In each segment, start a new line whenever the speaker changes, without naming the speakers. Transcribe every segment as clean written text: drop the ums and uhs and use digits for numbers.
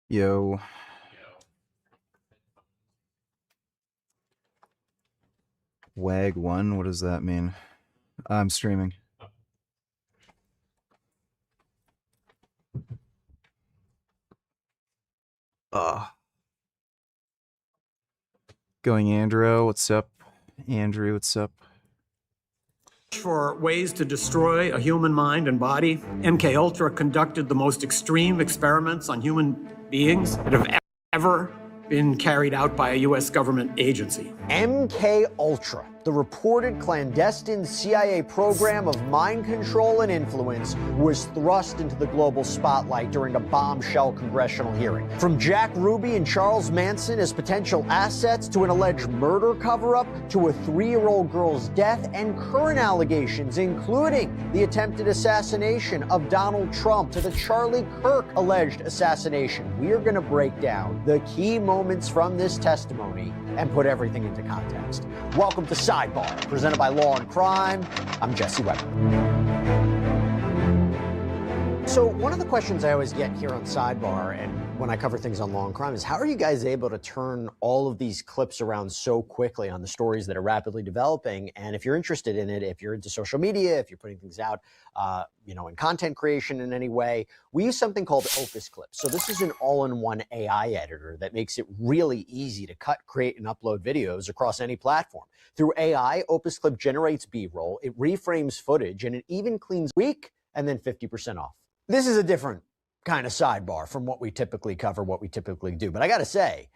Yo. WAG 1? What does that mean? I'm streaming. Going Andrew, what's up? Andrew, what's up?
For ways to destroy a human mind and body, MKUltra conducted the most extreme experiments on human beings that have ever been carried out by a U.S. government agency.
MKUltra, the reported clandestine CIA program of mind control and influence, was thrust into the global spotlight during a bombshell congressional hearing. From Jack Ruby and Charles Manson as potential assets to an alleged murder cover-up to a 3-year-old girl's death and current allegations, including the attempted assassination of Donald Trump to the Charlie Kirk alleged assassination. We are going to break down the key moments from this testimony and put everything into context. Welcome to Sidebar, presented by Law and Crime. I'm Jesse Weber. So one of the questions I always get here on Sidebar and when I cover things on Law and Crime is, how are you guys able to turn all of these clips around so quickly on the stories that are rapidly developing? And if you're interested in it, if you're into social media, if you're putting things out, in content creation in any way, we use something called Opus Clips. So this is an all-in-one AI editor that makes it really easy to cut, create, and upload videos across any platform. Through AI, Opus Clip generates B-roll, it reframes footage, and it even cleans week and then 50% off. This is a different kind of sidebar from what we typically cover, what we typically do. But I got to say,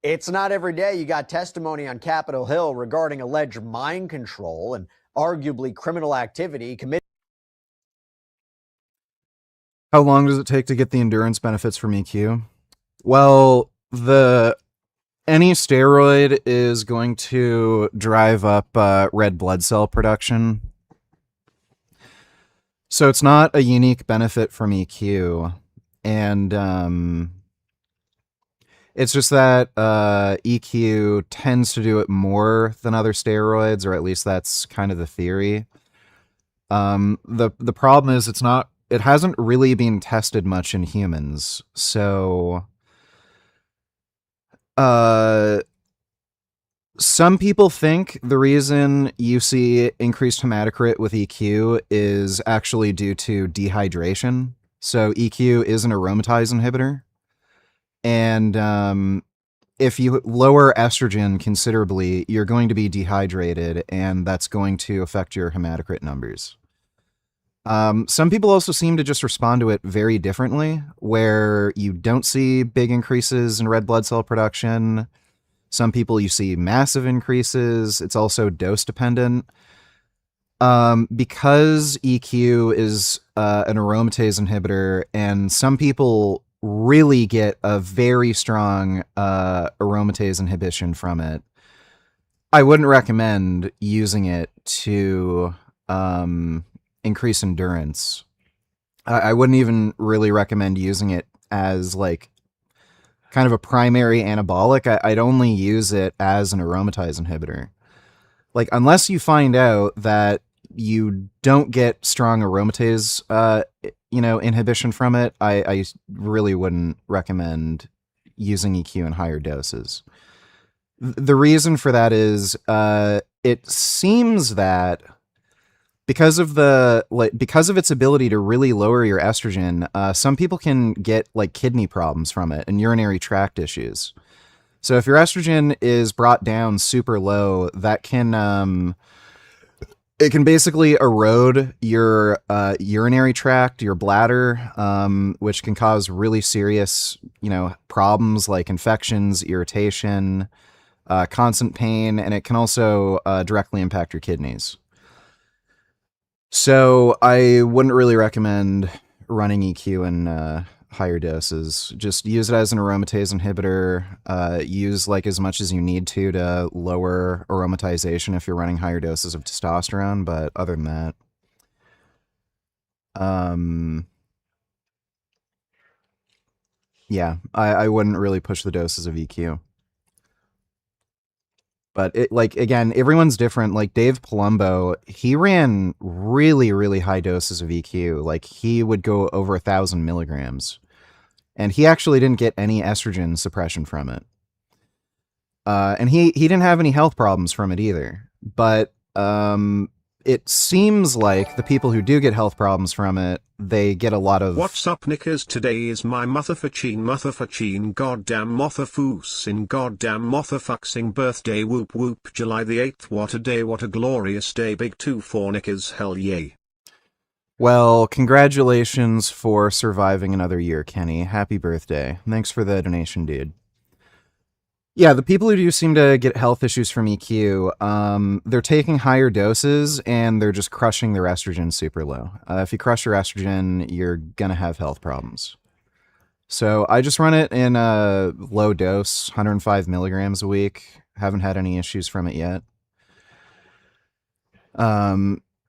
it's not every day you got testimony on Capitol Hill regarding alleged mind control and arguably criminal activity committed.
How long does it take to get the endurance benefits from EQ? Well, any steroid is going to drive up red blood cell production. So it's not a unique benefit from EQ. And it's just that EQ tends to do it more than other steroids, or at least that's kind of the theory. The problem is it hasn't really been tested much in humans. So some people think the reason you see increased hematocrit with EQ is actually due to dehydration. So EQ is an aromatase inhibitor. And if you lower estrogen considerably, you're going to be dehydrated, and that's going to affect your hematocrit numbers. Some people also seem to just respond to it very differently, where you don't see big increases in red blood cell production. Some people you see massive increases. It's also dose dependent. Because EQ is an aromatase inhibitor, and some people really get a very strong aromatase inhibition from it, I wouldn't recommend using it to increase endurance. I wouldn't even really recommend using it as like kind of a primary anabolic. I'd only use it as an aromatase inhibitor. Like, unless you find out that you don't get strong aromatase, inhibition from it, I really wouldn't recommend using EQ in higher doses. The reason for that is, it seems that because of its ability to really lower your estrogen, some people can get like kidney problems from it and urinary tract issues. So if your estrogen is brought down super low, that can it can basically erode your urinary tract, your bladder, which can cause really serious, problems like infections, irritation, constant pain, and it can also directly impact your kidneys. So I wouldn't really recommend running EQ in higher doses. Just use it as an aromatase inhibitor. Use like as much as you need to lower aromatization if you're running higher doses of testosterone. But other than that, yeah, I wouldn't really push the doses of EQ. But again, everyone's different. Like Dave Palumbo, he ran really, really high doses of EQ. Like he would go over 1,000 milligrams. and he actually didn't get any estrogen suppression from it. And he didn't have any health problems from it either. But it seems like the people who do get health problems from it, they get a lot of...
What's up, knickers? Today is my motherfucking goddamn motherfucking goddamn motherfucking birthday. Whoop whoop, July the 8th. What a day, what a glorious day. Big 2-4 knickers, hell yay.
Well, congratulations for surviving another year, Kenny. Happy birthday. Thanks for the donation, dude. Yeah, the people who do seem to get health issues from EQ, they're taking higher doses and they're just crushing their estrogen super low. If you crush your estrogen, you're going to have health problems. So I just run it in a low dose, 105 milligrams a week. Haven't had any issues from it yet.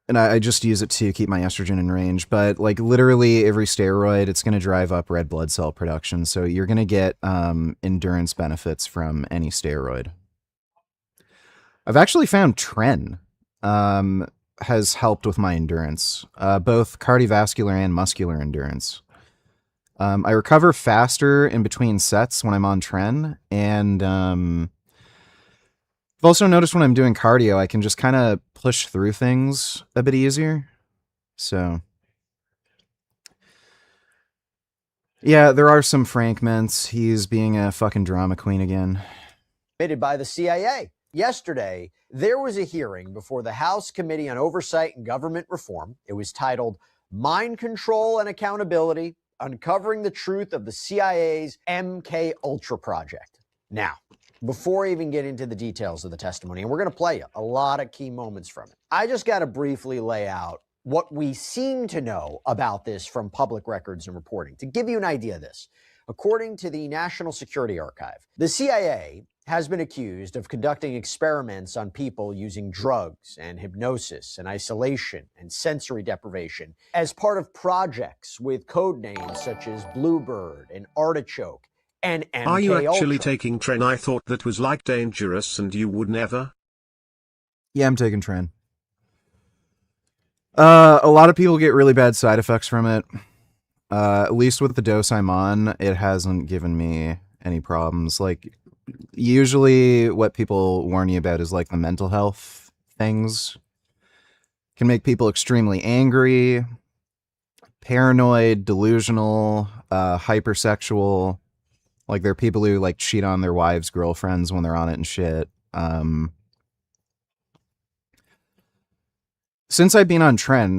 And I just use it to keep my estrogen in range. But like literally every steroid, it's going to drive up red blood cell production. So you're going to get endurance benefits from any steroid. I've actually found Tren has helped with my endurance, both cardiovascular and muscular endurance. I recover faster in between sets when I'm on Tren, and I've also noticed when I'm doing cardio, I can just kind of push through things a bit easier. So, yeah, there are some Frank Ments. He's being a fucking drama queen again.
Admitted by the CIA. Yesterday, there was a hearing before the House Committee on Oversight and Government Reform. It was titled Mind Control and Accountability, Uncovering the Truth of the CIA's MK Ultra Project. Now, before I even get into the details of the testimony, and we're going to play you a lot of key moments from it, I just got to briefly lay out what we seem to know about this from public records and reporting. To give you an idea of this, according to the National Security Archive, the CIA has been accused of conducting experiments on people using drugs and hypnosis and isolation and sensory deprivation as part of projects with code names such as Bluebird and Artichoke and MK
Are you actually
Ultra.
taking Tren? I thought that was like dangerous and you would never.
Yeah, I'm taking Tren. A lot of people get really bad side effects from it. At least with the dose I'm on, it hasn't given me any problems. Like, usually what people warn you about is like the mental health things. Can make people extremely angry, paranoid, delusional, hypersexual. Like, there are people who like cheat on their wives' girlfriends when they're on it and shit. Since I've been on Tren,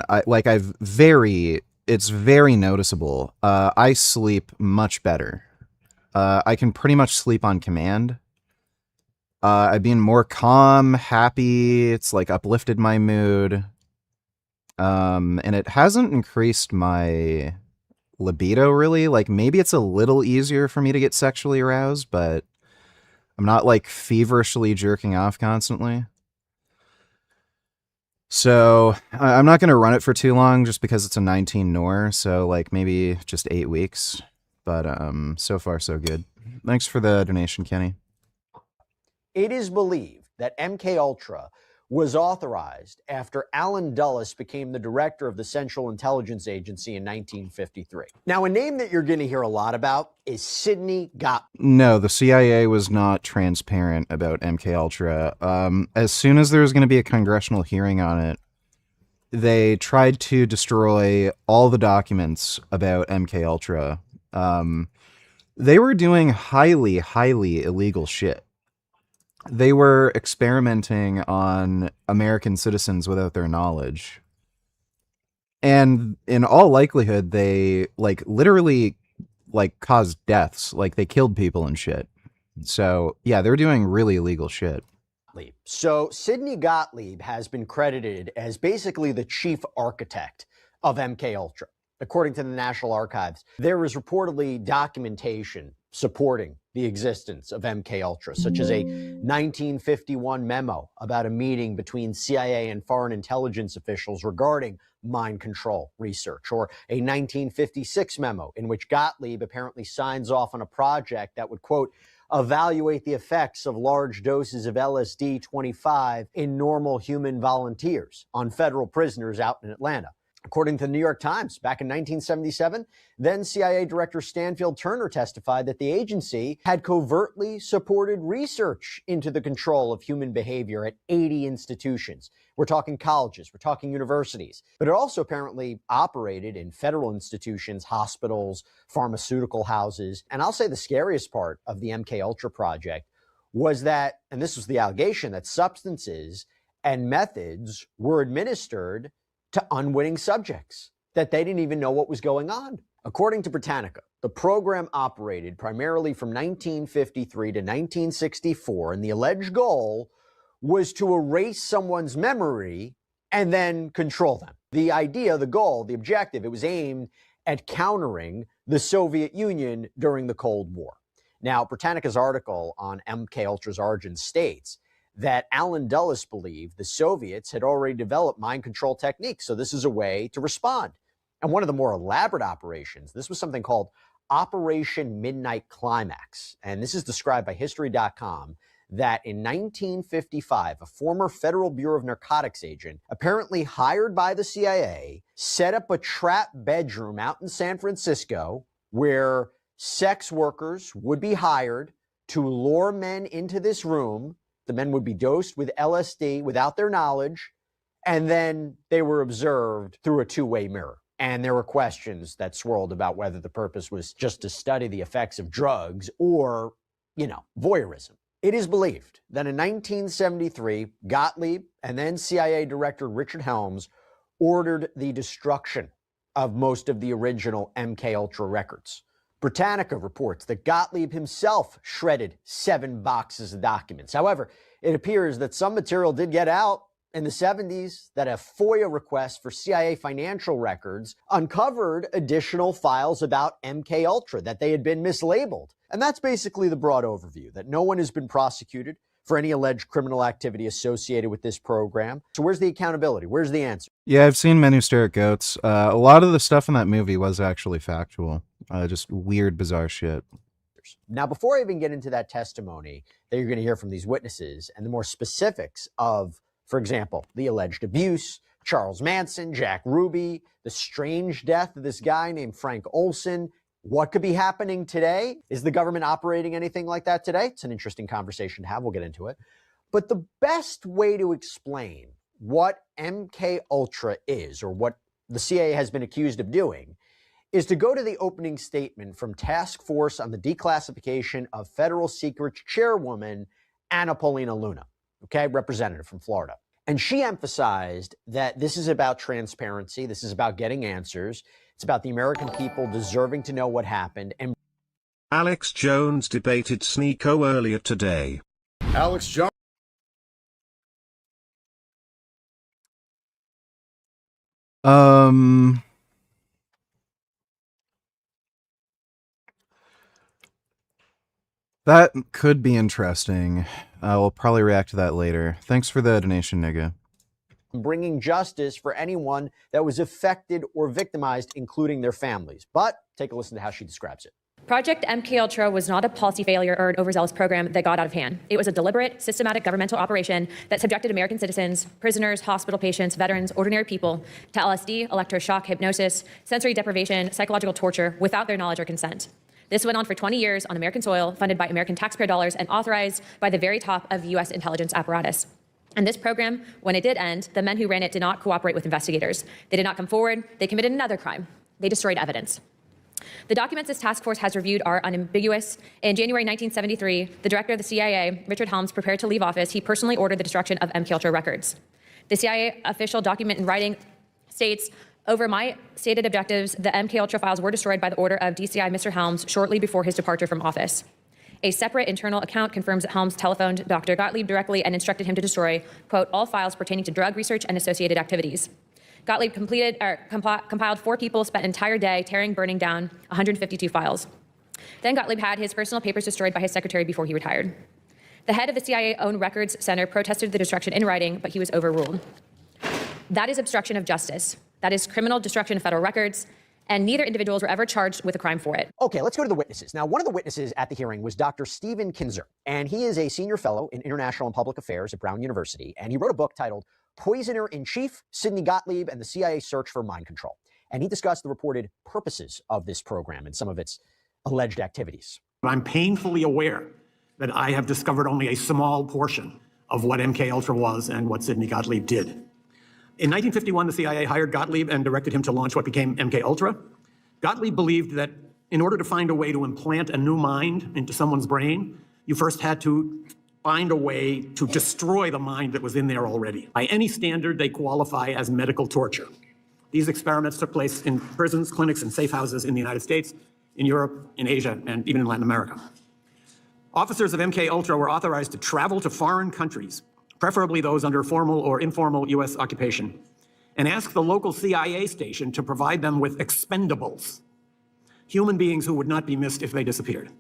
it's very noticeable. I sleep much better. I can pretty much sleep on command. I've been more calm, happy. It's like uplifted my mood. And it hasn't increased my libido really. Like, maybe it's a little easier for me to get sexually aroused, but I'm not like feverishly jerking off constantly. So I'm not going to run it for too long just because it's a 19 NOR. So like maybe just 8 weeks, but so far so good. Thanks for the donation, Kenny.
It is believed that MK Ultra was authorized after Alan Dulles became the director of the Central Intelligence Agency in 1953. Now, a name that you're going to hear a lot about is Sidney Gottlieb.
No, the CIA was not transparent about MK Ultra. As soon as there was going to be a congressional hearing on it, they tried to destroy all the documents about MK Ultra. They were doing highly, highly illegal shit. They were experimenting on American citizens without their knowledge. And in all likelihood, they like literally like caused deaths. Like they killed people and shit. So yeah, they're doing really illegal shit.
So Sidney Gottlieb has been credited as basically the chief architect of MK Ultra. According to the National Archives, there is reportedly documentation supporting the existence of MK Ultra, such as a 1951 memo about a meeting between CIA and foreign intelligence officials regarding mind control research, or a 1956 memo in which Gottlieb apparently signs off on a project that would, quote, evaluate the effects of large doses of LSD-25 in normal human volunteers on federal prisoners out in Atlanta. According to the New York Times, back in 1977, then CIA Director Stanfield Turner testified that the agency had covertly supported research into the control of human behavior at 80 institutions. We're talking colleges, we're talking universities, but it also apparently operated in federal institutions, hospitals, pharmaceutical houses. And I'll say the scariest part of the MKUltra project was that, and this was the allegation, that substances and methods were administered to unwitting subjects, that they didn't even know what was going on. According to Britannica, the program operated primarily from 1953 to 1964, and the alleged goal was to erase someone's memory and then control them. The idea, the goal, the objective, it was aimed at countering the Soviet Union during the Cold War. Now, Britannica's article on MKUltra's origin states that Alan Dulles believed the Soviets had already developed mind control techniques, so this is a way to respond. And one of the more elaborate operations, this was something called Operation Midnight Climax. And this is described by History.com, that in 1955, a former Federal Bureau of Narcotics agent, apparently hired by the CIA, set up a trap bedroom out in San Francisco where sex workers would be hired to lure men into this room. The men would be dosed with LSD without their knowledge, and then they were observed through a two-way mirror. And there were questions that swirled about whether the purpose was just to study the effects of drugs or, voyeurism. It is believed that in 1973, Gottlieb and then CIA Director Richard Helms ordered the destruction of most of the original MKUltra records. Britannica reports that Gottlieb himself shredded 7 boxes of documents. However, it appears that some material did get out in the 70s, that a FOIA request for CIA financial records uncovered additional files about MKUltra, that they had been mislabeled. And that's basically the broad overview, that no one has been prosecuted for any alleged criminal activity associated with this program. So where's the accountability? Where's the answer?
Yeah, I've seen Men Who Stare at Goats. A lot of the stuff in that movie was actually factual. Just weird, bizarre shit.
Now, before I even get into that testimony that you're going to hear from these witnesses and the more specifics of, for example, the alleged abuse, Charles Manson, Jack Ruby, the strange death of this guy named Frank Olson, what could be happening today? Is the government operating anything like that today? It's an interesting conversation to have. We'll get into it. But the best way to explain what MKUltra is, or what the CIA has been accused of doing, is to go to the opening statement from Task Force on the Declassification of Federal Secrets Chairwoman Anna Paulina Luna, representative from Florida. And she emphasized that this is about transparency, this is about getting answers, it's about the American people deserving to know what happened. And
Alex Jones debated Sneeko earlier today.
Alex Jones.
That could be interesting. We'll probably react to that later. Thanks for the donation, nigga.
bringing justice for anyone that was affected or victimized, including their families. But take a listen to how she describes it.
Project MKUltra was not a policy failure or an overzealous program that got out of hand. It was a deliberate, systematic governmental operation that subjected American citizens, prisoners, hospital patients, veterans, ordinary people to LSD, electroshock, hypnosis, sensory deprivation, psychological torture without their knowledge or consent. This went on for 20 years on American soil, funded by American taxpayer dollars and authorized by the very top of U.S. intelligence apparatus. And this program, when it did end, the men who ran it did not cooperate with investigators. They did not come forward. They committed another crime. They destroyed evidence. The documents this task force has reviewed are unambiguous. In January 1973, the director of the CIA, Richard Helms, prepared to leave office. He personally ordered the destruction of MKUltra records. The CIA official document in writing states, over my stated objectives, the MKUltra files were destroyed by the order of DCI Mr. Helms shortly before his departure from office. A separate internal account confirms that Helms telephoned Dr. Gottlieb directly and instructed him to destroy, quote, all files pertaining to drug research and associated activities. Gottlieb compiled 4 people, spent an entire day tearing, burning down 152 files. Then Gottlieb had his personal papers destroyed by his secretary before he retired. The head of the CIA-owned records center protested the destruction in writing, but he was overruled. That is obstruction of justice. That is criminal destruction of federal records, and neither individuals were ever charged with a crime for it.
Okay, let's go to the witnesses. Now, one of the witnesses at the hearing was Dr. Stephen Kinzer, and he is a senior fellow in international and public affairs at Brown University, and he wrote a book titled Poisoner-in-Chief Sidney Gottlieb and the CIA search for mind control. And he discussed the reported purposes of this program and some of its alleged activities.
I'm painfully aware that I have discovered only a small portion of what MKUltra was and what Sidney Gottlieb did. In 1951, the CIA hired Gottlieb and directed him to launch what became MKUltra. Gottlieb believed that in order to find a way to implant a new mind into someone's brain, you first had to find a way to destroy the mind that was in there already. By any standard, they qualify as medical torture. These experiments took place in prisons, clinics, and safe houses in the United States, in Europe, in Asia, and even in Latin America. Officers of MKUltra were authorized to travel to foreign countries, preferably those under formal or informal U.S. occupation, and ask the local CIA station to provide them with expendables, human beings who would not be missed if they disappeared.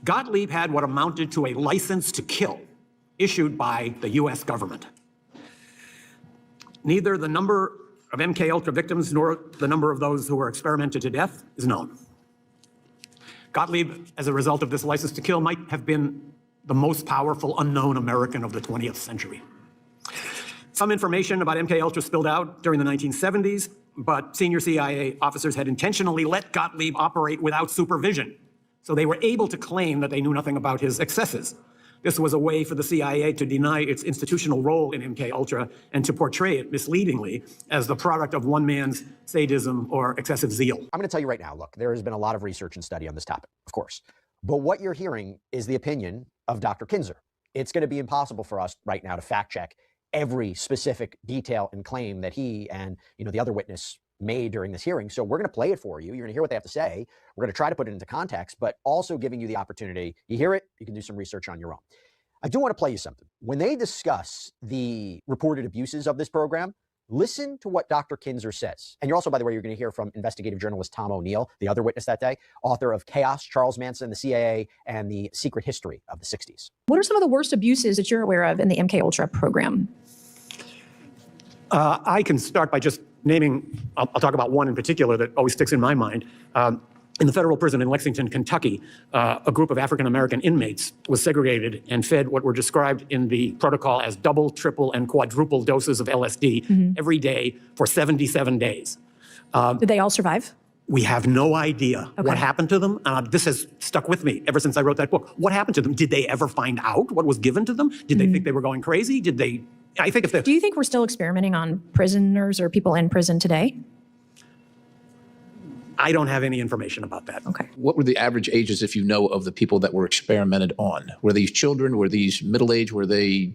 Gottlieb had what amounted to a license to kill issued by the U.S. government. Neither the number of MKUltra victims nor the number of those who were experimented to death is known. Gottlieb, as a result of this license to kill, might have been the most powerful unknown American of the 20th century. Some information about MKUltra spilled out during the 1970s, but senior CIA officers had intentionally let Gottlieb operate without supervision, so they were able to claim that they knew nothing about his excesses. This was a way for the CIA to deny its institutional role in MKUltra and to portray it misleadingly as the product of one man's sadism or excessive zeal.
I'm going to tell you right now, look, there has been a lot of research and study on this topic, of course. But what you're hearing is the opinion of Dr. Kinzer. It's going to be impossible for us right now to fact check every specific detail and claim that he and the other witness made during this hearing. So we're going to play it for you. You're going to hear what they have to say. We're going to try to put it into context, but also giving you the opportunity. You hear it, you can do some research on your own. I do want to play you something. When they discuss the reported abuses of this program, listen to what Dr. Kinzer says. And you're also, by the way, you're going to hear from investigative journalist Tom O'Neill, the other witness that day, author of Chaos, Charles Manson, the CIA, and the Secret History of the 60s.
What are some of the worst abuses that you're aware of in the MKUltra program?
I can start by just naming, I'll talk about one in particular that always sticks in my mind. In the federal prison in Lexington, Kentucky, a group of African-American inmates was segregated and fed what were described in the protocol as double, triple, and quadruple doses of LSD every day for 77 days.
Did they all survive?
We have no idea what happened to them. This has stuck with me ever since I wrote that book. What happened to them? Did they ever find out what was given to them? Did they think they were going crazy? Did they? I think if they.
Do you think we're still experimenting on prisoners or people in prison today?
I don't have any information about that.
Okay.
What were the average ages, if you know, of the people that were experimented on? Were these children? Were these middle-aged? Were they?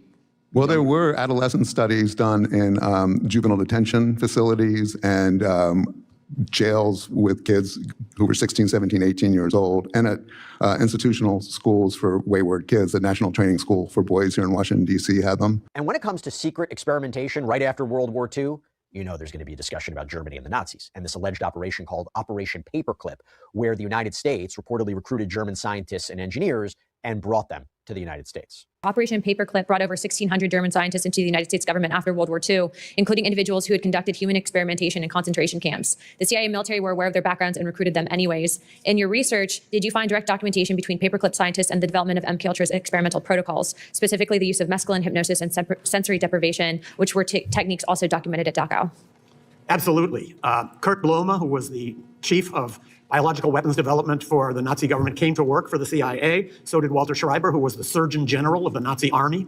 Well, there were adolescent studies done in juvenile detention facilities and jails with kids who were 16, 17, 18 years old, and at institutional schools for wayward kids. The National Training School for Boys here in Washington, D.C. had them.
And when it comes to secret experimentation right after World War II, there's going to be a discussion about Germany and the Nazis and this alleged operation called Operation Paperclip, where the United States reportedly recruited German scientists and engineers and brought them to the United States.
Operation Paperclip brought over 1,600 German scientists into the United States government after World War II, including individuals who had conducted human experimentation in concentration camps. The CIA and military were aware of their backgrounds and recruited them anyways. In your research, did you find direct documentation between Paperclip scientists and the development of MKUltra's experimental protocols, specifically the use of mescaline, hypnosis, and sensory deprivation, which were techniques also documented at Dachau?
Absolutely. Kurt Blome, who was the chief of biological weapons development for the Nazi government, came to work for the CIA. So did Walter Schreiber, who was the Surgeon General of the Nazi army.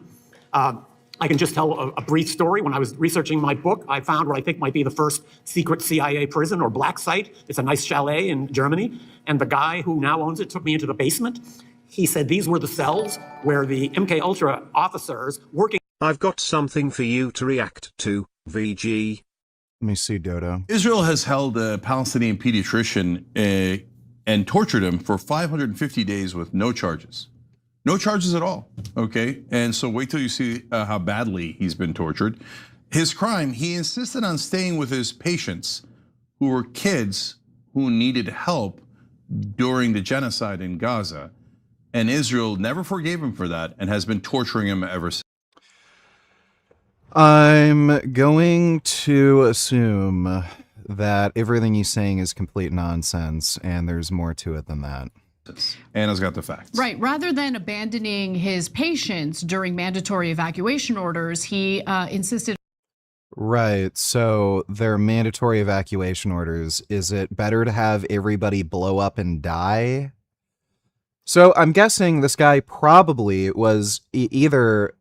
I can just tell a brief story. When I was researching my book, I found what I think might be the first secret CIA prison or black site. It's a nice chalet in Germany. And the guy who now owns it took me into the basement. He said these were the cells where the MKUltra officers working.
I've got something for you to react to, VG.
Let me see, Dodo.
Israel has held a Palestinian pediatrician and tortured him for 550 days with no charges. No charges at all, okay? And so wait till you see how badly he's been tortured. His crime, he insisted on staying with his patients who were kids who needed help during the genocide in Gaza. And Israel never forgave him for that and has been torturing him ever since.
I'm going to assume that everything he's saying is complete nonsense, and there's more to it than that.
Anna's got the facts.
Right. Rather than abandoning his patients during mandatory evacuation orders, he insisted
Right. So their mandatory evacuation orders. Is it better to have everybody blow up and die? So I'm guessing this guy probably was either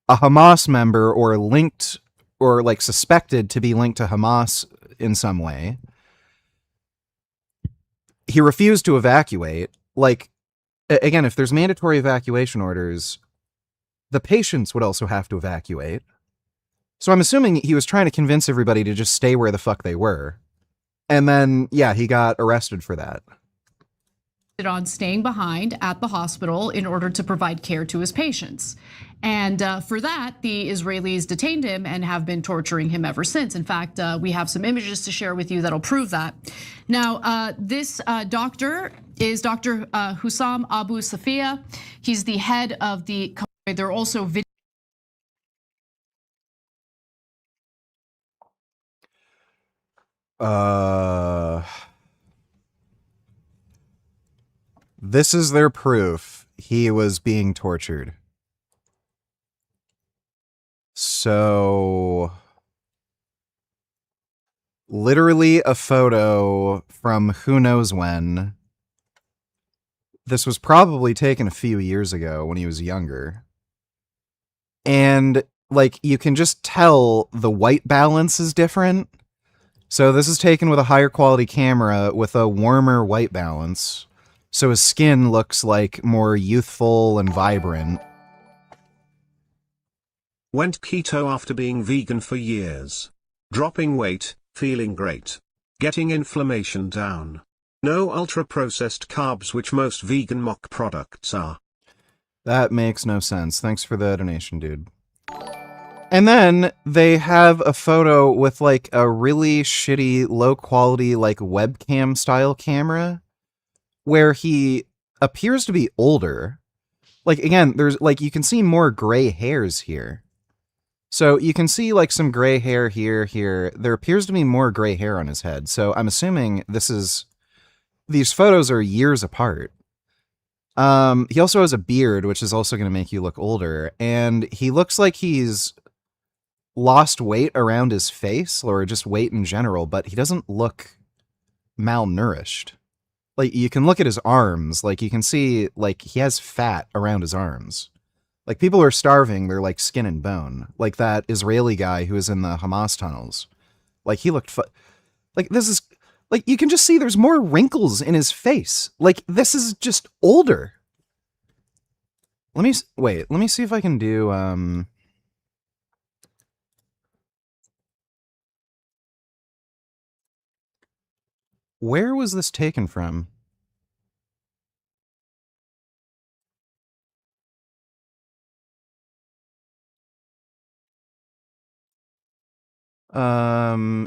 a Hamas member or linked or like suspected to be linked to Hamas in some way. He refused to evacuate. Like, again, if there's mandatory evacuation orders, the patients would also have to evacuate. So I'm assuming he was trying to convince everybody to just stay where the fuck they were. And then, yeah, he got arrested for that.
On staying behind at the hospital in order to provide care to his patients. And for that, the Israelis detained him and have been torturing him ever since. In fact, we have some images to share with you that'll prove that. Now, this doctor is Dr. Hussam Abu Safia. He's the head of the. There are also video.
This is their proof he was being tortured. So, literally a photo from who knows when. This was probably taken a few years ago when he was younger. And, like, you can just tell the white balance is different. So this is taken with a higher quality camera with a warmer white balance. So his skin looks like more youthful and vibrant.
Went keto after being vegan for years. Dropping weight, feeling great. Getting inflammation down. No ultra-processed carbs, which most vegan mock products are.
That makes no sense. Thanks for the donation, dude. And then they have a photo with like a really shitty, low quality, like webcam style camera where he appears to be older. Like, again, there's like, you can see more gray hairs here. So you can see like some gray hair here. There appears to be more gray hair on his head. So I'm assuming these photos are years apart. He also has a beard, which is also going to make you look older. And he looks like he's lost weight around his face or just weight in general, but he doesn't look malnourished. Like, you can look at his arms, like, you can see, like, he has fat around his arms. Like, people are starving, they're, like, skin and bone. Like that Israeli guy who was in the Hamas tunnels. Like, he looked like, this is, like, you can just see there's more wrinkles in his face. Like, this is just older. Let me see if I can do, where was this taken from?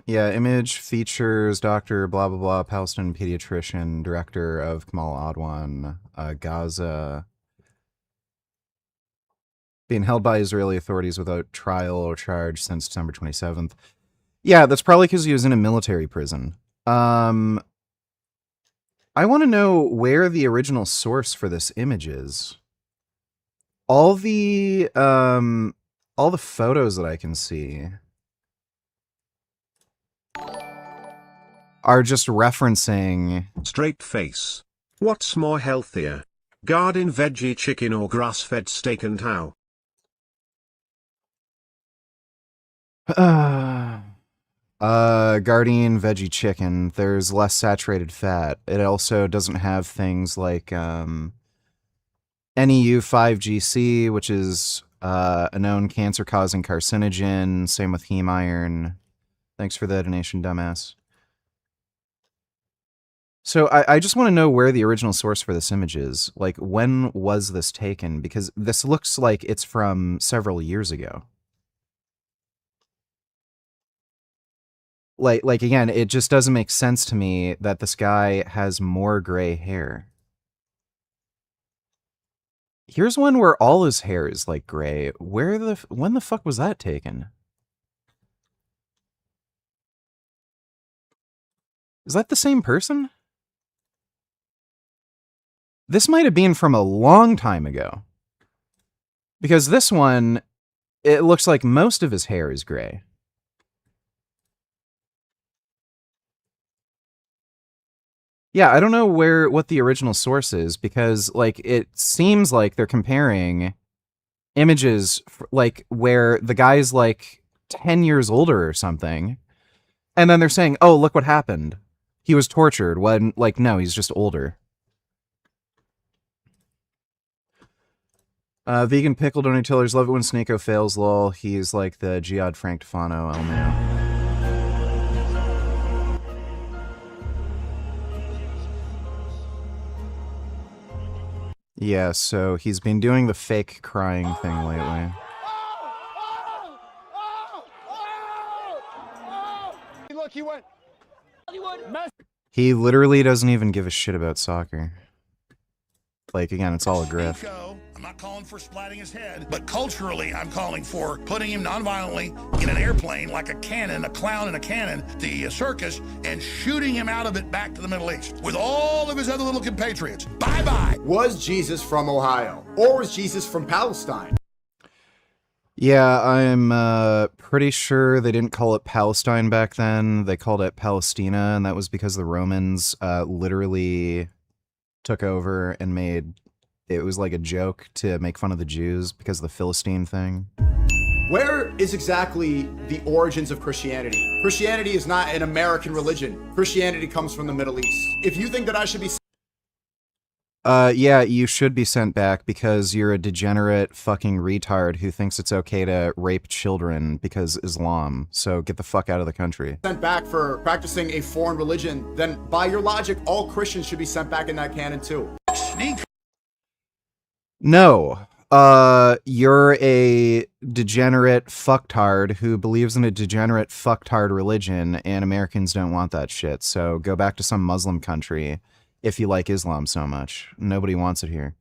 Yeah, image features Dr. blah blah blah, Palestinian pediatrician, director of Kamal Adwan, Gaza, being held by Israeli authorities without trial or charge since December 27th. Yeah, that's probably because he was in a military prison. I want to know where the original source for this image is. All the photos that I can see are just referencing
straight face. What's more healthier? Garden veggie chicken or grass-fed steak, and how?
Guardian veggie chicken. There's less saturated fat. It also doesn't have things like NEU5GC, which is a known cancer-causing carcinogen. Same with heme iron. Thanks for the donation, dumbass. So I just want to know where the original source for this image is. Like, when was this taken? Because this looks like it's from several years ago. Like again, it just doesn't make sense to me that this guy has more gray hair. Here's one where all his hair is like gray. When the fuck was that taken? Is that the same person? This might have been from a long time ago. Because this one, it looks like most of his hair is gray. Yeah, I don't know what the original source is, because like it seems like they're comparing images like where the guy's like 10 years older or something, and then they're saying, "Oh, look what happened. He was tortured." When like no, he's just older. Vegan pickle donatillers love it when Snako fails, lol. He's like the Jihad Frank Tufano, LMAO. Yeah, so he's been doing the fake crying thing lately.
Look, he went.
He literally doesn't even give a shit about soccer. Like, again, it's all a grift.
I'm not calling for splatting his head, but culturally, I'm calling for putting him nonviolently in an airplane like a cannon, a clown in a cannon, the circus, and shooting him out of it back to the Middle East with all of his other little compatriots. Bye-bye.
Was Jesus from Ohio? Or was Jesus from Palestine?
Yeah, I'm pretty sure they didn't call it Palestine back then. They called it Palestina, and that was because the Romans literally took over and made it was like a joke to make fun of the Jews because of the Philistine thing.
Where is exactly the origins of Christianity? Christianity is not an American religion. Christianity comes from the Middle East. If you think that I should be...
Yeah, you should be sent back because you're a degenerate fucking retard who thinks it's okay to rape children because Islam. So get the fuck out of the country.
Sent back for practicing a foreign religion, then by your logic, all Christians should be sent back in that canon too.
Sneak.
No. You're a degenerate fucktard who believes in a degenerate fucktard religion, and Americans don't want that shit. So go back to some Muslim country if you like Islam so much. Nobody wants it here.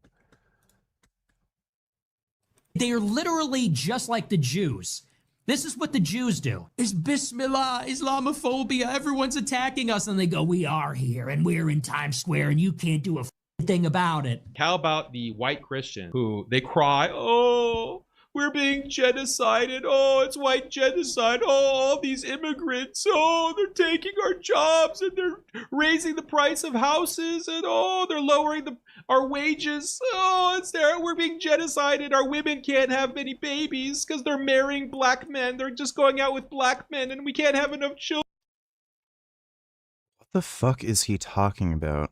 They are literally just like the Jews. This is what the Jews do. It's Bismillah, Islamophobia, everyone's attacking us, and they go, we are here, and we're in Times Square, and you can't do a thing about it.
How about the white Christian who they cry, oh, we're being genocided. Oh, it's white genocide. Oh, all these immigrants. Oh, they're taking our jobs and they're raising the price of houses and oh, they're lowering our wages. Oh, it's there. We're being genocided. Our women can't have many babies because they're marrying black men. They're just going out with black men and we can't have enough children.
What the fuck is he talking about?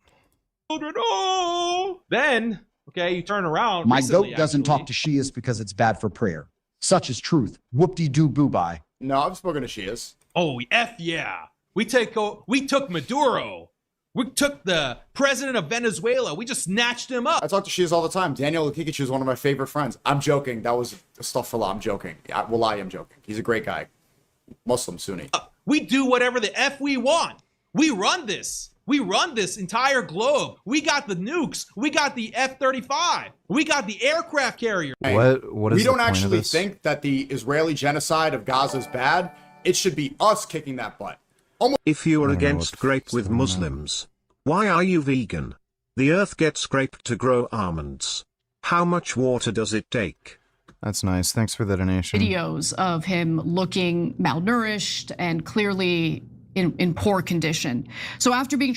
Oh, then, okay, you turn around.
My goat doesn't talk to Shias because it's bad for prayer. Such is truth. Whoop-de-doo-boo-bye.
No, I've spoken to Shias.
Oh, F yeah. We took Maduro. We took the president of Venezuela. We just snatched him up.
I talk to Shias all the time. Daniel Lukikic is one of my favorite friends. I'm joking. That was astaghfirullah. I'm joking. Wallahi, I'm joking. He's a great guy. Muslim, Sunni.
We do whatever the F we want. We run this. We run this entire globe. We got the nukes. We got the F-35. We got the aircraft carrier.
What is
we
the
don't
point of
actually
this?
think that the Israeli genocide of Gaza is bad. It should be us kicking that butt.
If you're against grape with Muslims, why are you vegan? The earth gets grape to grow almonds. How much water does it take?
That's nice. Thanks for the donation.
Videos of him looking malnourished and clearly in poor condition. So after being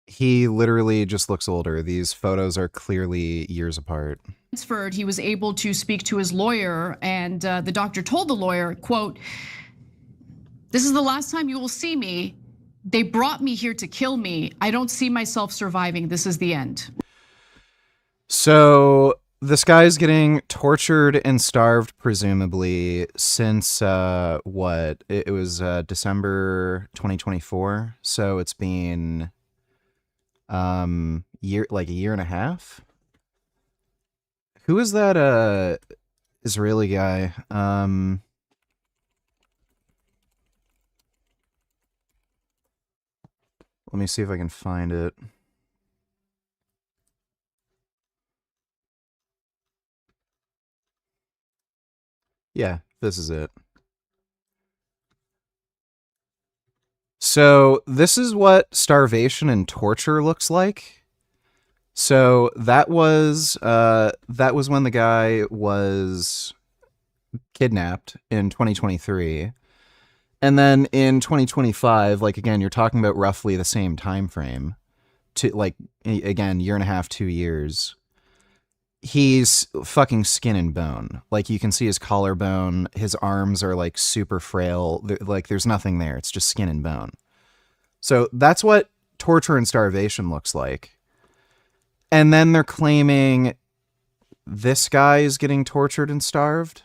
he literally just looks older. These photos are clearly years apart.
transferred, he was able to speak to his lawyer, and the doctor told the lawyer, quote, "This is the last time you will see me. They brought me here to kill me. I don't see myself surviving. This is the end."
So this guy's getting tortured and starved, presumably, since what? It was December 2024. So it's been a year and a half. Who is that Israeli guy? Let me see if I can find it. Yeah, this is it. So this is what starvation and torture looks like. So that was when the guy was kidnapped in 2023. And then in 2025, like again, you're talking about roughly the same time frame, to like again, year and a half, 2 years. He's fucking skin and bone. Like you can see his collarbone, his arms are like super frail. Like there's nothing there. It's just skin and bone. So that's what torture and starvation looks like. And then they're claiming this guy is getting tortured and starved.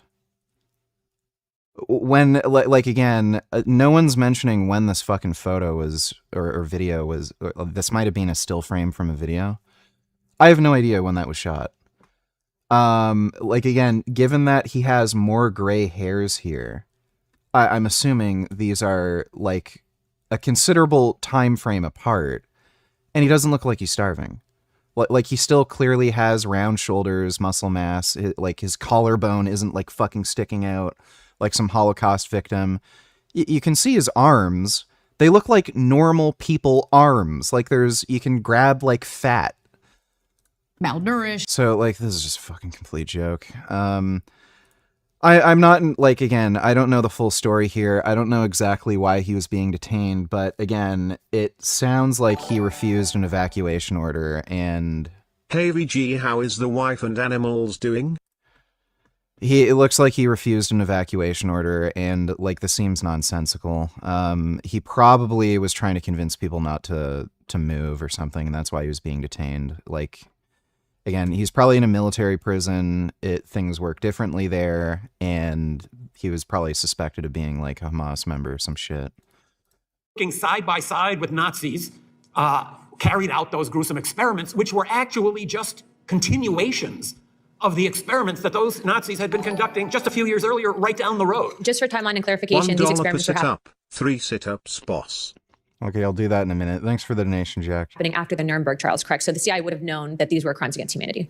When, like again, no one's mentioning when this fucking photo was, or video was. This might have been a still frame from a video. I have no idea when that was shot. Like again, given that he has more gray hairs here, I'm assuming these are like a considerable time frame apart, and he doesn't look like he's starving. Like he still clearly has round shoulders, muscle mass. Like his collarbone isn't like fucking sticking out like some Holocaust victim. You can see his arms. They look like normal people arms. Like you can grab like fat.
Malnourished.
So like this is just a fucking complete joke. I'm not like, again, I don't know the full story here. I don't know exactly why he was being detained, but again, it sounds like he refused an evacuation order. And
hey VG, how is the wife and animals doing?
It looks like he refused an evacuation order, and like this seems nonsensical. He probably was trying to convince people not to move or something, and that's why he was being detained. Like, again, he's probably in a military prison. Things work differently there, and he was probably suspected of being like a Hamas member or some shit.
Working side by side with Nazis, carried out those gruesome experiments, which were actually just continuations of the experiments that those Nazis had been conducting just a few years earlier, right down the road.
Just for timeline and clarification, these
$1 per
experiments were
sit-up, 3 sit-ups, boss.
Okay, I'll do that in a minute. Thanks for the donation, Jack.
happening after the Nuremberg trials, correct? So the CIA would have known that these were crimes against humanity.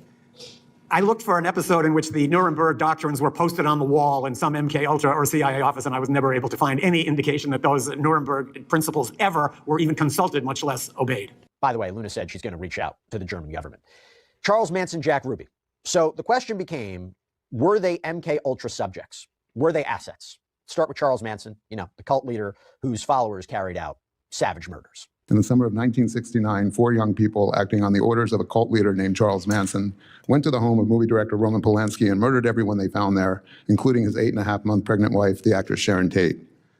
I looked for an episode in which the Nuremberg doctrines were posted on the wall in some MK Ultra or CIA office, and I was never able to find any indication that those Nuremberg principles ever were even consulted, much less obeyed.
By the way, Luna said she's going to reach out to the German government. Charles Manson, Jack Ruby. So the question became, were they MK Ultra subjects? Were they assets? Start with Charles Manson, the cult leader whose followers carried out savage murders.
In the summer of 1969, 4 young people acting on the orders of a cult leader named Charles Manson went to the home of movie director Roman Polanski and murdered everyone they found there, including his 8.5-month pregnant wife, the actress Sharon Tate.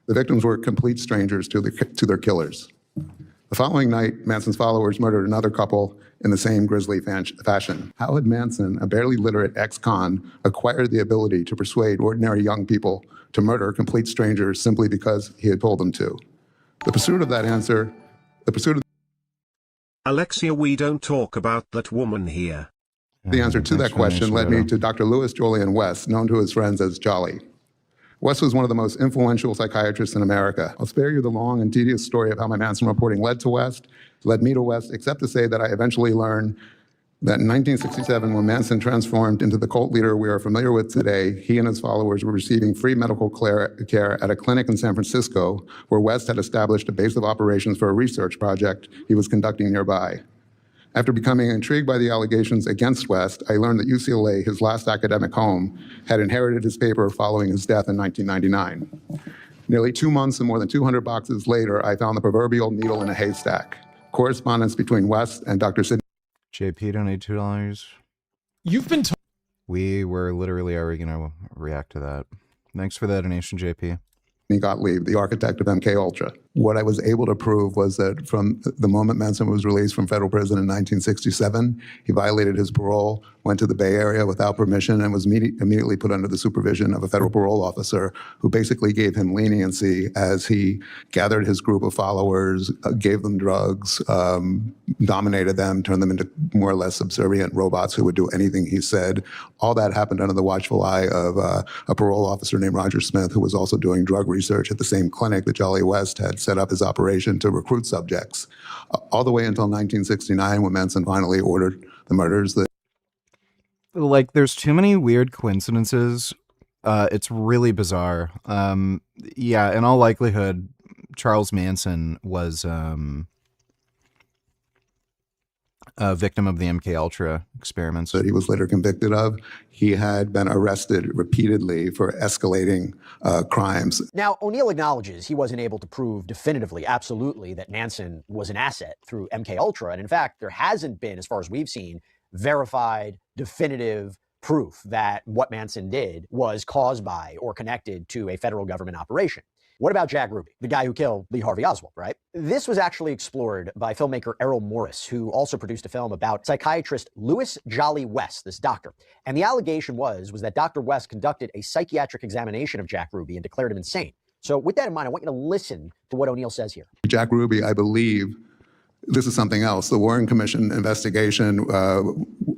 The victims were complete strangers to their killers. The following night, Manson's followers murdered another couple in the same grisly fashion. How had Manson, a barely literate ex-con, acquired the ability to persuade ordinary young people to murder complete strangers simply because he had told them to? The pursuit of that answer,
Alexia, we don't talk about that woman here.
The answer to that question led me to Dr. Louis Jolyon West, known to his friends as Jolly. West was one of the most influential psychiatrists in America. I'll spare you the long and tedious story of how my Manson reporting led me to West, except to say that I eventually learned that in 1967, when Manson transformed into the cult leader we are familiar with today, he and his followers were receiving free medical care at a clinic in San Francisco, where West had established a base of operations for a research project he was conducting nearby. After becoming intrigued by the allegations against West, I learned that UCLA, his last academic home, had inherited his paper following his death in 1999. Nearly 2 months and more than 200 boxes later, I found the proverbial needle in a haystack. Correspondence between West and Dr. Sidney.
JP donated $2.
You've been
We were literally already going to react to that. Thanks for that donation, JP.
Gottlieb, the architect of MK Ultra. What I was able to prove was that from the moment Manson was released from federal prison in 1967, he violated his parole, went to the Bay Area without permission, and was immediately put under the supervision of a federal parole officer who basically gave him leniency as he gathered his group of followers, gave them drugs, dominated them, turned them into more or less subservient robots who would do anything he said. All that happened under the watchful eye of a parole officer named Roger Smith, who was also doing drug research at the same clinic that Jolly West had set up his operation to recruit subjects, all the way until 1969 when Manson finally ordered the murders.
Like, there's too many weird coincidences. It's really bizarre. Yeah, in all likelihood, Charles Manson was a victim of the MK Ultra experiments
that he was later convicted of. He had been arrested repeatedly for escalating crimes.
Now, O'Neill acknowledges he wasn't able to prove definitively, absolutely, that Manson was an asset through MK Ultra. And in fact, there hasn't been, as far as we've seen, verified, definitive proof that what Manson did was caused by or connected to a federal government operation. What about Jack Ruby, the guy who killed Lee Harvey Oswald, right? This was actually explored by filmmaker Errol Morris, who also produced a film about psychiatrist Louis Jolly West, this doctor. And the allegation was that Dr. West conducted a psychiatric examination of Jack Ruby and declared him insane. So with that in mind, I want you to listen to what O'Neill says here.
Jack Ruby, I believe, this is something else. The Warren Commission investigation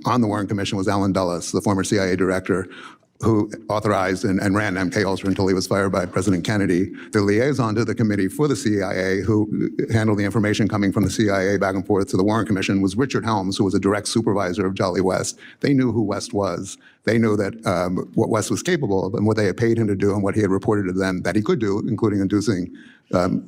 on the Warren Commission was Alan Dulles, the former CIA director, who authorized and ran MK Ultra until he was fired by President Kennedy. The liaison to the committee for the CIA, who handled the information coming from the CIA back and forth to the Warren Commission, was Richard Helms, who was a direct supervisor of Jolly West. They knew who West was. They knew that what West was capable of and what they had paid him to do and what he had reported to them that he could do, including inducing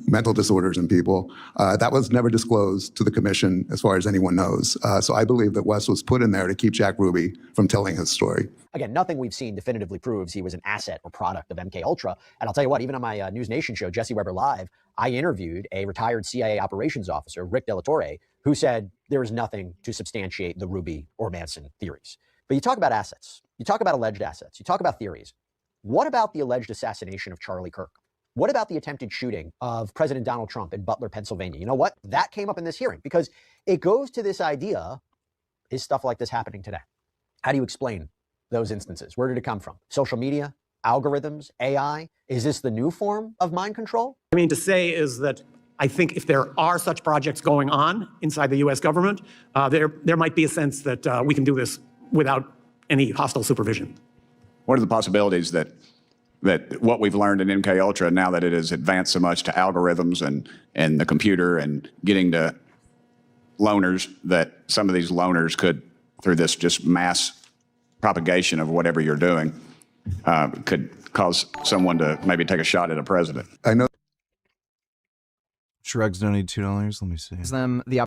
mental disorders in people. That was never disclosed to the commission as far as anyone knows. So I believe that West was put in there to keep Jack Ruby from telling his story.
Again, nothing we've seen definitively proves he was an asset or product of MK Ultra. And I'll tell you what, even on my News Nation show, Jesse Weber Live, I interviewed a retired CIA operations officer, Rick Delatorre, who said there is nothing to substantiate the Ruby or Manson theories. But you talk about assets, you talk about alleged assets, you talk about theories. What about the alleged assassination of Charlie Kirk? What about the attempted shooting of President Donald Trump in Butler, Pennsylvania? You know what? That came up in this hearing because it goes to this idea, is stuff like this happening today? How do you explain those instances? Where did it come from? Social media, algorithms, AI? Is this the new form of mind control?
I mean, to say is that I think if there are such projects going on inside the U.S. government, there might be a sense that we can do this without any hostile supervision.
What are the possibilities that what we've learned in MK Ultra, now that it has advanced so much to algorithms and the computer and getting to loners, that some of these loners could, through this just mass propagation of whatever you're doing, could cause someone to maybe take a shot at a president?
I know.
Shrugs donated $2. Let me see.
Them the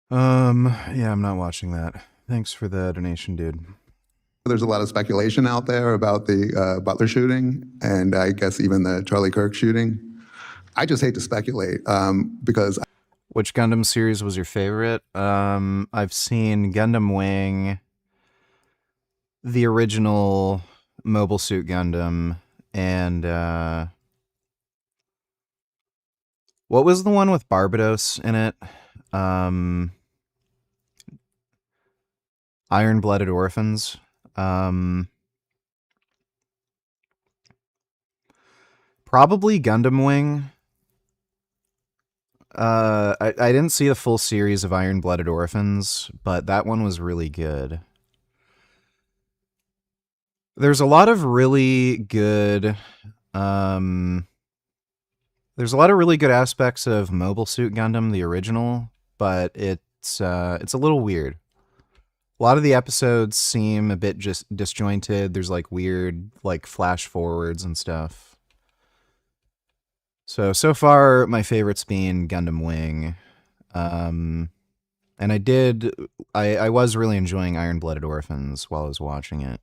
yeah, I'm not watching that. Thanks for the donation, dude.
There's a lot of speculation out there about the Butler shooting and I guess even the Charlie Kirk shooting. I just hate to speculate because.
Which Gundam series was your favorite? I've seen Gundam Wing, the original Mobile Suit Gundam, and what was the one with Barbados in it? Iron-Blooded Orphans. Probably Gundam Wing. I didn't see the full series of Iron-Blooded Orphans, but that one was really good. There's a lot of really good there's a lot of really good aspects of Mobile Suit Gundam, the original, but it's a little weird. A lot of the episodes seem a bit just disjointed. There's like weird like flash forwards and stuff. So far my favorite's been Gundam Wing. And I was really enjoying Iron-Blooded Orphans while I was watching it.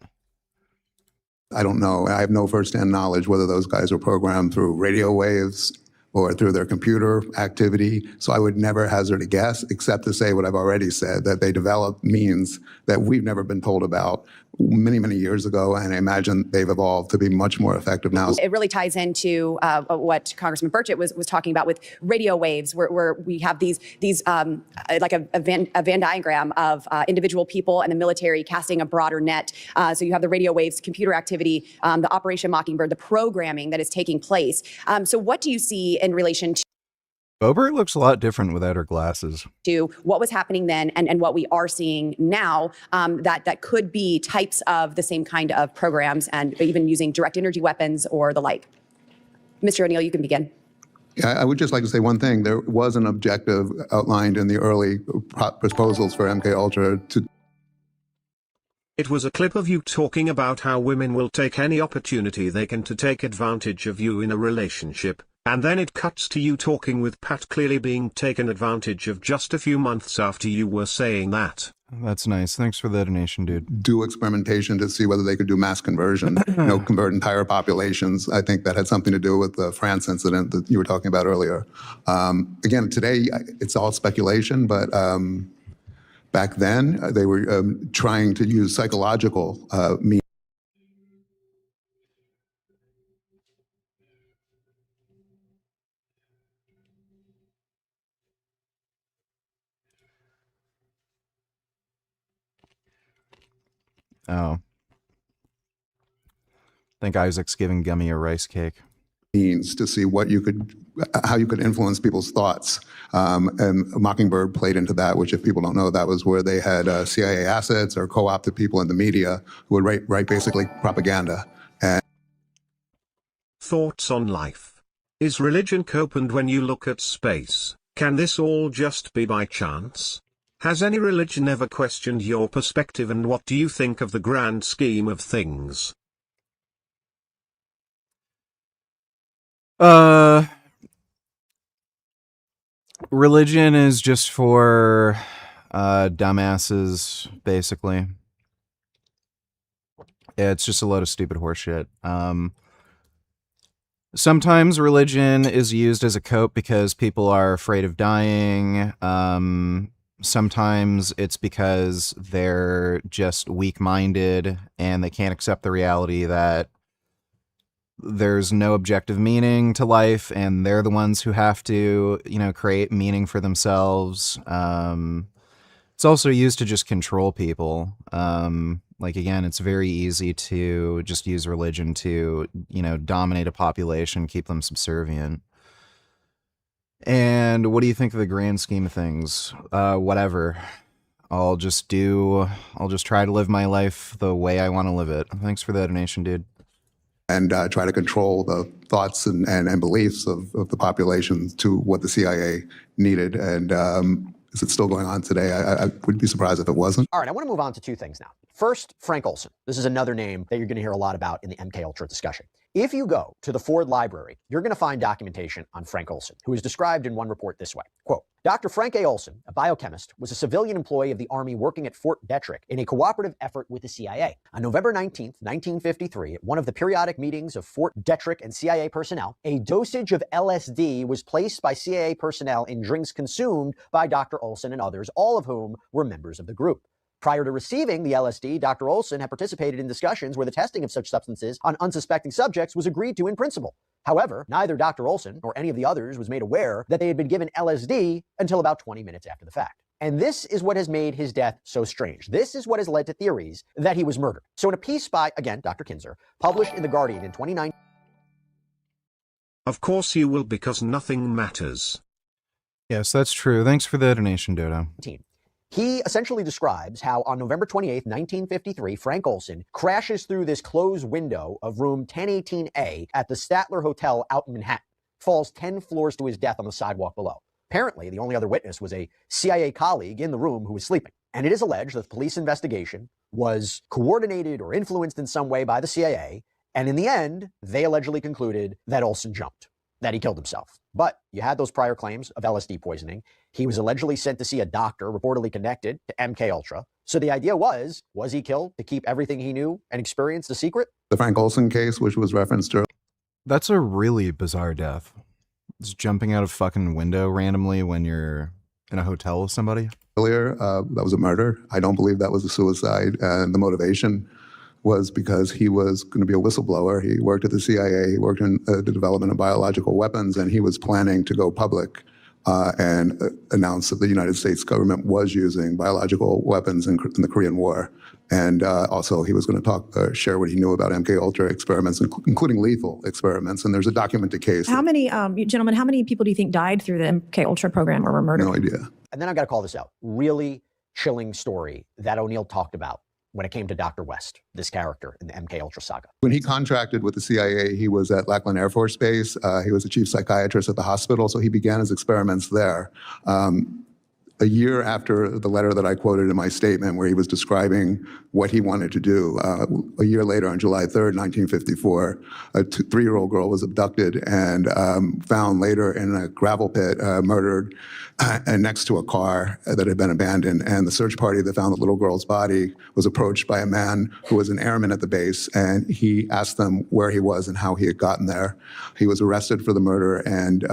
I don't know. I have no firsthand knowledge whether those guys were programmed through radio waves or through their computer activity. So I would never hazard a guess, except to say what I've already said, that they developed means that we've never been told about many, many years ago, and I imagine they've evolved to be much more effective now.
It really ties into what Congressman Burchett was talking about with radio waves, where we have these like a Venn diagram of individual people and the military casting a broader net. So you have the radio waves, computer activity, the Operation Mockingbird, the programming that is taking place. So what do you see in relation to
Bobert looks a lot different without her glasses.
To what was happening then and what we are seeing now, that could be types of the same kind of programs and even using direct energy weapons or the like? Mr. O'Neill, you can begin.
Yeah, I would just like to say one thing. There was an objective outlined in the early proposals for MK Ultra to.
It was a clip of you talking about how women will take any opportunity they can to take advantage of you in a relationship. And then it cuts to you talking with Pat, clearly being taken advantage of just a few months after you were saying that.
That's nice. Thanks for the donation, dude.
Do experimentation to see whether they could do mass conversion, convert entire populations. I think that had something to do with the France incident that you were talking about earlier. Again, today it's all speculation, but back then they were trying to use psychological means.
Oh. I think Isaac's giving Gummy a rice cake.
Means to see what you could, how you could influence people's thoughts. And Mockingbird played into that, which if people don't know, that was where they had CIA assets or co-opted people in the media who would write basically propaganda. And
thoughts on life. Is religion copened when you look at space? Can this all just be by chance? Has any religion ever questioned your perspective, and what do you think of the grand scheme of things?
Religion is just for dumbasses, basically. It's just a load of stupid horseshit. Sometimes religion is used as a cope because people are afraid of dying. Sometimes it's because they're just weak-minded and they can't accept the reality that there's no objective meaning to life, and they're the ones who have to, create meaning for themselves. It's also used to just control people. Again, it's very easy to just use religion to, dominate a population, keep them subservient. And what do you think of the grand scheme of things? Whatever. I'll just try to live my life the way I want to live it. Thanks for the donation, dude.
And try to control the thoughts and beliefs of the population to what the CIA needed. And is it still going on today? I would be surprised if it wasn't.
All right, I want to move on to two things now. First, Frank Olson. This is another name that you're going to hear a lot about in the MKUltra discussion. If you go to the Ford Library, you're going to find documentation on Frank Olson, who is described in one report this way. Quote, Dr. Frank A. Olson, a biochemist, was a civilian employee of the Army working at Fort Detrick in a cooperative effort with the CIA. On November 19th, 1953, at one of the periodic meetings of Fort Detrick and CIA personnel, a dosage of LSD was placed by CIA personnel in drinks consumed by Dr. Olson and others, all of whom were members of the group. Prior to receiving the LSD, Dr. Olson had participated in discussions where the testing of such substances on unsuspecting subjects was agreed to in principle. However, neither Dr. Olson nor any of the others was made aware that they had been given LSD until about 20 minutes after the fact. And this is what has made his death so strange. This is what has led to theories that he was murdered. So in a piece by, again, Dr. Kinzer, published in The Guardian in 2019.
Of course you will, because nothing matters.
Yes, that's true. Thanks for the donation, Dodo.
He essentially describes how on November 28th, 1953, Frank Olson crashes through this closed window of room 1018A at the Statler Hotel out in Manhattan, falls 10 floors to his death on the sidewalk below. Apparently, the only other witness was a CIA colleague in the room who was sleeping. And it is alleged that the police investigation was coordinated or influenced in some way by the CIA, and in the end, they allegedly concluded that Olson jumped, that he killed himself. But you had those prior claims of LSD poisoning. He was allegedly sent to see a doctor reportedly connected to MKUltra. So the idea was he killed to keep everything he knew and experienced a secret?
The Frank Olson case, which was referenced earlier.
That's a really bizarre death. It's jumping out of fucking window randomly when you're in a hotel with somebody.
That was a murder. I don't believe that was a suicide. And the motivation was because he was going to be a whistleblower. He worked at the CIA, he worked in the development of biological weapons, and he was planning to go public and announce that the United States government was using biological weapons in the Korean War. And also he was going to share what he knew about MKUltra experiments, including lethal experiments. And there's a documented case.
How many, gentlemen, how many people do you think died through the MKUltra program or were murdered?
No idea.
And then I've got to call this out. Really chilling story that O'Neill talked about when it came to Dr. West, this character in the MKUltra saga.
When he contracted with the CIA, he was at Lackland Air Force Base. He was a chief psychiatrist at the hospital, so he began his experiments there. a year after the letter that I quoted in my statement where he was describing what he wanted to do. A year later, on July 3rd, 1954, a 3-year-old girl was abducted and found later in a gravel pit, murdered, and next to a car that had been abandoned. And the search party that found the little girl's body was approached by a man who was an airman at the base, and he asked them where he was and how he had gotten there. He was arrested for the murder and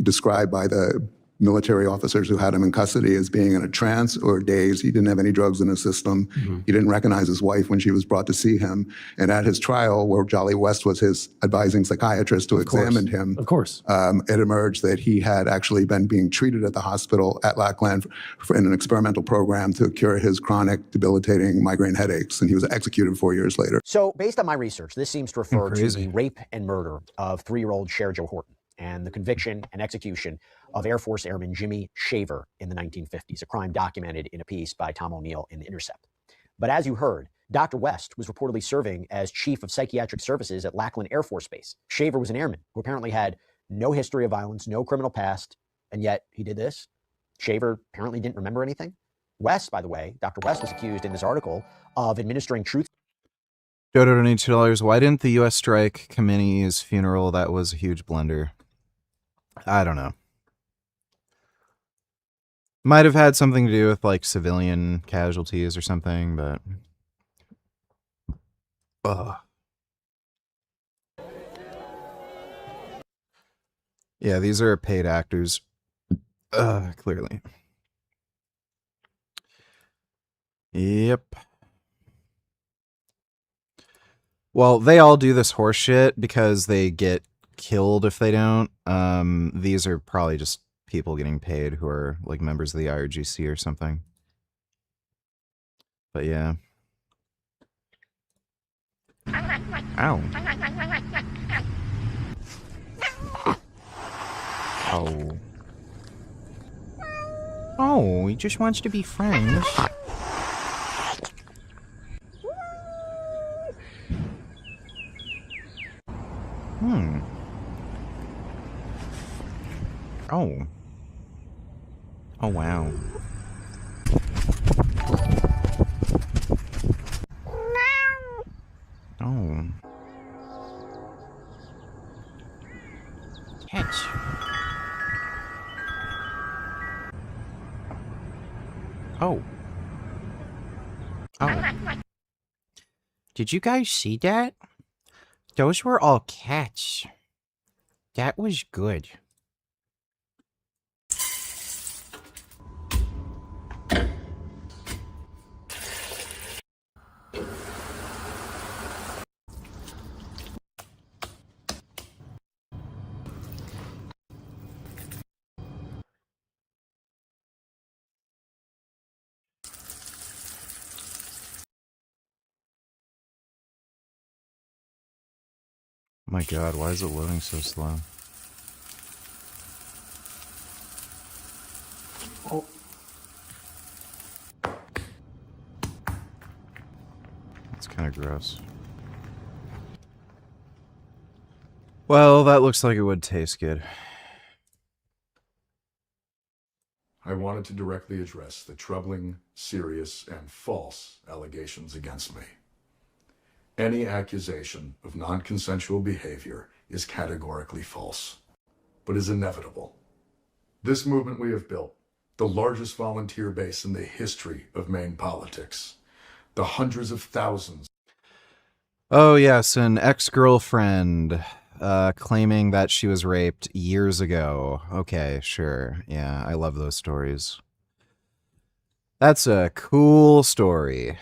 described by the military officers who had him in custody as being in a trance or dazed. He didn't have any drugs in his system. He didn't recognize his wife when she was brought to see him. And at his trial, where Jolly West was his advising psychiatrist who examined him, it emerged that he had actually been being treated at the hospital at Lackland in an experimental program to cure his chronic, debilitating migraine headaches. And he was executed 4 years later.
So based on my research, this seems to refer to the rape and murder of 3-year-old Cher Jo Horton and the conviction and execution of Air Force Airman Jimmy Shaver in the 1950s, a crime documented in a piece by Tom O'Neill in The Intercept. But as you heard, Dr. West was reportedly serving as chief of psychiatric services at Lackland Air Force Base. Shaver was an airman who apparently had no history of violence, no criminal past, and yet he did this. Shaver apparently didn't remember anything. West, by the way, Dr. West was accused in this article of administering truth.
Dodo donated $2. Why didn't the U.S. strike committee's funeral? That was a huge blunder. I don't know. Might have had something to do with like civilian casualties or something, but yeah, these are paid actors. Clearly. Yep. Well, they all do this horse shit because they get killed if they don't. These are probably just people getting paid who are like members of the IRGC or something. But yeah. Ow. Oh. Oh, he just wants to be friends. Oh. Oh, wow. Oh. Catch. Oh. Oh. Did you guys see that? Those were all cats. That was good. My God, why is it loading so slow?
Oh.
That's kind of gross. Well, that looks like it would taste good.
I wanted to directly address the troubling, serious, and false allegations against me. Any accusation of non-consensual behavior is categorically false, but is inevitable. This movement we have built, the largest volunteer base in the history of Maine politics, the hundreds of thousands.
Oh, yes, an ex-girlfriend claiming that she was raped years ago. Okay, sure. Yeah, I love those stories. That's a cool story.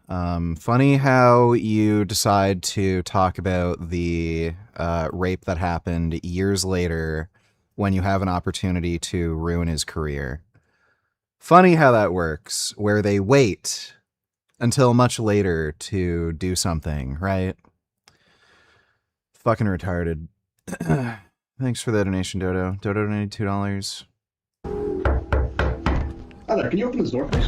Funny how you decide to talk about the rape that happened years later when you have an opportunity to ruin his career. Funny how that works, where they wait until much later to do something, right? Fucking retarded. Thanks for the donation, Dodo. Dodo donated $2.
Hi there, can you open this door, please?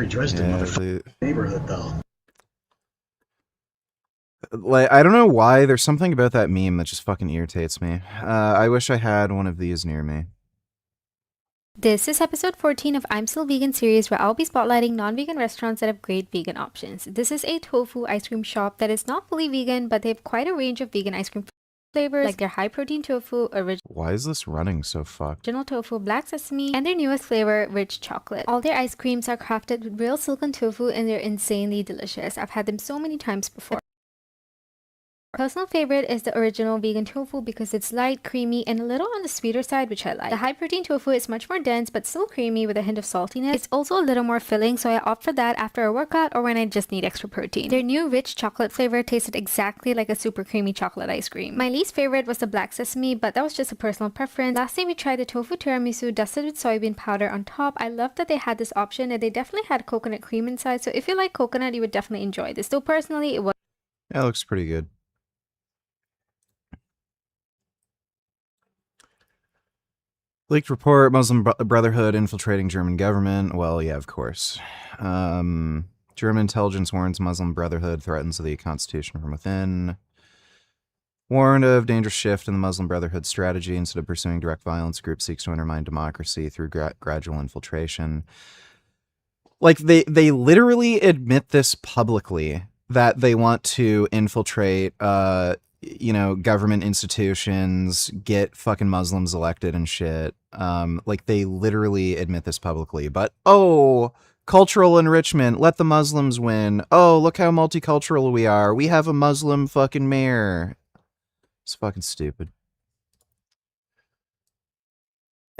Dresden, motherfucker. Neighborhood, though.
Like, I don't know why. There's something about that meme that just fucking irritates me. I wish I had one of these near me.
This is episode 14 of I'm Still Vegan series, where I'll be spotlighting non-vegan restaurants that have great vegan options. This is a tofu ice cream shop that is not fully vegan, but they have quite a range of vegan ice cream flavors, like their high-protein tofu,
Why is this running so fucked?
original tofu, black sesame, and their newest flavor, rich chocolate. All their ice creams are crafted with real silken tofu, and they're insanely delicious. I've had them so many times before. Personal favorite is the original vegan tofu because it's light, creamy, and a little on the sweeter side, which I like. The high protein tofu is much more dense but still creamy with a hint of saltiness. It's also a little more filling, so I opt for that after a workout or when I just need extra protein. Their new rich chocolate flavor tasted exactly like a super creamy chocolate ice cream. My least favorite was the black sesame, but that was just a personal preference. Last time we tried the tofu tiramisu dusted with soybean powder on top. I loved that they had this option, and they definitely had coconut cream inside, so if you like coconut, you would definitely enjoy this. Though personally, it was...
Yeah, it looks pretty good. Leaked report, Muslim Brotherhood infiltrating German government. Well, yeah, of course. German intelligence warns Muslim Brotherhood threatens the constitution from within. Warned of dangerous shift in the Muslim Brotherhood strategy. Instead of pursuing direct violence, group seeks to undermine democracy through gradual infiltration. Like, they literally admit this publicly, that they want to infiltrate, government institutions, get fucking Muslims elected and shit. Like, they literally admit this publicly. But, oh, cultural enrichment, let the Muslims win. Oh, look how multicultural we are. We have a Muslim fucking mayor. It's fucking stupid.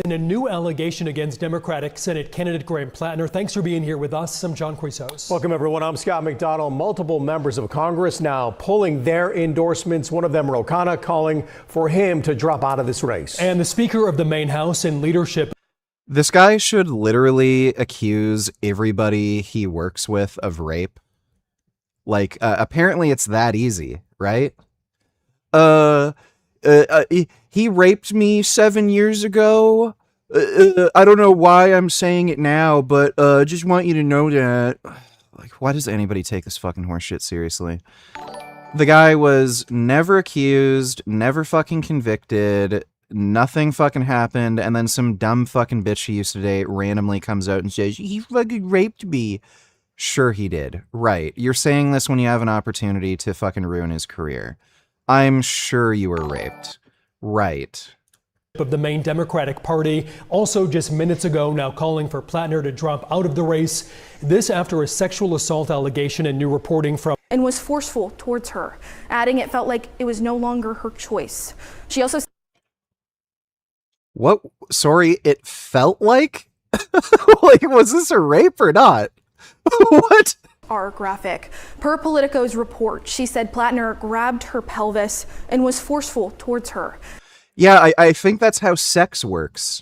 In a new allegation against Democratic Senate candidate Graham Plattner. Thanks for being here with us. I'm John Quizos.
Welcome, everyone. I'm Scott McDonald. Multiple members of Congress now pulling their endorsements. One of them, Ro Khanna, calling for him to drop out of this race.
And the Speaker of the Main House and leadership.
This guy should literally accuse everybody he works with of rape. Like, apparently it's that easy, right? He raped me 7 years ago. I don't know why I'm saying it now, but just want you to know that. Like, why does anybody take this fucking horseshit seriously? The guy was never accused, never fucking convicted, nothing fucking happened, and then some dumb fucking bitch he used to date randomly comes out and says, he fucking raped me. Sure he did. Right. You're saying this when you have an opportunity to fucking ruin his career. I'm sure you were raped. Right.
Of the main Democratic Party, also just minutes ago, now calling for Plattner to drop out of the race. This after a sexual assault allegation and new reporting from
and was forceful towards her, adding it felt like it was no longer her choice. She also
What? Sorry, it felt like? Like, was this a rape or not? What?
are graphic. Per Politico's report, she said Plattner grabbed her pelvis and was forceful towards her.
Yeah, I think that's how sex works.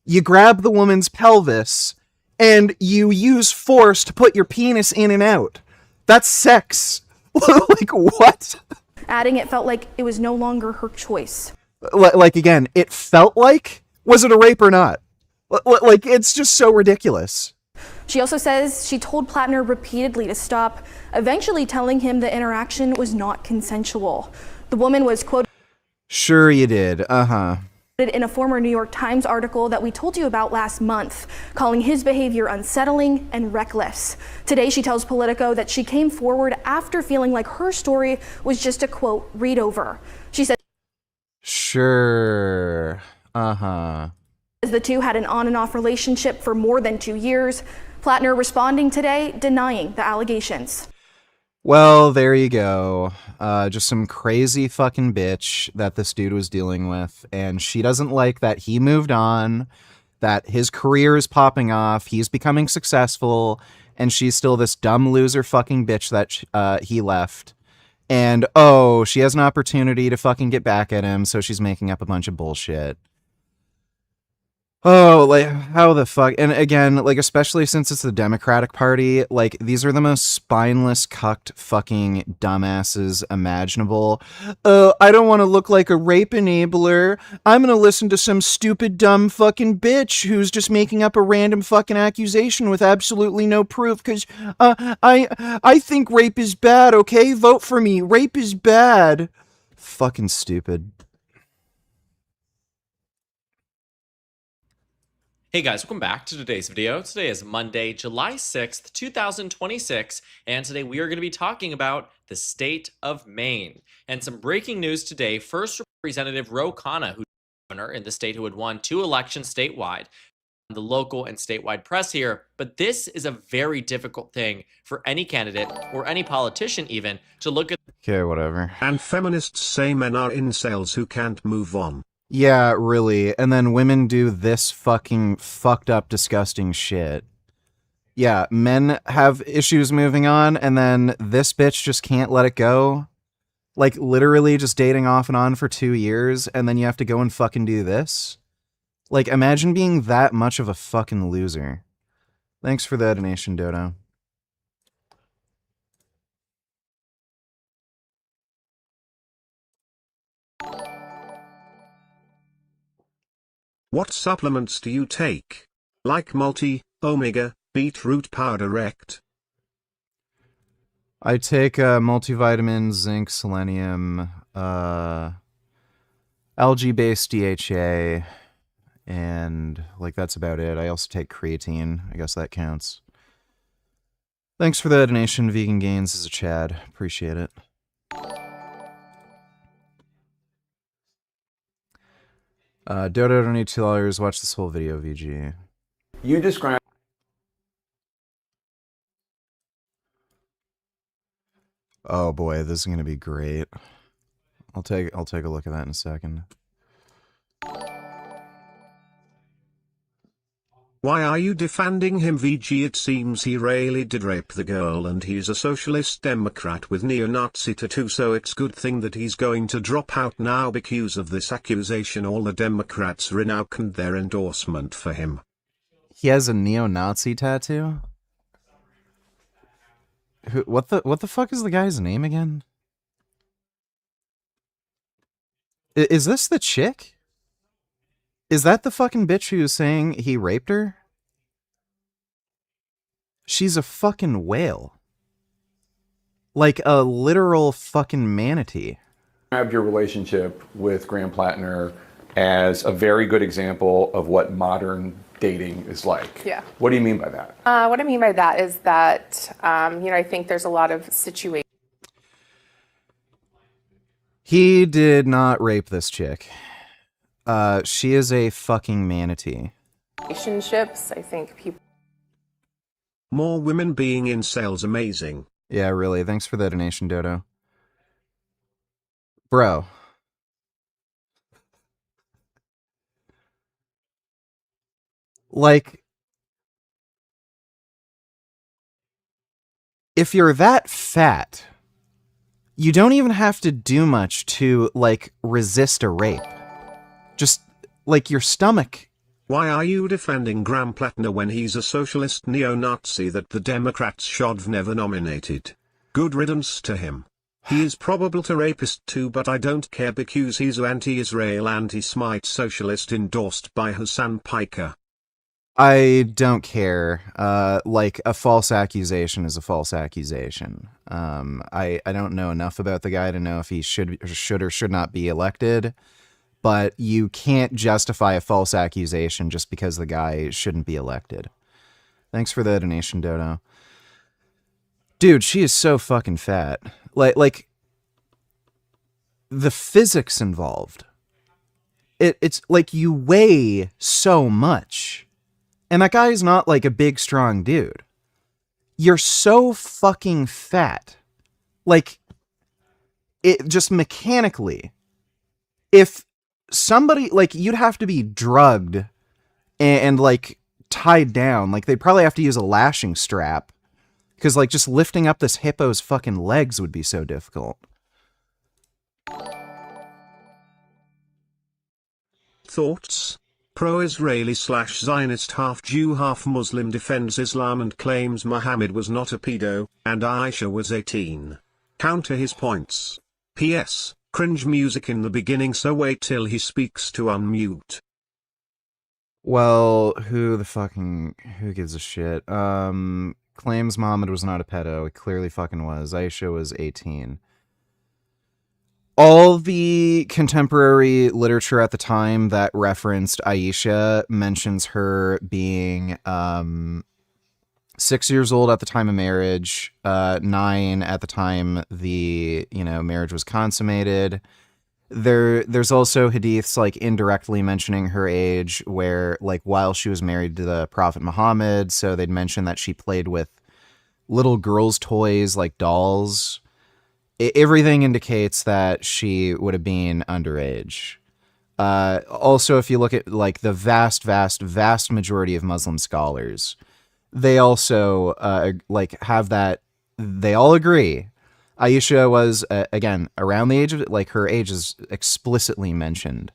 You grab the woman's pelvis and you use force to put your penis in and out. That's sex. Like, what?
Adding it felt like it was no longer her choice.
Like, again, it felt like? Was it a rape or not? Like, it's just so ridiculous.
She also says she told Plattner repeatedly to stop, eventually telling him the interaction was not consensual. The woman was quoted
Sure you did.
in a former New York Times article that we told you about last month, calling his behavior unsettling and reckless. Today she tells Politico that she came forward after feeling like her story was just a, quote, read over. She said,
Sure.
The two had an on and off relationship for more than 2 years. Plattner responding today, denying the allegations.
Well, there you go. Just some crazy fucking bitch that this dude was dealing with, and she doesn't like that he moved on, that his career is popping off, he's becoming successful, and she's still this dumb loser fucking bitch that he left. And, oh, she has an opportunity to fucking get back at him, so she's making up a bunch of bullshit. Oh, like, how the fuck? And again, like, especially since it's the Democratic Party, like, these are the most spineless, cucked fucking dumbasses imaginable. I don't want to look like a rape enabler. I'm gonna listen to some stupid, dumb fucking bitch who's just making up a random fucking accusation with absolutely no proof, because, I think rape is bad, okay? Vote for me. Rape is bad. Fucking stupid.
Hey guys, welcome back to today's video. Today is Monday, July 6th, 2026, and today we are going to be talking about the state of Maine. And some breaking news today. First, Representative Ro Khanna, who's governor in the state who had won 2 elections statewide, the local and statewide press here, but this is a very difficult thing for any candidate or any politician even to look at.
Okay, whatever.
And feminists say men are incels who can't move on.
Yeah, really. And then women do this fucking fucked up, disgusting shit. Yeah, men have issues moving on, and then this bitch just can't let it go. Like, literally just dating off and on for 2 years, and then you have to go and fucking do this? Like, imagine being that much of a fucking loser. Thanks for the donation, Dodo.
What supplements do you take? Like multi, omega, beetroot powder rect?
I take multivitamins, zinc, selenium, algae-based DHA, and, like, that's about it. I also take creatine. I guess that counts. Thanks for the donation, Vegan Gains, as a Chad. Appreciate it. Dodo, don't need $2. Watch this whole video, VG.
You describe.
Oh boy, this is gonna be great. I'll take a look at that in a second.
Why are you defending him, VG? It seems he really did rape the girl and he's a socialist Democrat with neo-Nazi tattoo, so it's good thing that he's going to drop out now because of this accusation. All the Democrats renounced their endorsement for him.
He has a neo-Nazi tattoo? What the fuck is the guy's name again? Is this the chick? Is that the fucking bitch who was saying he raped her? She's a fucking whale. Like a literal fucking manatee.
Described your relationship with Graham Plattner as a very good example of what modern dating is like.
Yeah.
What do you mean by that?
What I mean by that is that, I think there's a lot of situations.
He did not rape this chick. She is a fucking manatee.
Relationships, I think people.
More women being incels, amazing.
Yeah, really. Thanks for the donation, Dodo. Bro. Like, if you're that fat, you don't even have to do much to, like, resist a rape. Just, like, your stomach.
Why are you defending Graham Plattner when he's a socialist neo-Nazi that the Democrats should've never nominated? Good riddance to him. He is probably a rapist too, but I don't care because he's an anti-Israel, anti-Semite socialist endorsed by Hassan Piker.
I don't care. Like, a false accusation is a false accusation. I don't know enough about the guy to know if he should or should not be elected, but you can't justify a false accusation just because the guy shouldn't be elected. Thanks for the donation, Dodo. Dude, she is so fucking fat. Like the physics involved. It's like you weigh so much. And that guy's not like a big, strong dude. You're so fucking fat. Like, it just mechanically. If somebody, like, you'd have to be drugged and like, tied down. Like, they'd probably have to use a lashing strap. Because, like, just lifting up this hippo's fucking legs would be so difficult.
Thoughts? Pro-Israeli / Zionist half-Jew half-Muslim defends Islam and claims Muhammad was not a pedo, and Aisha was 18. Counter his points. P.S. Cringe music in the beginning, so wait till he speaks to unmute.
Well, who gives a shit? Claims Muhammad was not a pedo. It clearly fucking was. Aisha was 18. all the contemporary literature at the time that referenced Aisha mentions her being 6 years old at the time of marriage, 9 at the time the marriage was consummated. There's also hadiths like indirectly mentioning her age, where like while she was married to the Prophet Muhammad, so they'd mention that she played with little girls' toys like dolls. Everything indicates that she would have been underage. Also, if you look at like the vast majority of Muslim scholars, they also have that. They all agree. Aisha was again around the age of her age is explicitly mentioned.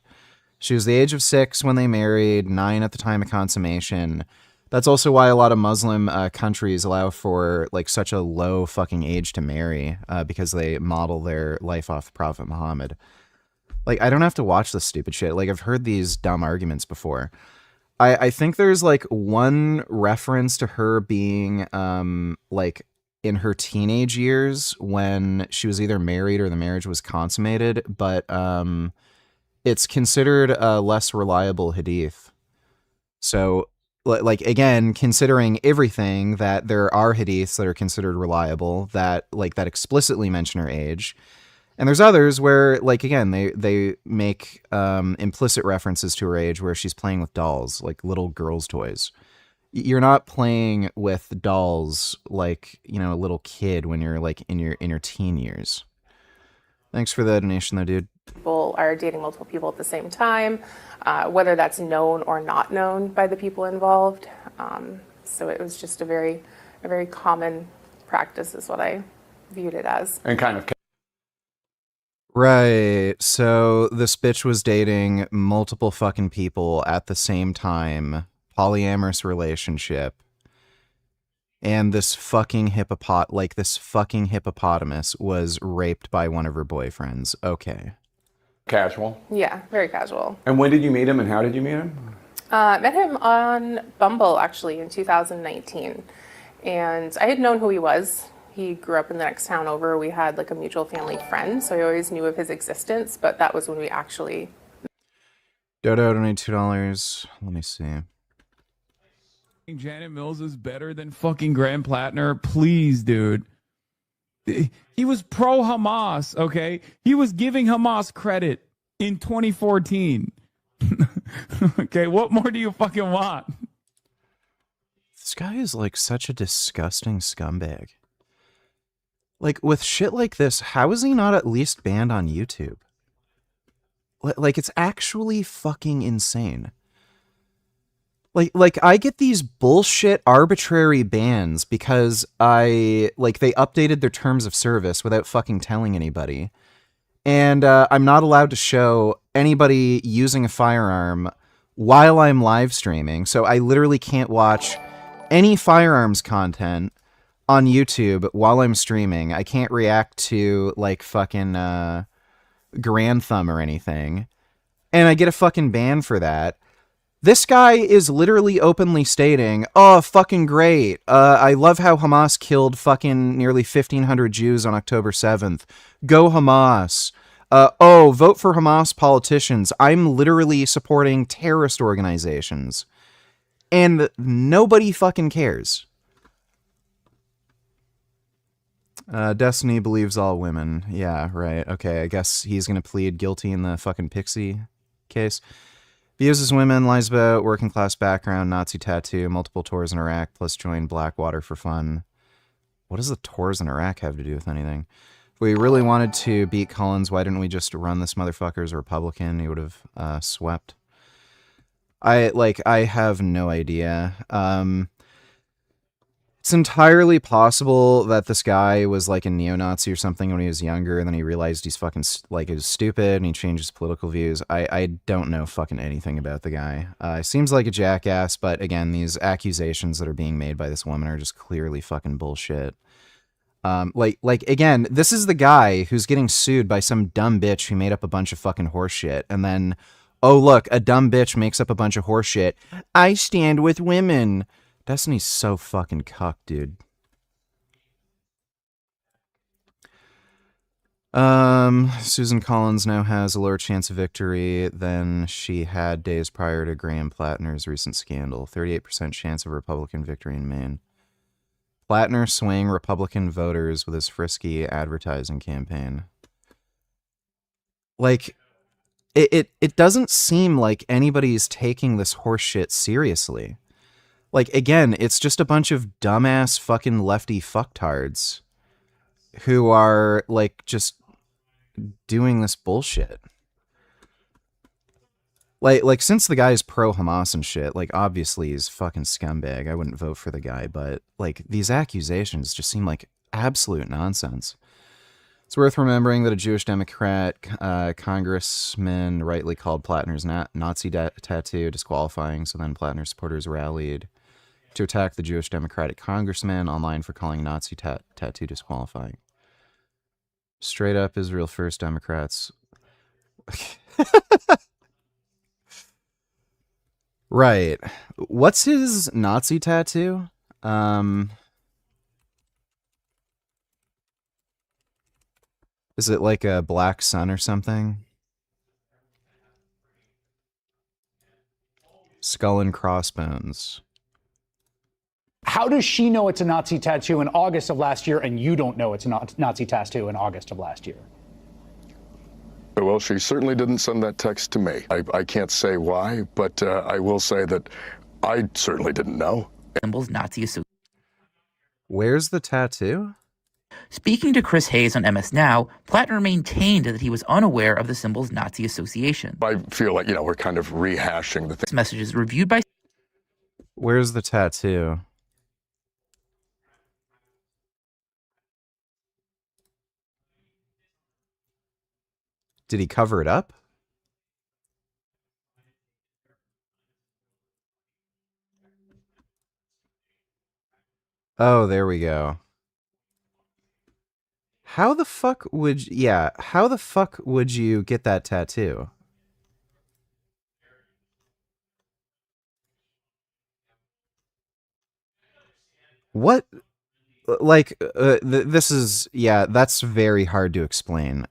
She was the age of 6 when they married, 9 at the time of consummation. That's also why a lot of Muslim countries allow for like such a low fucking age to marry, because they model their life off the Prophet Muhammad. Like, I don't have to watch this stupid shit. Like, I've heard these dumb arguments before. I think there's like one reference to her being like in her teenage years when she was either married or the marriage was consummated, but it's considered a less reliable hadith. So, like, again, considering everything, that there are hadiths that are considered reliable that explicitly mention her age. And there's others where, like, again, they make implicit references to her age, where she's playing with dolls, like little girls' toys. You're not playing with dolls like, a little kid when you're like in your teen years. Thanks for the donation though, dude.
People are dating multiple people at the same time, whether that's known or not known by the people involved. So it was just a very common practice is what I viewed it as.
And kind of.
Right. So this bitch was dating multiple fucking people at the same time, polyamorous relationship. And this fucking hippopotamus was raped by one of her boyfriends. Okay.
Casual.
Yeah, very casual.
And when did you meet him and how did you meet him?
Met him on Bumble actually in 2019. And I had known who he was. He grew up in the next town over. We had like a mutual family friend, so I always knew of his existence, but that was when we actually...
Dodo, donate $2. Let me see.
Janet Mills is better than fucking Graham Plattner. Please, dude. He was pro-Hamas, okay? He was giving Hamas credit in 2014. Okay, what more do you fucking want?
This guy is like such a disgusting scumbag. Like, with shit like this, how is he not at least banned on YouTube? Like, it's actually fucking insane. Like I get these bullshit arbitrary bans because they updated their terms of service without fucking telling anybody. And I'm not allowed to show anybody using a firearm while I'm live streaming. So I literally can't watch any firearms content on YouTube while I'm streaming. I can't react to like fucking Grand Thumb or anything. And I get a fucking ban for that. This guy is literally openly stating, oh, fucking great. I love how Hamas killed fucking nearly 1,500 Jews on October 7th. Go Hamas. Vote for Hamas politicians. I'm literally supporting terrorist organizations. And nobody fucking cares. Destiny believes all women. Yeah, right. Okay, I guess he's going to plead guilty in the fucking Pixie case. Abuses women, lies about working class background, Nazi tattoo, multiple tours in Iraq, plus joined Blackwater for fun. What does the tours in Iraq have to do with anything? If we really wanted to beat Collins, why didn't we just run this motherfucker as a Republican? He would have swept. I have no idea. It's entirely possible that this guy was like a neo-Nazi or something when he was younger, and then he realized he's fucking he was stupid and he changed his political views. I don't know fucking anything about the guy. Seems like a jackass, but again, these accusations that are being made by this woman are just clearly fucking bullshit. Again, this is the guy who's getting sued by some dumb bitch who made up a bunch of fucking horseshit, and then, oh look, a dumb bitch makes up a bunch of horseshit. I stand with women. Destiny's so fucking cucked, dude. Susan Collins now has a lower chance of victory than she had days prior to Graham Plattner's recent scandal. 38% chance of Republican victory in Maine. Plattner swaying Republican voters with his frisky advertising campaign. Like, it doesn't seem like anybody's taking this horseshit seriously. Like, again, it's just a bunch of dumbass fucking lefty fucktards who are, like, just doing this bullshit. Like since the guy's pro-Hamas and shit, like, obviously he's fucking scumbag. I wouldn't vote for the guy, but, like, these accusations just seem like absolute nonsense. It's worth remembering that a Jewish Democrat congressman rightly called Plattner's Nazi tattoo disqualifying, so then Plattner supporters rallied to attack the Jewish Democratic congressman online for calling Nazi tattoo disqualifying. Straight up Israel First Democrats. Right. What's his Nazi tattoo? Is it like a black sun or something? Skull and crossbones.
How does she know it's a Nazi tattoo in August of last year and you don't know it's a Nazi tattoo in August of last year?
Well, she certainly didn't send that text to me. I can't say why, but I will say that I certainly didn't know.
Symbols Nazi association.
Where's the tattoo?
Speaking to Chris Hayes on MS Now, Plattner maintained that he was unaware of the symbol's Nazi association.
I feel like, we're kind of rehashing the thing.
Messages reviewed by...
Where's the tattoo? Did he cover it up? Oh, there we go. How the fuck would you get that tattoo? What? Like, this is, that's very hard to explain.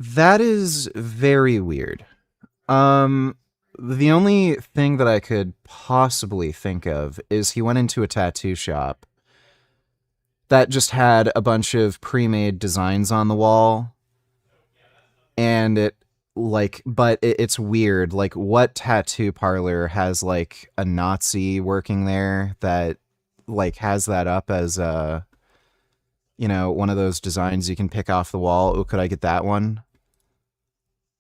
That is very weird. The only thing that I could possibly think of is he went into a tattoo shop that just had a bunch of pre-made designs on the wall. And it's weird. Like, what tattoo parlor has, like, a Nazi working there that, like, has that up as a, one of those designs you can pick off the wall? Oh, could I get that one?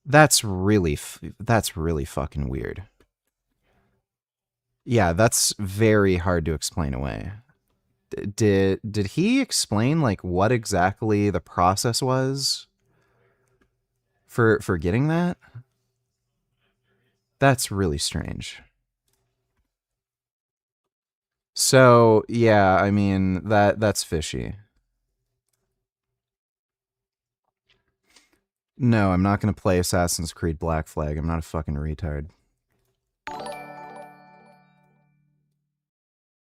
That's really fucking weird. Yeah, that's very hard to explain away. Did he explain, like, what exactly the process was for getting that? That's really strange. So, yeah, I mean, that's fishy. No, I'm not going to play Assassin's Creed Black Flag. I'm not a fucking retard.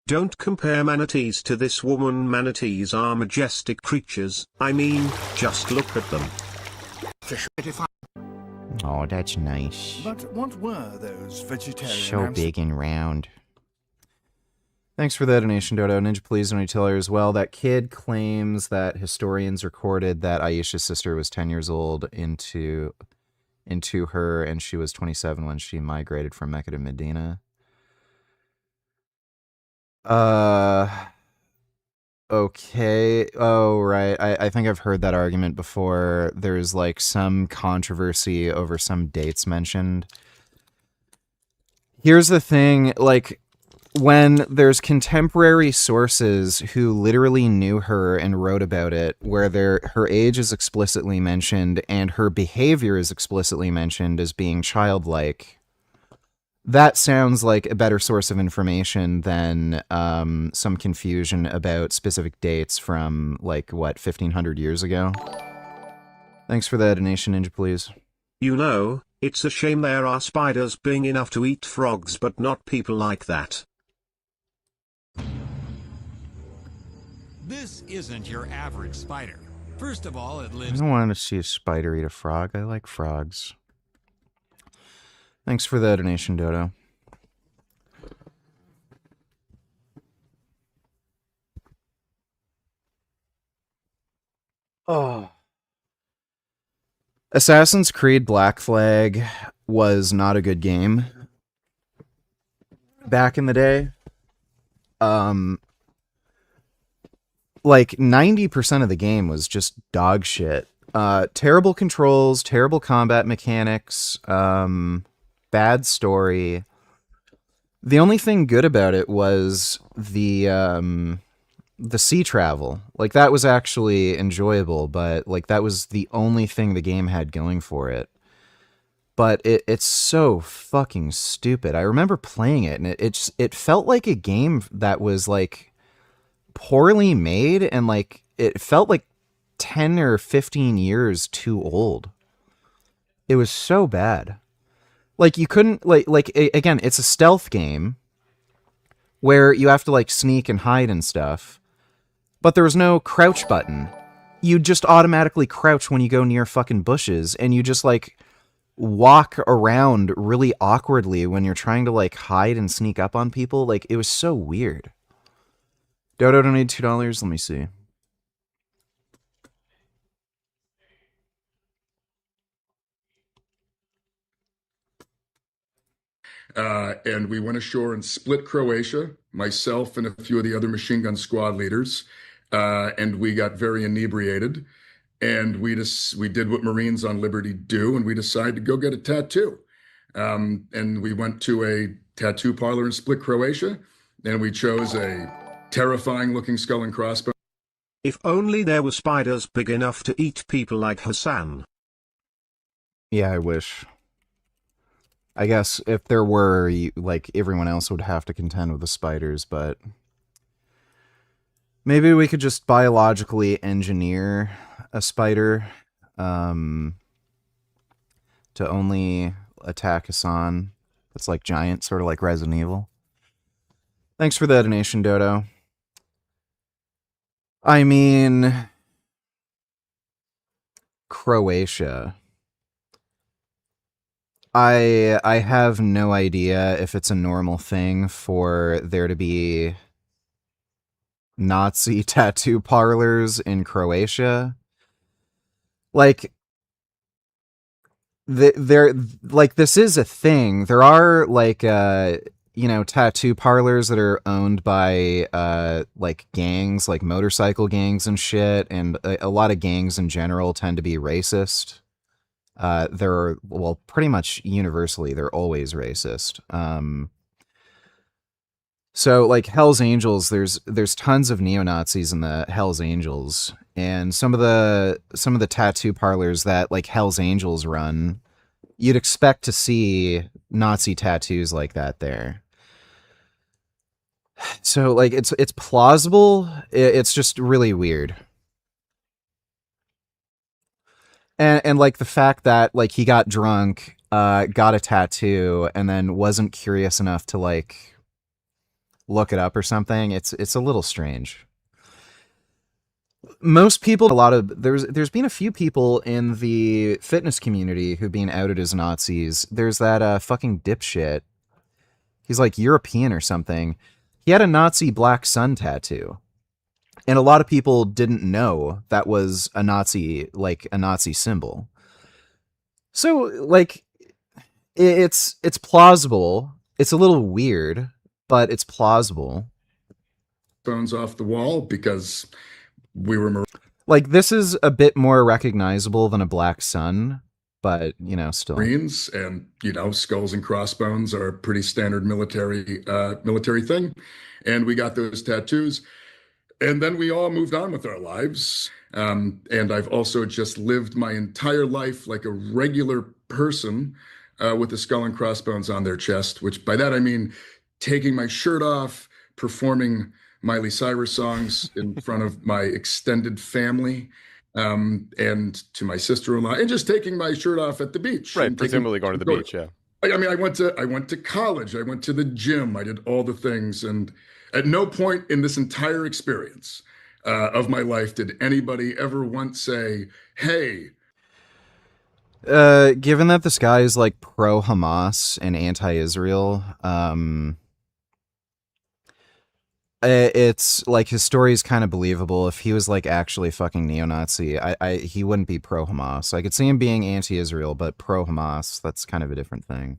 Don't compare manatees to this woman. Manatees are majestic creatures. I mean, just look at them.
Oh, that's nice.
But what were those vegetarian...
So big and round. Thanks for the donation, Dodo. Ninja Please when you tell her as well. That kid claims that historians recorded that Aisha's sister was 10 years old into her, and she was 27 when she migrated from Mecca to Medina. Okay. Oh, right. I think I've heard that argument before. There's, like, some controversy over some dates mentioned. Here's the thing, like, when there's contemporary sources who literally knew her and wrote about it, where her age is explicitly mentioned and her behavior is explicitly mentioned as being childlike, that sounds like a better source of information than some confusion about specific dates from, like, what, 1,500 years ago? Thanks for the donation, Ninja Please.
It's a shame there are spiders big enough to eat frogs, but not people like that.
This isn't your average spider. First of all, it
I
lives...
don't want to see a spider eat a frog. I like frogs. Thanks for the donation, Dodo. Oh. Assassin's Creed Black Flag was not a good game back in the day. Like 90% of the game was just dog shit. Terrible controls, terrible combat mechanics, bad story. The only thing good about it was the sea travel. Like, that was actually enjoyable, but like that was the only thing the game had going for it. But it's so fucking stupid. I remember playing it, and it felt like a game that was like poorly made, and like it felt like 10 or 15 years too old. It was so bad. Like, you couldn't again, it's a stealth game where you have to like sneak and hide and stuff, but there was no crouch button. You just automatically crouch when you go near fucking bushes, and you just like walk around really awkwardly when you're trying to like hide and sneak up on people. Like, it was so weird. Dodo donated $2. Let me see.
And we went ashore in Split, Croatia, myself and a few of the other machine gun squad leaders. And we got very inebriated. And we did what Marines on Liberty do, and we decided to go get a tattoo. And we went to a tattoo parlor in Split, Croatia, and we chose a terrifying looking skull and crossbones.
If only there were spiders big enough to eat people like Hassan.
Yeah, I wish. I guess if there were, like, everyone else would have to contend with the spiders, but maybe we could just biologically engineer a spider to only attack Hassan. It's like giant, sort of like Resident Evil. Thanks for the donation, Dodo. I mean, Croatia. I have no idea if it's a normal thing for there to be Nazi tattoo parlors in Croatia. Like, this is a thing. There are, like, tattoo parlors that are owned by, like, gangs, like motorcycle gangs and shit, and a lot of gangs in general tend to be racist. They're, well, pretty much universally, they're always racist. So, like, Hell's Angels, there's tons of neo-Nazis in the Hell's Angels, and some of the tattoo parlors that, like, Hell's Angels run, you'd expect to see Nazi tattoos like that there. So, like, it's plausible. It's just really weird. And like the fact that, like, he got drunk, got a tattoo, and then wasn't curious enough to, like, look it up or something. It's a little strange. Most people, there's been a few people in the fitness community who've been outed as Nazis. There's that fucking dipshit. He's like European or something. He had a Nazi black sun tattoo. And a lot of people didn't know that was a Nazi, like a Nazi symbol. So, like, it's plausible. It's a little weird, but it's plausible.
Bones off the wall because we were...
Like, this is a bit more recognizable than a black sun, but, still.
Marines, and, skulls and crossbones are a pretty standard military thing. And we got those tattoos. And then we all moved on with our lives. And I've also just lived my entire life like a regular person with a skull and crossbones on their chest, which by that I mean taking my shirt off, performing Miley Cyrus songs in front of my extended family and to my sister-in-law, and just taking my shirt off at the beach.
Right, presumably going to the beach, yeah.
I mean, I went to college, I went to the gym, I did all the things, and at no point in this entire experience of my life did anybody ever once say, hey,
Given that this guy is like pro-Hamas and anti-Israel, it's like his story is kind of believable. If he was like actually fucking neo-Nazi, he wouldn't be pro-Hamas. I could see him being anti-Israel, but pro-Hamas, that's kind of a different thing.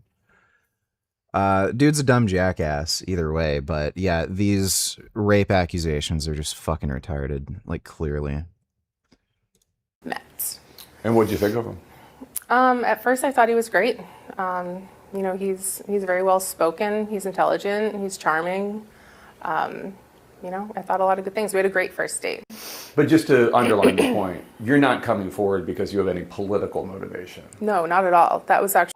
Dude's a dumb jackass either way, but yeah, these rape accusations are just fucking retarded, like clearly.
Met.
And what'd you think of him?
At first I thought he was great. You know, he's very well spoken, he's intelligent, he's charming. You know, I thought a lot of good things. We had a great first date.
But just to underline the point, you're not coming forward because you have any political motivation.
No, not at all. That was actually...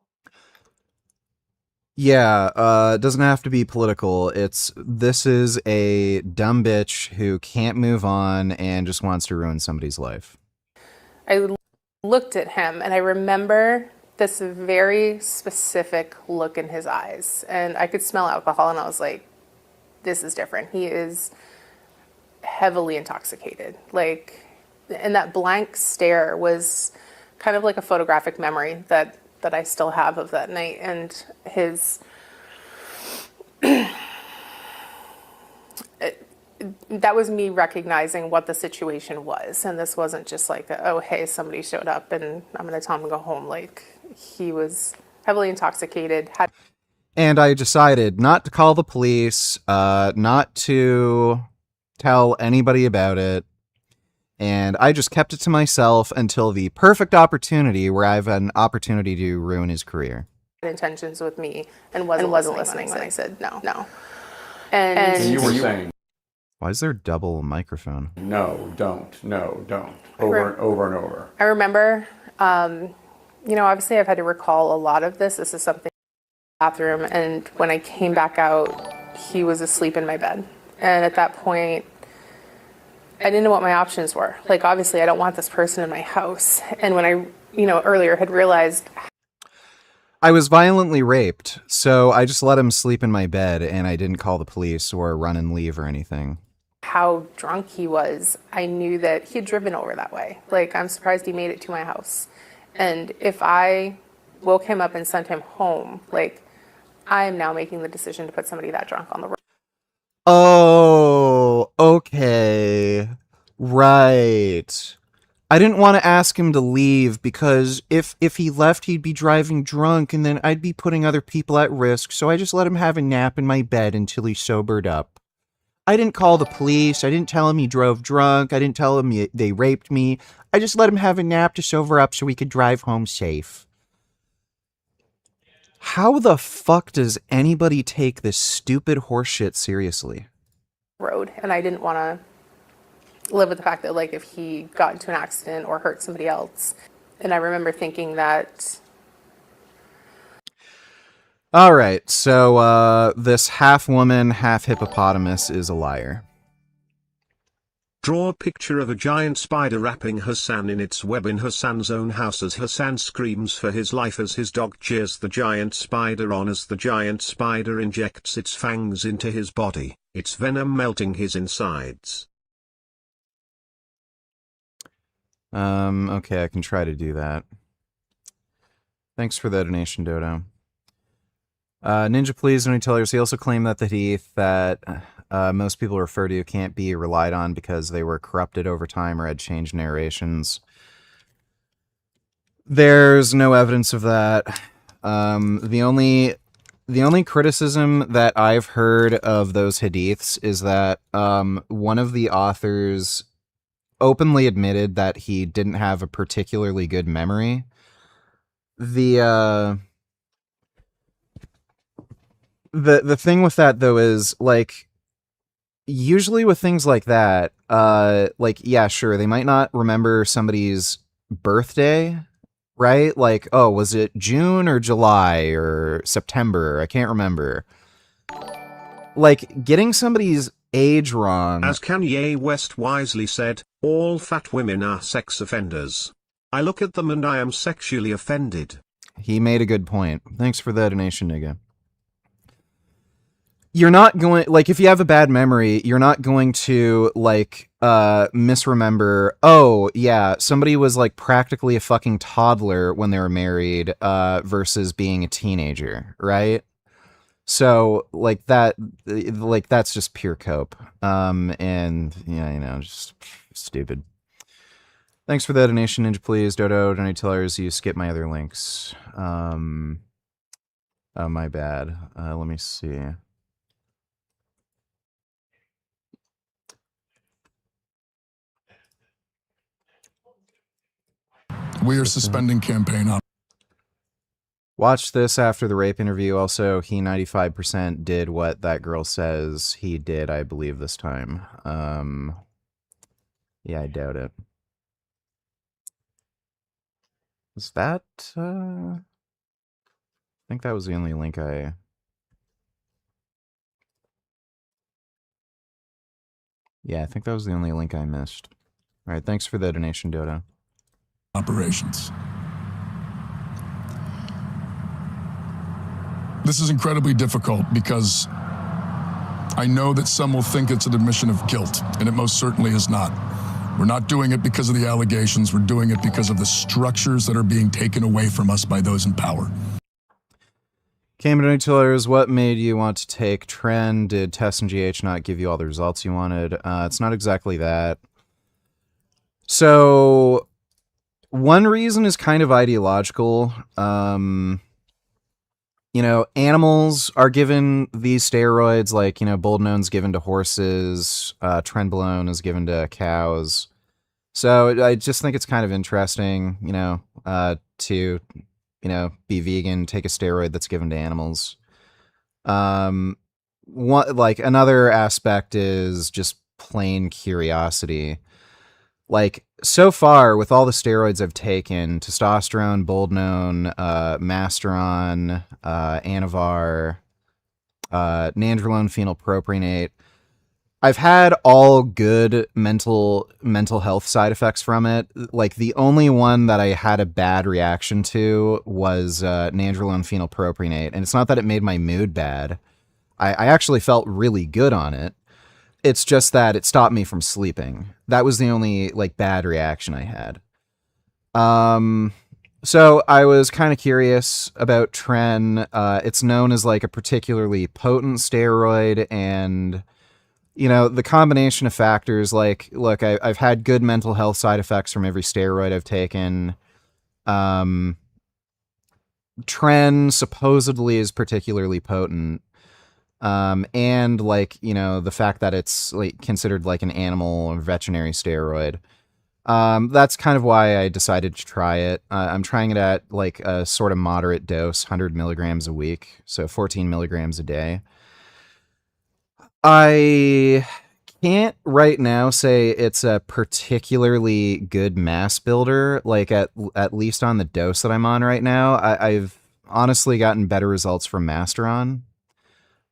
Yeah, it doesn't have to be political. This is a dumb bitch who can't move on and just wants to ruin somebody's life.
I looked at him and I remember this very specific look in his eyes. And I could smell alcohol and I was like, this is different. He is heavily intoxicated. Like, and that blank stare was kind of like a photographic memory that I still have of that night. And his, that was me recognizing what the situation was. And this wasn't just like, oh, hey, somebody showed up and I'm going to tell him to go home. Like, he was heavily intoxicated.
And I decided not to call the police, not to tell anybody about it. And I just kept it to myself until the perfect opportunity where I have an opportunity to ruin his career.
Intentions with me and wasn't listening when I said no. And
you were saying,
why is there a double microphone?
No, don't. Over and over.
I remember, you know, obviously I've had to recall a lot of this. This is something in the bathroom. And when I came back out, he was asleep in my bed. And at that point, I didn't know what my options were. Like, obviously, I don't want this person in my house. And when I, you know, earlier had realized
I was violently raped, so I just let him sleep in my bed and I didn't call the police or run and leave or anything.
how drunk he was, I knew that he had driven over that way. Like, I'm surprised he made it to my house. And if I woke him up and sent him home, like, I am now making the decision to put somebody that drunk on the road.
Oh, okay. Right. I didn't want to ask him to leave because if he left, he'd be driving drunk and then I'd be putting other people at risk. So I just let him have a nap in my bed until he sobered up. I didn't call the police. I didn't tell him he drove drunk. I didn't tell him they raped me. I just let him have a nap to sober up so we could drive home safe. How the fuck does anybody take this stupid horseshit seriously?
Road, and I didn't want to live with the fact that, like, if he got into an accident or hurt somebody else. And I remember thinking that...
All right, so this half woman, half hippopotamus is a liar.
Draw a picture of a giant spider wrapping Hassan in its web in Hassan's own house as Hassan screams for his life as his dog cheers the giant spider on as the giant spider injects its fangs into his body, its venom melting his insides.
Okay, I can try to do that. Thanks for the donation, Dodo. Ninja, please, when you tell us, he also claimed that the Heath that most people refer to can't be relied on because they were corrupted over time or had changed narrations. There's no evidence of that. The only criticism that I've heard of those hadiths is that one of the authors openly admitted that he didn't have a particularly good memory. The thing with that, though, is, like, usually with things like that, like, yeah, sure, they might not remember somebody's birthday, right? Like, oh, was it June or July or September? I can't remember. Like, getting somebody's age wrong.
As Kanye West wisely said, all fat women are sex offenders. I look at them and I am sexually offended.
He made a good point. Thanks for the donation, nigga. you're not going, like, if you have a bad memory, you're not going to, like, misremember, oh, yeah, somebody was, like, practically a fucking toddler when they were married, versus being a teenager, right? So, like, that's just pure cope. And, yeah, you know, just stupid. Thanks for the donation, Ninja Please. Dodo, donate tellers, you skip my other links. Oh, my bad. Let me see.
We are suspending campaign on.
Watch this after the rape interview. Also, he 95% did what that girl says he did, I believe, this time. Yeah, I doubt it. Is that, I think that was the only link Yeah, I think that was the only link I missed. All right, thanks for the donation, Dodo.
Operations. This is incredibly difficult because I know that some will think it's an admission of guilt, and it most certainly is not. We're not doing it because of the allegations. We're doing it because of the structures that are being taken away from us by those in power.
Cambridge Tillers, what made you want to take Trend? Did Test and GH not give you all the results you wanted? It's not exactly that. So, one reason is kind of ideological. You know, animals are given these steroids, like, you know, Boldenon's given to horses, Trenbolone is given to cows. So I just think it's kind of interesting, you know, to, you know, be vegan, take a steroid that's given to animals. One, like, another aspect is just plain curiosity. Like, so far, with all the steroids I've taken, testosterone, Boldenone, Masteron, Anavar, Nandrolone phenylpropionate, I've had all good mental health side effects from it. Like, the only one that I had a bad reaction to was Nandrolone phenylpropionate, and it's not that it made my mood bad. I actually felt really good on it. It's just that it stopped me from sleeping. That was the only, like, bad reaction I had. So I was kind of curious about Tren. It's known as, like, a particularly potent steroid, and, you know, the combination of factors, like, look, I've had good mental health side effects from every steroid I've taken. Tren supposedly is particularly potent. And, like, you know, the fact that it's, like, considered like an animal or veterinary steroid. That's kind of why I decided to try it. I'm trying it at, like, a sort of moderate dose, 100 milligrams a week, so 14 milligrams a day. I can't right now say it's a particularly good mass builder, like, at least on the dose that I'm on right now. I've honestly gotten better results from Masteron.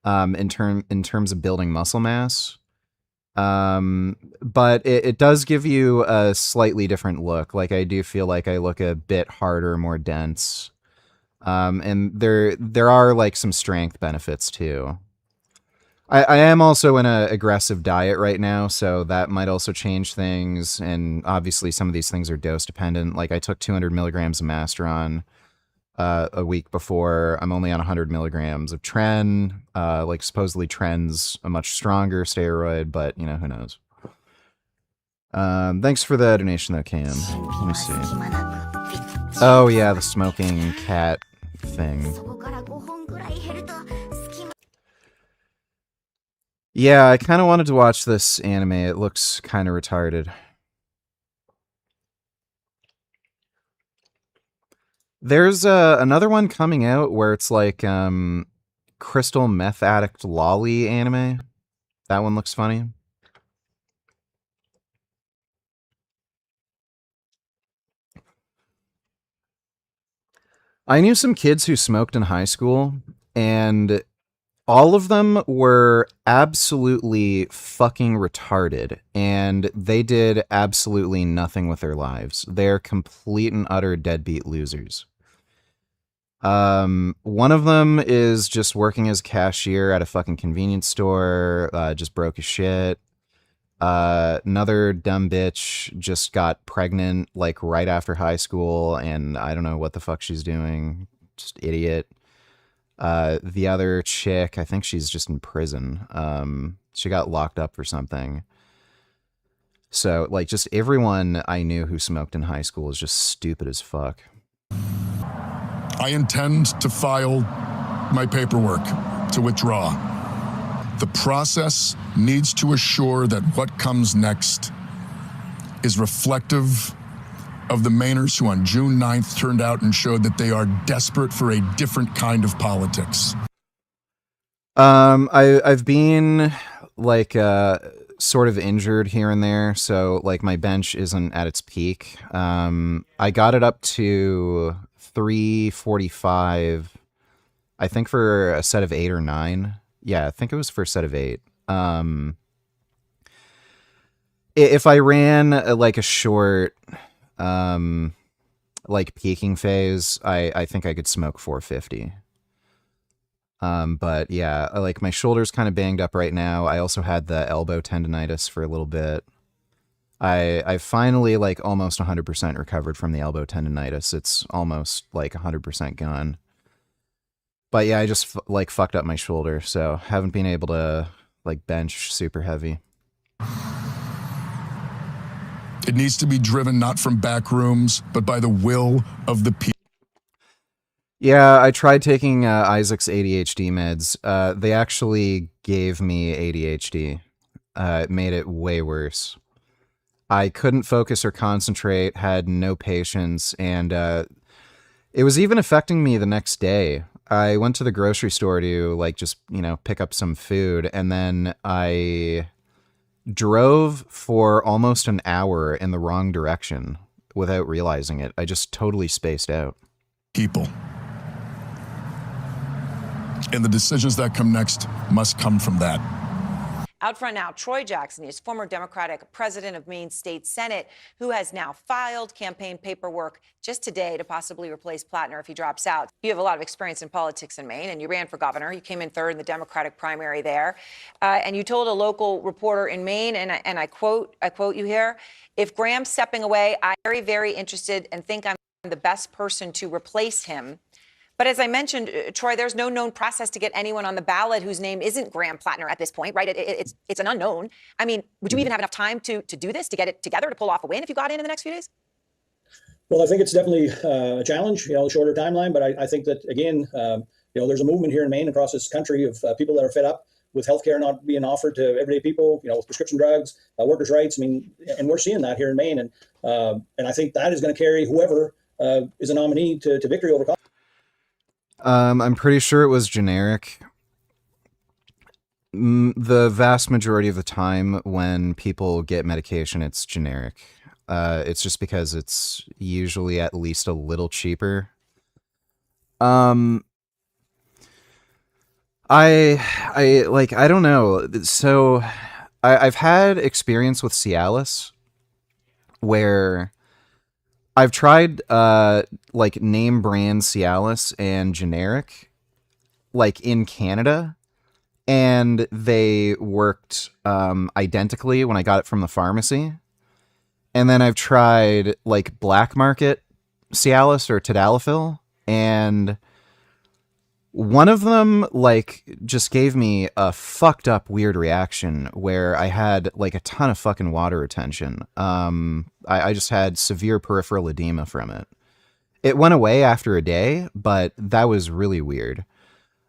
In terms of building muscle mass. But it does give you a slightly different look. Like, I do feel like I look a bit harder, more dense. And there are, like, some strength benefits too. I am also in an aggressive diet right now, so that might also change things. And obviously some of these things are dose dependent. Like, I took 200 milligrams of Masteron a week before. I'm only on 100 milligrams of Tren. Like, supposedly Tren's a much stronger steroid, but, you know, who knows. Thanks for the donation though, Cam. Let me see. Oh yeah, the smoking cat thing. Yeah, I kind of wanted to watch this anime. It looks kind of retarded. There's another one coming out where it's like crystal meth addict lolly anime. That one looks funny. I knew some kids who smoked in high school, and all of them were absolutely fucking retarded, and they did absolutely nothing with their lives. They're complete and utter deadbeat losers. One of them is just working as a cashier at a fucking convenience store, just broke as shit. Another dumb bitch just got pregnant like right after high school, and I don't know what the fuck she's doing. Just idiot. The other chick, I think she's just in prison. She got locked up for something. So, like, just everyone I knew who smoked in high school is just stupid as fuck.
I intend to file my paperwork to withdraw. The process needs to assure that what comes next is reflective of the Mainers who on June 9th turned out and showed that they are desperate for a different kind of politics.
I've been like sort of injured here and there, so like my bench isn't at its peak. I got it up to 345, I think, for a set of 8 or 9. Yeah, I think it was for a set of 8. If I ran like a short like peaking phase, I think I could smoke 450. But yeah, like my shoulder's kind of banged up right now. I also had the elbow tendonitis for a little bit. I finally like almost 100% recovered from the elbow tendonitis. It's almost like 100% gone. But yeah, I just like fucked up my shoulder, so haven't been able to like bench super heavy.
It needs to be driven not from back rooms, but by the will of the people.
Yeah, I tried taking Isaac's ADHD meds. They actually gave me ADHD. It made it way worse. I couldn't focus or concentrate, had no patience, and it was even affecting me the next day. I went to the grocery store to like just, you know, pick up some food, and then I drove for almost an hour in the wrong direction without realizing it. I just totally spaced out.
People. And the decisions that come next must come from that.
Out front now, Troy Jackson is former Democratic president of Maine State Senate, who has now filed campaign paperwork just today to possibly replace Plattner if he drops out. You have a lot of experience in politics in Maine, and you ran for governor. You came in third in the Democratic primary there. And you told a local reporter in Maine, and I quote you here, "If Graham's stepping away, I'm very, very interested and think I'm the best person to replace him." But as I mentioned, Troy, there's no known process to get anyone on the ballot whose name isn't Graham Plattner at this point, right? It's an unknown. I mean, would you even have enough time to do this, to get it together, to pull off a win if you got in the next few days?
Well, I think it's definitely a challenge, a shorter timeline. But I think that, again, there's a movement here in Maine, across this country, of people that are fed up with healthcare not being offered to everyday people, with prescription drugs, workers' rights. I mean, and we're seeing that here in Maine. And I think that is going to carry whoever is a nominee to victory over.
I'm pretty sure it was generic. The vast majority of the time when people get medication, it's generic. It's just because it's usually at least a little cheaper. I don't know. So I've had experience with Cialis where I've tried like name brand Cialis and generic, like in Canada, and they worked identically when I got it from the pharmacy. And then I've tried like black market Cialis or Tadalafil, and one of them like just gave me a fucked up weird reaction where I had like a ton of fucking water retention. I just had severe peripheral edema from it. It went away after a day, but that was really weird.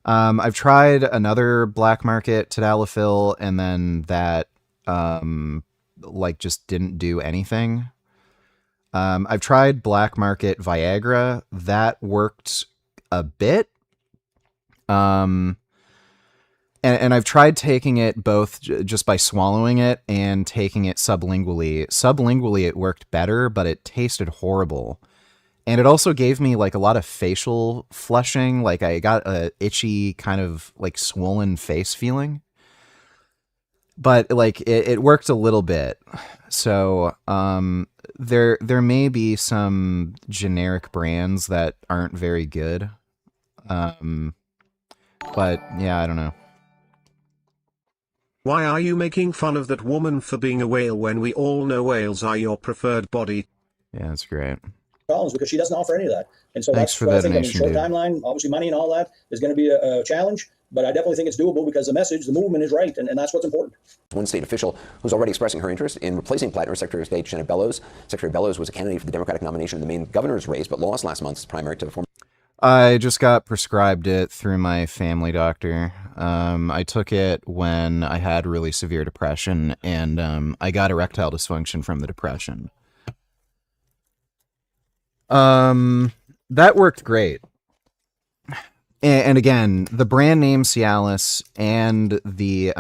I've tried another black market Tadalafil, and then that like just didn't do anything. I've tried black market Viagra. That worked a bit. And I've tried taking it both just by swallowing it and taking it sublingually. Sublingually, it worked better, but it tasted horrible. And it also gave me like a lot of facial flushing. Like I got a itchy kind of like swollen face feeling. But like it worked a little bit. So there may be some generic brands that aren't very good. But yeah, I don't know.
Why are you making fun of that woman for being a whale when we all know whales are your preferred body?
Yeah, that's great.
Problems because she doesn't offer any of that. And so
Thanks
that's
for
what
the
I think. I mean,
donation,
short
dude.
timeline, obviously money and all that is going to be a challenge, but I definitely think it's doable because the message, the movement is right, and that's what's important.
One state official who's already expressing her interest in replacing Plattner, Secretary of State Janet Bellows. Secretary Bellows was a candidate for the Democratic nomination in the Maine governor's race, but lost last month's primary to former.
I just got prescribed it through my family doctor. I took it when I had really severe depression, and I got erectile dysfunction from the depression. That worked great. And again, the brand name Cialis and the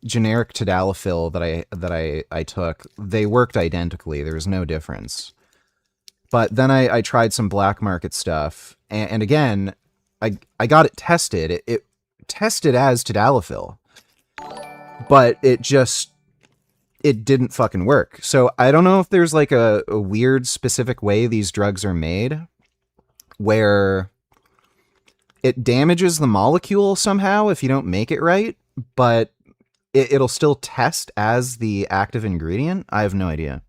generic tadalafil that I took, they worked identically. There was no difference. But then I tried some black market stuff, and again, I got it tested. It tested as tadalafil, but it didn't fucking work. So I don't know if there's like a weird specific way these drugs are made, where it damages the molecule somehow if you don't make it right, but it'll still test as the active ingredient. I have no idea.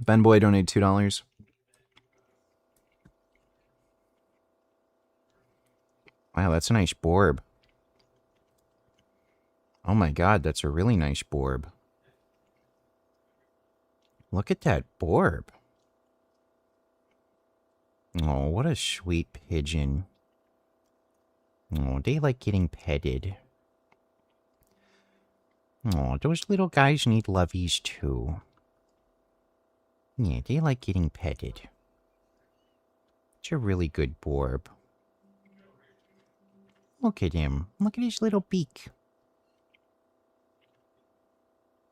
Ben Boy donated $2. Wow, that's a nice borb. Oh my god, that's a really nice borb. Look at that borb. Oh, what a sweet pigeon. Oh, they like getting petted. Oh, those little guys need lovies too. Yeah, they like getting petted. It's a really good borb. Look at him. Look at his little beak.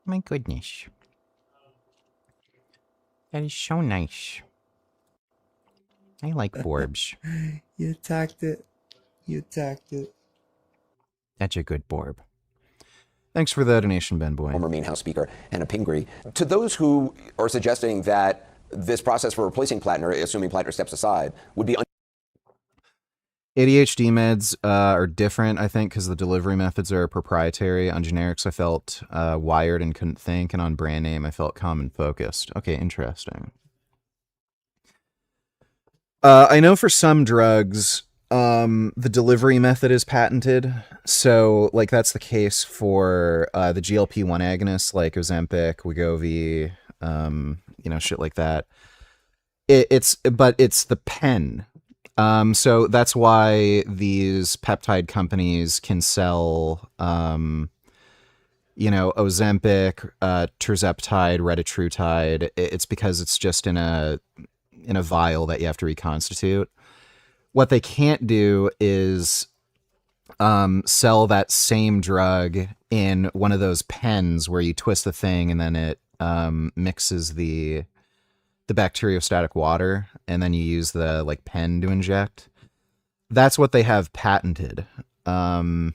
My goodness. That is so nice. I like borbs.
You attacked it. You attacked it.
That's a good borb. Thanks for the donation, Ben Boy.
Former Maine House Speaker Hannah Pingree. To those who are suggesting that this process for replacing Plattner, assuming Plattner steps aside, would be
ADHD meds are different, I think, because the delivery methods are proprietary. On generics, I felt wired and couldn't think, and on brand name, I felt calm and focused. Okay, interesting. I know for some drugs, the delivery method is patented. So, like, that's the case for the GLP-1 agonists, like Ozempic, Wegovy, shit like that. But it's the pen. So that's why these peptide companies can sell, Ozempic, tirzepatide, retatrutide. It's because it's just in a vial that you have to reconstitute. What they can't do is sell that same drug in one of those pens where you twist the thing and then it mixes the bacteriostatic water, and then you use the pen to inject. That's what they have patented. But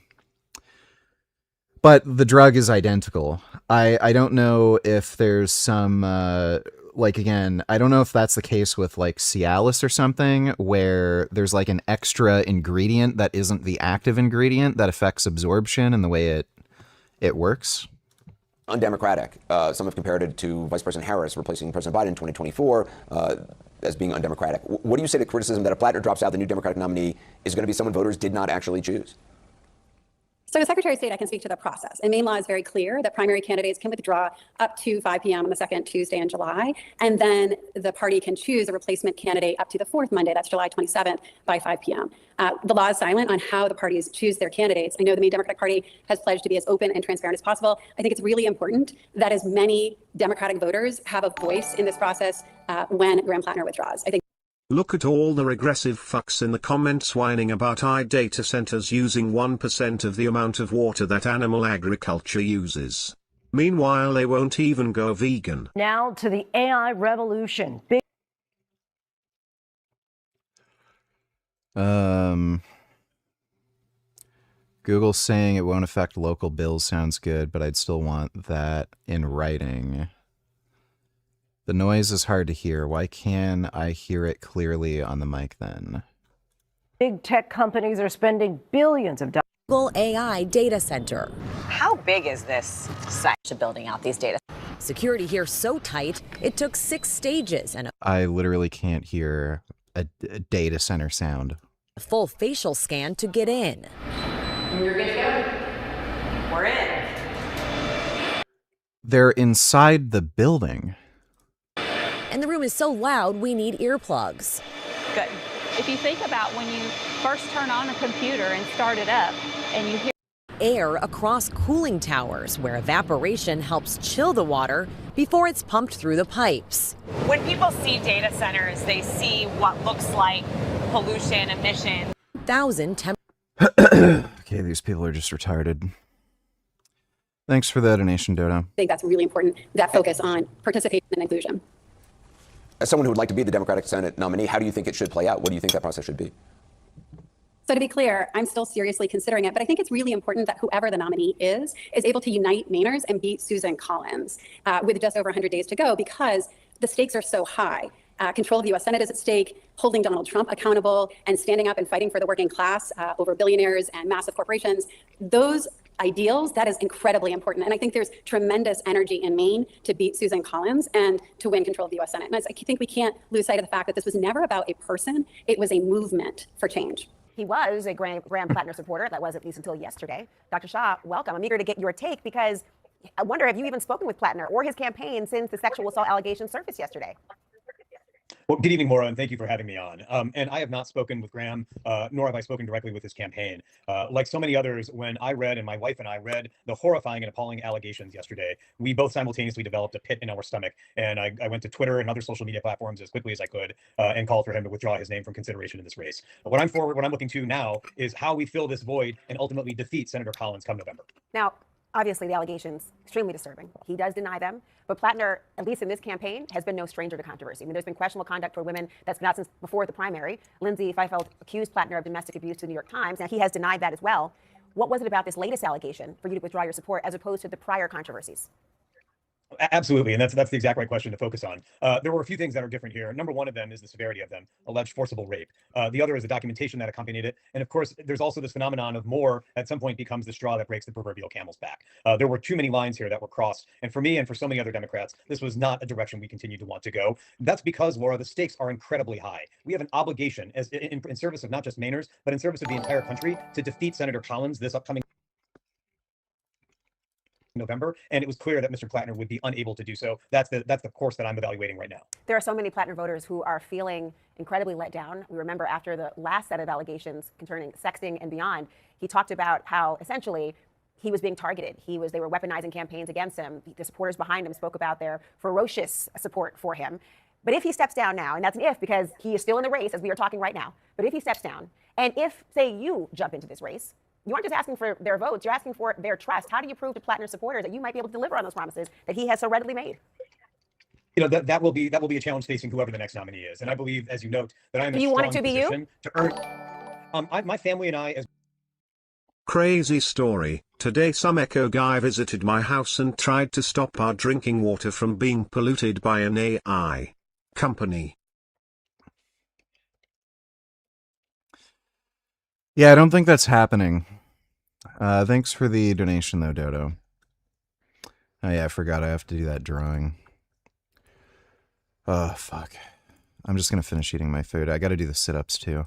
the drug is identical. I don't know if there's some again, I don't know if that's the case with Cialis or something, where there's an extra ingredient that isn't the active ingredient that affects absorption and the way it works.
undemocratic. Some have compared it to Vice President Harris replacing President Biden in 2024 as being undemocratic. What do you say to criticism that if Plattner drops out, the new Democratic nominee is going to be someone voters did not actually choose?
So as Secretary of State, I can speak to the process. And Maine law is very clear that primary candidates can withdraw up to 5 p.m. on the second Tuesday in July. And then the party can choose a replacement candidate up to the fourth Monday, that's July 27th, by 5 p.m. The law is silent on how the parties choose their candidates. I know the Maine Democratic Party has pledged to be as open and transparent as possible. I think it's really important that as many Democratic voters have a voice in this process when Graham Plattner withdraws. I think.
Look at all the regressive fucks in the comments whining about AI data centers using 1% of the amount of water that animal agriculture uses. Meanwhile, they won't even go vegan.
Now to the AI revolution.
Google's saying it won't affect local bills sounds good, but I'd still want that in writing. The noise is hard to hear. Why can't I hear it clearly on the mic then?
Big tech companies are spending billions of dollars.
Google AI data center.
How big is this site to building out these data?
Security here so tight, it took 6 stages and
I literally can't hear a data center sound.
a full facial scan to get in.
We're good to go. We're in.
They're inside the building.
And the room is so loud, we need earplugs.
Good. If you think about when you first turn on a computer and start it up and you hear
Air across cooling towers where evaporation helps chill the water before it's pumped through the pipes.
When people see data centers, they see what looks like pollution, emission.
1,000 temp.
Okay, these people are just retarded. Thanks for the donation, Dodo.
I think that's really important, that focus on participation and inclusion.
As someone who would like to be the Democratic Senate nominee, how do you think it should play out? What do you think that process should be?
So to be clear, I'm still seriously considering it, but I think it's really important that whoever the nominee is able to unite Mainers and beat Susan Collins with just over 100 days to go, because the stakes are so high. Control of the U.S. Senate is at stake, holding Donald Trump accountable, and standing up and fighting for the working class over billionaires and massive corporations. Those ideals, that is incredibly important. And I think there's tremendous energy in Maine to beat Susan Collins and to win control of the U.S. Senate. And I think we can't lose sight of the fact that this was never about a person. It was a movement for change.
He was a Graham Plattner supporter. That was at least until yesterday. Dr. Shaw, welcome. I'm eager to get your take because I wonder, have you even spoken with Plattner or his campaign since the sexual assault allegations surfaced yesterday?
Well, good evening, Maura, and thank you for having me on. And I have not spoken with Graham, nor have I spoken directly with his campaign. Like so many others, when I read, and my wife and I read, the horrifying and appalling allegations yesterday, we both simultaneously developed a pit in our stomach. And I went to Twitter and other social media platforms as quickly as I could and called for him to withdraw his name from consideration in this race. But what I'm looking to now is how we fill this void and ultimately defeat Senator Collins come November.
Now, obviously, the allegations, extremely disturbing. He does deny them. But Plattner, at least in this campaign, has been no stranger to controversy. I mean, there's been questionable conduct for women that's been out since before the primary. Lindsay Feifeld accused Plattner of domestic abuse to the New York Times. Now, he has denied that as well. What was it about this latest allegation for you to withdraw your support as opposed to the prior controversies?
Absolutely, and that's the exact right question to focus on. There were a few things that are different here. Number one of them is the severity of them, alleged forcible rape. The other is the documentation that accompanied it. And of course, there's also this phenomenon of more at some point becomes the straw that breaks the proverbial camel's back. There were too many lines here that were crossed. And for me and for so many other Democrats, this was not a direction we continue to want to go. That's because, Laura, the stakes are incredibly high. We have an obligation as in service of not just Mainers, but in service of the entire country to defeat Senator Collins this upcoming November, and it was clear that Mr. Plattner would be unable to do so. That's the course that I'm evaluating right now.
There are so many Plattner voters who are feeling incredibly let down. We remember after the last set of allegations concerning sexting and beyond, he talked about how essentially he was being targeted. They were weaponizing campaigns against him. The supporters behind him spoke about their ferocious support for him. But if he steps down now, and that's an if because he is still in the race as we are talking right now, but if he steps down, and if, say, you jump into this race, you aren't just asking for their votes, you're asking for their trust. How do you prove to Plattner supporters that you might be able to deliver on those promises that he has so readily made?
You know, that will be a challenge facing whoever the next nominee is. And I believe, as you note, that I'm in a strong position to earn. My family and I, as
Crazy story. Today some eco guy visited my house and tried to stop our drinking water from being polluted by an AI company.
Yeah, I don't think that's happening. Thanks for the donation, though, Dodo. Oh, yeah, I forgot I have to do that drawing. Oh, fuck. I'm just going to finish eating my food. I got to do the sit-ups, too.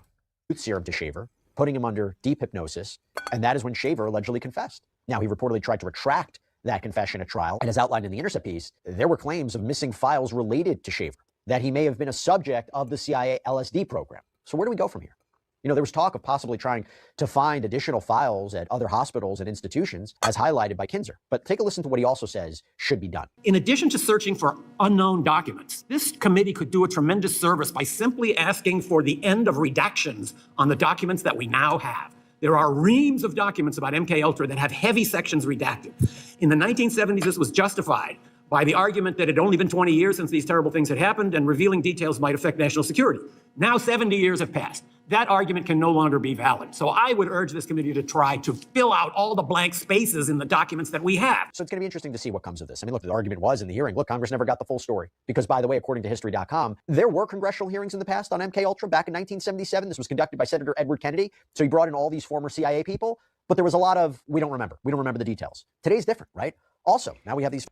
Serum to Shaver, putting him under deep hypnosis, and that is when Shaver allegedly confessed. Now, he reportedly tried to retract that confession at trial, and as outlined in the Intercept piece, there were claims of missing files related to Shaver, that he may have been a subject of the CIA LSD program. So where do we go from here? You know, there was talk of possibly trying to find additional files at other hospitals and institutions, as highlighted by Kinzer. But take a listen to what he also says should be done.
In addition to searching for unknown documents, this committee could do a tremendous service by simply asking for the end of redactions on the documents that we now have. There are reams of documents about MKUltra that have heavy sections redacted. In the 1970s, this was justified by the argument that it had only been 20 years since these terrible things had happened and revealing details might affect national security. Now 70 years have passed. that argument can no longer be valid. So I would urge this committee to try to fill out all the blank spaces in the documents that we have.
So it's going to be interesting to see what comes of this. I mean, look, the argument was in the hearing, look, Congress never got the full story. Because, by the way, according to History.com, there were congressional hearings in the past on MK Ultra back in 1977. This was conducted by Senator Edward Kennedy. So he brought in all these former CIA people. But there was a lot of, we don't remember. We don't remember the details. Today's different, right? Also, now we have these.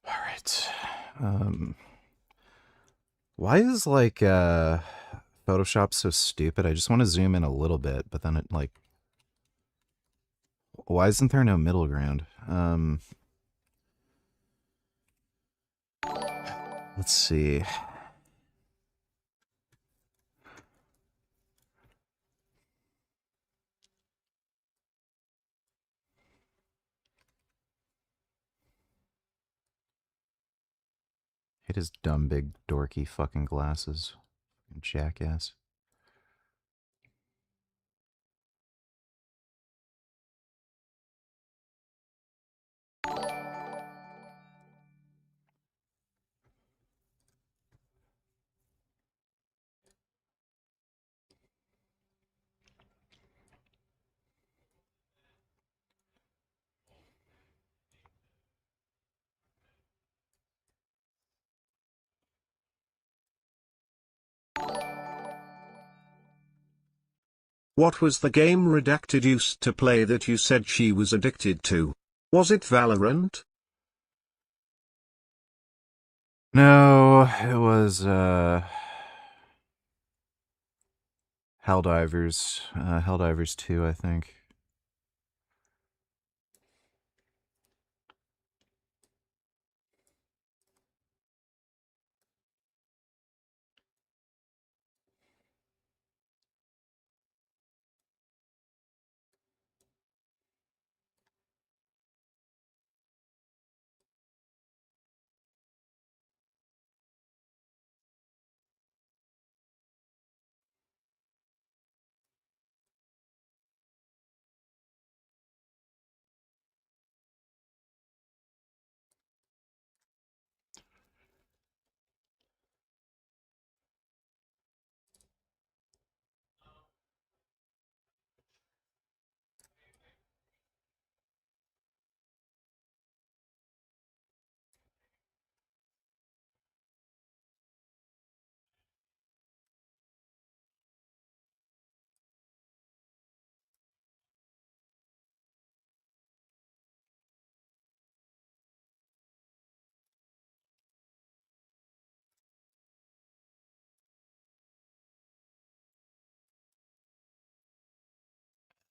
All right. Why is like Photoshop so stupid? I just want to zoom in a little bit, but then it like, why isn't there no middle ground? Let's see. Hate his dumb, big, dorky fucking glasses. Jackass.
What was the game Redacted used to play that you said she was addicted to? Was it Valorant?
No, it was Helldivers. Helldivers 2, I think.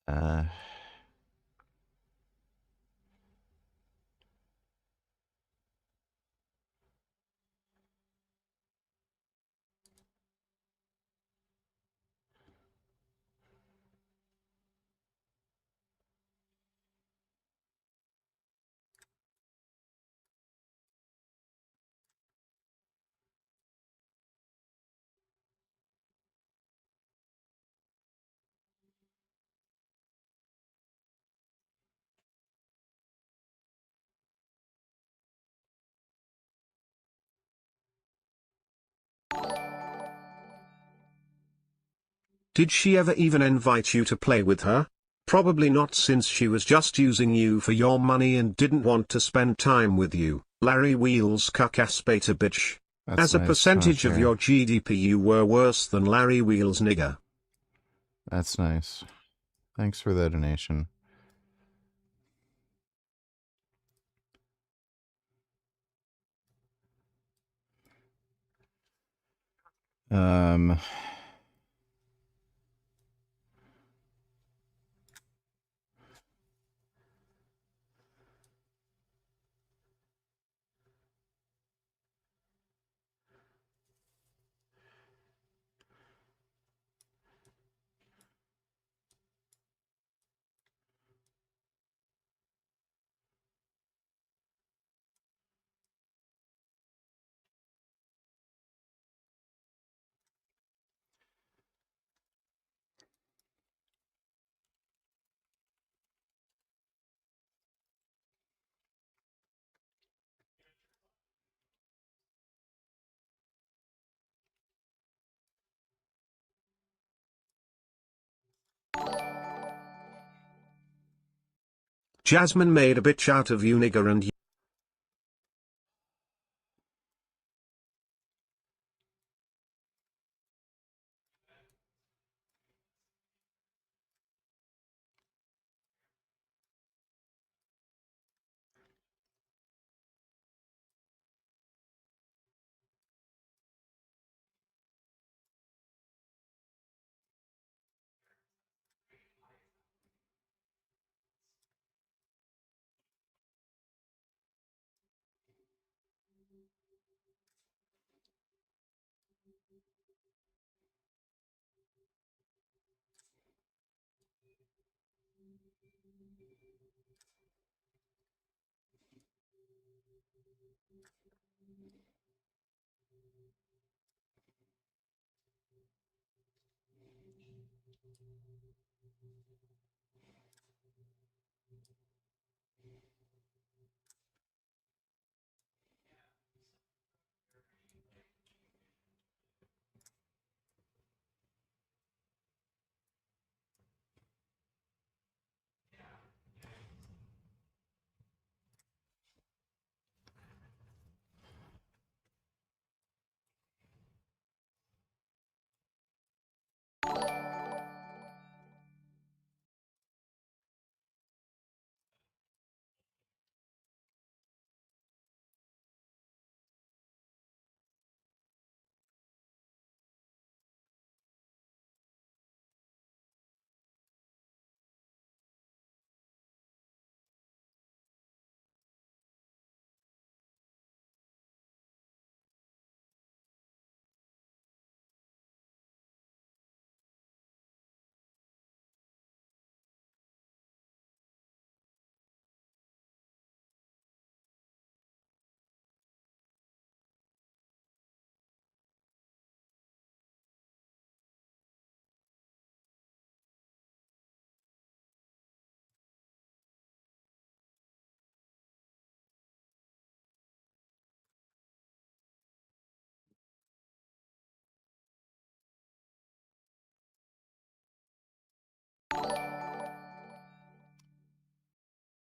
Uh,
Did she ever even invite you to play with her? Probably not, since she was just using you for your money and didn't want to spend time with you. Larry Wheels cuck-ass beta bitch.
That's
As a
nice.
percentage
Oh,
of
sure.
your GDP you were worse than Larry Wheels nigger.
That's nice. Thanks for the donation. Um...
Jasmine made a bitch out of you nigger and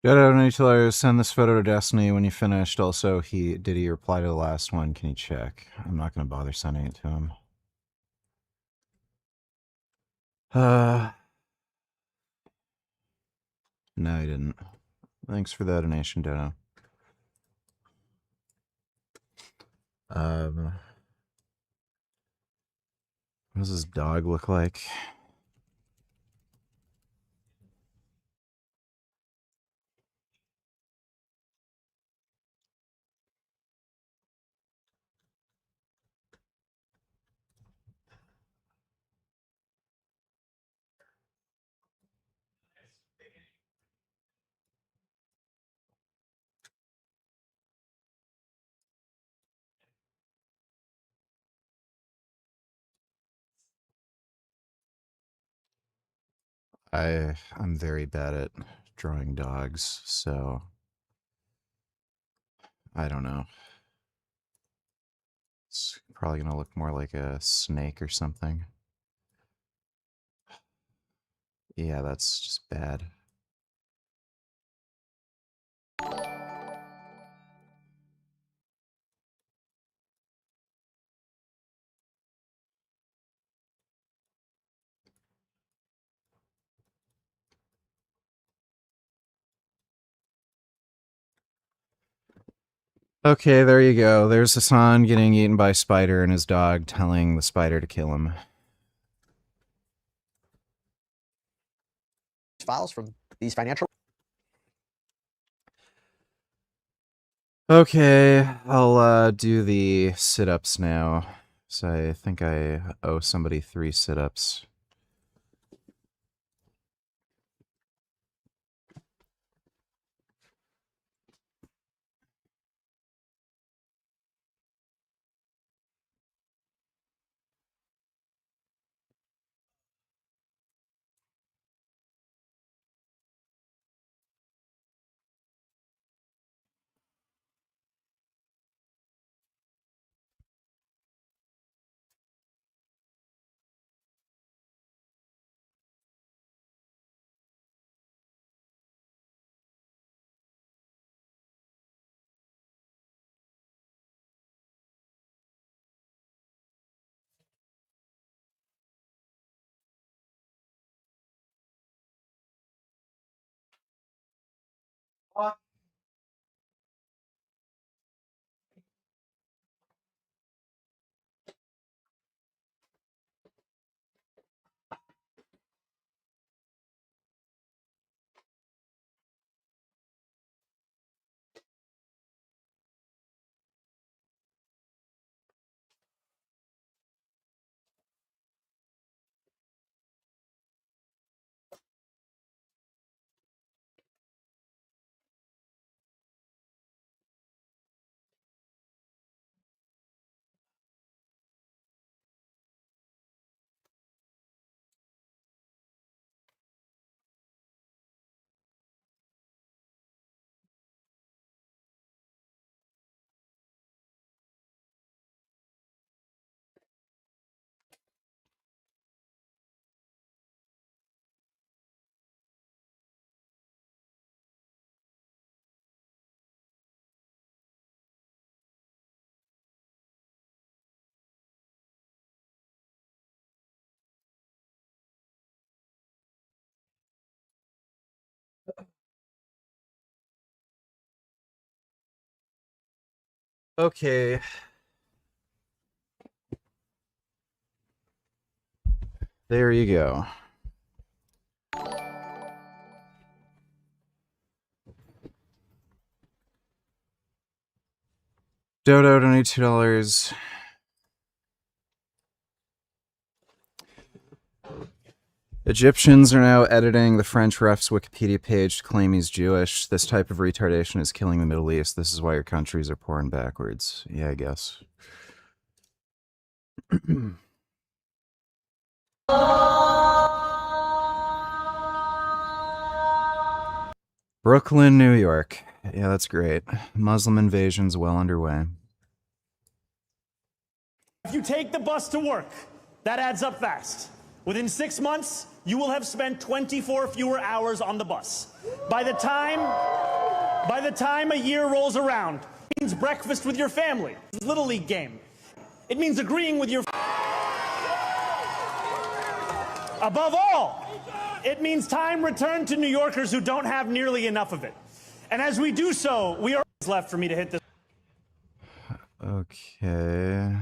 Did send this photo to Destiny when you finished? Also, did he reply to the last one? Can you check? I'm not going to bother sending it to him. No, he didn't. Thanks for the donation, Dono. What does his dog look like? I'm very bad at drawing dogs, so I don't know. It's probably gonna look more like a snake or something. Yeah, that's just bad. Okay, there you go. There's Hassan getting eaten by a spider and his dog telling the spider to kill him.
Files from these financial.
Okay, I'll do the sit-ups now. So I think I owe somebody 3 sit-ups. Okay. There you go. Dodo, donate $2. Egyptians are now editing the French ref's Wikipedia page to claim he's Jewish. This type of retardation is killing the Middle East. This is why your countries are poor and backwards. Yeah, I guess. Brooklyn, New York. Yeah, that's great. Muslim invasion's well underway.
If you take the bus to work, that adds up fast. Within 6 months, you will have spent 24 fewer hours on the bus. By the time a year rolls around, it means breakfast with your family, Little League game. It means agreeing with your above all, it means time returned to New Yorkers who don't have nearly enough of it. And as we do so, we are left for me to hit this.
Okay.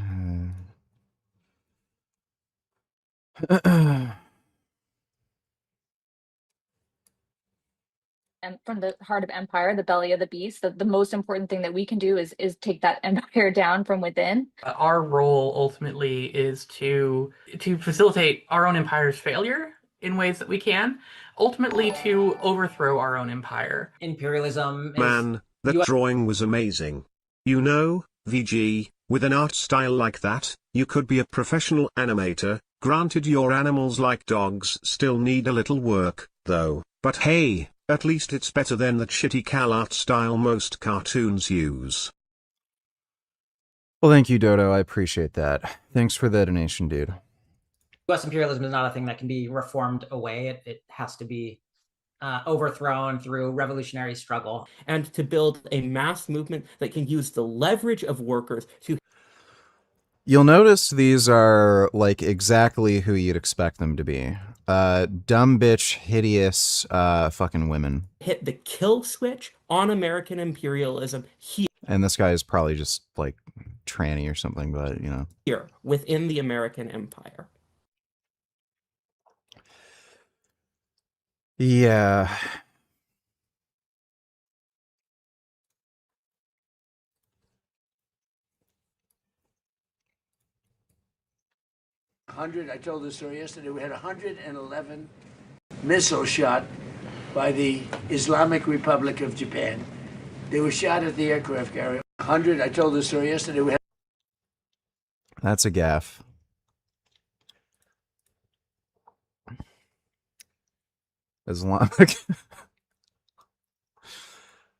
And from the heart of empire, the belly of the beast, the most important thing that we can do is take that empire down from within.
Our role ultimately is to facilitate our own empire's failure in ways that we can, ultimately to overthrow our own empire.
Imperialism is...
Man, that drawing was amazing. You know, VG, with an art style like that, you could be a professional animator. Granted, your animals like dogs still need a little work, though, but hey, at least it's better than that shitty Cal art style most cartoons use.
Well, thank you, Dodo. I appreciate that. Thanks for the donation, dude.
U.S. imperialism is not a thing that can be reformed away. It has to be overthrown through revolutionary struggle.
And to build a mass movement that can use the leverage of workers to...
You'll notice these are, like, exactly who you'd expect them to be. Dumb bitch, hideous, fucking women.
Hit the kill switch on American imperialism here.
And this guy is probably just, like, tranny or something, but, you know.
Here, within the American empire.
Yeah.
I told the story yesterday, we had 111 missiles shot by the Islamic Republic of Japan. They were shot at the aircraft carrier. I told the story yesterday, we had...
That's a gaffe.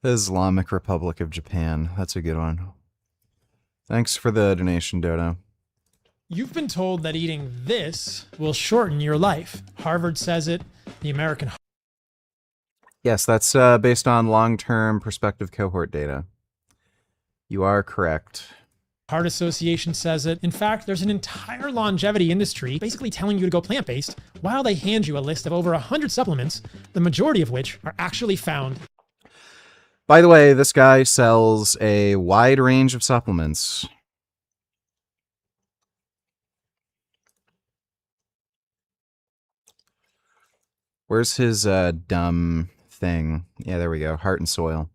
Islamic Republic of Japan. That's a good one. Thanks for the donation, Dodo.
You've been told that eating this will shorten your life. Harvard says it. The American...
Yes, that's based on long-term prospective cohort data. You are correct.
Heart Association says it. In fact, there's an entire longevity industry basically telling you to go plant-based while they hand you a list of over 100 supplements, the majority of which are actually found.
By the way, this guy sells a wide range of supplements. Where's his dumb thing? Yeah, there we go. Heart and Soil.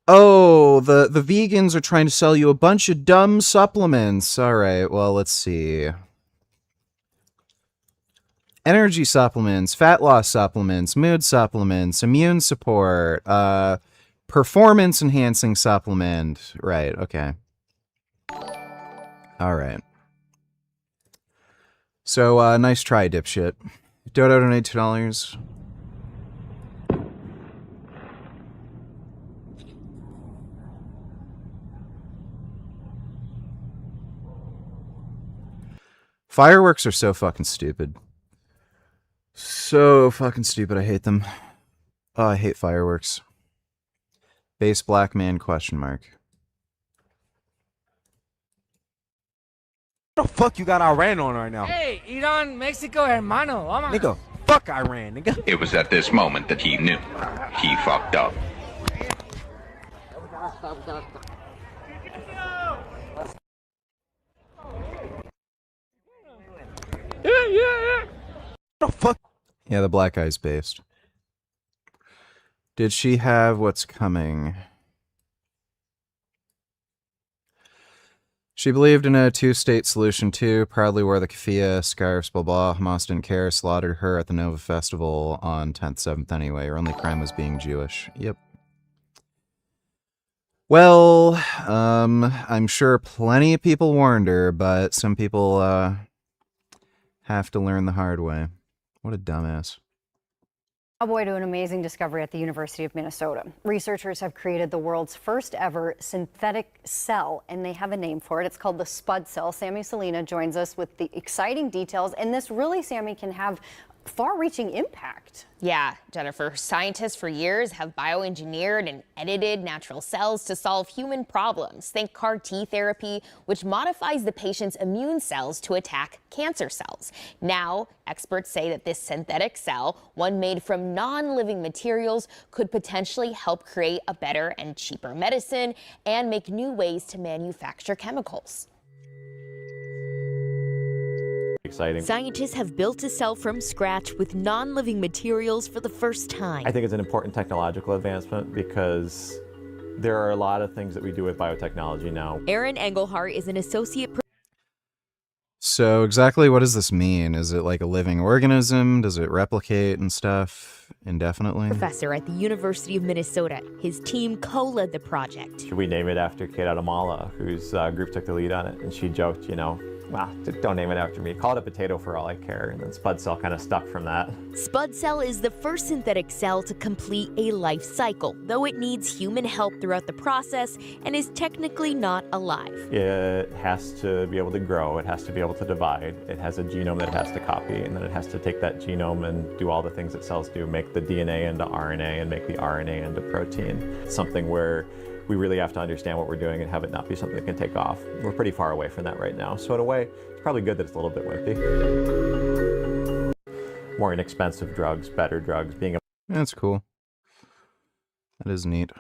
Oh, the vegans are trying to sell you a bunch of dumb supplements. All right, well, let's see. Energy supplements, fat loss supplements, mood supplements, immune support, performance enhancing supplement. Right, okay. All right. So, nice try, dipshit. Dodo donate $2. Fireworks are so fucking stupid. So fucking stupid. I hate them. Oh, I hate fireworks. Base black man question mark.
What the fuck you got Iran on right now?
Hey, Iran, Mexico, hermano. Vamos.
Nigga, fuck Iran, nigga.
It was at this moment that he knew. He fucked up.
Yeah.
What the fuck?
Yeah, the black guy's based. Did she have what's coming? She believed in a two-state solution too, proudly wore the keffiyeh, scarves, blah blah. Hamas didn't care, slaughtered her at the Nova Festival on 10th, 7th anyway. Her only crime was being Jewish. Yep. Well, I'm sure plenty of people warned her, but some people have to learn the hard way. What a dumbass.
Cowboy to an amazing discovery at the University of Minnesota. Researchers have created the world's first ever synthetic cell, and they have a name for it. It's called the Spud cell. Sammy Salina joins us with the exciting details, and this really, Sammy, can have far-reaching impact.
Yeah, Jennifer, scientists for years have bioengineered and edited natural cells to solve human problems. Think CAR T therapy, which modifies the patient's immune cells to attack cancer cells. Now, experts say that this synthetic cell, one made from non-living materials, could potentially help create a better and cheaper medicine and make new ways to manufacture chemicals.
Exciting.
Scientists have built a cell from scratch with non-living materials for the first time.
I think it's an important technological advancement because there are a lot of things that we do with biotechnology now.
Aaron Engelhart is an associate.
So exactly what does this mean? Is it like a living organism? Does it replicate and stuff indefinitely?
Professor at the University of Minnesota. His team co-led the project.
Should we name it after Kate Adamala, whose group took the lead on it? And she joked, you know, well, don't name it after me. Call it a potato for all I care. And then Spud Cell kind of stuck from that.
Spud Cell is the first synthetic cell to complete a life cycle, though it needs human help throughout the process and is technically not alive.
It has to be able to grow. It has to be able to divide. It has a genome that it has to copy, and then it has to take that genome and do all the things that cells do, make the DNA into RNA and make the RNA into protein. It's something where we really have to understand what we're doing and have it not be something that can take off. We're pretty far away from that right now. So in a way, it's probably good that it's a little bit wimpy. More inexpensive drugs, better drugs, being a...
That's cool. That is neat.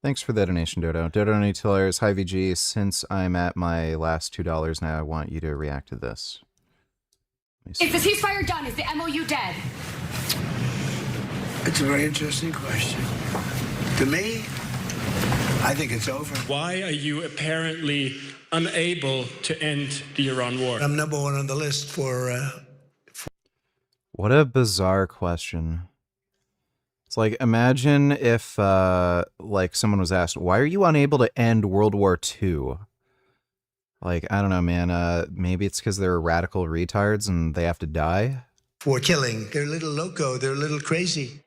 Thanks for the donation, Dodo. Dodo donates $2. Hi, VG. Since I'm at my last $2 now, I want you to react to this.
Is the ceasefire done? Is the MOU dead?
It's a very interesting question. To me, I think it's over.
Why are you apparently unable to end the Iran war?
I'm number one on the list for
What a bizarre question. It's like, imagine if, like, someone was asked, why are you unable to end World War II? Like, I don't know, man. Maybe it's because they're radical retards and they have to die?
For killing. They're a little loco. They're a little crazy.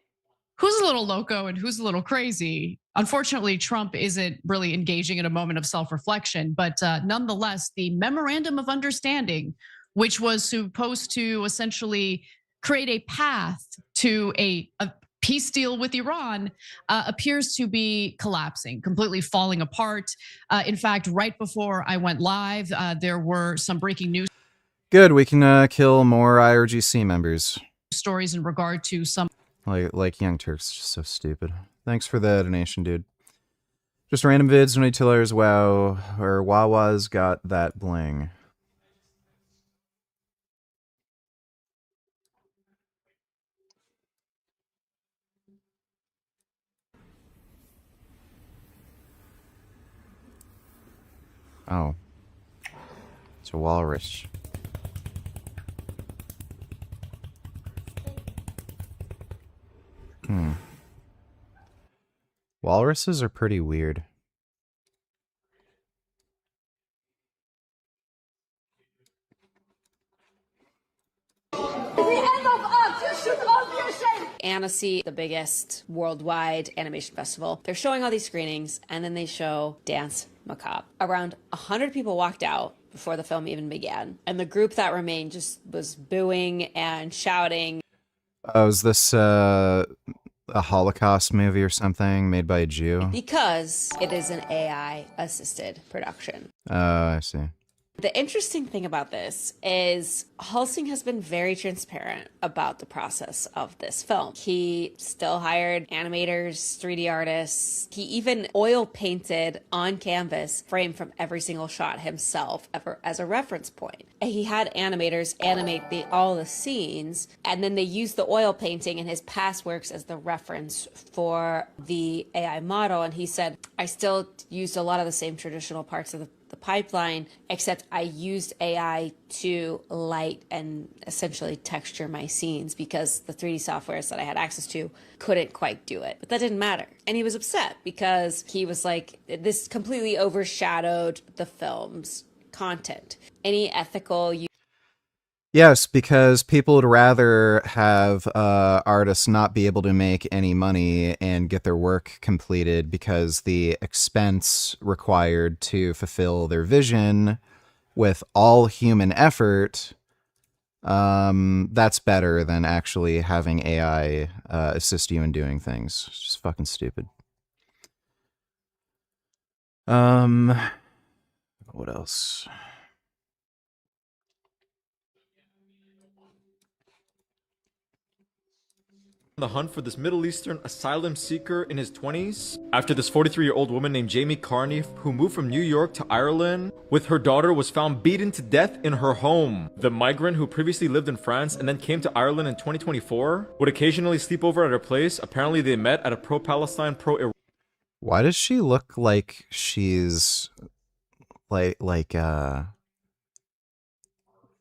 Who's a little loco and who's a little crazy? Unfortunately, Trump isn't really engaging in a moment of self-reflection, but nonetheless, the memorandum of understanding, which was supposed to essentially create a path to a peace deal with Iran, appears to be collapsing, completely falling apart. In fact, right before I went live, there were some breaking news.
Good, we can kill more IRGC members.
Stories in regard to some.
Like Young Turks, just so stupid. Thanks for the donation, dude. Just random vids, $22. Wow, or Wawa's got that bling. Oh. It's a walrus. Walruses are pretty weird.
Annecy, the biggest worldwide animation festival. They're showing all these screenings, and then they show Dance Macabre. Around 100 people walked out before the film even began, and the group that remained just was booing and shouting.
Oh, is this a Holocaust movie or something made by a Jew?
Because it is an AI-assisted production.
Oh, I see.
The interesting thing about this is Helsing has been very transparent about the process of this film. He still hired animators, 3D artists. He even oil painted on canvas frame from every single shot himself as a reference point. And he had animators animate all the scenes, and then they used the oil painting in his past works as the reference for the AI model. And he said, I still used a lot of the same traditional parts of the pipeline, except I used AI to light and essentially texture my scenes because the 3D softwares that I had access to couldn't quite do it. But that didn't matter. And he was upset because he was like, this completely overshadowed the film's content. Any ethical
Yes, because people would rather have artists not be able to make any money and get their work completed because the expense required to fulfill their vision with all human effort, that's better than actually having AI assist you in doing things. It's just fucking stupid. What else?
The hunt for this Middle Eastern asylum seeker in his 20s after this 43-year-old woman named Jamie Carney, who moved from New York to Ireland with her daughter, was found beaten to death in her home. The migrant, who previously lived in France and then came to Ireland in 2024, would occasionally sleep over at her place. Apparently they met at a pro-Palestine, pro-Iran.
Why does she look like she's like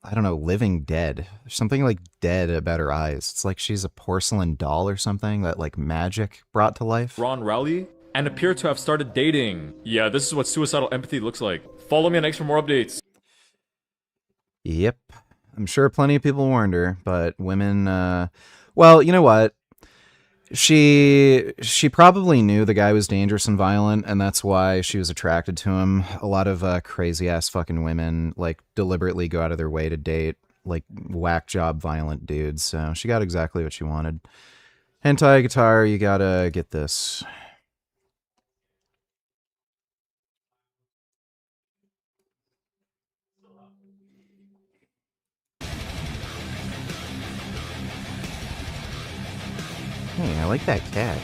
I don't know, living dead? There's something like dead about her eyes. It's like she's a porcelain doll or something that like magic brought to life.
Ron Rowley, and appear to have started dating. Yeah, this is what suicidal empathy looks like. Follow me on X for more updates.
Yep. I'm sure plenty of people warned her, but women, well, you know what? She probably knew the guy was dangerous and violent, and that's why she was attracted to him. A lot of crazy ass fucking women like deliberately go out of their way to date like whack job violent dudes. So she got exactly what she wanted. Hentai guitar, you gotta get this. Hey, I like that cat.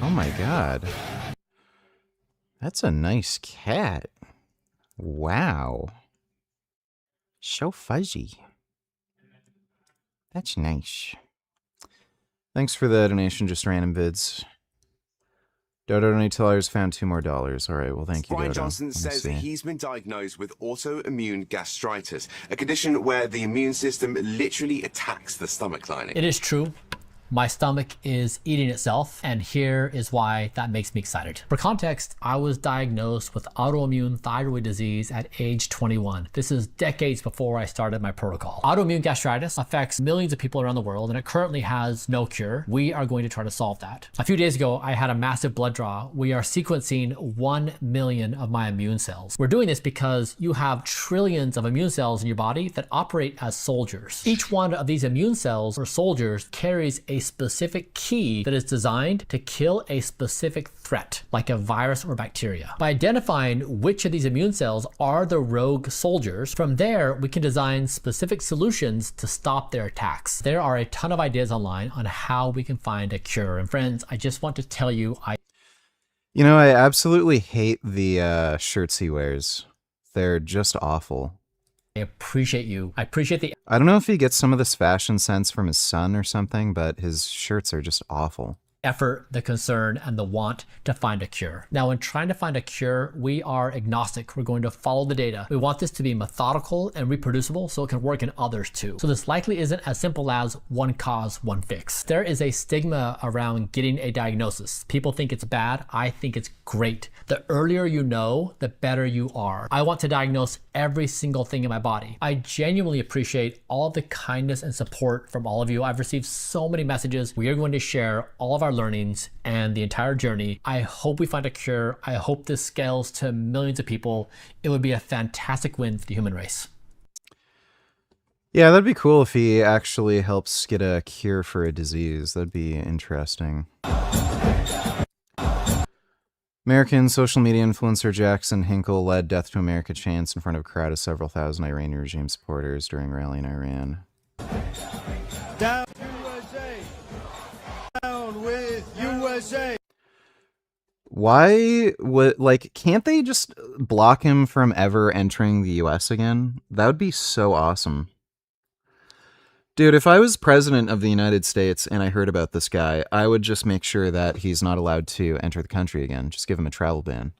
Oh my god. That's a nice cat. Wow. So fuzzy. That's nice. Thanks for the donation, just random vids. Dodo $20 found $2 more. All right, well, thank you,
Brian
Dodo.
Johnson says that he's been diagnosed with autoimmune gastritis, a condition where the immune system literally attacks the stomach lining.
It is true. My stomach is eating itself, and here is why that makes me excited. For context, I was diagnosed with autoimmune thyroid disease at age 21. This is decades before I started my protocol. Autoimmune gastritis affects millions of people around the world, and it currently has no cure. We are going to try to solve that. A few days ago, I had a massive blood draw. We are sequencing 1 million of my immune cells. We're doing this because you have trillions of immune cells in your body that operate as soldiers. Each one of these immune cells or soldiers carries a a specific key that is designed to kill a specific threat, like a virus or bacteria. By identifying which of these immune cells are the rogue soldiers, from there we can design specific solutions to stop their attacks. There are a ton of ideas online on how we can find a cure. And friends, I just want to tell you,
You know, I absolutely hate the shirts he wears. They're just awful.
I appreciate you. I appreciate the...
I don't know if he gets some of this fashion sense from his son or something, but his shirts are just awful.
effort, the concern, and the want to find a cure. Now, in trying to find a cure, we are agnostic. We're going to follow the data. We want this to be methodical and reproducible so it can work in others too. So this likely isn't as simple as one cause, one fix. There is a stigma around getting a diagnosis. People think it's bad. I think it's great. The earlier you know, the better you are. I want to diagnose every single thing in my body. I genuinely appreciate all the kindness and support from all of you. I've received so many messages. We are going to share all of our learnings and the entire journey. I hope we find a cure. I hope this scales to millions of people. It would be a fantastic win for the human race.
Yeah, that'd be cool if he actually helps get a cure for a disease. That'd be interesting. American social media influencer Jackson Hinkle led Death to America chants in front of a crowd of several thousand Iranian regime supporters during a rally in Iran.
Down USA! Down with USA!
Why would, like, can't they just block him from ever entering the US again? That would be so awesome. Dude, if I was president of the United States and I heard about this guy, I would just make sure that he's not allowed to enter the country again. Just give him a travel ban.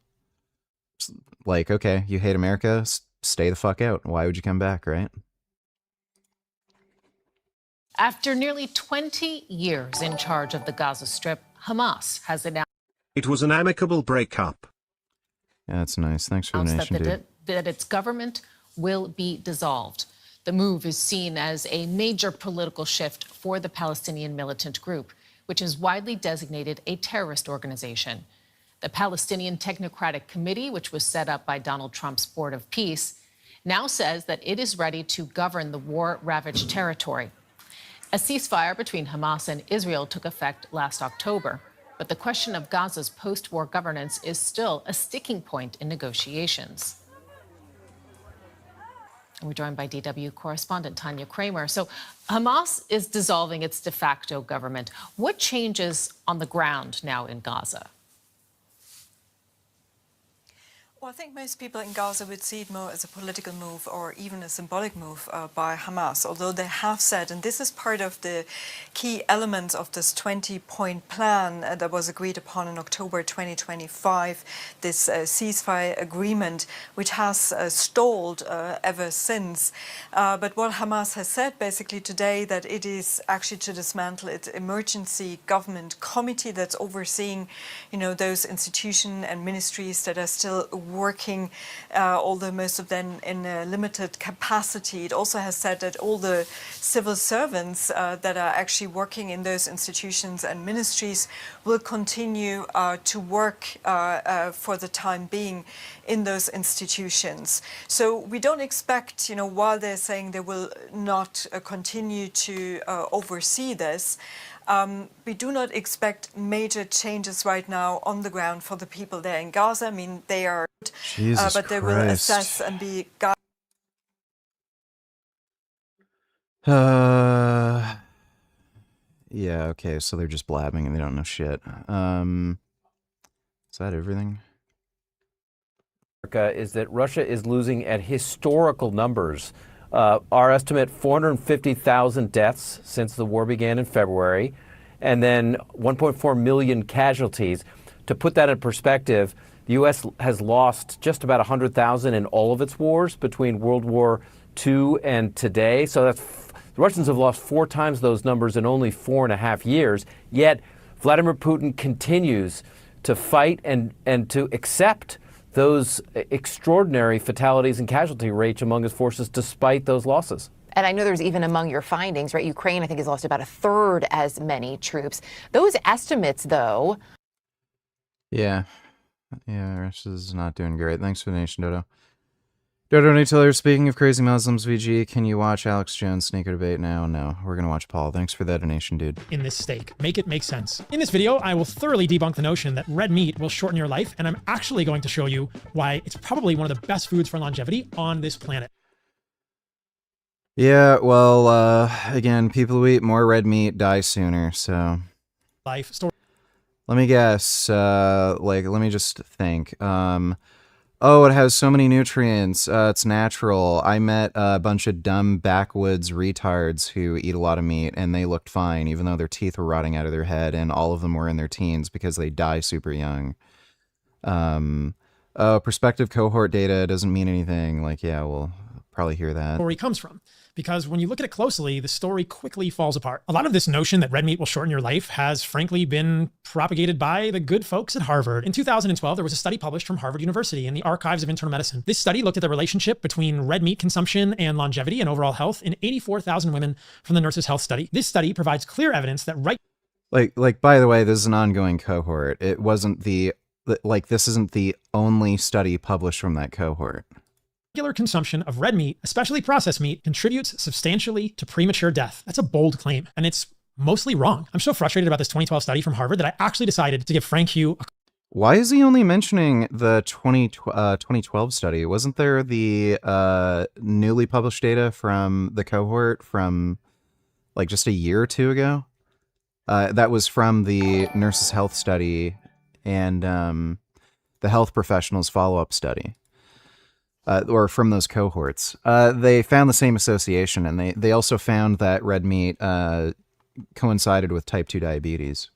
Like, okay, you hate America? Stay the fuck out. Why would you come back, right?
After nearly 20 years in charge of the Gaza Strip, Hamas has announced
It was an amicable breakup.
Yeah, that's nice. Thanks for the donation, dude.
that its government will be dissolved. The move is seen as a major political shift for the Palestinian militant group, which is widely designated a terrorist organization. The Palestinian Technocratic Committee, which was set up by Donald Trump's Board of Peace, now says that it is ready to govern the war-ravaged territory. A ceasefire between Hamas and Israel took effect last October, but the question of Gaza's post-war governance is still a sticking point in negotiations. And we're joined by DW correspondent Tanya Kramer. So Hamas is dissolving its de facto government. What changes on the ground now in Gaza?
Well, I think most people in Gaza would see it more as a political move or even a symbolic move by Hamas, although they have said, and this is part of the key elements of this 20-point plan that was agreed upon in October 2025, this ceasefire agreement, which has stalled ever since. But what Hamas has said basically today, that it is actually to dismantle its emergency government committee that's overseeing, those institutions and ministries that are still working, although most of them in a limited capacity. It also has said that all the civil servants that are actually working in those institutions and ministries will continue to work for the time being in those institutions. So we don't expect, while they're saying they will not continue to oversee this, we do not expect major changes right now on the ground for the people there in Gaza. I mean, they are, but they will assess and be guided.
Yeah, okay, so they're just blabbing and they don't know shit. Is that everything?
Is that Russia is losing at historical numbers. Our estimate, 450,000 deaths since the war began in February, and then 1.4 million casualties. To put that in perspective, the U.S. has lost just about 100,000 in all of its wars between World War II and today. So the Russians have lost 4 times those numbers in only 4.5 years. Yet Vladimir Putin continues to fight and to accept those extraordinary fatalities and casualty rates among his forces despite those losses.
And I know there's even among your findings, right? Ukraine, I think, has lost about 1/3 as many troops. Those estimates, though.
Yeah, Russia's not doing great. Thanks for the donation, Dodo. Dodo Taylor, speaking of crazy Muslims, VG, can you watch Alex Jones sneaker debate now? No, we're going to watch Paul. Thanks for that donation, dude.
In this steak. Make it make sense. In this video, I will thoroughly debunk the notion that red meat will shorten your life, and I'm actually going to show you why it's probably one of the best foods for longevity on this planet.
Yeah, well, again, people who eat more red meat die sooner, so...
Life story.
Let me guess, let me just think. Oh, it has so many nutrients. It's natural. I met a bunch of dumb backwoods retards who eat a lot of meat, and they looked fine, even though their teeth were rotting out of their head, and all of them were in their teens because they die super young. Prospective cohort data doesn't mean anything. Like, yeah, we'll probably hear that.
Story comes from. Because when you look at it closely, the story quickly falls apart. A lot of this notion that red meat will shorten your life has frankly been propagated by the good folks at Harvard. In 2012, there was a study published from Harvard University in the Archives of Internal Medicine. This study looked at the relationship between red meat consumption and longevity and overall health in 84,000 women from the Nurses' Health Study. This study provides clear evidence that
Like, by the way, this is an ongoing cohort. It wasn't this isn't the only study published from that cohort.
Regular consumption of red meat, especially processed meat, contributes substantially to premature death. That's a bold claim, and it's mostly wrong. I'm so frustrated about this 2012 study from Harvard that I actually decided to give Frank Hugh a...
Why is he only mentioning the 2012 study? Wasn't there the newly published data from the cohort from like just a year or two ago? That was from the Nurses' Health Study and the Health Professionals Follow-Up Study. Or from those cohorts. They found the same association, and they also found that red meat coincided with type 2 diabetes.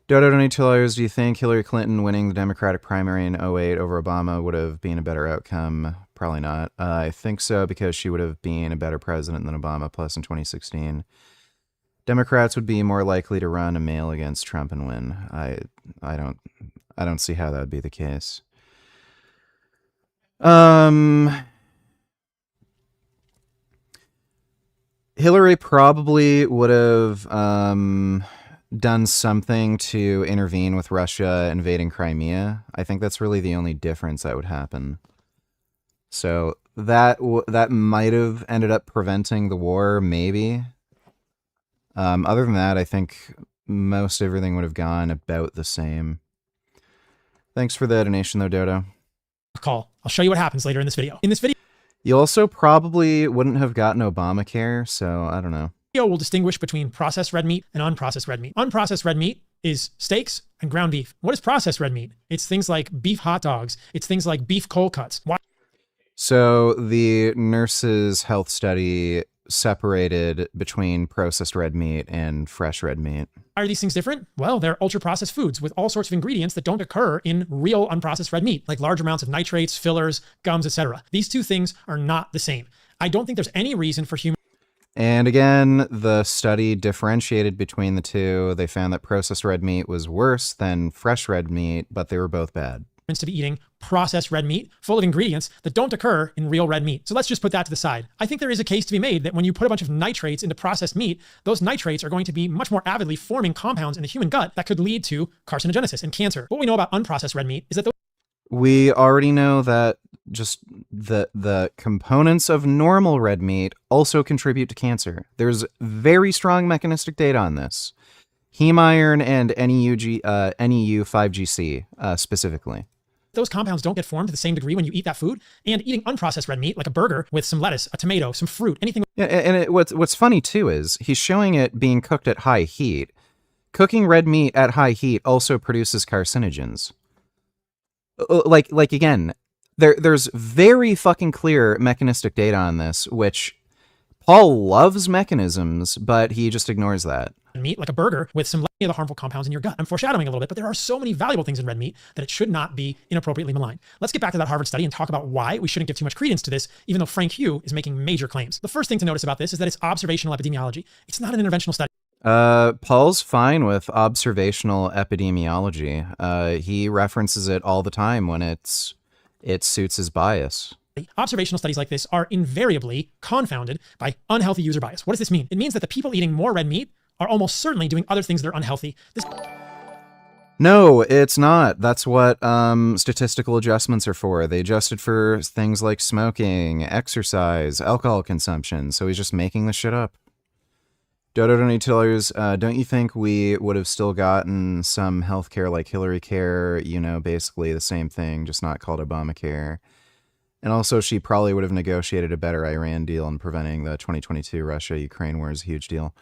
Dodo $22, do you think Hillary Clinton winning the Democratic primary in 2008 over Obama would have been a better outcome? Probably not. I think so, because she would have been a better president than Obama, plus in 2016. Democrats would be more likely to run a male against Trump and win. I don't see how that would be the case. Hillary probably would have done something to intervene with Russia invading Crimea. I think that's really the only difference that would happen. So that might have ended up preventing the war, maybe. Other than that, I think most everything would have gone about the same. Thanks for the donation, though, Dodo.
Call. I'll show you what happens later in this video. In this video,
you also probably wouldn't have gotten Obamacare, so I don't know.
We'll distinguish between processed red meat and unprocessed red meat. Unprocessed red meat is steaks and ground beef. What is processed red meat? It's things like beef hot dogs. It's things like beef cold cuts. Why?
So the Nurses' Health Study separated between processed red meat and fresh red meat.
Why are these things different? Well, they're ultra-processed foods with all sorts of ingredients that don't occur in real unprocessed red meat, like large amounts of nitrates, fillers, gums, etc. These two things are not the same. I don't think there's any reason for humans.
And again, the study differentiated between the two. They found that processed red meat was worse than fresh red meat, but they were both bad.
To be eating processed red meat full of ingredients that don't occur in real red meat. So let's just put that to the side. I think there is a case to be made that when you put a bunch of nitrates into processed meat, those nitrates are going to be much more avidly forming compounds in the human gut that could lead to carcinogenesis and cancer. What we know about unprocessed red meat is that
we already know that just the components of normal red meat also contribute to cancer. There's very strong mechanistic data on this. Heme iron and NEU5GC specifically.
Those compounds don't get formed to the same degree when you eat that food, and eating unprocessed red meat, like a burger with some lettuce, a tomato, some fruit, anything.
Yeah, and what's funny too is he's showing it being cooked at high heat. Cooking red meat at high heat also produces carcinogens. Like again, there's very fucking clear mechanistic data on this, which Paul loves mechanisms, but he just ignores that.
Meat, like a burger with some of the harmful compounds in your gut. I'm foreshadowing a little bit, but there are so many valuable things in red meat that it should not be inappropriately maligned. Let's get back to that Harvard study and talk about why we shouldn't give too much credence to this, even though Frank Hugh is making major claims. The first thing to notice about this is that it's observational epidemiology. It's not an interventional study.
Paul's fine with observational epidemiology. He references it all the time when it suits his bias.
Observational studies like this are invariably confounded by unhealthy user bias. What does this mean? It means that the people eating more red meat are almost certainly doing other things that are unhealthy.
No, it's not. That's what statistical adjustments are for. They adjusted for things like smoking, exercise, alcohol consumption. So he's just making this shit up. Dodo Donatillers, don't you think we would have still gotten some healthcare like Hillary Care, you know, basically the same thing, just not called Obamacare? And also, she probably would have negotiated a better Iran deal, and preventing the 2022 Russia-Ukraine war is a huge deal.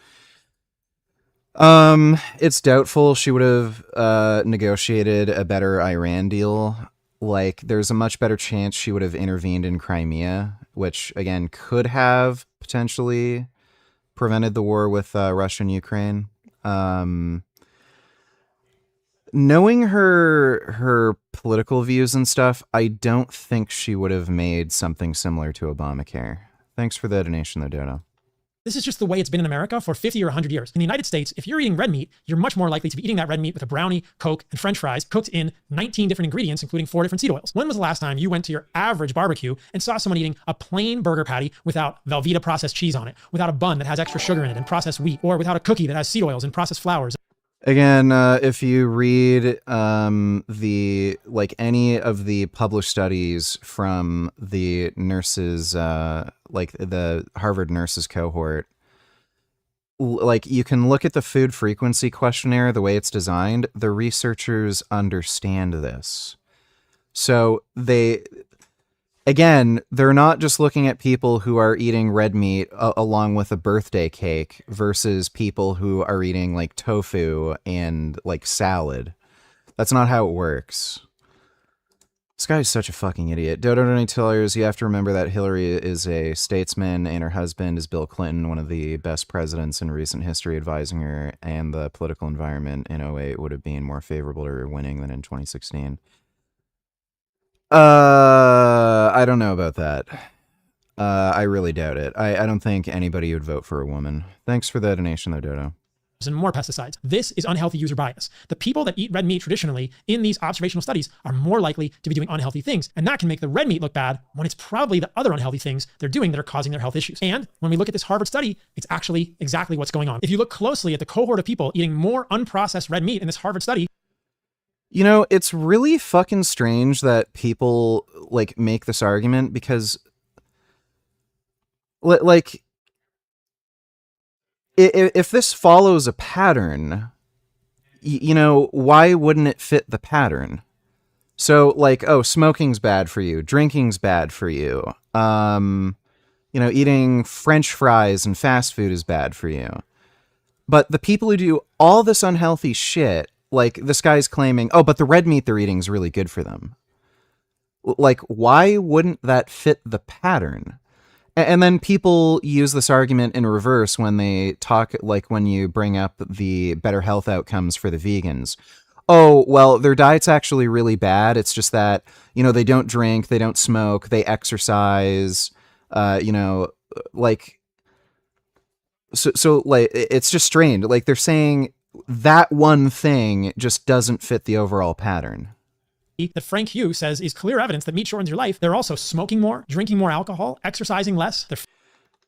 It's doubtful she would have negotiated a better Iran deal. Like, there's a much better chance she would have intervened in Crimea, which, again, could have potentially prevented the war with Russia and Ukraine. Knowing her political views and stuff, I don't think she would have made something similar to Obamacare. Thanks for the donation, though, Dodo.
This is just the way it's been in America for 50 or 100 years. In the United States, if you're eating red meat, you're much more likely to be eating that red meat with a brownie, Coke, and French fries cooked in 19 different ingredients, including 4 different seed oils. When was the last time you went to your average barbecue and saw someone eating a plain burger patty without Velveeta processed cheese on it, without a bun that has extra sugar in it and processed wheat, or without a cookie that has seed oils and processed flours?
Again, if you read any of the published studies from the nurses, like the Harvard nurses cohort, like you can look at the food frequency questionnaire, the way it's designed. The researchers understand this. So they're not just looking at people who are eating red meat along with a birthday cake versus people who are eating like tofu and like salad. That's not how it works. This guy's such a fucking idiot. Dodo Donatillers, you have to remember that Hillary is a statesman and her husband is Bill Clinton, one of the best presidents in recent history, advising her, and the political environment in 2008 would have been more favorable to her winning than in 2016. I don't know about that. I really doubt it. I don't think anybody would vote for a woman. Thanks for the donation though, Dodo.
And more pesticides. This is unhealthy user bias. The people that eat red meat traditionally in these observational studies are more likely to be doing unhealthy things. And that can make the red meat look bad when it's probably the other unhealthy things they're doing that are causing their health issues. And when we look at this Harvard study, it's actually exactly what's going on. If you look closely at the cohort of people eating more unprocessed red meat in this Harvard study,
you know, it's really fucking strange that people like make this argument because like if this follows a pattern, you know, why wouldn't it fit the pattern? So like, oh, smoking's bad for you, drinking's bad for you. You know, eating French fries and fast food is bad for you. But the people who do all this unhealthy shit, like this guy's claiming, oh, but the red meat they're eating is really good for them. Like, why wouldn't that fit the pattern? And then people use this argument in reverse when they talk, like when you bring up the better health outcomes for the vegans. Oh, well, their diet's actually really bad. It's just that, you know, they don't drink, they don't smoke, they exercise, you know, like, so like, it's just strange. Like they're saying that one thing just doesn't fit the overall pattern.
that Frank Hugh says is clear evidence that meat shortens your life. They're also smoking more, drinking more alcohol, exercising less.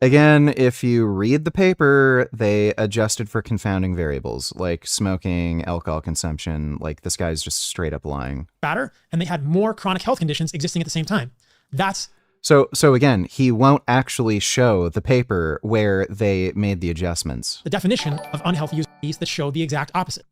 Again, if you read the paper, they adjusted for confounding variables like smoking, alcohol consumption. Like this guy's just straight up lying.
Fatter, and they had more chronic health conditions existing at the same time. That's
so again, he won't actually show the paper where they made the adjustments.
the definition of unhealthy use that show the exact opposite.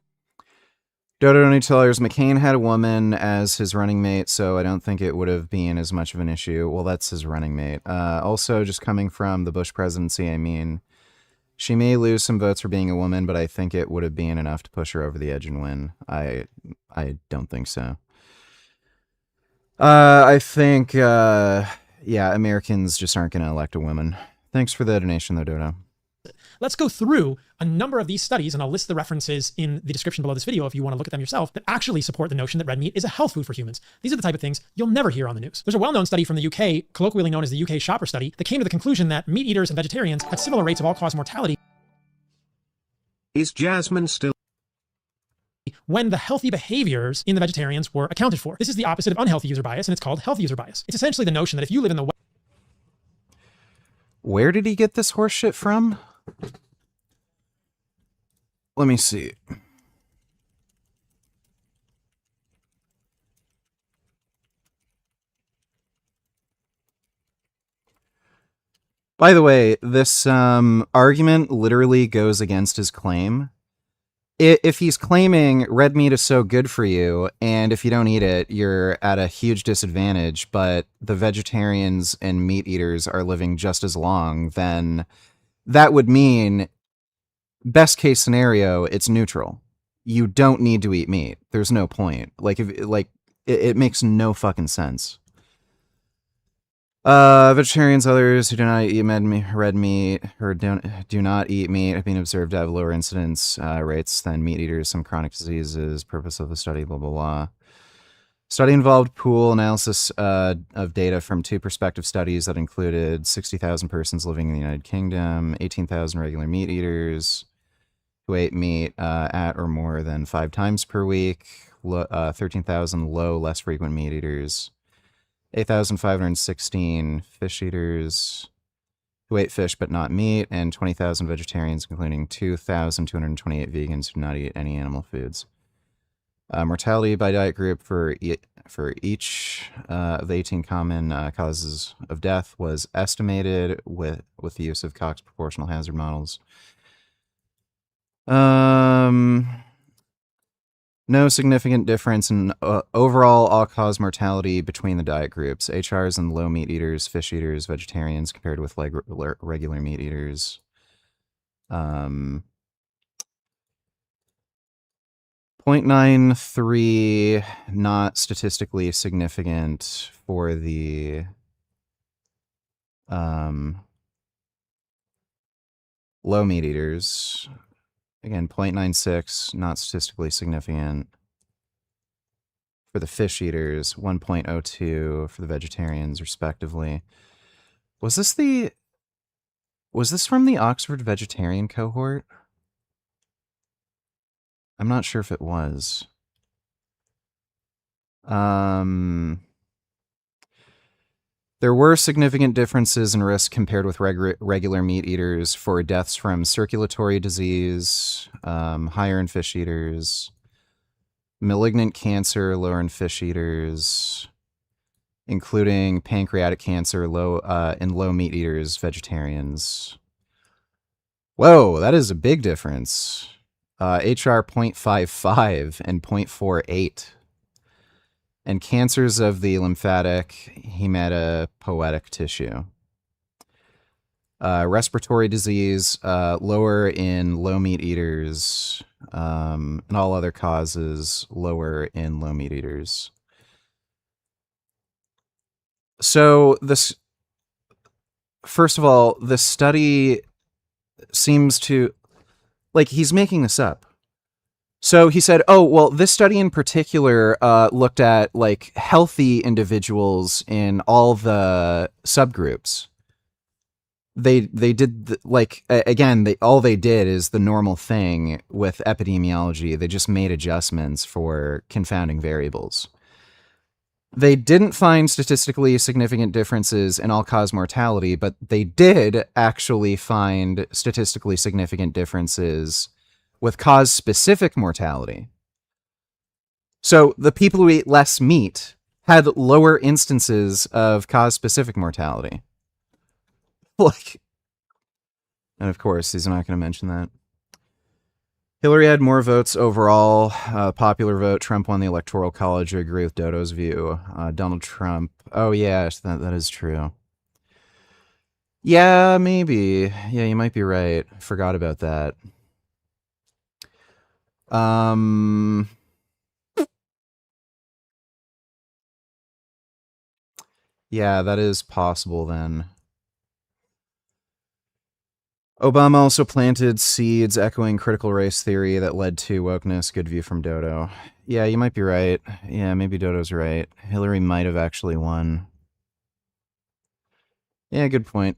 Dodo Donatillers, McCain had a woman as his running mate, so I don't think it would have been as much of an issue. Well, that's his running mate. Also, just coming from the Bush presidency, I mean, she may lose some votes for being a woman, but I think it would have been enough to push her over the edge and win. I don't think so. I think, yeah, Americans just aren't going to elect a woman. Thanks for the donation, though, Dodo.
Let's go through a number of these studies, and I'll list the references in the description below this video if you want to look at them yourself, that actually support the notion that red meat is a health food for humans. These are the type of things you'll never hear on the news. There's a well-known study from the UK, colloquially known as the UK Shopper Study, that came to the conclusion that meat eaters and vegetarians had similar rates of all-cause mortality.
Is Jasmine still?
When the healthy behaviors in the vegetarians were accounted for. This is the opposite of unhealthy user bias, and it's called healthy user bias. It's essentially the notion that if you live in the West.
Where did he get this horse shit from? Let me see. By the way, this argument literally goes against his claim. If he's claiming red meat is so good for you, and if you don't eat it, you're at a huge disadvantage, but the vegetarians and meat eaters are living just as long, then that would mean, best case scenario, it's neutral. You don't need to eat meat. There's no point. It makes no fucking sense. Vegetarians, others who do not eat red meat or do not eat meat have been observed to have lower incidence rates than meat eaters, some chronic diseases. Purpose of the study, blah, blah, blah. Study involved pool analysis of data from 2 prospective studies that included 60,000 persons living in the United Kingdom, 18,000 regular meat eaters who ate meat at or more than 5 times per week, 13,000 low, less frequent meat eaters, 8,516 fish eaters who ate fish but not meat, and 20,000 vegetarians, including 2,228 vegans who do not eat any animal foods. Mortality by diet group for each of the 18 common causes of death was estimated with the use of Cox proportional hazard models. No significant difference in overall all-cause mortality between the diet groups. HRs and low meat eaters, fish eaters, vegetarians compared with regular meat eaters. 0.93 not statistically significant for the low meat eaters. Again, 0.96, not statistically significant. For the fish eaters, 1.02 for the vegetarians, respectively. Was this from the Oxford vegetarian cohort? I'm not sure if it was. There were significant differences in risk compared with regular meat eaters for deaths from circulatory disease, higher in fish eaters, malignant cancer, lower in fish eaters, including pancreatic cancer, in low meat eaters, vegetarians. Whoa, that is a big difference. HR 0.55 and 0.48. And cancers of the lymphatic, hematopoietic tissue. Respiratory disease, lower in low meat eaters, and all other causes lower in low meat eaters. So first of all, this study seems to, he's making this up. So he said, oh, well, this study in particular looked at healthy individuals in all the subgroups. They did all they did is the normal thing with epidemiology. They just made adjustments for confounding variables. They didn't find statistically significant differences in all-cause mortality, but they did actually find statistically significant differences with cause-specific mortality. So the people who ate less meat had lower instances of cause-specific mortality. And of course, he's not going to mention that. Hillary had more votes overall. Popular vote, Trump won the Electoral College. I agree with Dodo's view. Donald Trump. Oh, yes, that is true. Yeah, maybe. Yeah, you might be right. Forgot about that. Yeah, that is possible then. Obama also planted seeds echoing critical race theory that led to wokeness. Good view from Dodo. Yeah, you might be right. Yeah, maybe Dodo's right. Hillary might have actually won. Yeah, good point.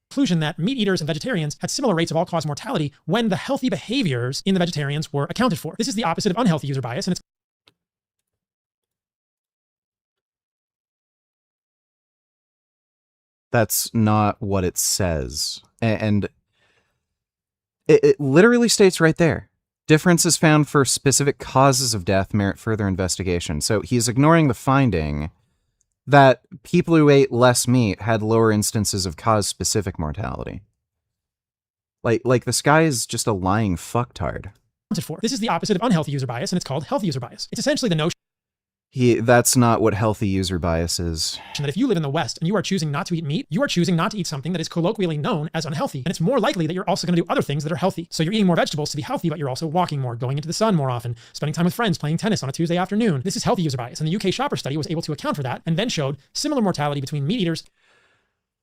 Conclusion that meat eaters and vegetarians had similar rates of all-cause mortality when the healthy behaviors in the vegetarians were accounted for. This is the opposite of unhealthy user bias, and it's
That's not what it says. And it literally states right there, differences found for specific causes of death merit further investigation. So he's ignoring the finding that people who ate less meat had lower instances of cause-specific mortality. Like this guy is just a lying fucktard.
For. This is the opposite of unhealthy user bias, and it's called healthy user bias. It's essentially the notion
That's not what healthy user bias is.
that if you live in the West and you are choosing not to eat meat, you are choosing not to eat something that is colloquially known as unhealthy. And it's more likely that you're also going to do other things that are healthy. So you're eating more vegetables to be healthy, but you're also walking more, going into the sun more often, spending time with friends, playing tennis on a Tuesday afternoon. This is healthy user bias. And the UK Shopper study was able to account for that and then showed similar mortality between meat eaters.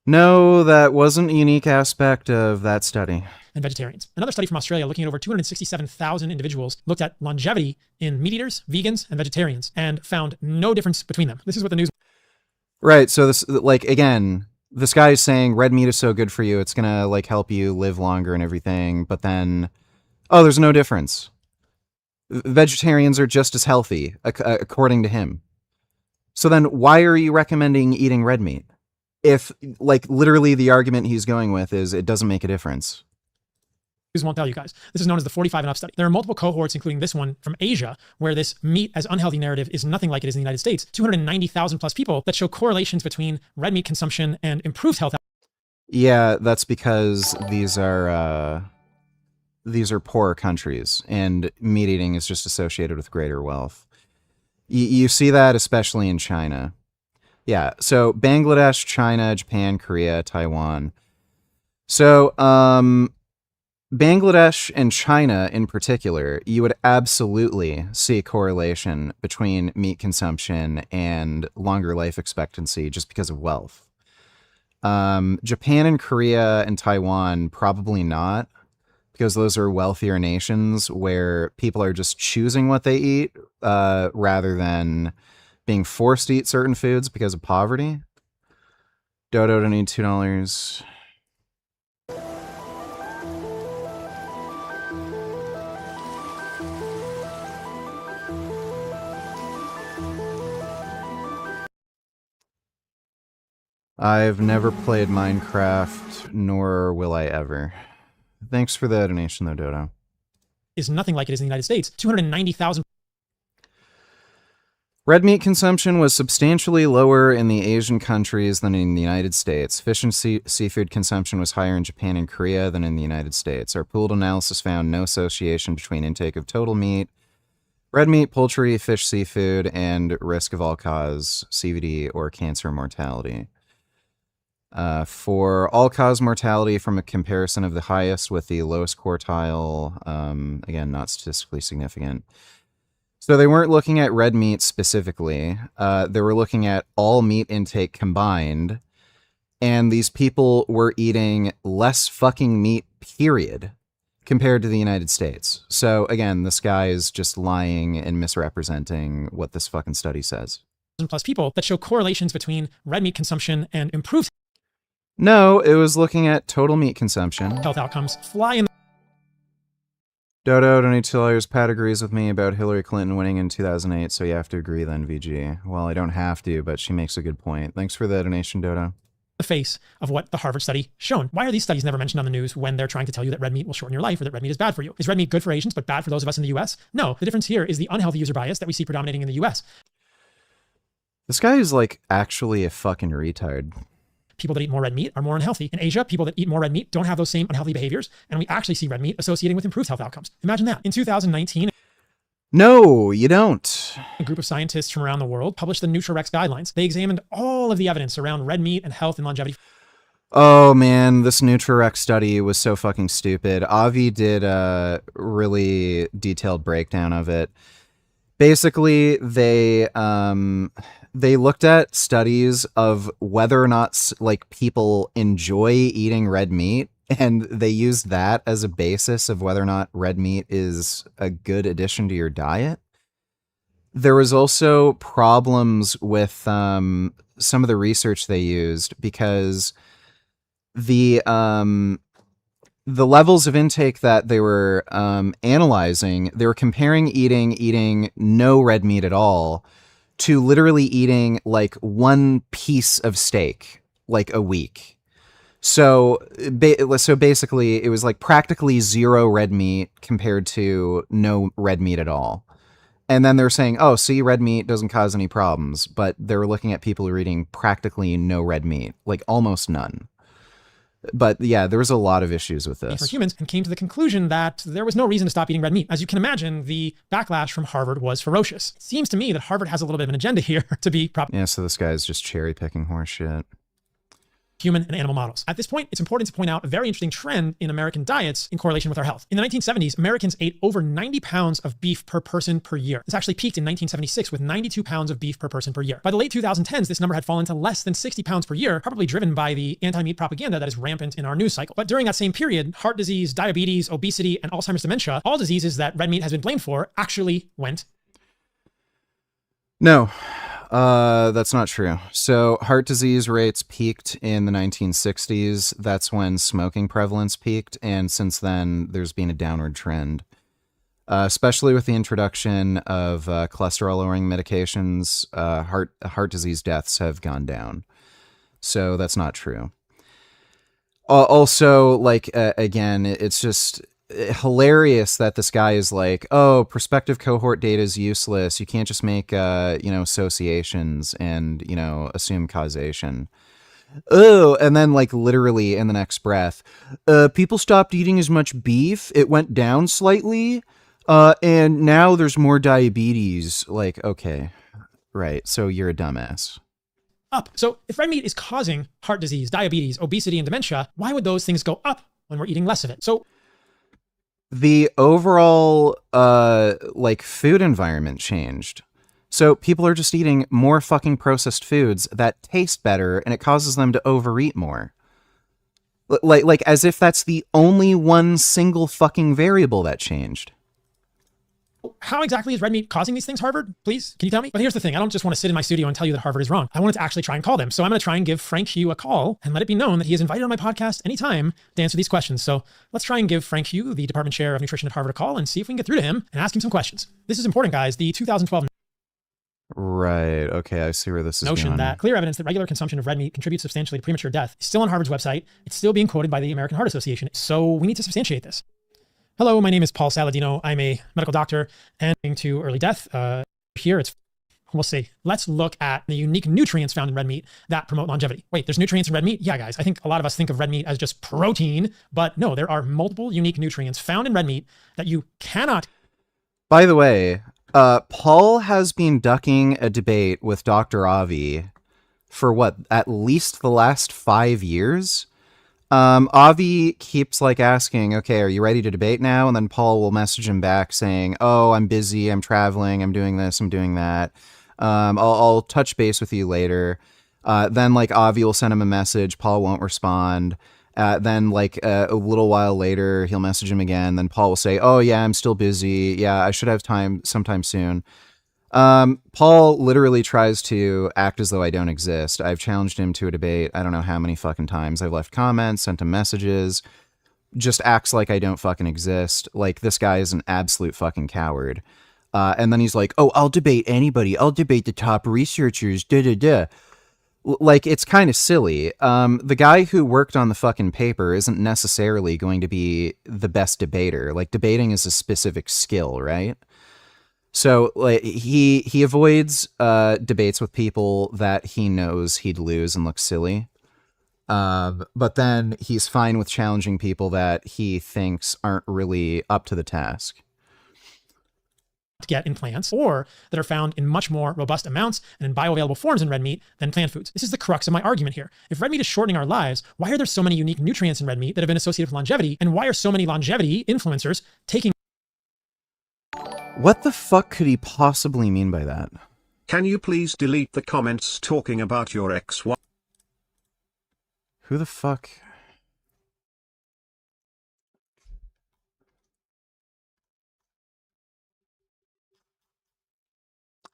No, that wasn't a unique aspect of that study.
And vegetarians. Another study from Australia looking at over 267,000 individuals looked at longevity in meat eaters, vegans, and vegetarians and found no difference between them. This is what the news...
Right, so this, like, again, this guy is saying red meat is so good for you, it's gonna, like, help you live longer and everything, but then, oh, there's no difference. Vegetarians are just as healthy, according to him. So then why are you recommending eating red meat? If, like, literally the argument he's going with is it doesn't make a difference.
Won't tell you guys. This is known as the 45 and up study. There are multiple cohorts, including this one from Asia, where this meat as unhealthy narrative is nothing like it is in the United States. 290,000 plus people that show correlations between red meat consumption and improved health.
Yeah, that's because these are poor countries, and meat eating is just associated with greater wealth. You see that especially in China. Yeah, so Bangladesh, China, Japan, Korea, Taiwan. So, Bangladesh and China in particular, you would absolutely see a correlation between meat consumption and longer life expectancy just because of wealth. Japan and Korea and Taiwan, probably not, because those are wealthier nations where people are just choosing what they eat rather than being forced to eat certain foods because of poverty. Dodo don't need $2. I've never played Minecraft, nor will I ever. Thanks for the donation, though, Dodo.
Is nothing like it is in the United States. 290,000.
Red meat consumption was substantially lower in the Asian countries than in the United States. Fish and seafood consumption was higher in Japan and Korea than in the United States. Our pooled analysis found no association between intake of total meat, red meat, poultry, fish, seafood, and risk of all-cause CVD or cancer mortality. For all-cause mortality from a comparison of the highest with the lowest quartile, again, not statistically significant. So they weren't looking at red meat specifically. They were looking at all meat intake combined, and these people were eating less fucking meat, period, compared to the United States. So again, this guy is just lying and misrepresenting what this fucking study says.
Plus people that show correlations between red meat consumption and improved
No, it was looking at total meat consumption.
health outcomes. Fly in.
Dodo, donate $2. Pat agrees with me about Hillary Clinton winning in 2008, so you have to agree then, VG. Well, I don't have to, but she makes a good point. Thanks for the donation, Dodo.
The face of what the Harvard study shown. Why are these studies never mentioned on the news when they're trying to tell you that red meat will shorten your life or that red meat is bad for you? Is red meat good for Asians but bad for those of us in the US? No, the difference here is the unhealthy user bias that we see predominating in the US.
This guy is like actually a fucking retard.
People that eat more red meat are more unhealthy. In Asia, people that eat more red meat don't have those same unhealthy behaviors, and we actually see red meat associating with improved health outcomes. Imagine that. In 2019,
no, you don't.
A group of scientists from around the world published the Nutrarex guidelines. They examined all of the evidence around red meat and health and longevity.
Oh man, this Nutrarex study was so fucking stupid. Avi did a really detailed breakdown of it. Basically, they looked at studies of whether or not like people enjoy eating red meat, and they used that as a basis of whether or not red meat is a good addition to your diet. There was also problems with some of the research they used because the levels of intake that they were analyzing, they were comparing eating no red meat at all to literally eating like one piece of steak like a week. So basically it was like practically zero red meat compared to no red meat at all. And then they're saying, oh, see, red meat doesn't cause any problems. But they're looking at people who are eating practically no red meat, like almost none. But yeah, there was a lot of issues with this.
For humans, and came to the conclusion that there was no reason to stop eating red meat. As you can imagine, the backlash from Harvard was ferocious. It seems to me that Harvard has a little bit of an agenda here to be
Yeah, so this guy's just cherry picking horse shit.
Human and animal models. At this point, it's important to point out a very interesting trend in American diets in correlation with our health. In the 1970s, Americans ate over 90 pounds of beef per person per year. This actually peaked in 1976 with 92 pounds of beef per person per year. By the late 2010s, this number had fallen to less than 60 pounds per year, probably driven by the anti-meat propaganda that is rampant in our news cycle. But during that same period, heart disease, diabetes, obesity, and Alzheimer's dementia, all diseases that red meat has been blamed for, actually went.
No. That's not true. So heart disease rates peaked in the 1960s. That's when smoking prevalence peaked. And since then, there's been a downward trend, especially with the introduction of cholesterol lowering medications. Heart disease deaths have gone down. So that's not true. Also, like, again, it's just hilarious that this guy is like, oh, prospective cohort data is useless. You can't just make, associations and, assume causation. Oh, and then like literally in the next breath, people stopped eating as much beef. It went down slightly. And now there's more diabetes. Like, okay, right. So you're a dumbass.
Up. So if red meat is causing heart disease, diabetes, obesity, and dementia, why would those things go up when we're eating less of it? So
the overall food environment changed. So people are just eating more fucking processed foods that taste better, and it causes them to overeat more. Like as if that's the only one single fucking variable that changed.
how exactly is red meat causing these things, Harvard? Please, can you tell me? But here's the thing. I don't just want to sit in my studio and tell you that Harvard is wrong. I wanted to actually try and call them. So I'm going to try and give Frank Hugh a call and let it be known that he is invited on my podcast anytime to answer these questions. So let's try and give Frank Hugh, the department chair of nutrition at Harvard, a call and see if we can get through to him and ask him some questions. This is important, guys. The 2012
Right. Okay. I see where this is
notion
going.
that clear evidence that regular consumption of red meat contributes substantially to premature death is still on Harvard's website. It's still being quoted by the American Heart Association. So we need to substantiate this. Hello, my name is Paul Saladino. I'm a medical doctor and to early death. Here it's, we'll see. Let's look at the unique nutrients found in red meat that promote longevity. Wait, there's nutrients in red meat? Yeah, guys. I think a lot of us think of red meat as just protein, but no, there are multiple unique nutrients found in red meat that you cannot.
By the way, Paul has been ducking a debate with Dr. Avi for what, at least the last 5 years? Avi keeps like asking, okay, are you ready to debate now? And then Paul will message him back saying, oh, I'm busy, I'm traveling, I'm doing this, I'm doing that. I'll touch base with you later. Then like Avi will send him a message, Paul won't respond. Then like a little while later, he'll message him again. Then Paul will say, oh yeah, I'm still busy. Yeah, I should have time sometime soon. Paul literally tries to act as though I don't exist. I've challenged him to a debate. I don't know how many fucking times. I've left comments, sent him messages, just acts like I don't fucking exist. Like this guy is an absolute fucking coward. And then he's like, oh, I'll debate anybody. I'll debate the top researchers. Da da da. Like, it's kind of silly. The guy who worked on the fucking paper isn't necessarily going to be the best debater. Like, debating is a specific skill, right? So, like, he avoids debates with people that he knows he'd lose and look silly. But then he's fine with challenging people that he thinks aren't really up to the task.
Get in plants or that are found in much more robust amounts and in bioavailable forms in red meat than plant foods. This is the crux of my argument here. If red meat is shortening our lives, why are there so many unique nutrients in red meat that have been associated with longevity? And why are so many longevity influencers taking...
What the fuck could he possibly mean by that?
Can you please delete the comments talking about your ex-wife?
Who the fuck?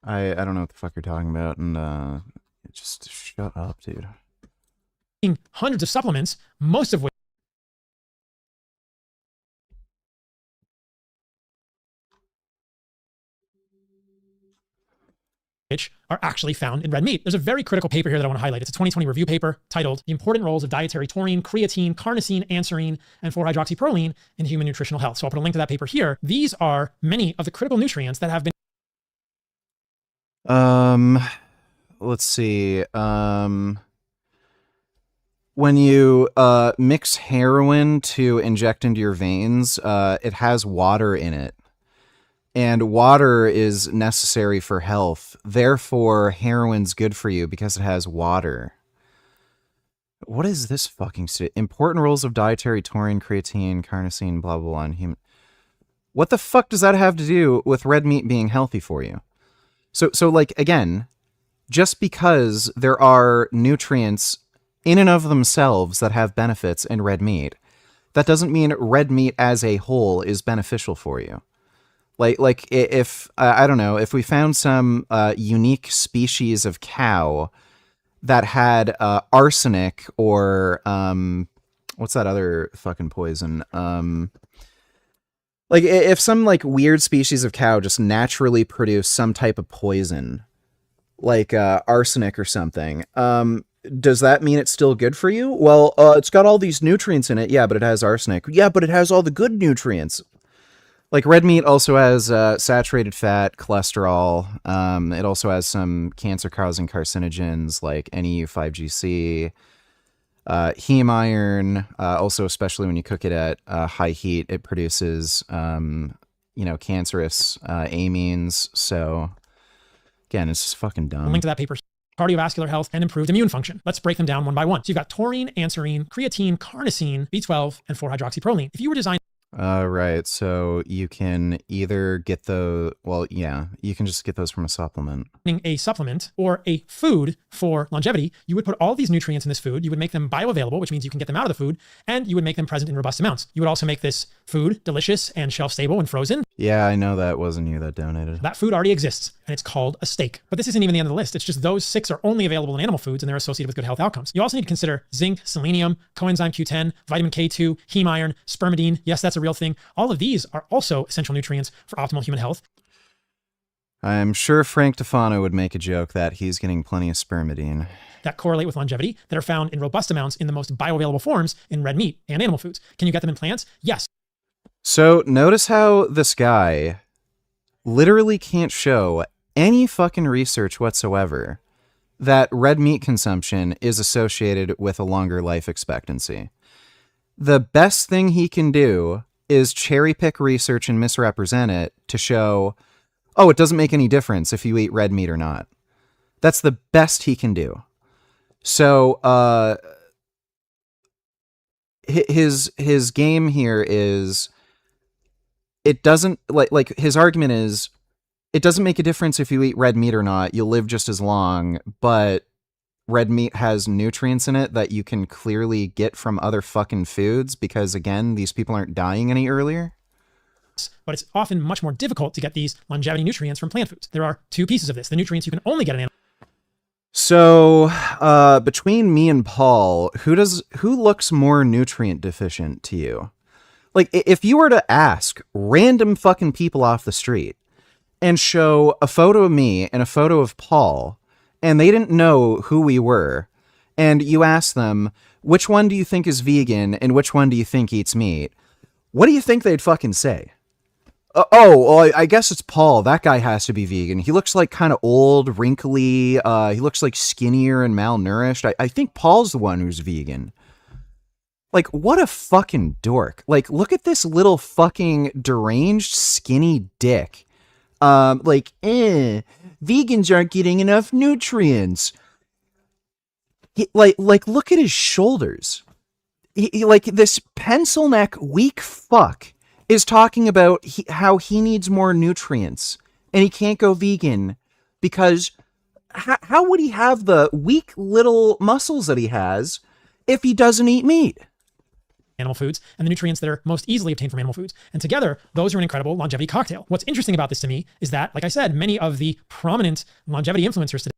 I don't know what the fuck you're talking about, and just shut up, dude.
Hundreds of supplements, most of which are actually found in red meat. There's a very critical paper here that I want to highlight. It's a 2020 review paper titled The Important Roles of Dietary Taurine, Creatine, Carnosine, Anserine, and 4-Hydroxyproline in Human Nutritional Health. So I'll put a link to that paper here. These are many of the critical nutrients that have been
Let's see. When you mix heroin to inject into your veins, it has water in it. And water is necessary for health. Therefore, heroin's good for you because it has water. What is this fucking shit? Important roles of dietary taurine, creatine, carnosine, blah, blah, blah, in human... What the fuck does that have to do with red meat being healthy for you? So like, again, just because there are nutrients in and of themselves that have benefits in red meat, that doesn't mean red meat as a whole is beneficial for you. Like if I don't know, if we found some unique species of cow that had arsenic or what's that other fucking poison? Like if some like weird species of cow just naturally produce some type of poison, like arsenic or something, does that mean it's still good for you? Well, it's got all these nutrients in it. Yeah, but it has arsenic. Yeah, but it has all the good nutrients. Like red meat also has saturated fat, cholesterol. It also has some cancer-causing carcinogens like NEU5GC, heme iron. Also, especially when you cook it at high heat, it produces, cancerous amines. So, again, it's just fucking dumb.
Link to that paper. Cardiovascular health and improved immune function. Let's break them down one by one. So you've got taurine, anserine, creatine, carnosine, B12, and 4-hydroxyproline. If you were designed
Right, so you can either get you can just get those from a supplement.
A supplement or a food for longevity, you would put all these nutrients in this food, you would make them bioavailable, which means you can get them out of the food, and you would make them present in robust amounts. You would also make this food delicious and shelf stable when frozen.
Yeah, I know that wasn't you that donated.
That food already exists, and it's called a steak. But this isn't even the end of the list. It's just those 6 are only available in animal foods, and they're associated with good health outcomes. You also need to consider zinc, selenium, coenzyme Q10, vitamin K2, heme iron, spermidine. Yes, that's a real thing. All of these are also essential nutrients for optimal human health.
I'm sure Frank Tufano would make a joke that he's getting plenty of spermidine.
That correlate with longevity, that are found in robust amounts in the most bioavailable forms in red meat and animal foods. Can you get them in plants? Yes.
So notice how this guy literally can't show any fucking research whatsoever that red meat consumption is associated with a longer life expectancy. The best thing he can do is cherry pick research and misrepresent it to show, oh, it doesn't make any difference if you eat red meat or not. That's the best he can do. So his game here is, it doesn't, like his argument is, it doesn't make a difference if you eat red meat or not. You'll live just as long, but red meat has nutrients in it that you can clearly get from other fucking foods because, again, these people aren't dying any earlier.
But it's often much more difficult to get these longevity nutrients from plant foods. There are 2 pieces of this. The nutrients you can only get in animal.
So, between me and Paul, who looks more nutrient deficient to you? Like, if you were to ask random fucking people off the street and show a photo of me and a photo of Paul, and they didn't know who we were, and you ask them, which one do you think is vegan and which one do you think eats meat? What do you think they'd fucking say? Well, I guess it's Paul. That guy has to be vegan. He looks like kind of old, wrinkly. He looks like skinnier and malnourished. I think Paul's the one who's vegan. Like, what a fucking dork. Like, look at this little fucking deranged, skinny dick. Vegans aren't getting enough nutrients. Look at his shoulders. Like, this pencil neck weak fuck is talking about how he needs more nutrients and he can't go vegan because how would he have the weak little muscles that he has if he doesn't eat meat?
Animal foods and the nutrients that are most easily obtained from animal foods. And together, those are an incredible longevity cocktail. What's interesting about this to me is that, like I said, many of the prominent longevity influencers today.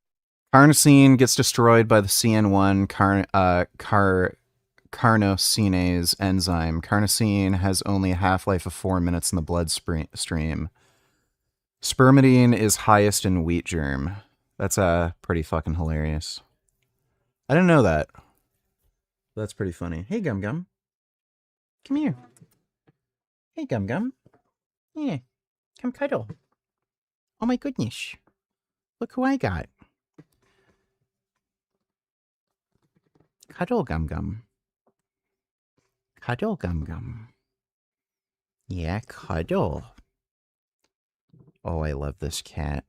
Carnosine gets destroyed by the CN1 carnosinase enzyme. Carnosine has only a half-life of 4 minutes in the bloodstream. Spermidine is highest in wheat germ. That's pretty fucking hilarious. I didn't know that. That's pretty funny. Hey, Gum Gum. Come here. Hey, Gum Gum. Yeah. Come cuddle. Oh my goodness. Look who I got. Cuddle Gum Gum. Cuddle Gum Gum. Yeah, cuddle. Oh, I love this cat.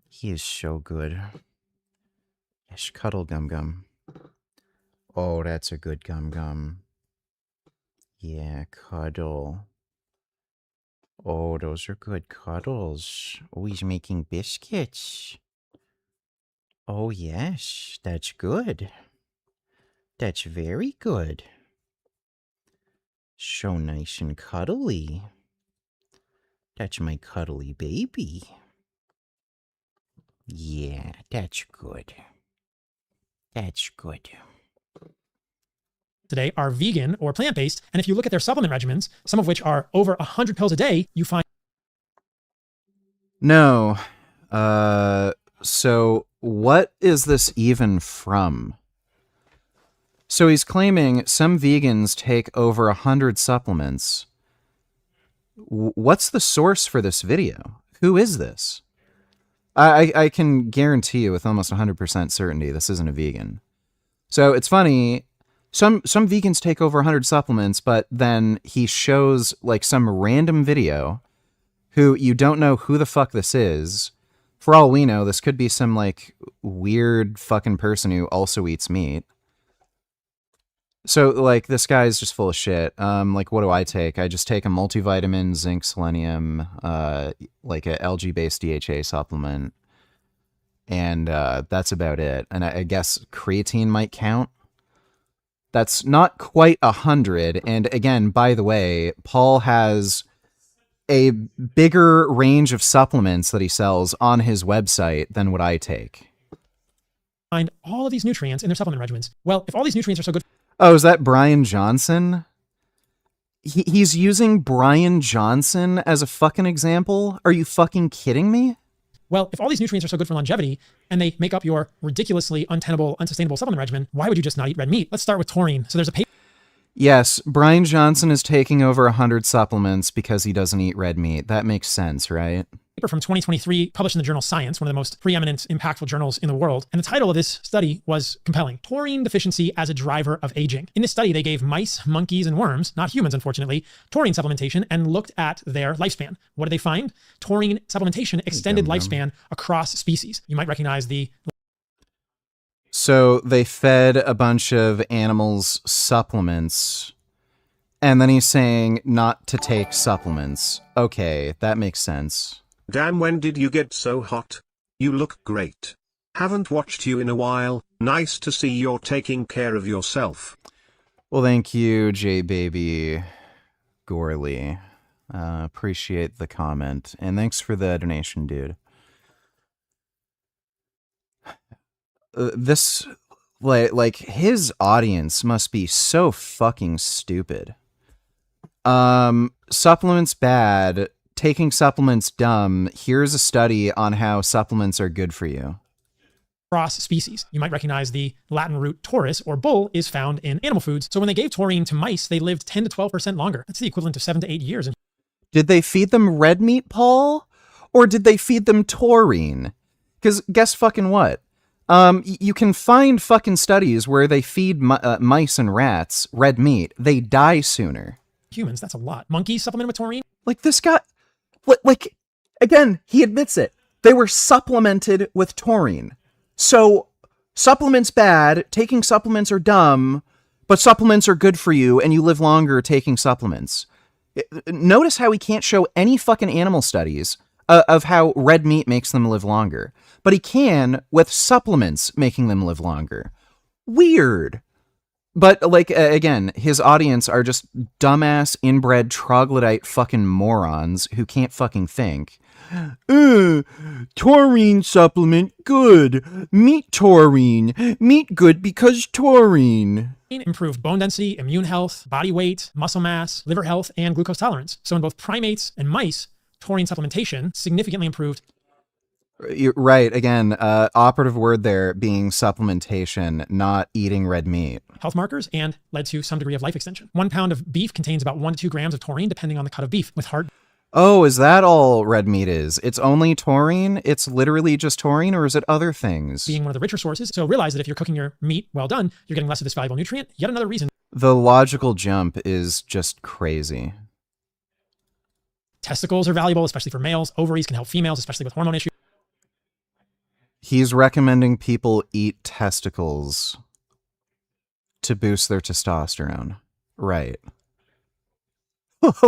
He is so good. Yes, Cuddle Gum Gum. Oh, that's a good Gum Gum. Yeah, cuddle. Oh, those are good cuddles. Oh, he's making biscuits. Oh, yes, that's good. That's very good. So nice and cuddly. That's my cuddly baby. Yeah, that's good. That's good.
Today are vegan or plant-based, and if you look at their supplement regimens, some of which are over 100 pills a day, you find
No. So what is this even from? So he's claiming some vegans take over 100 supplements. What's the source for this video? Who is this? I can guarantee you with almost 100% certainty this isn't a vegan. So it's funny, some vegans take over 100 supplements, but then he shows like some random video who you don't know who the fuck this is. For all we know, this could be some like weird fucking person who also eats meat. So like this guy's just full of shit. Like what do I take? I just take a multivitamin, zinc, selenium, like a algae-based DHA supplement, and that's about it. And I guess creatine might count. That's not quite 100. And again, by the way, Paul has a bigger range of supplements that he sells on his website than what I take.
find all of these nutrients in their supplement regimens. Well, if all these nutrients are so good.
Oh, is that Brian Johnson? He's using Brian Johnson as a fucking example? Are you fucking kidding me?
Well, if all these nutrients are so good for longevity and they make up your ridiculously untenable, unsustainable supplement regimen, why would you just not eat red meat? Let's start with taurine. So there's a paper.
Yes, Brian Johnson is taking over 100 supplements because he doesn't eat red meat. That makes sense, right?
From 2023 published in the journal Science, one of the most preeminent, impactful journals in the world. And the title of this study was compelling: Taurine Deficiency as a Driver of Aging. In this study, they gave mice, monkeys, and worms, not humans, unfortunately, taurine supplementation and looked at their lifespan. What did they find? Taurine supplementation extended lifespan across species. You might recognize the...
So they fed a bunch of animals supplements, and then he's saying not to take supplements. Okay, that makes sense.
Damn, when did you get so hot? You look great. Haven't watched you in a while. Nice to see you're taking care of yourself.
Well, thank you, J-Baby Gorley. Appreciate the comment. And thanks for the donation, dude. This, like, his audience must be so fucking stupid. Supplements bad. Taking supplements dumb. Here's a study on how supplements are good for you.
Cross species. You might recognize the Latin root taurus, or bull, is found in animal foods. So when they gave taurine to mice, they lived 10 to 12% longer. That's the equivalent of 7 to 8 years.
Did they feed them red meat, Paul? Or did they feed them taurine? Because guess fucking what? You can find fucking studies where they feed mice and rats red meat. They die sooner.
Humans, that's a lot. Monkeys supplemented with taurine?
Like this guy... Like, again, he admits it. They were supplemented with taurine. So, supplements bad, taking supplements are dumb, but supplements are good for you and you live longer taking supplements. Notice how he can't show any fucking animal studies of how red meat makes them live longer. But he can with supplements making them live longer. Weird. But, like, again, his audience are just dumbass, inbred, troglodyte fucking morons who can't fucking think. Taurine supplement, good. Meat taurine. Meat good because taurine.
Improved bone density, immune health, body weight, muscle mass, liver health, and glucose tolerance. So in both primates and mice, taurine supplementation significantly improved.
You're right. Again, operative word there being supplementation, not eating red meat.
Health markers and led to some degree of life extension. 1 pound of beef contains about 1 to 2 grams of taurine, depending on the cut of beef. With heart.
Oh, is that all red meat is? It's only taurine? It's literally just taurine, or is it other things?
Being one of the richer sources. So realize that if you're cooking your meat well done, you're getting less of this valuable nutrient. Yet another reason.
The logical jump is just crazy.
Testicles are valuable, especially for males. Ovaries can help females, especially with hormone issues.
He's recommending people eat testicles to boost their testosterone. Right.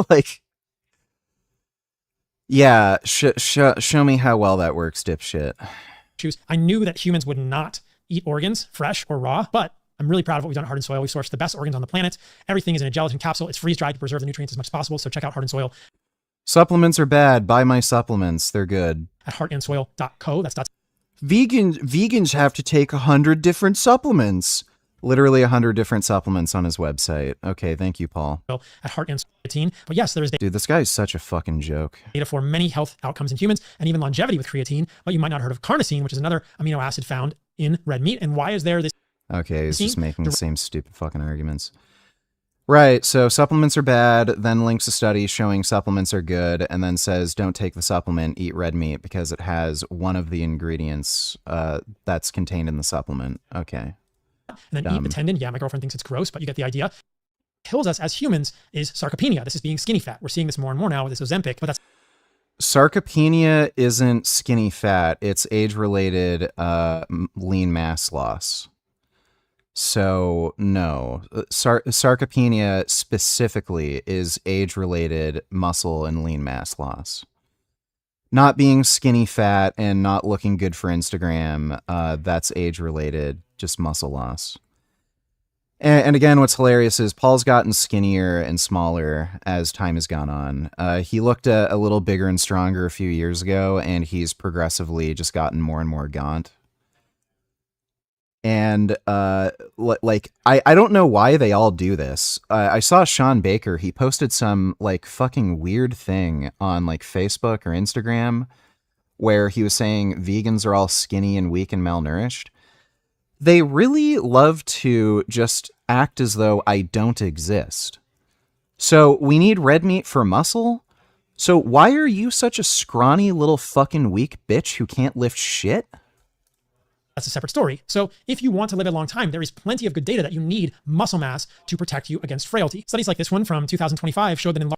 Like, yeah, show me how well that works, dipshit.
I knew that humans would not eat organs, fresh or raw, but I'm really proud of what we've done at Heart and Soil. We've sourced the best organs on the planet. Everything is in a gelatin capsule. It's freeze-dried to preserve the nutrients as much as possible, so check out Heart and Soil.
Supplements are bad. Buy my supplements. They're good.
At heartandsoil.co. That's
Vegans have to take 100 different supplements. Literally 100 different supplements on his website. Okay, thank you, Paul.
At Heart and Soil. But yes, there is
Dude, this guy is such a fucking joke.
data for many health outcomes in humans and even longevity with creatine, but you might not have heard of carnosine, which is another amino acid found in red meat. And why is there this?
Okay, he's just making the same stupid fucking arguments. Right, so supplements are bad, then links a study showing supplements are good, and then says don't take the supplement, eat red meat, because it has one of the ingredients that's contained in the supplement. Okay.
And then eat the tendon. Yeah, my girlfriend thinks it's gross, but you get the idea. Kills us as humans is sarcopenia. This is being skinny fat. We're seeing this more and more now with this Ozempic, but that's...
Sarcopenia isn't skinny fat, it's age-related lean mass loss. So, no. Sarcopenia specifically is age-related muscle and lean mass loss. Not being skinny fat and not looking good for Instagram, that's age-related, just muscle loss. And again, what's hilarious is Paul's gotten skinnier and smaller as time has gone on. He looked a little bigger and stronger a few years ago, and he's progressively just gotten more and more gaunt. And like I don't know why they all do this. I saw Shawn Baker. He posted some like fucking weird thing on like Facebook or Instagram where he was saying vegans are all skinny and weak and malnourished. They really love to just act as though I don't exist. So we need red meat for muscle. So why are you such a scrawny little fucking weak bitch who can't lift shit?
That's a separate story. So if you want to live a long time, there is plenty of good data that you need muscle mass to protect you against frailty. Studies like this one from 2025 showed that in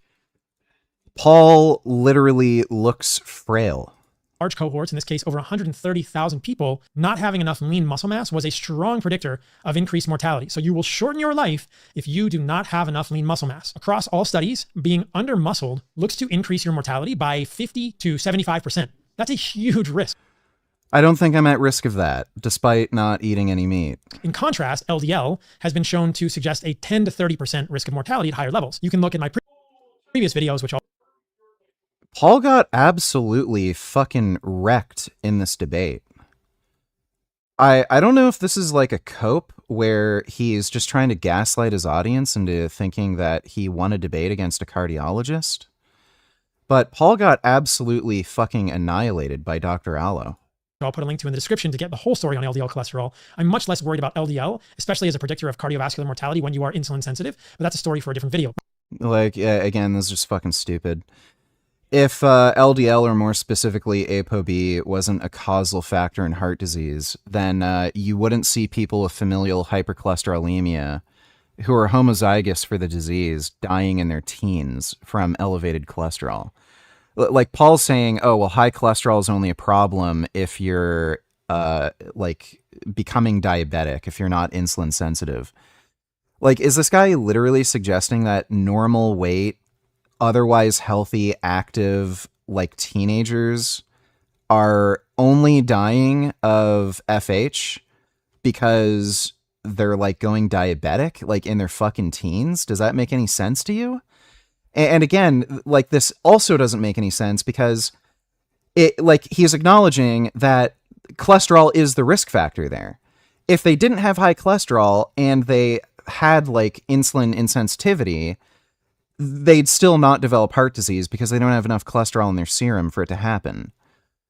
Paul literally looks frail.
large cohorts, in this case over 130,000 people, not having enough lean muscle mass was a strong predictor of increased mortality. So you will shorten your life if you do not have enough lean muscle mass. Across all studies, being under-muscled looks to increase your mortality by 50 to 75%. That's a huge risk.
I don't think I'm at risk of that, despite not eating any meat.
In contrast, LDL has been shown to suggest a 10 to 30% risk of mortality at higher levels. You can look at my previous videos, which
Paul got absolutely fucking wrecked in this debate. I don't know if this is like a cope where he's just trying to gaslight his audience into thinking that he won a debate against a cardiologist. But Paul got absolutely fucking annihilated by Dr. Allo.
I'll put a link to in the description to get the whole story on LDL cholesterol. I'm much less worried about LDL, especially as a predictor of cardiovascular mortality when you are insulin sensitive, but that's a story for a different video.
Like, again, this is just fucking stupid. If LDL, or more specifically ApoB, wasn't a causal factor in heart disease, then you wouldn't see people with familial hypercholesterolemia who are homozygous for the disease dying in their teens from elevated cholesterol. Like Paul's saying, oh, well, high cholesterol is only a problem if you're like becoming diabetic, if you're not insulin sensitive. Like, is this guy literally suggesting that normal weight, otherwise healthy, active, like teenagers are only dying of FH because they're like going diabetic, like in their fucking teens? Does that make any sense to you? And again, like this also doesn't make any sense because it, like, he's acknowledging that cholesterol is the risk factor there. If they didn't have high cholesterol and they had like insulin insensitivity, they'd still not develop heart disease because they don't have enough cholesterol in their serum for it to happen.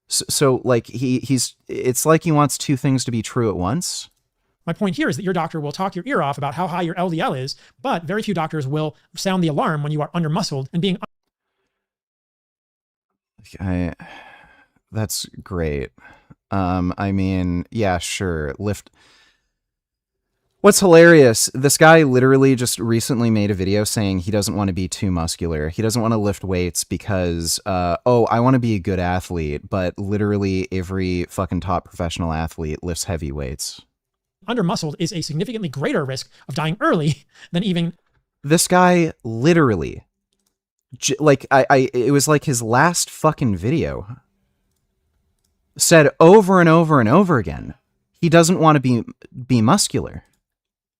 So like it's like he wants two things to be true at once.
My point here is that your doctor will talk your ear off about how high your LDL is, but very few doctors will sound the alarm when you are under-muscled and being
That's great. I mean, yeah, sure. Lift. What's hilarious, this guy literally just recently made a video saying he doesn't want to be too muscular. He doesn't want to lift weights because, oh, I want to be a good athlete, but literally every fucking top professional athlete lifts heavy weights.
Under-muscled is a significantly greater risk of dying early than even...
This guy literally, like, it was like his last fucking video, said over and over and over again, he doesn't want to be muscular.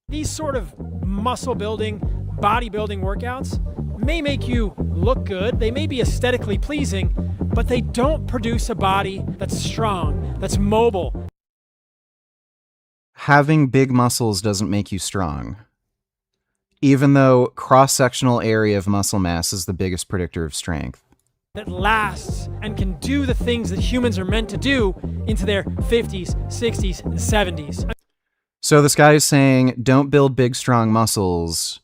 These sort of muscle building, bodybuilding workouts may make you look good. They may be aesthetically pleasing, but they don't produce a body that's strong, that's mobile.
Having big muscles doesn't make you strong. Even though cross-sectional area of muscle mass is the biggest predictor of strength.
That lasts and can do the things that humans are meant to do into their 50s, 60s, and 70s.
So this guy is saying, don't build big, strong muscles.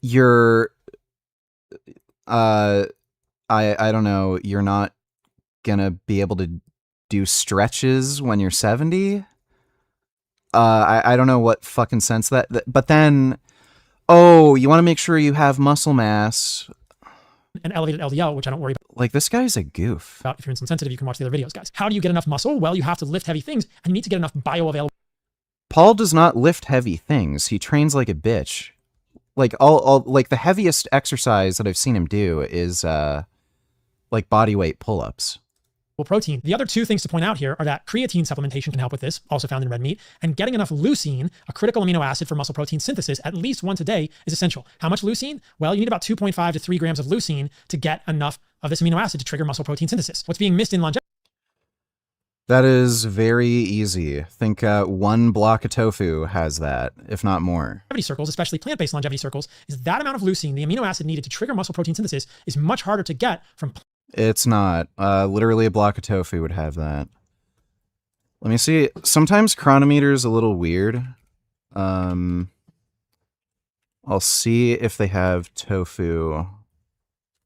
You're, I don't know, you're not gonna be able to do stretches when you're 70? I don't know what fucking sense that, but then, oh, you want to make sure you have muscle mass.
And elevated LDL, which I don't worry about.
Like, this guy's a goof.
If you're insulin sensitive, you can watch the other videos, guys. How do you get enough muscle? Well, you have to lift heavy things, and you need to get enough bioavailable.
Paul does not lift heavy things. He trains like a bitch. Like like the heaviest exercise that I've seen him do is like body weight pull-ups.
Well, protein. The other two things to point out here are that creatine supplementation can help with this, also found in red meat, and getting enough leucine, a critical amino acid for muscle protein synthesis, at least once a day is essential. How much leucine? Well, you need about 2.5 to 3 grams of leucine to get enough of this amino acid to trigger muscle protein synthesis. What's being missed in longevity?
That is very easy. Think one block of tofu has that, if not more.
Longevity circles, especially plant-based longevity circles, is that amount of leucine, the amino acid needed to trigger muscle protein synthesis, is much harder to get from.
It's not. Literally a block of tofu would have that. Let me see. Sometimes Chronometer is a little weird. I'll see if they have tofu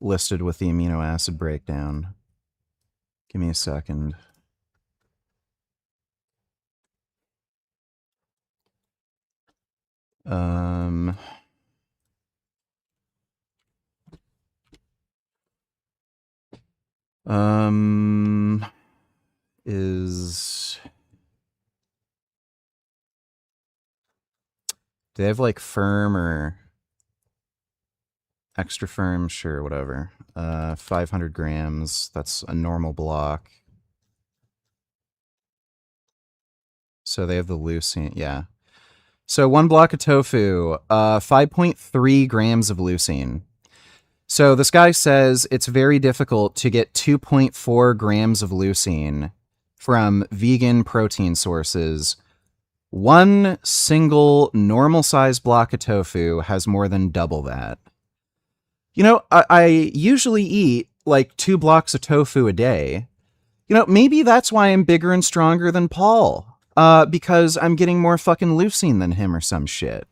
listed with the amino acid breakdown. Give me a second. Do they have like firm or extra firm? Sure, whatever. 500 grams. That's a normal block. So they have the leucine. Yeah. So one block of tofu, 5.3 grams of leucine. So this guy says it's very difficult to get 2.4 grams of leucine from vegan protein sources. One single normal-sized block of tofu has more than double that. You know, I usually eat like 2 blocks of tofu a day. You know, maybe that's why I'm bigger and stronger than Paul. Because I'm getting more fucking leucine than him or some shit.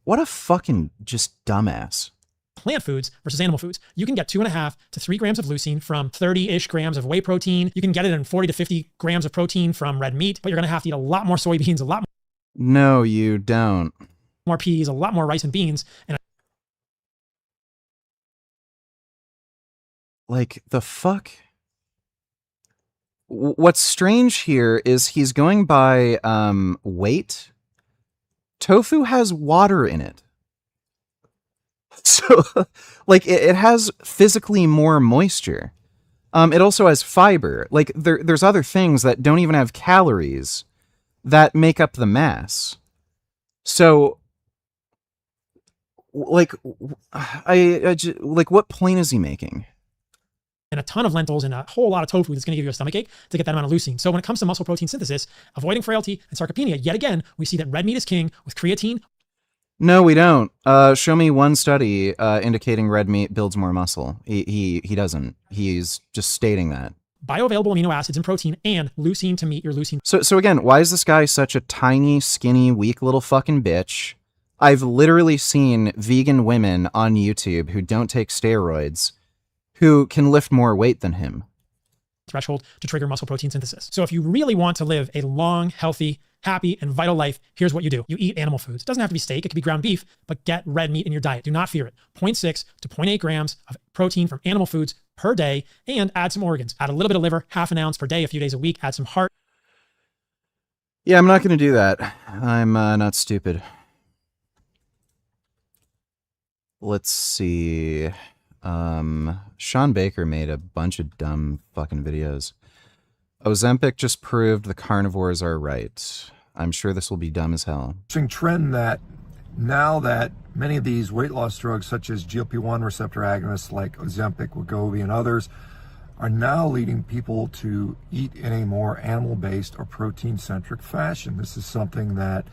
What a fucking just dumbass.
Plant foods versus animal foods. You can get 2.5 to 3 grams of leucine from 30-ish grams of whey protein. You can get it in 40 to 50 grams of protein from red meat, but you're going to have to eat a lot more soybeans, a lot more.
No, you don't.
More peas, a lot more rice and beans. And
like, the fuck? What's strange here is he's going by weight. Tofu has water in it. So, like, it has physically more moisture. It also has fiber. Like, there's other things that don't even have calories that make up the mass. So, like, like, what point is he making?
And a ton of lentils and a whole lot of tofu that's going to give you a stomachache to get that amount of leucine. So when it comes to muscle protein synthesis, avoiding frailty and sarcopenia, yet again, we see that red meat is king with creatine.
No, we don't. Show me one study indicating red meat builds more muscle. He doesn't. He's just stating that.
Bioavailable amino acids and protein and leucine to meet your leucine.
So again, why is this guy such a tiny, skinny, weak little fucking bitch? I've literally seen vegan women on YouTube who don't take steroids who can lift more weight than him.
Threshold to trigger muscle protein synthesis. So if you really want to live a long, healthy, happy, and vital life, here's what you do. You eat animal foods. It doesn't have to be steak. It could be ground beef, but get red meat in your diet. Do not fear it. 0.6 to 0.8 grams of protein from animal foods per day, and add some organs. Add a little bit of liver, half an ounce per day, a few days a week. Add some heart.
Yeah, I'm not going to do that. I'm not stupid. Let's see. Shawn Baker made a bunch of dumb fucking videos. Ozempic just proved the carnivores are right. I'm sure this will be dumb as hell.
Interesting trend that now that many of these weight loss drugs, such as GLP-1 receptor agonists like Ozempic, Wegovy, and others, are now leading people to eat in a more animal-based or protein-centric fashion. This is something that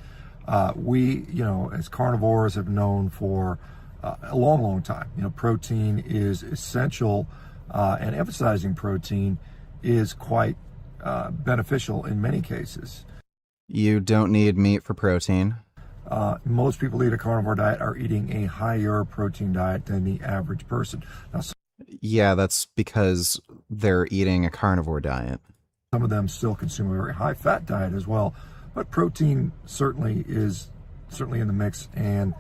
we, as carnivores have known for a long, long time. Protein is essential, and emphasizing protein is quite beneficial in many cases.
You don't need meat for protein.
Most people who eat a carnivore diet are eating a higher protein diet than the average person. Now,
Yeah, that's because they're eating a carnivore diet.
some of them still consume a very high fat diet as well, but protein certainly is in the mix. And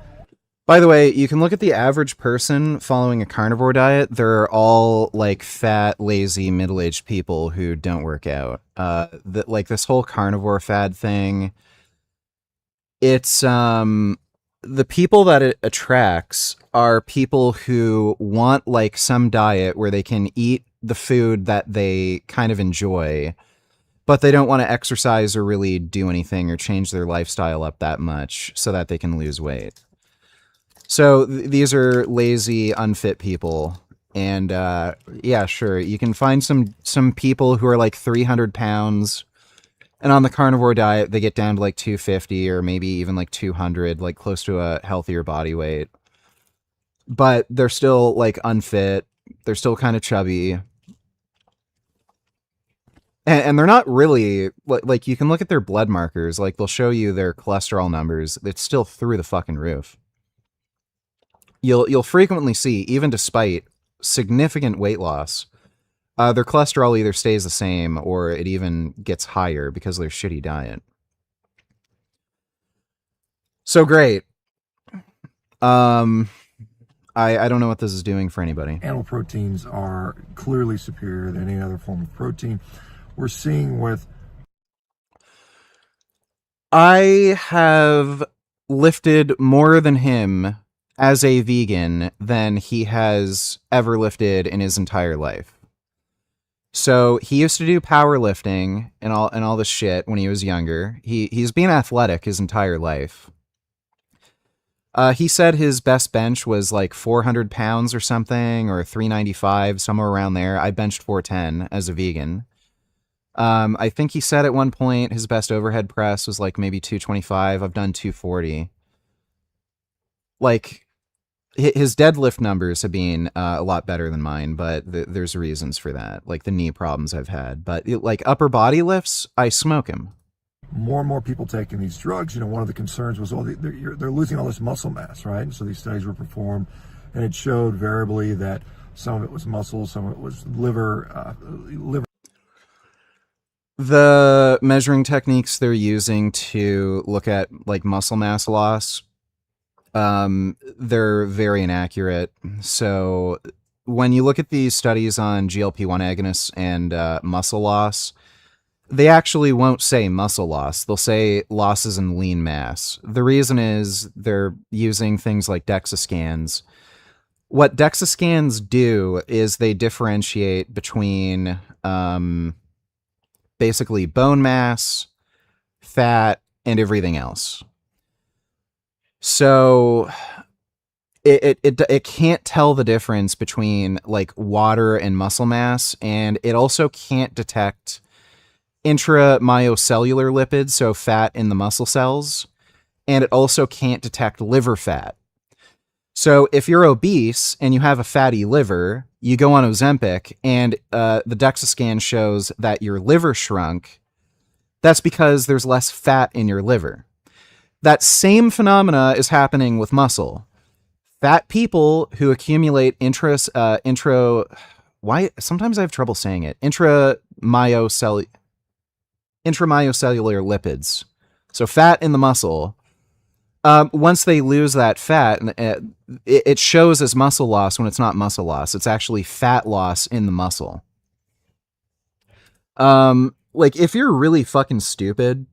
by the way, you can look at the average person following a carnivore diet. They're all like fat, lazy, middle-aged people who don't work out. Like this whole carnivore fad thing, it's the people that it attracts are people who want like some diet where they can eat the food that they kind of enjoy, but they don't want to exercise or really do anything or change their lifestyle up that much so that they can lose weight. So these are lazy, unfit people. And yeah, sure, you can find some people who are like 300 pounds, and on the carnivore diet, they get down to like 250 or maybe even like 200, like close to a healthier body weight. But they're still like unfit. They're still kind of chubby. And they're not really, like you can look at their blood markers. Like they'll show you their cholesterol numbers. It's still through the fucking roof. You'll frequently see, even despite significant weight loss, their cholesterol either stays the same or it even gets higher because of their shitty diet. So great. I don't know what this is doing for anybody.
animal proteins are clearly superior than any other form of protein. We're seeing with
I have lifted more than him as a vegan than he has ever lifted in his entire life. So he used to do powerlifting and all this shit when he was younger. He's been athletic his entire life. He said his best bench was like 400 pounds or something, or 395, somewhere around there. I benched 410 as a vegan. I think he said at one point his best overhead press was like maybe 225. I've done 240. Like, his deadlift numbers have been a lot better than mine, but there's reasons for that, like the knee problems I've had. But like upper body lifts, I smoke him.
more and more people taking these drugs, one of the concerns was, they're losing all this muscle mass, right? And so these studies were performed, and it showed variably that some of it was muscle, some of it was liver.
The measuring techniques they're using to look at like muscle mass loss, they're very inaccurate. So when you look at these studies on GLP-1 agonists and muscle loss, they actually won't say muscle loss. They'll say losses in lean mass. The reason is they're using things like DEXA scans. What DEXA scans do is they differentiate between basically bone mass, fat, and everything else. So it can't tell the difference between like water and muscle mass, and it also can't detect intramyocellular lipids, so fat in the muscle cells, and it also can't detect liver fat. So if you're obese and you have a fatty liver, you go on Ozempic and the DEXA scan shows that your liver shrunk. That's because there's less fat in your liver. That same phenomena is happening with muscle. Fat people who accumulate why sometimes I have trouble saying it. Intramyocellular lipids. So fat in the muscle. Once they lose that fat, it shows as muscle loss when it's not muscle loss. It's actually fat loss in the muscle. Like if you're really fucking stupid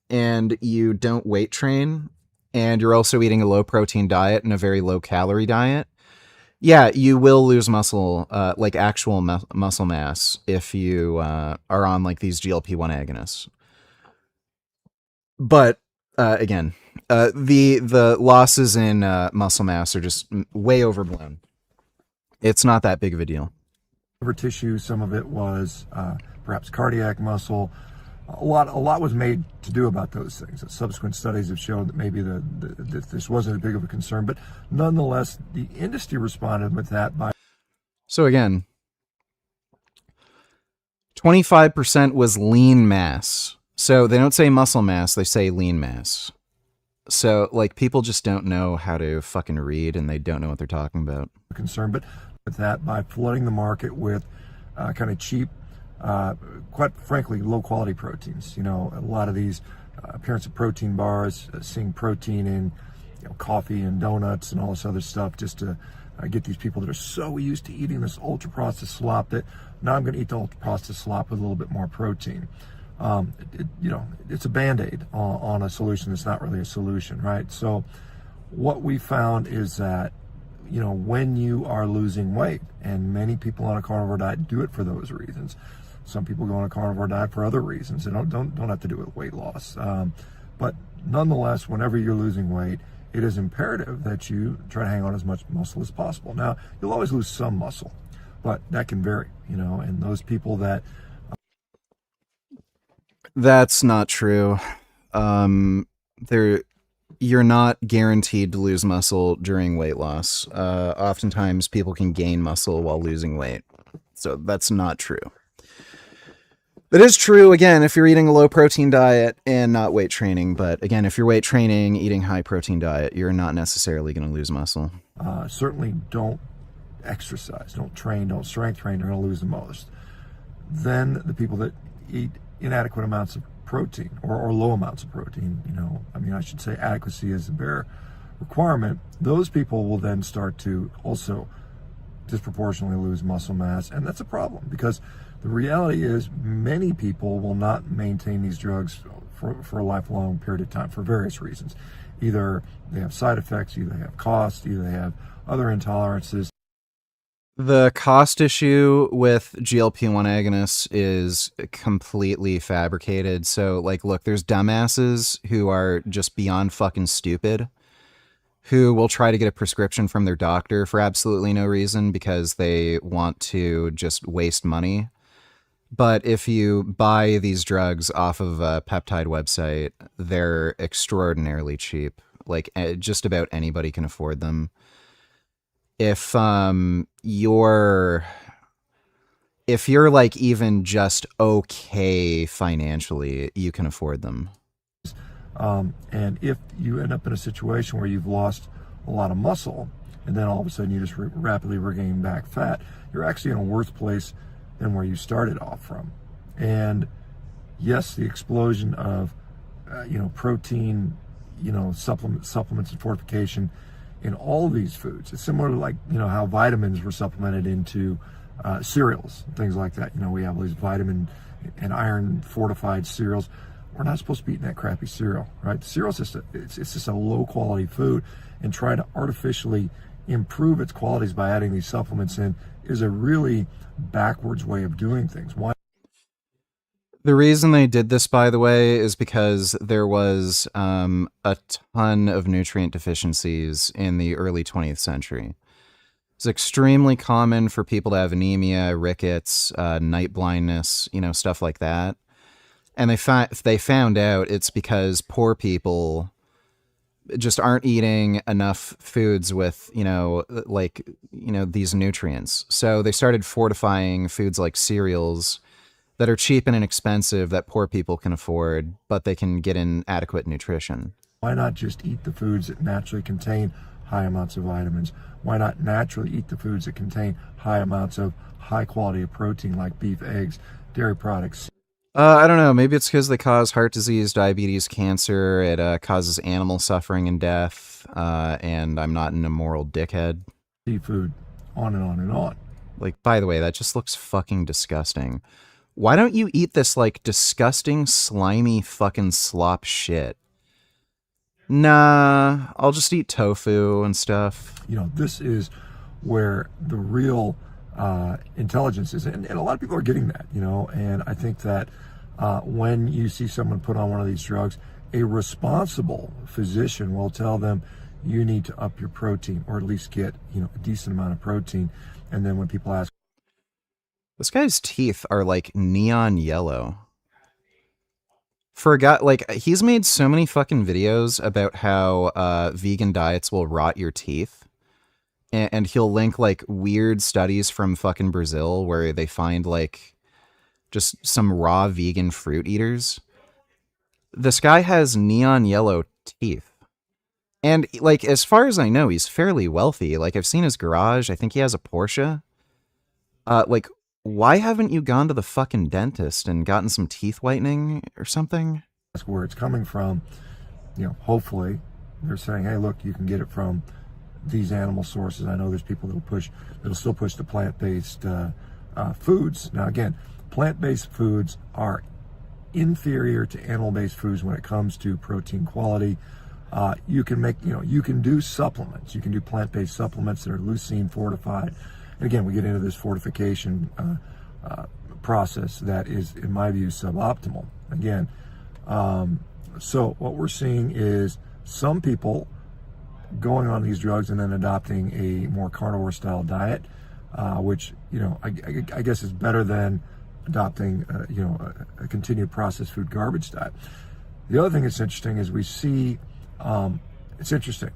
and you don't weight train and you're also eating a low protein diet and a very low calorie diet, yeah, you will lose muscle, like actual muscle mass if you are on like these GLP-1 agonists. But again, the losses in muscle mass are just way overblown. It's not that big of a deal.
Liver tissue, some of it was perhaps cardiac muscle. A lot was made to do about those things. Subsequent studies have shown that maybe that this wasn't as big of a concern, but nonetheless, the industry responded with that by.
So again, 25% was lean mass. So they don't say muscle mass, they say lean mass. So like people just don't know how to fucking read and they don't know what they're talking about.
Concern, but with that, by flooding the market with kind of cheap, quite frankly, low quality proteins. You know, a lot of these appearance of protein bars, seeing protein in coffee and donuts and all this other stuff, just to get these people that are so used to eating this ultra processed slop that now I'm going to eat the ultra processed slop with a little bit more protein. It's a band-aid on a solution that's not really a solution, right? So what we found is that when you are losing weight, and many people on a carnivore diet do it for those reasons. Some people go on a carnivore diet for other reasons. They don't have to do it with weight loss. But nonetheless, whenever you're losing weight, it is imperative that you try to hang on as much muscle as possible. Now, you'll always lose some muscle, but that can vary, and those people that...
That's not true. You're not guaranteed to lose muscle during weight loss. Oftentimes people can gain muscle while losing weight. So that's not true. It is true, again, if you're eating a low protein diet and not weight training. But again, if you're weight training, eating high protein diet, you're not necessarily going to lose muscle.
Certainly don't exercise, don't train, don't strength train, you're going to lose the most. Then the people that eat inadequate amounts of protein or low amounts of protein, I should say adequacy is the bare requirement. Those people will then start to also disproportionately lose muscle mass, and that's a problem because the reality is many people will not maintain these drugs for a lifelong period of time for various reasons. Either they have side effects, either they have cost, either they have other intolerances.
The cost issue with GLP-1 agonists is completely fabricated. So, look, there's dumbasses who are just beyond fucking stupid who will try to get a prescription from their doctor for absolutely no reason because they want to just waste money. But if you buy these drugs off of a peptide website, they're extraordinarily cheap. Just about anybody can afford them. If you're even just okay financially, you can afford them.
And if you end up in a situation where you've lost a lot of muscle and then all of a sudden you just rapidly regain back fat, you're actually in a worse place than where you started off from. And yes, the explosion of protein, supplements and fortification in all of these foods. It's similar to how vitamins were supplemented into cereals, things like that. We have these vitamin and iron fortified cereals. We're not supposed to be eating that crappy cereal, right? The cereal's it's just a low quality food, and trying to artificially improve its qualities by adding these supplements in is a really backwards way of doing things. Why?
The reason they did this, by the way, is because there was a ton of nutrient deficiencies in the early 20th century. It's extremely common for people to have anemia, rickets, night blindness, stuff like that. And they found out it's because poor people just aren't eating enough foods with, these nutrients. So they started fortifying foods like cereals that are cheap and inexpensive that poor people can afford, but they can get in adequate nutrition.
Why not just eat the foods that naturally contain high amounts of vitamins? Why not naturally eat the foods that contain high amounts of high quality of protein like beef, eggs, dairy products?
I don't know. Maybe it's because they cause heart disease, diabetes, cancer. It causes animal suffering and death. And I'm not an immoral dickhead.
Seafood, on and on and on.
Like, by the way, that just looks fucking disgusting. Why don't you eat this, like, disgusting, slimy fucking slop shit? Nah, I'll just eat tofu and stuff.
You know, this is where the real intelligence is. And a lot of people are getting that, you know, and I think that when you see someone put on one of these drugs, a responsible physician will tell them you need to up your protein, or at least get, you know, a decent amount of protein. And then when people ask,
this guy's teeth are like neon yellow. For a guy, like, he's made so many fucking videos about how vegan diets will rot your teeth. And he'll link, like, weird studies from fucking Brazil where they find, like, just some raw vegan fruit eaters. This guy has neon yellow teeth. And, like, as far as I know, he's fairly wealthy. Like, I've seen his garage. I think he has a Porsche. Like, why haven't you gone to the fucking dentist and gotten some teeth whitening or something?
That's where it's coming from. You know, hopefully they're saying, hey, look, you can get it from these animal sources. I know there's people that'll still push the plant-based foods. Now, again, plant-based foods are inferior to animal-based foods when it comes to protein quality. You can make, you know, you can do supplements. You can do plant-based supplements that are leucine fortified. And again, we get into this fortification process that is, in my view, suboptimal. Again, so what we're seeing is some people going on these drugs and then adopting a more carnivore-style diet, which, you know, I guess is better than adopting, you know, a continued processed food garbage diet. The other thing that's interesting is we see, it's interesting,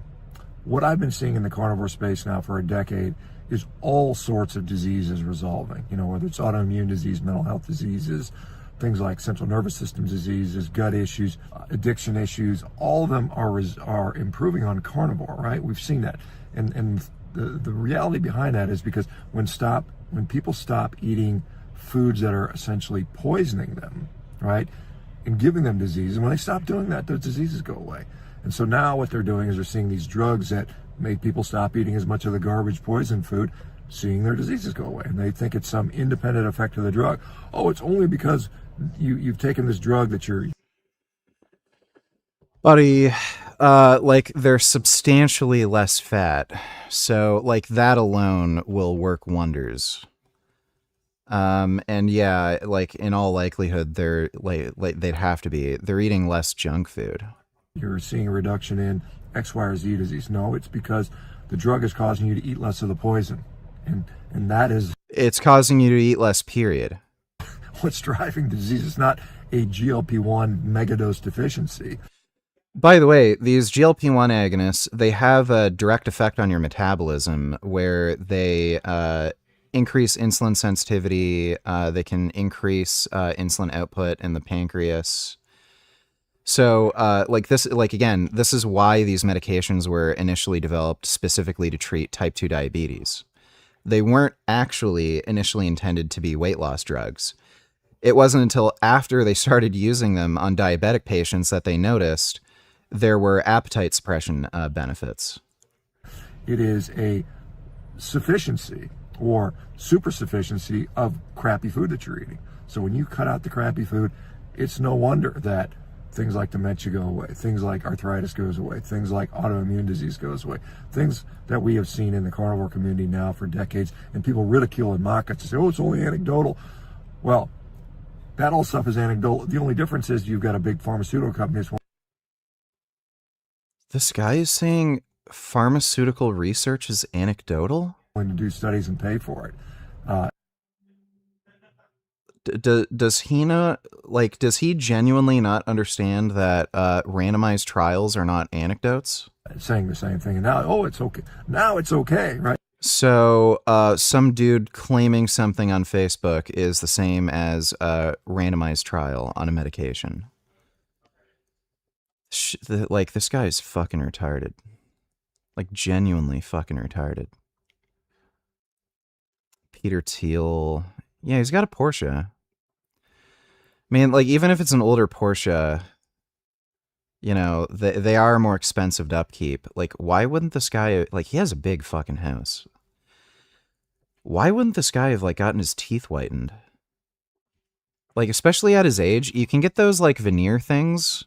what I've been seeing in the carnivore space now for a decade is all sorts of diseases resolving, you know, whether it's autoimmune disease, mental health diseases, things like central nervous system diseases, gut issues, addiction issues, all of them are improving on carnivore, right? We've seen that. And the reality behind that is because when people stop eating foods that are essentially poisoning them, right, and giving them disease, and when they stop doing that, those diseases go away. And so now what they're doing is they're seeing these drugs that make people stop eating as much of the garbage poison food, seeing their diseases go away. And they think it's some independent effect of the drug. Oh, it's only because you've taken this drug that you're...
Buddy, like, they're substantially less fat. So, like, that alone will work wonders. And yeah, like, in all likelihood, they're like they'd have to be. They're eating less junk food.
You're seeing a reduction in X, Y, or Z disease. No, it's because the drug is causing you to eat less of the poison. And that is...
It's causing you to eat less, period.
What's driving the disease? It's not a GLP-1 megadose deficiency.
By the way, these GLP-1 agonists, they have a direct effect on your metabolism where they increase insulin sensitivity, they can increase insulin output in the pancreas. So, again, this is why these medications were initially developed specifically to treat type 2 diabetes. They weren't actually initially intended to be weight loss drugs. It wasn't until after they started using them on diabetic patients that they noticed there were appetite suppression benefits.
It is a sufficiency or super sufficiency of crappy food that you're eating. So when you cut out the crappy food, it's no wonder that things like dementia go away, things like arthritis goes away, things like autoimmune disease goes away, things that we have seen in the carnivore community now for decades, and people ridicule and mock us and say, oh, it's only anecdotal. Well, that all stuff is anecdotal. The only difference is you've got a big pharmaceutical company that's...
This guy is saying pharmaceutical research is anecdotal?
...to do studies and pay for it.
Does he not, like, does he genuinely not understand that randomized trials are not anecdotes?
Saying the same thing, and now, oh, it's okay. Now it's okay, right?
So, some dude claiming something on Facebook is the same as a randomized trial on a medication. Like, this guy is fucking retarded. Like, genuinely fucking retarded. Peter Thiel. Yeah, he's got a Porsche. I mean, like, even if it's an older Porsche, you know, they are more expensive to upkeep. Like, why wouldn't this guy, like, he has a big fucking house. Why wouldn't this guy have, like, gotten his teeth whitened? Like, especially at his age, you can get those, like, veneer things,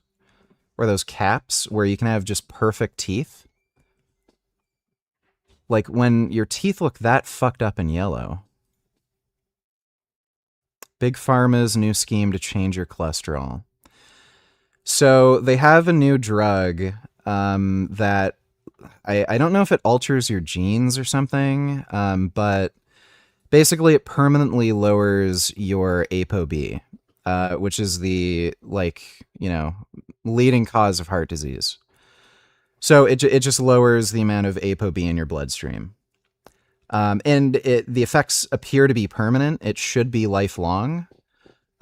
or those caps, where you can have just perfect teeth. Like, when your teeth look that fucked up and yellow. Big Pharma's new scheme to change your cholesterol. So they have a new drug that I don't know if it alters your genes or something, but basically it permanently lowers your ApoB, which is the, like, you know, leading cause of heart disease. So it just lowers the amount of ApoB in your bloodstream. And the effects appear to be permanent. It should be lifelong.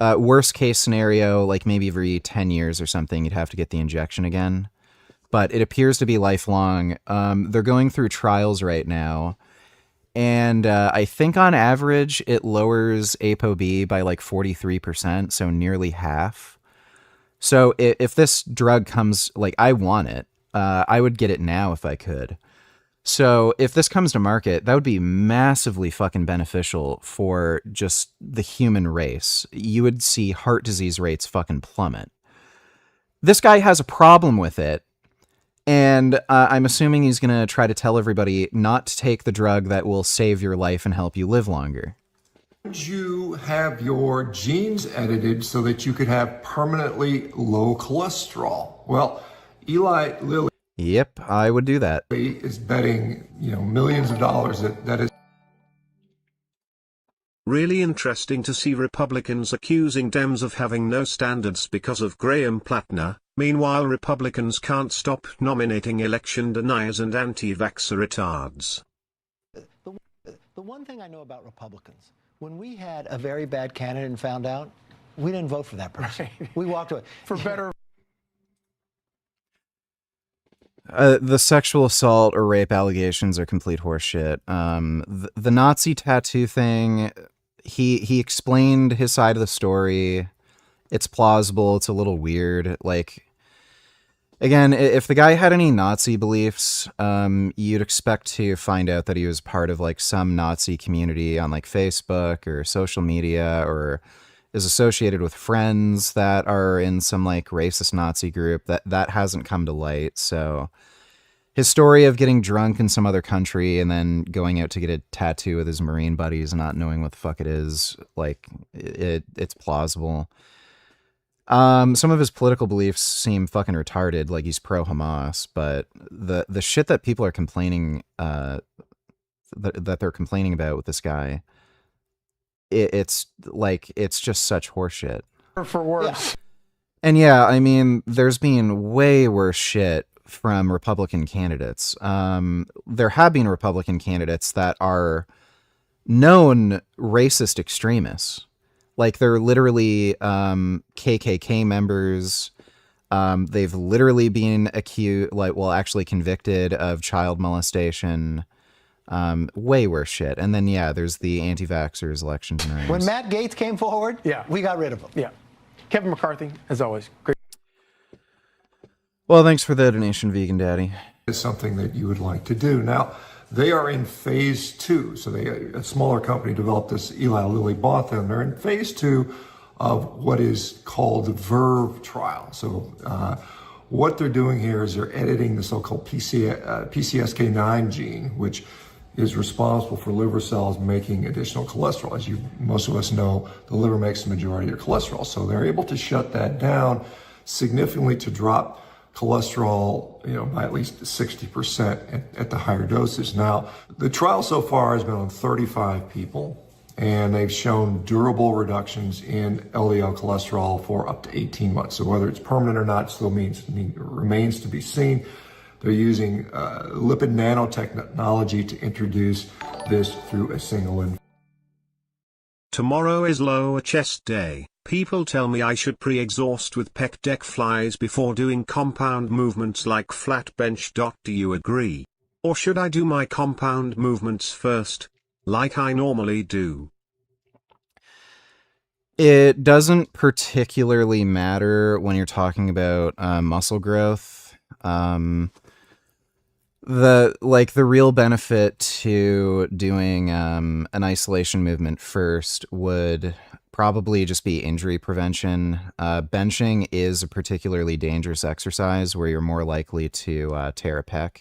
Worst case scenario, like maybe every 10 years or something, you'd have to get the injection again. But it appears to be lifelong. They're going through trials right now. And I think on average, it lowers ApoB by like 43%, so nearly half. So if this drug comes, like, I want it. I would get it now if I could. So if this comes to market, that would be massively fucking beneficial for just the human race. You would see heart disease rates fucking plummet. This guy has a problem with it, and I'm assuming he's going to try to tell everybody not to take the drug that will save your life and help you live longer.
Would you have your genes edited so that you could have permanently low cholesterol? Well, Eli Lilly.
Yep, I would do that.
Is betting, you know, millions of dollars that is.
Really interesting to see Republicans accusing Dems of having no standards because of Graham Plattner. Meanwhile, Republicans can't stop nominating election deniers and anti-vaxxer retards.
The one thing I know about Republicans, when we had a very bad candidate and found out, we didn't vote for that person. Right. We walked away. For better.
The sexual assault or rape allegations are complete horseshit. The Nazi tattoo thing, he explained his side of the story. It's plausible. It's a little weird. Like, again, if the guy had any Nazi beliefs, you'd expect to find out that he was part of, like, some Nazi community on, like, Facebook or social media, or is associated with friends that are in some, like, racist Nazi group. That hasn't come to light. So his story of getting drunk in some other country and then going out to get a tattoo with his Marine buddies and not knowing what the fuck it is, like, it's plausible. Some of his political beliefs seem fucking retarded, like he's pro-Hamas, but the shit that people are complaining, that they're complaining about with this guy, it's just such horseshit.
For worse.
And yeah, I mean, there's been way worse shit from Republican candidates. There have been Republican candidates that are known racist extremists. Like, they're literally KKK members. They've literally been accused, actually convicted of child molestation. Way worse shit. And then, yeah, there's the anti-vaxxers, election deniers.
When Matt Gaetz came forward, we got rid of him.
Yeah. Kevin McCarthy, as always. Great.
Well, thanks for the donation, Vegan Daddy.
Is something that you would like to do. Now, they are in phase 2. So a smaller company developed this. Eli Lilly bought them. They're in phase 2 of what is called the Verve trial. So what they're doing here is they're editing the so-called PCSK9 gene, which is responsible for liver cells making additional cholesterol. As most of us know, the liver makes the majority of cholesterol. So they're able to shut that down significantly to drop cholesterol, by at least 60% at the higher doses. Now, the trial so far has been on 35 people, and they've shown durable reductions in LDL cholesterol for up to 18 months. So whether it's permanent or not still remains to be seen. They're using lipid nanotechnology to introduce this through a single infusion.
Tomorrow is lower chest day. People tell me I should pre-exhaust with pec deck flies before doing compound movements like flat bench. Do you agree? Or should I do my compound movements first, like I normally do?
It doesn't particularly matter when you're talking about muscle growth. The real benefit to doing an isolation movement first would probably just be injury prevention. Benching is a particularly dangerous exercise where you're more likely to tear a pec.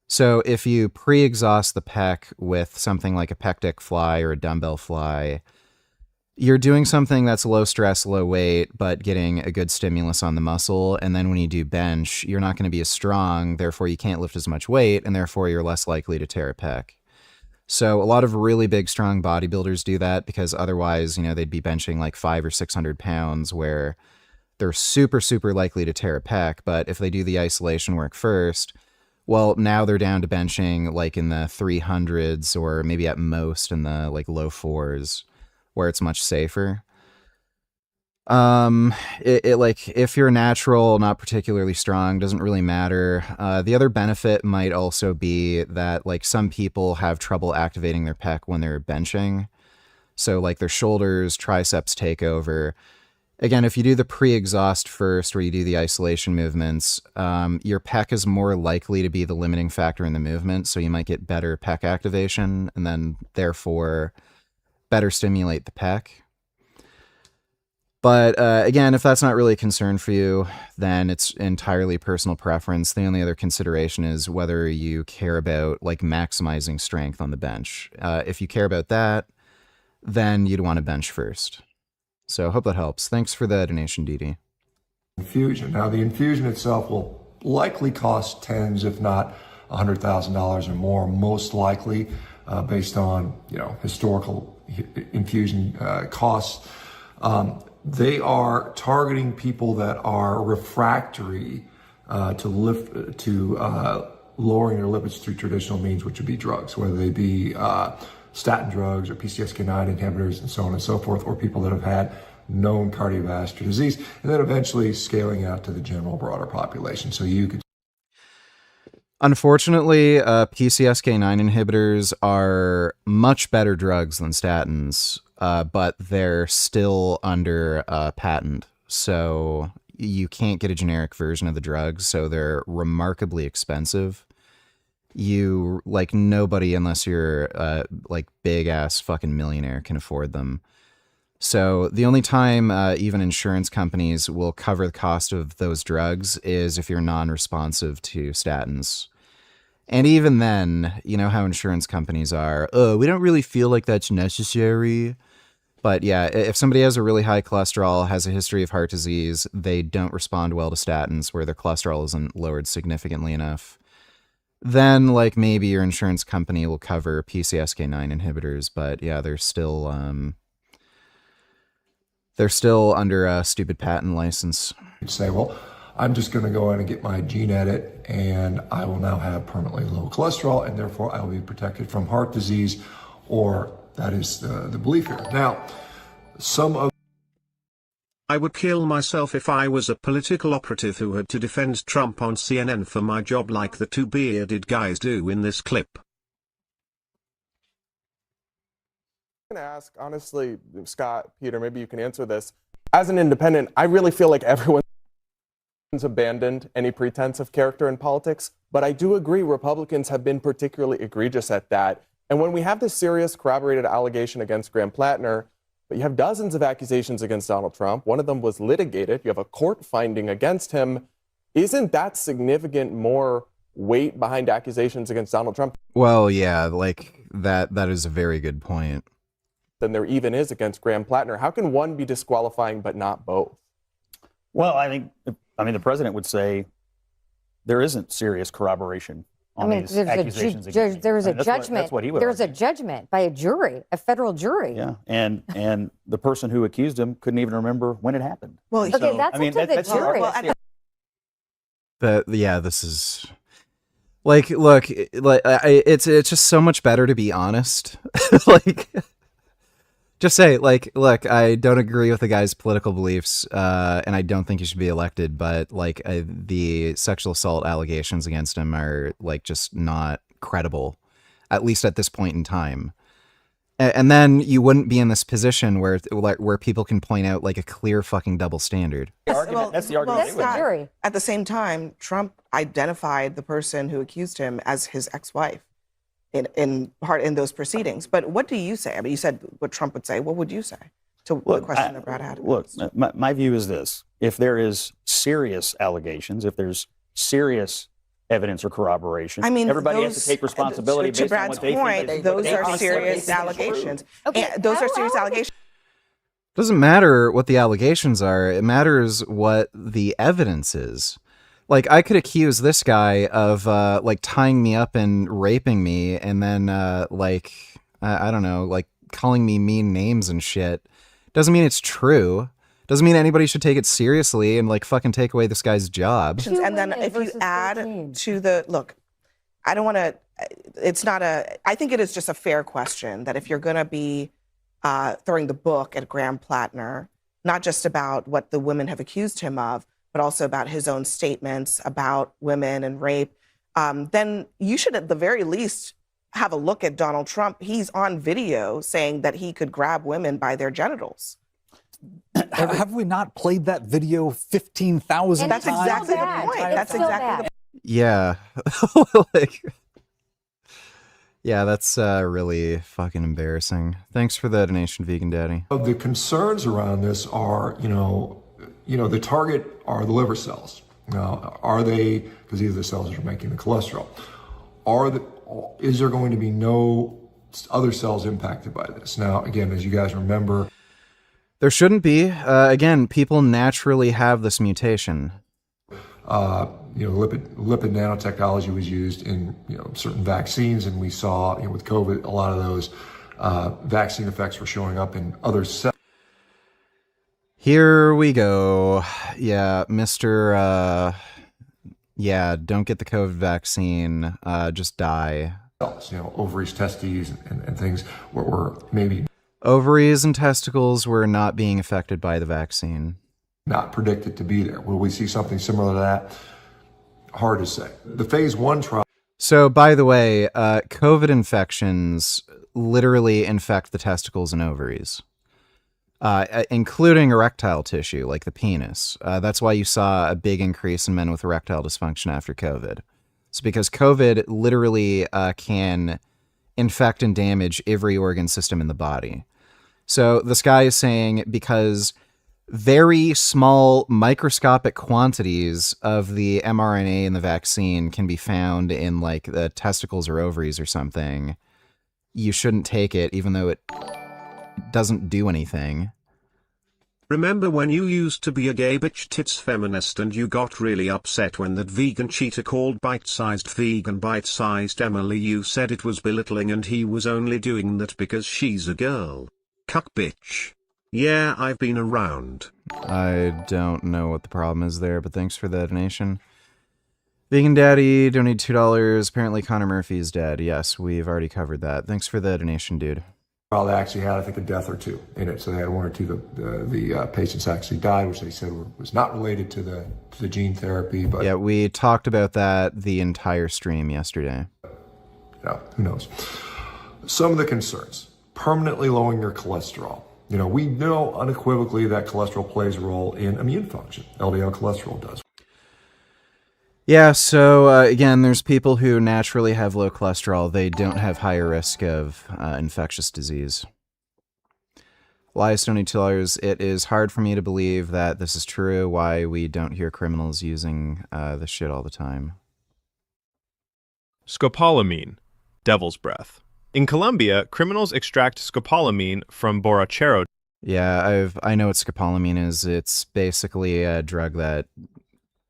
So if you pre-exhaust the pec with something like a pec deck fly or a dumbbell fly, you're doing something that's low stress, low weight, but getting a good stimulus on the muscle. And then when you do bench, you're not going to be as strong. Therefore, you can't lift as much weight, and therefore you're less likely to tear a pec. So a lot of really big, strong bodybuilders do that because otherwise, they'd be benching like 500 or 600 pounds where they're super, super likely to tear a pec. But if they do the isolation work first, well, now they're down to benching like in the 300s or maybe at most in the like low 4s, where it's much safer. If you're natural, not particularly strong, doesn't really matter. The other benefit might also be that like some people have trouble activating their pec when they're benching. So like their shoulders, triceps take over. Again, if you do the pre-exhaust first, where you do the isolation movements, your pec is more likely to be the limiting factor in the movement. So you might get better pec activation and then therefore better stimulate the pec. But again, if that's not really a concern for you, then it's entirely personal preference. The only other consideration is whether you care about like maximizing strength on the bench. If you care about that, then you'd want to bench first. So hope that helps. Thanks for the donation, Didi.
Infusion. Now, the infusion itself will likely cost tens, if not $100,000 or more, most likely, based on historical infusion costs. They are targeting people that are refractory to lowering their lipids through traditional means, which would be drugs, whether they be statin drugs or PCSK9 inhibitors and so on and so forth, or people that have had known cardiovascular disease, and then eventually scaling out to the general broader population. So you could.
Unfortunately, PCSK9 inhibitors are much better drugs than statins, but they're still under patent. So you can't get a generic version of the drugs, so they're remarkably expensive. You, like, nobody, unless you're like big ass fucking millionaire, can afford them. So the only time even insurance companies will cover the cost of those drugs is if you're non-responsive to statins. And even then, you know how insurance companies are, oh, we don't really feel like that's necessary. But yeah, if somebody has a really high cholesterol, has a history of heart disease, they don't respond well to statins where their cholesterol isn't lowered significantly enough, then like maybe your insurance company will cover PCSK9 inhibitors. But yeah, they're still under a stupid patent license.
You'd say, well, I'm just going to go in and get my gene edit and I will now have permanently low cholesterol and therefore I will be protected from heart disease, or that is the belief here. Now,
I would kill myself if I was a political operative who had to defend Trump on CNN for my job like the two bearded guys do in this clip.
I'm going to ask, honestly, Scott, Peter, maybe you can answer this. As an independent, I really feel like everyone's abandoned any pretense of character in politics, but I do agree Republicans have been particularly egregious at that. And when we have this serious corroborated allegation against Graham Plattner, but you have dozens of accusations against Donald Trump, one of them was litigated, you have a court finding against him, isn't that significant more weight behind accusations against Donald Trump?
Well, yeah, like that is a very good point.
Than there even is against Graham Plattner. How can one be disqualifying but not both?
Well, I mean, the president would say there isn't serious corroboration on these accusations against him.
There was a
That's
judgment.
That's what he would
There was a
argue.
judgment by a jury, a federal jury.
Yeah, and the person who accused him couldn't even remember when it happened.
Well,
So,
okay, that's
I mean,
up to the
that's
jury.
But yeah, this is like, look, it's just so much better to be honest. Like, Just say, like, look, I don't agree with the guy's political beliefs, and I don't think he should be elected, but, like, the sexual assault allegations against him are, like, just not credible, at least at this point in time. And then you wouldn't be in this position where people can point out, like, a clear fucking double standard.
That's the argument.
That's the jury.
At the same time, Trump identified the person who accused him as his ex-wife in those proceedings. But what do you say? I mean, you said what Trump would say. What would you say to the question that Brad had?
Look, my view is this. If there is serious allegations, if there's serious evidence or corroboration,
I mean,
everybody has to take responsibility
to
based on
Brad's
what they
point,
think.
those are serious allegations. Okay, those are serious allegations.
Doesn't matter what the allegations are. It matters what the evidence is. Like, I could accuse this guy of, like, tying me up and raping me and then, like, I don't know, like, calling me mean names and shit. Doesn't mean it's true. Doesn't mean anybody should take it seriously and, like, fucking take away this guy's job.
And then if you add to the, look, I don't want to, I think it is just a fair question that if you're going to be throwing the book at Graham Plattner, not just about what the women have accused him of, but also about his own statements about women and rape, then you should at the very least have a look at Donald Trump. He's on video saying that he could grab women by their genitals.
Have we not played that video 15,000 times?
That's exactly the point. That's exactly the point.
Yeah. Like, yeah, that's really fucking embarrassing. Thanks for the donation, Vegan Daddy.
The concerns around this are, the target are the liver cells. Now, are they, because these are the cells that are making the cholesterol, is there going to be no other cells impacted by this? Now, again, as you guys remember,
there shouldn't be. Again, people naturally have this mutation.
Lipid nanotechnology was used in certain vaccines, and we saw with COVID a lot of those vaccine effects were showing up in other cells.
Here we go. Yeah, Mr. Yeah, don't get the COVID vaccine. Just die.
Ovaries, testes, and things were maybe
ovaries and testicles were not being affected by the vaccine.
Not predicted to be there. Will we see something similar to that? Hard to say. The phase 1 trial.
So, by the way, COVID infections literally infect the testicles and ovaries, including erectile tissue, like the penis. That's why you saw a big increase in men with erectile dysfunction after COVID. It's because COVID literally can infect and damage every organ system in the body. So this guy is saying because very small microscopic quantities of the mRNA in the vaccine can be found in like the testicles or ovaries or something, you shouldn't take it even though it doesn't do anything.
Remember when you used to be a gay bitch tits feminist and you got really upset when that vegan cheater called bite-sized vegan bite-sized Emily? You said it was belittling and he was only doing that because she's a girl. Cuck bitch. Yeah, I've been around.
I don't know what the problem is there, but thanks for the donation. Vegan Daddy donated $2. Apparently Connor Murphy's dead. Yes, we've already covered that. Thanks for the donation, dude.
Well, they actually had, I think, a death or two in it. So they had one or two. The patients actually died, which they said was not related to the gene therapy. But
yeah, we talked about that the entire stream yesterday.
Who knows? Some of the concerns: permanently lowering your cholesterol. We know unequivocally that cholesterol plays a role in immune function. LDL cholesterol does.
Yeah, so again, there's people who naturally have low cholesterol. They don't have higher risk of infectious disease. Elias donated $2. It is hard for me to believe that this is true. Why we don't hear criminals using this shit all the time.
Scopolamine, devil's breath. In Colombia, criminals extract scopolamine from borrachero.
Yeah, I know what scopolamine is. It's basically a drug that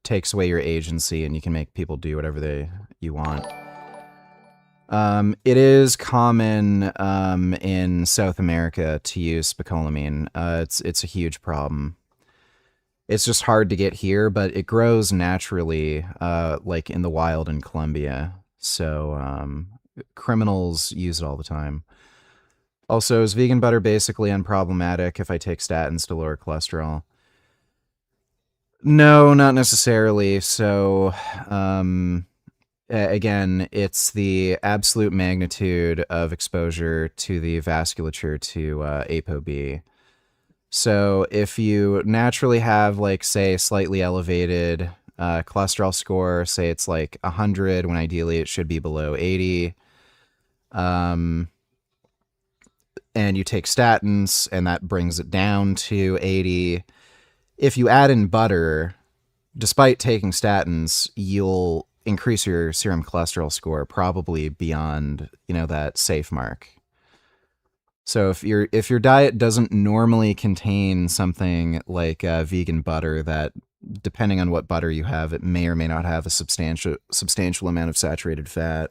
takes away your agency and you can make people do whatever you want. It is common in South America to use scopolamine. It's a huge problem. It's just hard to get here, but it grows naturally, like in the wild in Colombia. So criminals use it all the time. Also, is vegan butter basically unproblematic if I take statins to lower cholesterol? No, not necessarily. So, again, it's the absolute magnitude of exposure to the vasculature to ApoB. So if you naturally have, like, say, slightly elevated cholesterol score, say it's like 100, when ideally it should be below 80, and you take statins, and that brings it down to 80. If you add in butter, despite taking statins, you'll increase your serum cholesterol score probably beyond, that safe mark. So if your diet doesn't normally contain something like vegan butter, that, depending on what butter you have, it may or may not have a substantial amount of saturated fat.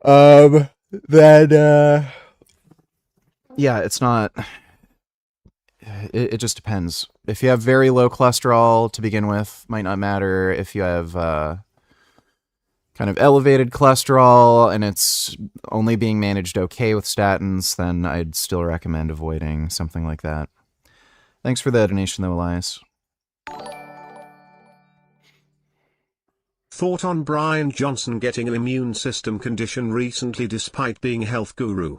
Then yeah, it's not. It just depends. If you have very low cholesterol to begin with, might not matter. If you have kind of elevated cholesterol and it's only being managed okay with statins, then I'd still recommend avoiding something like that. Thanks for the donation, though, Elias.
Thought on Brian Johnson getting an immune system condition recently despite being a health guru?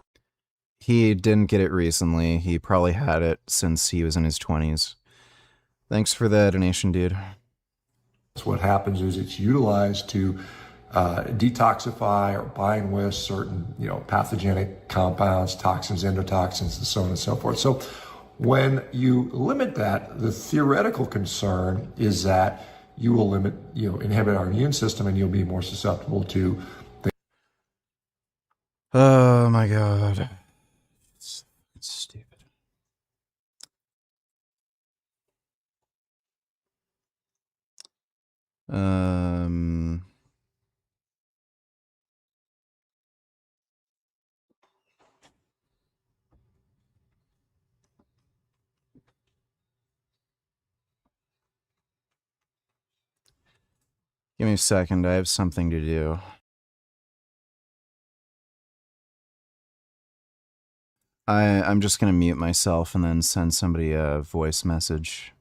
He didn't get it recently. He probably had it since he was in his 20s. Thanks for the donation, dude.
What happens is it's utilized to detoxify or bind with certain, pathogenic compounds, toxins, endotoxins, and so on and so forth. So when you limit that, the theoretical concern is that you will inhibit our immune system, and you'll be more susceptible to things.
Oh my God. It's stupid. Give me a second. I have something to do. I'm just going to mute myself and then send somebody a voice message.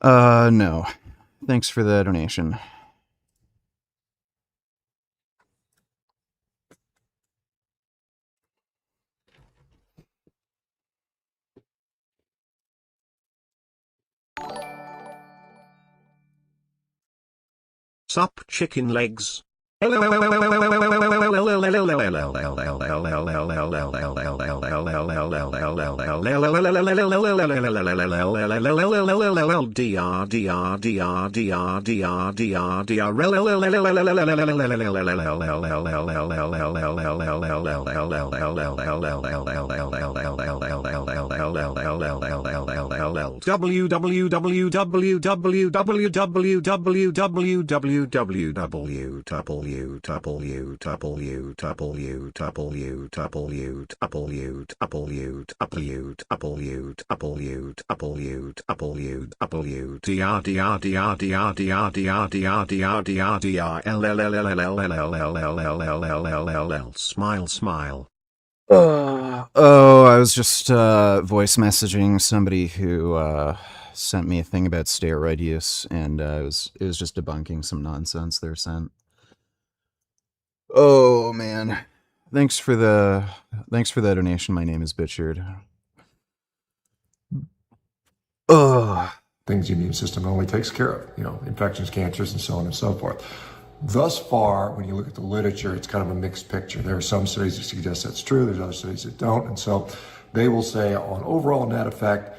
No. Thanks for the donation.
Sup chicken legs. Smile, smile.
Oh, I was just voice messaging somebody who sent me a thing about steroid use, and it was just debunking some nonsense they're sent. Oh man, thanks for the donation. My name is Bitchard.
Things the immune system only takes care of, infections, cancers, and so on and so forth. Thus far, when you look at the literature, it's kind of a mixed picture. There are some studies that suggest that's true. There's other studies that don't. And so they will say on overall net effect,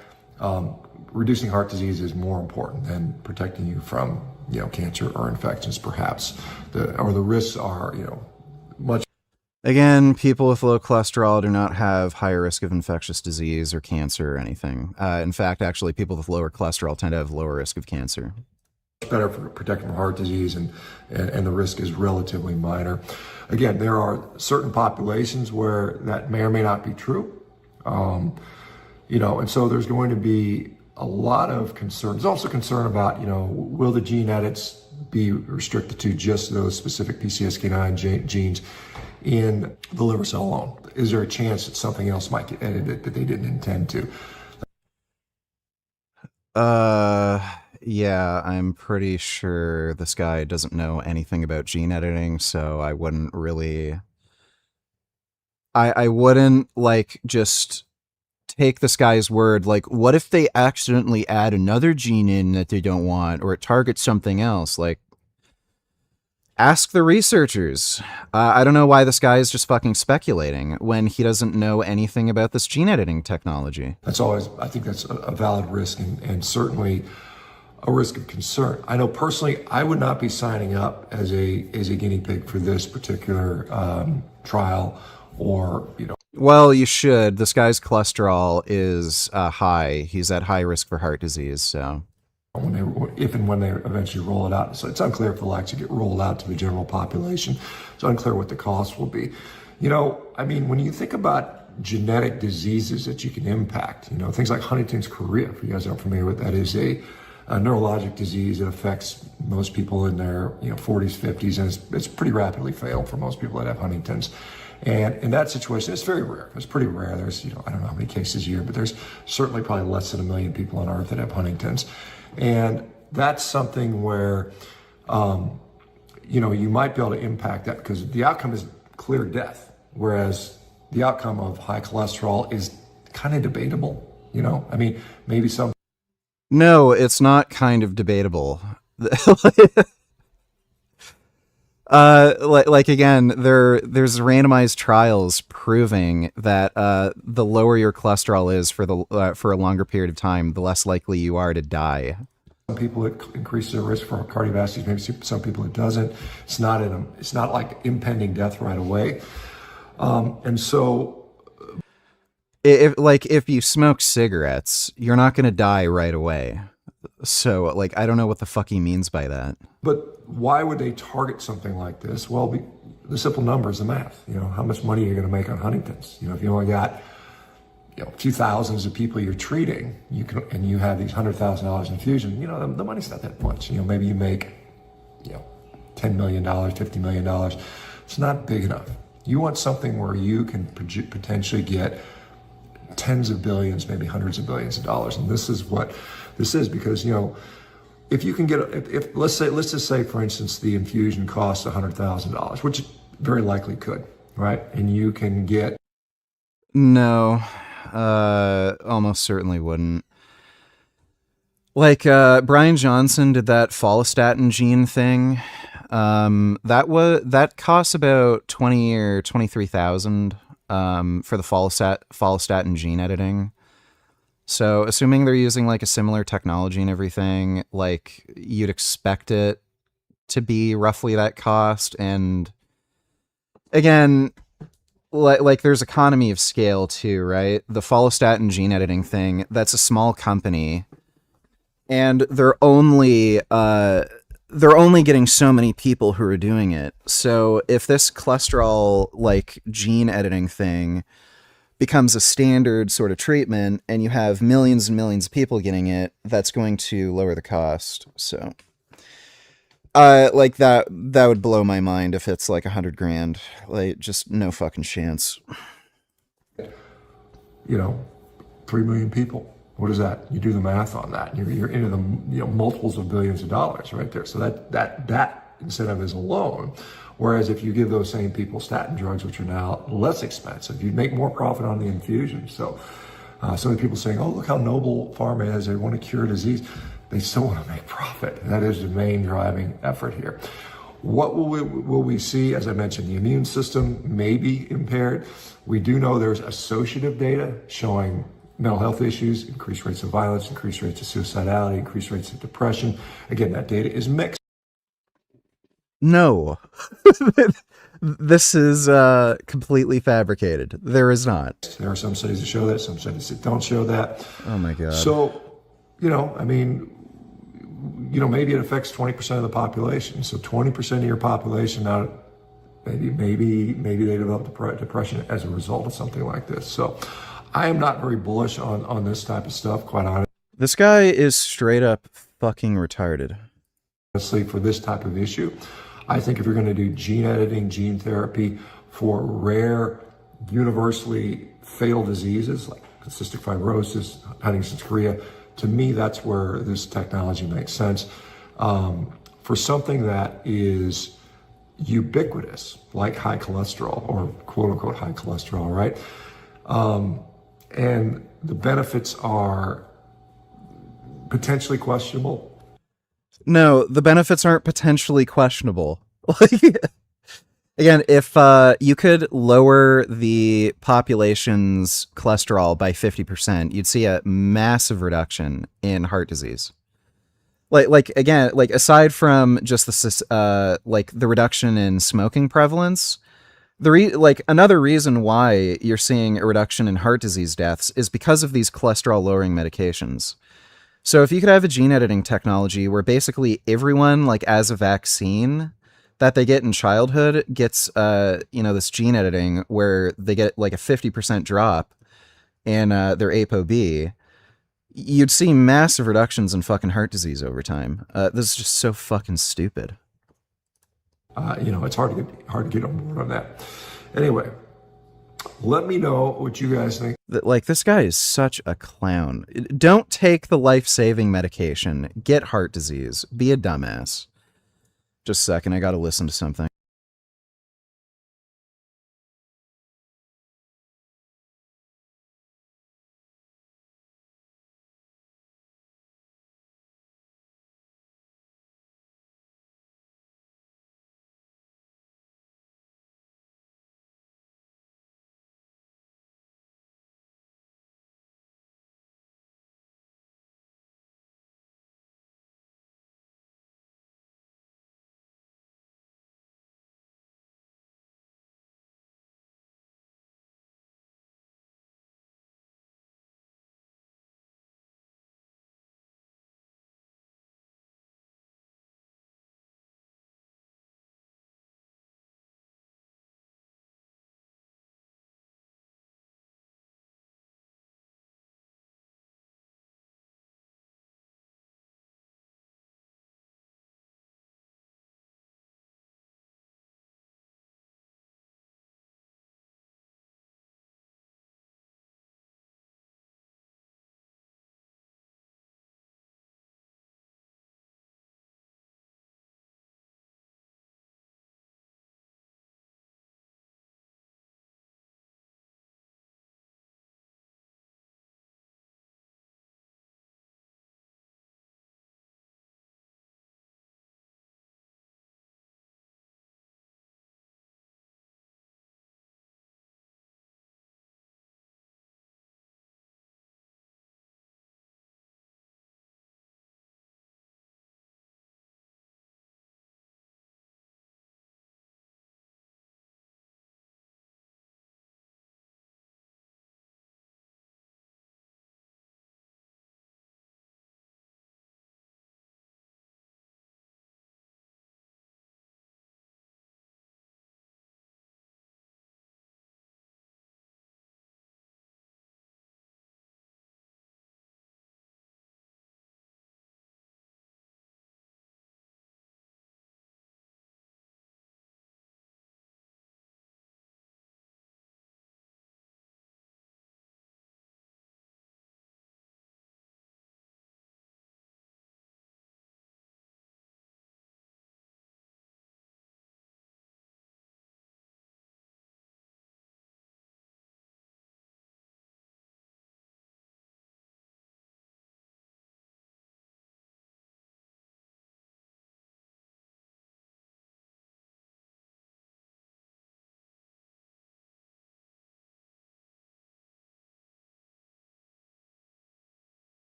reducing heart disease is more important than protecting you from, cancer or infections, perhaps. The risks are, much.
Again, people with low cholesterol do not have higher risk of infectious disease or cancer or anything. In fact, actually, people with lower cholesterol tend to have lower risk of cancer.
Better for protecting from heart disease, and the risk is relatively minor. Again, there are certain populations where that may or may not be true, and so there's going to be a lot of concern. There's also concern about, will the gene edits be restricted to just those specific PCSK9 genes in the liver cell alone? Is there a chance that something else might get edited that they didn't intend to?
Yeah, I'm pretty sure this guy doesn't know anything about gene editing, so I wouldn't really... I wouldn't, just take this guy's word. What if they accidentally add another gene in that they don't want, or it targets something else? Ask the researchers. I don't know why this guy is just fucking speculating when he doesn't know anything about this gene editing technology.
I think that's a valid risk, and certainly a risk of concern. I know personally, I would not be signing up as a guinea pig for this particular trial, or
Well, you should. This guy's cholesterol is high. He's at high risk for heart disease. So,
if and when they eventually roll it out, so it's unclear if it'll actually get rolled out to the general population. It's unclear what the cost will be. When you think about genetic diseases that you can impact, things like Huntington's chorea, if you guys aren't familiar with that, is a neurologic disease that affects most people in their 40s, 50s, and it's pretty rapidly fatal for most people that have Huntington's. And in that situation, it's very rare. It's pretty rare. There's, I don't know how many cases a year, but there's certainly probably less than 1 million people on Earth that have Huntington's. And that's something where, you might be able to impact that, because the outcome is clear death, whereas the outcome of high cholesterol is kind of debatable. Maybe some.
No, it's not kind of debatable. Again, there's randomized trials proving that the lower your cholesterol is for a longer period of time, the less likely you are to die.
Some people it increases their risk for cardiovascular, maybe some people it doesn't. It's not like impending death right away. And so
if you smoke cigarettes, you're not going to die right away. So I don't know what the fuck he means by that.
But why would they target something like this? Well, the simple number is the math. How much money are you going to make on Huntington's? If you only got, a few thousands of people you're treating, and you have these $100,000 infusion, the money's not that much. Maybe you make, $10 million, $50 million. It's not big enough. You want something where you can potentially get tens of billions, maybe hundreds of billions of dollars. And this is what this is, because, you know, if you can get, if let's just say, for instance, the infusion costs $100,000, which it very likely could, right? And you can get.
No, almost certainly wouldn't. Like, Brian Johnson did that follistatin gene thing. That costs about 20 or 23,000 for the follistatin gene editing. So assuming they're using like a similar technology and everything, like you'd expect it to be roughly that cost. And again, like there's economy of scale too, right? The follistatin gene editing thing, that's a small company, and they're only getting so many people who are doing it. So if this cholesterol like gene editing thing becomes a standard sort of treatment and you have millions and millions of people getting it, that's going to lower the cost. So like that would blow my mind if it's like $100,000. Like, just no fucking chance.
You know, 3 million people. What is that? You do the math on that. You're into the, you know, multiples of billions of dollars right there. So that incentive is alone. Whereas if you give those same people statin drugs, which are now less expensive, you'd make more profit on the infusion. So some of the people saying, oh, look how noble pharma is. They want to cure disease. They still want to make profit. And that is the main driving effort here. What will we see? As I mentioned, the immune system may be impaired. We do know there's associative data showing mental health issues, increased rates of violence, increased rates of suicidality, increased rates of depression. Again, that data is mixed.
No. This is completely fabricated. There is not.
There are some studies that show that, some studies that don't show that.
Oh my God.
So, you know, I mean, you know, maybe it affects 20% of the population. So 20% of your population, now maybe they develop depression as a result of something like this. So I am not very bullish on this type of stuff, quite honestly.
This guy is straight up fucking retarded.
Honestly, for this type of issue, I think if you're going to do gene editing, gene therapy for rare, universally fatal diseases like cystic fibrosis, Huntington's chorea, to me, that's where this technology makes sense. For something that is ubiquitous, like high cholesterol, or quote unquote high cholesterol, right? And the benefits are potentially questionable.
No, the benefits aren't potentially questionable. Again, if you could lower the population's cholesterol by 50%, you'd see a massive reduction in heart disease. Like again, like aside from just the like the reduction in smoking prevalence, another reason why you're seeing a reduction in heart disease deaths is because of these cholesterol lowering medications. So if you could have a gene editing technology where basically everyone, like as a vaccine that they get in childhood, gets this gene editing where they get like a 50% drop in their ApoB, you'd see massive reductions in fucking heart disease over time. This is just so fucking stupid.
It's hard to get on board on that. Anyway, let me know what you guys think.
Like, this guy is such a clown. Don't take the life-saving medication. Get heart disease. Be a dumbass. Just a second, I gotta listen to something.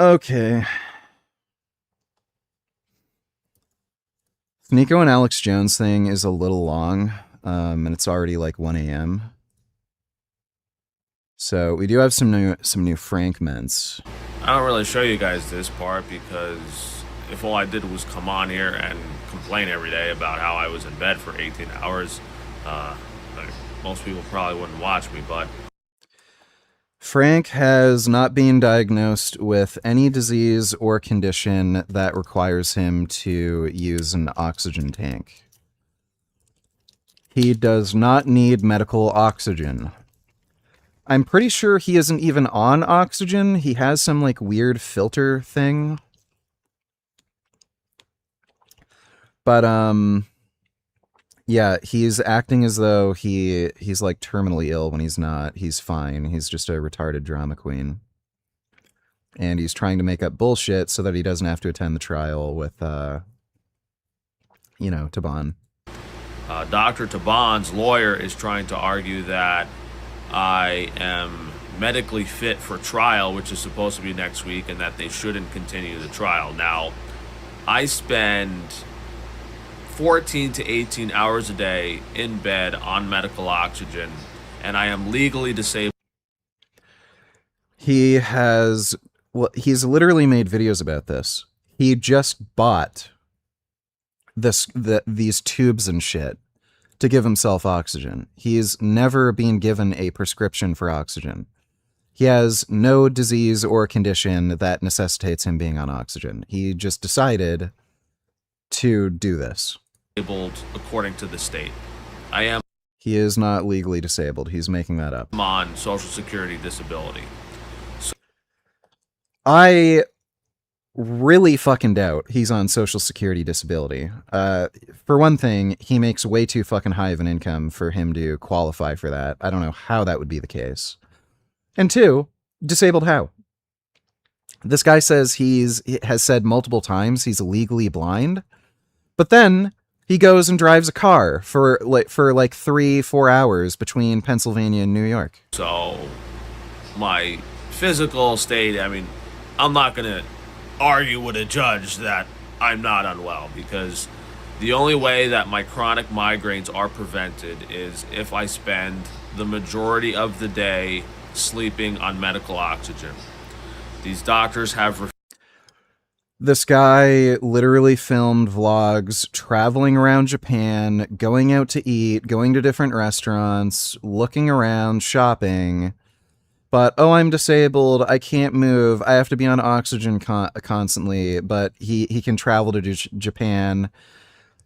Okay. Nico and Alex Jones thing is a little long, and it's already like 1 a.m. So we do have some new fragments.
I don't really show you guys this part because if all I did was come on here and complain every day about how I was in bed for 18 hours, most people probably wouldn't watch me, but...
Frank has not been diagnosed with any disease or condition that requires him to use an oxygen tank. He does not need medical oxygen. I'm pretty sure he isn't even on oxygen. He has some, like, weird filter thing. But, yeah, he's acting as though he's like terminally ill when he's not. He's fine. He's just a retarded drama queen. And he's trying to make up bullshit so that he doesn't have to attend the trial with, Taban.
Dr. Taban's lawyer is trying to argue that I am medically fit for trial, which is supposed to be next week, and that they shouldn't continue the trial. Now, I spend 14 to 18 hours a day in bed on medical oxygen, and I am legally disabled.
He's literally made videos about this. He just bought these tubes and shit to give himself oxygen. He's never been given a prescription for oxygen. He has no disease or condition that necessitates him being on oxygen. He just decided to do this.
According to the state.
He is not legally disabled. He's making that up.
I'm on Social Security disability.
I really fucking doubt he's on Social Security disability. For one thing, he makes way too fucking high of an income for him to qualify for that. I don't know how that would be the case. And two, disabled how? This guy says he has said multiple times he's legally blind, but then he goes and drives a car for like 3-4 hours between Pennsylvania and New York.
So my physical state, I mean, I'm not going to argue with a judge that I'm not unwell, because the only way that my chronic migraines are prevented is if I spend the majority of the day sleeping on medical oxygen. These doctors have...
This guy literally filmed vlogs traveling around Japan, going out to eat, going to different restaurants, looking around, shopping. But, oh, I'm disabled, I can't move, I have to be on oxygen constantly, but he can travel to Japan,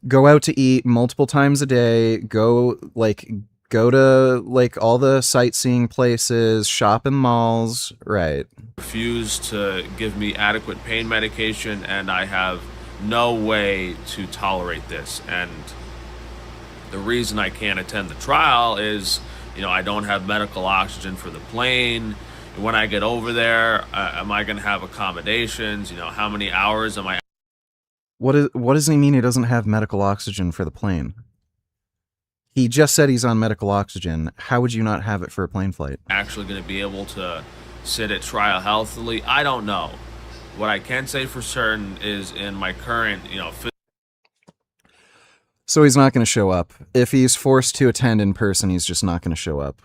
go out to eat multiple times a day, go to, like, all the sightseeing places, shop in malls, right.
Refused to give me adequate pain medication, and I have no way to tolerate this. And the reason I can't attend the trial is, I don't have medical oxygen for the plane. When I get over there, am I going to have accommodations? How many hours am I...
What does he mean he doesn't have medical oxygen for the plane? He just said he's on medical oxygen. How would you not have it for a plane flight?
Actually going to be able to sit at trial healthily? I don't know. What I can say for certain is in my current,
So he's not going to show up. If he's forced to attend in person, he's just not going to show up.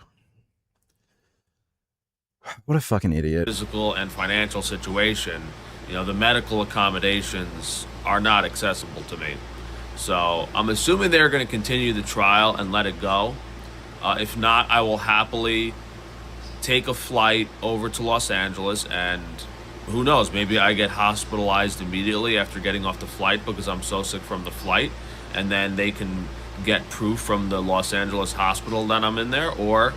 What a fucking idiot.
Physical and financial situation, the medical accommodations are not accessible to me. So I'm assuming they're going to continue the trial and let it go. If not, I will happily take a flight over to Los Angeles, and who knows, maybe I get hospitalized immediately after getting off the flight because I'm so sick from the flight, and then they can get proof from the Los Angeles hospital that I'm in there, or...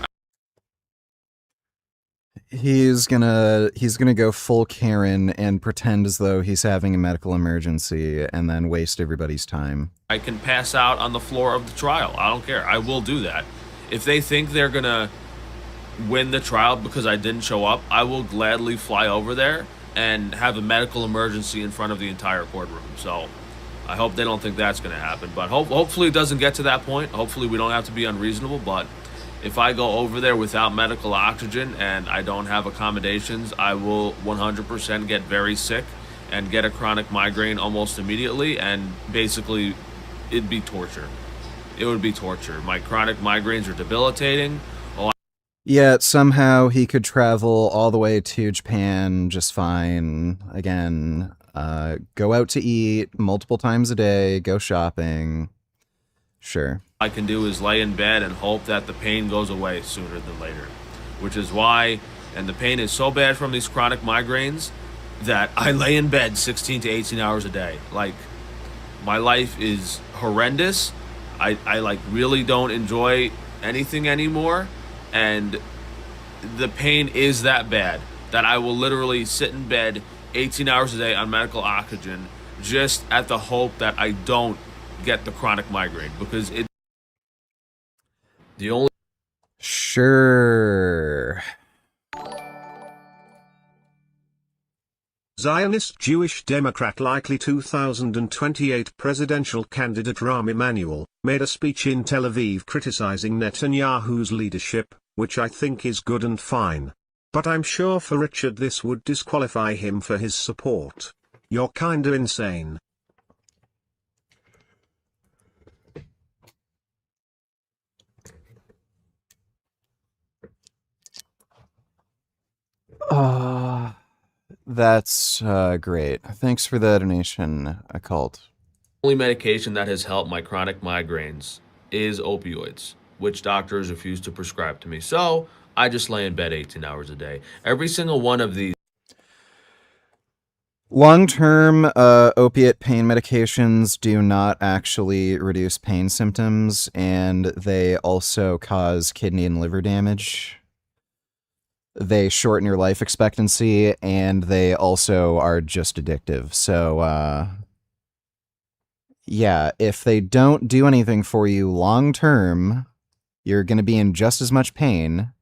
He's gonna go full Karen and pretend as though he's having a medical emergency and then waste everybody's time.
I can pass out on the floor of the trial. I don't care. I will do that. If they think they're gonna win the trial because I didn't show up, I will gladly fly over there and have a medical emergency in front of the entire courtroom. So I hope they don't think that's going to happen. But hopefully it doesn't get to that point. Hopefully we don't have to be unreasonable. But If I go over there without medical oxygen and I don't have accommodations, I will 100% get very sick and get a chronic migraine almost immediately, and basically it'd be torture. It would be torture. My chronic migraines are debilitating.
Yet somehow he could travel all the way to Japan just fine. Again, go out to eat multiple times a day, go shopping. Sure.
I can do is lay in bed and hope that the pain goes away sooner than later, which is why, and the pain is so bad from these chronic migraines that I lay in bed 16 to 18 hours a day. Like, my life is horrendous. I like really don't enjoy anything anymore, and the pain is that bad that I will literally sit in bed 18 hours a day on medical oxygen just at the hope that I don't get the chronic migraine, because it the only
Sure.
Zionist Jewish Democrat likely 2028 presidential candidate Rahm Emanuel made a speech in Tel Aviv criticizing Netanyahu's leadership, which I think is good and fine. But I'm sure for Richard this would disqualify him for his support. You're kinda insane.
That's great. Thanks for the donation, Occult.
only medication that has helped my chronic migraines is opioids, which doctors refuse to prescribe to me. So I just lay in bed 18 hours a day. Every single one of these
Long-term opiate pain medications do not actually reduce pain symptoms, and they also cause kidney and liver damage. They shorten your life expectancy, and they also are just addictive. So, yeah, if they don't do anything for you long-term, you're going to be in just as much pain,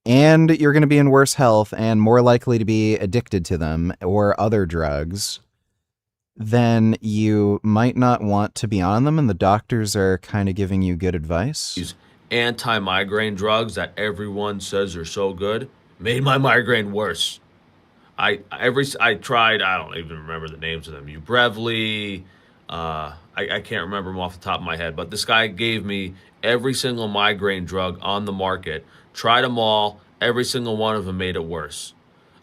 and you're going to be in worse health and more likely to be addicted to them or other drugs, then you might not want to be on them, and the doctors are kind of giving you good advice.
Anti-migraine drugs that everyone says are so good made my migraine worse. I tried, I don't even remember the names of them. Ubrevely, I can't remember them off the top of my head, but this guy gave me every single migraine drug on the market, tried them all, every single one of them made it worse.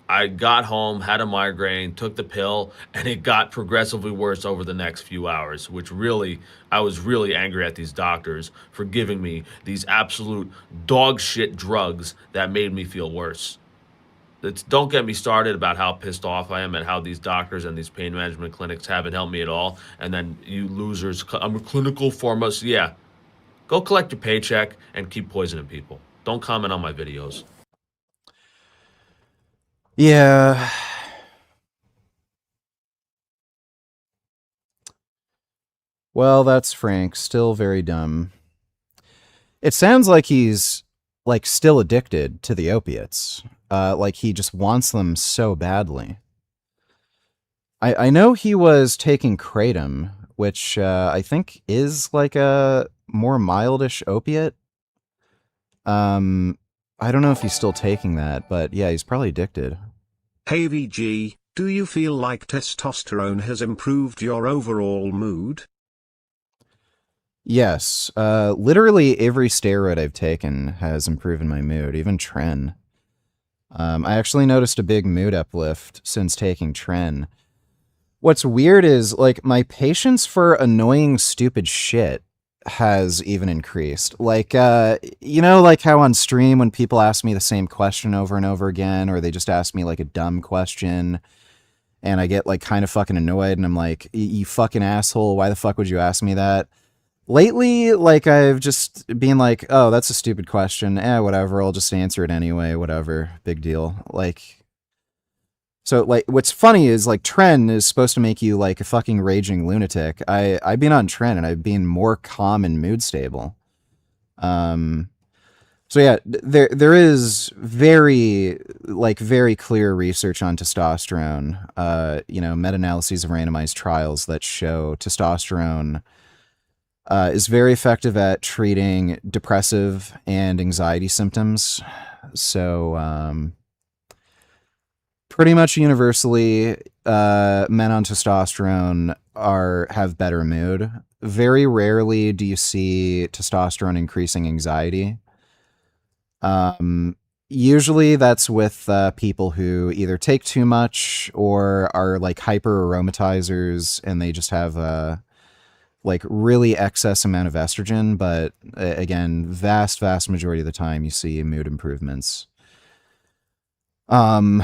I got home, had a migraine, took the pill, and it got progressively worse over the next few hours, which really, I was really angry at these doctors for giving me these absolute dog shit drugs that made me feel worse. Don't get me started about how pissed off I am at how these doctors and these pain management clinics haven't helped me at all. And then you losers, I'm a clinical pharmacist. Yeah, go collect your paycheck and keep poisoning people. Don't comment on my videos.
Yeah. Well, that's Frank. Still very dumb. It sounds like he's, like, still addicted to the opiates. Like, he just wants them so badly. I know he was taking kratom, which I think is, like, a more mildish opiate. I don't know if he's still taking that, but yeah, he's probably addicted.
Hey VG, do you feel like testosterone has improved your overall mood?
Yes, literally every steroid I've taken has improved my mood, even Tren. I actually noticed a big mood uplift since taking Tren. What's weird is, like, my patience for annoying, stupid shit has even increased. Like, you know, like how on stream when people ask me the same question over and over again, or they just ask me, like, a dumb question, and I get, like, kind of fucking annoyed, and I'm like, you fucking asshole, why the fuck would you ask me that? Lately, like, I've just been like, oh, that's a stupid question. Whatever, I'll just answer it anyway, whatever, big deal. Like, so, like, what's funny is, like, Tren is supposed to make you, like, a fucking raging lunatic. I've been on Tren, and I've been more calm and mood stable. So yeah, there is very clear research on testosterone, you know, meta-analyses of randomized trials that show testosterone is very effective at treating depressive and anxiety symptoms. So, pretty much universally, men on testosterone have better mood. Very rarely do you see testosterone increasing anxiety. Usually that's with people who either take too much or are like hyper aromatizers and they just have a like really excess amount of estrogen. But again, vast majority of the time you see mood improvements. Yeah,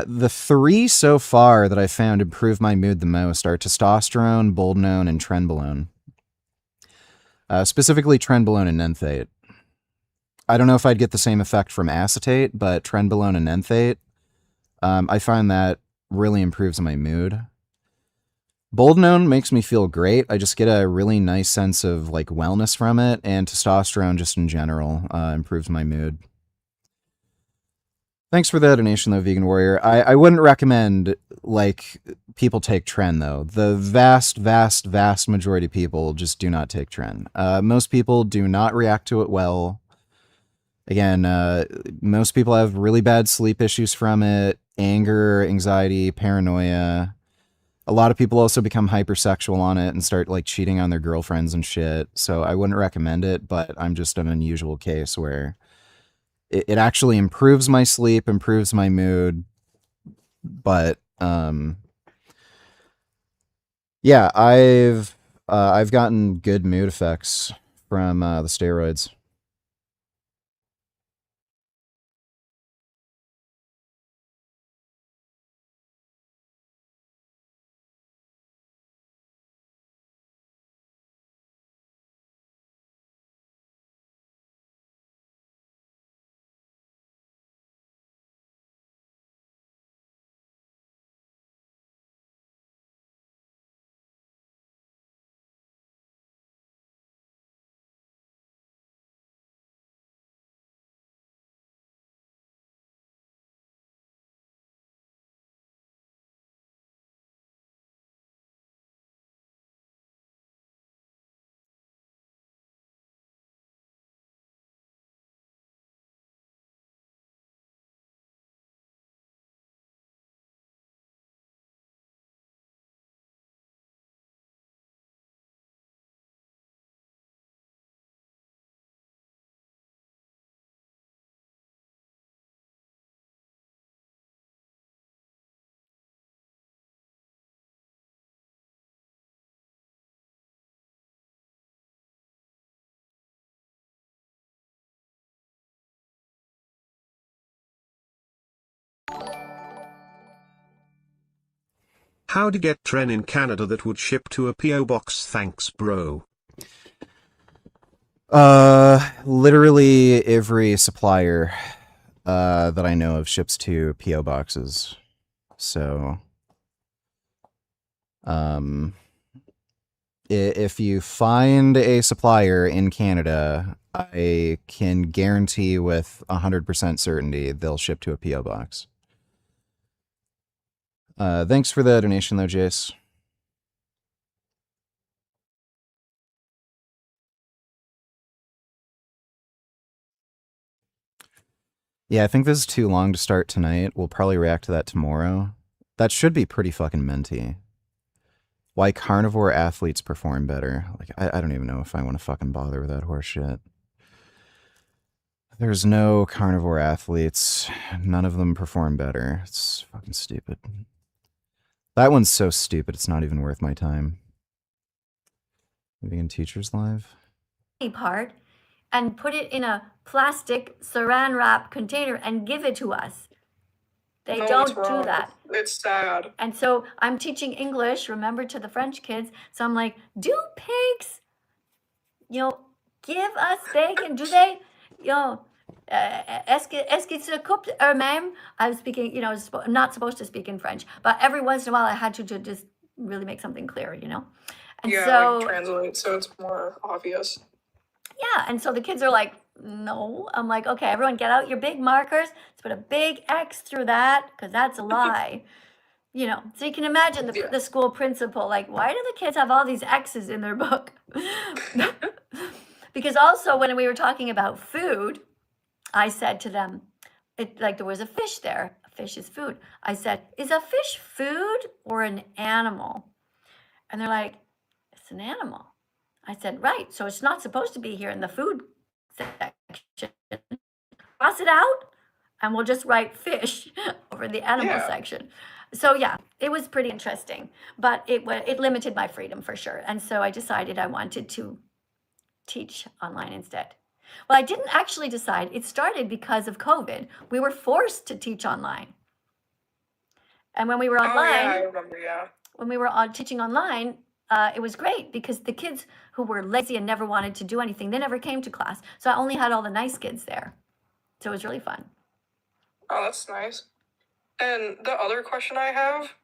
the three so far that I found improve my mood the most are testosterone, boldenone, and trenbolone. Specifically trenbolone and nenthate. I don't know if I'd get the same effect from acetate, but trenbolone and nenthate, I find that really improves my mood. Boldenone makes me feel great. I just get a really nice sense of like wellness from it, and testosterone just in general improves my mood. Thanks for the donation, though, Vegan Warrior. I wouldn't recommend, like, people take Tren, though. The vast majority of people just do not take Tren. Most people do not react to it well. Again, most people have really bad sleep issues from it, anger, anxiety, paranoia. A lot of people also become hypersexual on it and start, like, cheating on their girlfriends and shit. So I wouldn't recommend it, but I'm just an unusual case where it actually improves my sleep, improves my mood, but yeah, I've gotten good mood effects from the steroids.
How to get Tren in Canada that would ship to a PO box? Thanks, bro.
Literally every supplier that I know of ships to PO boxes. So if you find a supplier in Canada, I can guarantee with 100% certainty they'll ship to a PO box. Thanks for the donation, though, Jace. Yeah, I think this is too long to start tonight. We'll probably react to that tomorrow. That should be pretty fucking minty. Why carnivore athletes perform better. Like, I don't even know if I want to fucking bother with that horse shit. There's no carnivore athletes. None of them perform better. It's fucking stupid. That one's so stupid, it's not even worth my time. Vegan Teachers Live?
Part and put it in a plastic saran wrap container and give it to us. They
No,
don't
it's wrong.
do that.
It's sad.
And so I'm teaching English, remember, to the French kids. So I'm like, do pigs, give us bacon? Do they, est-ce qu'ils se coupent eux-mêmes? I was speaking, not supposed to speak in French, but every once in a while I had to just really make something clear, And
Yeah,
so,
like translate so it's more obvious.
yeah, and so the kids are like, no. I'm like, okay, everyone get out your big markers. Let's put a big X through that, because that's a lie. You know, so you can imagine the school principal, like, why do the kids have all these X's in their book? Because also when we were talking about food, I said to them, like there was a fish there. A fish is food. I said, is a fish food or an animal? And they're like, it's an animal. I said, right. So it's not supposed to be here in the food section. Cross it out and we'll just write fish over the animal section. So yeah, it was pretty interesting, but it limited my freedom for sure. And so I decided I wanted to teach online instead. Well, I didn't actually decide. It started because of COVID. We were forced to teach online. And when we were online,
I remember,
when we were teaching online, it was great because the kids who were lazy and never wanted to do anything, they never came to class. So I only had all the nice kids there. So it was really fun.
Oh, that's nice. And the other question I have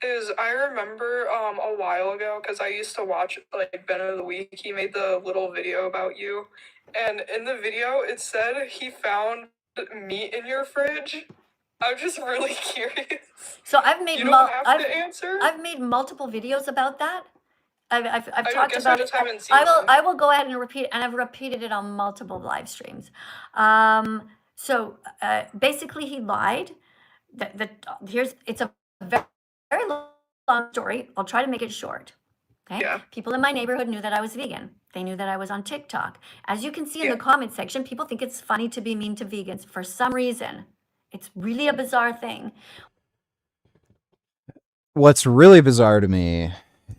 is I remember a while ago, because I used to watch like Ben of the Week, he made the little video about you. And in the video it said he found meat in your fridge. I'm just really curious.
So I've made
You don't have to answer?
I've made multiple videos about that. I've
I
talked
guess
about
I just haven't seen
I will go ahead and repeat, and I've repeated it on multiple live streams. So basically he lied. It's a very, very long story. I'll try to make it short. Okay.
Yeah.
People in my neighborhood knew that I was vegan. They knew that I was on TikTok. As you can see in the comment section, people think it's funny to be mean to vegans for some reason. It's really a bizarre thing.
What's really bizarre to me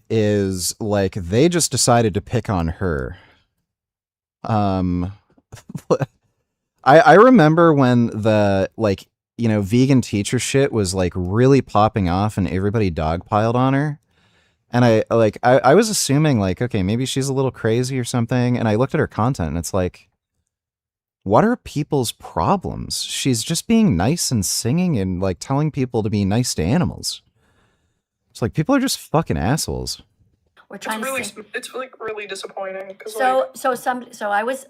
is like they just decided to pick on her. I remember when the like, you know, vegan teacher shit was like really popping off and everybody dogpiled on her. And I was assuming like, okay, maybe she's a little crazy or something. And I looked at her content and it's like, what are people's problems? She's just being nice and singing and like telling people to be nice to animals. It's like people are just fucking assholes.
We're trying
it's like really disappointing.
So I was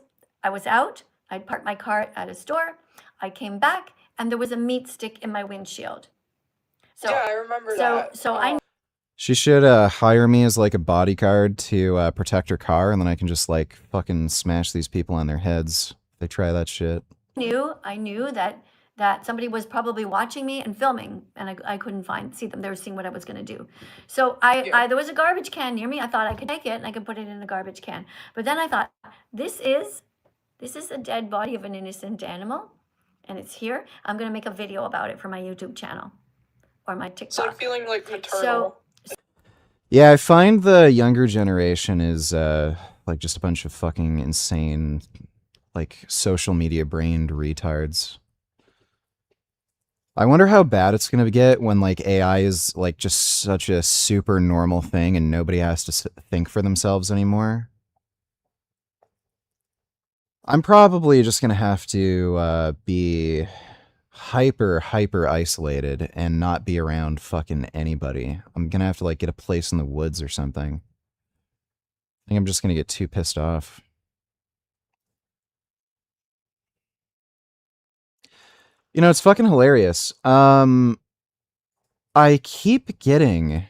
out. I'd parked my car at a store. I came back and there was a meat stick in my windshield. So,
yeah, I remember that.
So I.
She should hire me as like a bodyguard to protect her car, and then I can just like fucking smash these people on their heads if they try that shit.
I knew that somebody was probably watching me and filming, and I couldn't see them. They were seeing what I was going to do. So there was a garbage can near me. I thought I could take it and I could put it in the garbage can. But then I thought, this is a dead body of an innocent animal, and it's here. I'm going to make a video about it for my YouTube channel or my TikTok.
So feeling like maternal.
Yeah, I find the younger generation is like just a bunch of fucking insane, like social media brained retards. I wonder how bad it's going to get when like AI is like just such a super normal thing and nobody has to think for themselves anymore. I'm probably just going to have to be hyper isolated and not be around fucking anybody. I'm going to have to like get a place in the woods or something. I think I'm just going to get too pissed off. You know, it's fucking hilarious. I keep getting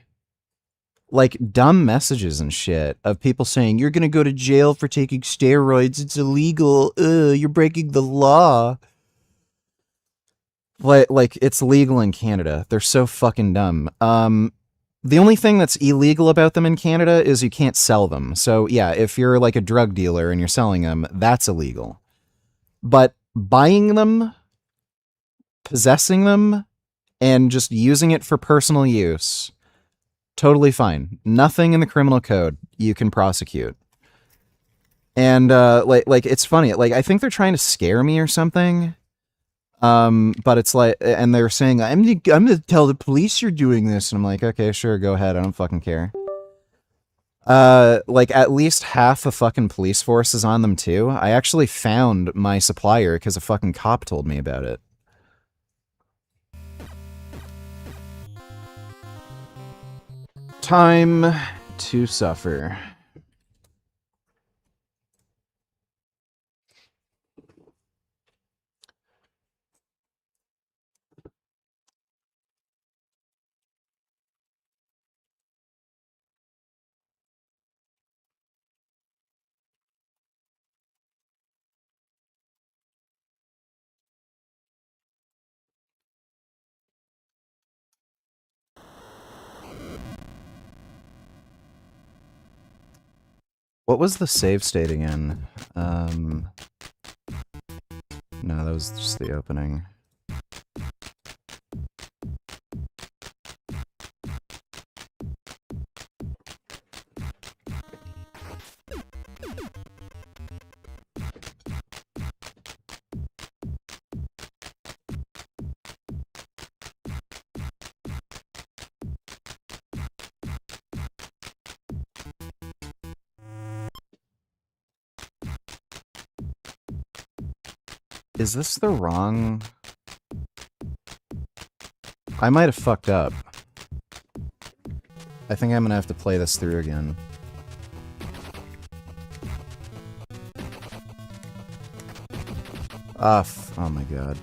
like dumb messages and shit of people saying, you're gonna go to jail for taking steroids. It's illegal. You're breaking the law. Like it's legal in Canada. They're so fucking dumb. The only thing that's illegal about them in Canada is you can't sell them. So yeah, if you're like a drug dealer and you're selling them, that's illegal. But buying them, possessing them, and just using it for personal use, totally fine. Nothing in the criminal code you can prosecute. And like it's funny. Like I think they're trying to scare me or something. But it's like, and they're saying I'm gonna tell the police you're doing this, and I'm like, okay, sure, go ahead. I don't fucking care. Like at least half the fucking police force is on them too. I actually found my supplier because a fucking cop told me about it. Time to suffer. What was the save state again? No, that was just the opening. Is this the wrong... I might have fucked up. I think I'm gonna have to play this through again. Oh my god.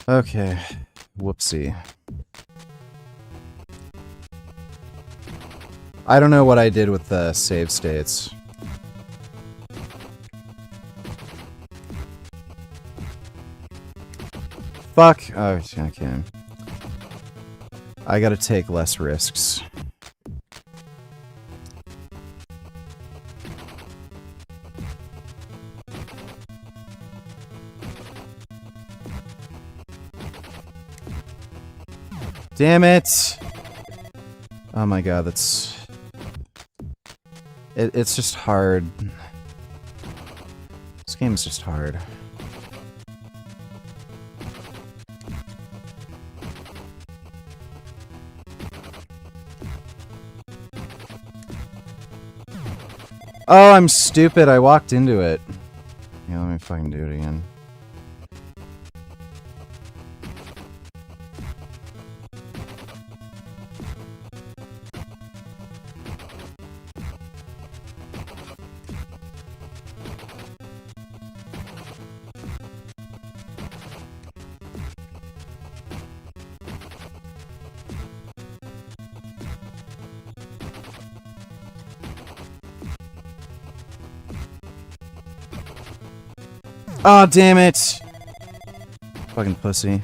Okay. Whoopsie. I don't know what I did with the save states. Fuck. Oh, okay. I gotta take less risks. Damn it! Oh my god, that's... It's just hard. This game is just hard. Oh, I'm stupid. I walked into it. Yeah, let me fucking do it again. Oh, damn it! Fucking pussy.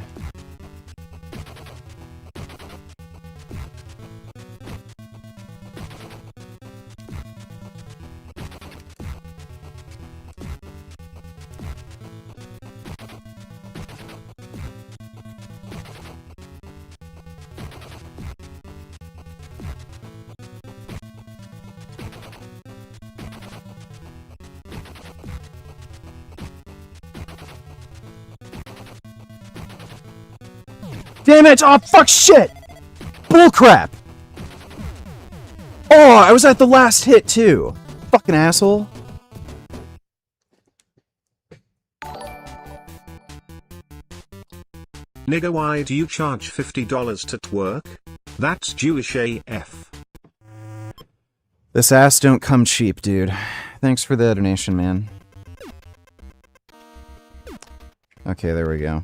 Damn it! Oh, fuck shit! Bullcrap! Oh, I was at the last hit, too. Fucking asshole.
Nigga, why do you charge $50 to twerk? That's Jewish AF.
This ass don't come cheap, dude. Thanks for the donation, man. Okay, there we go.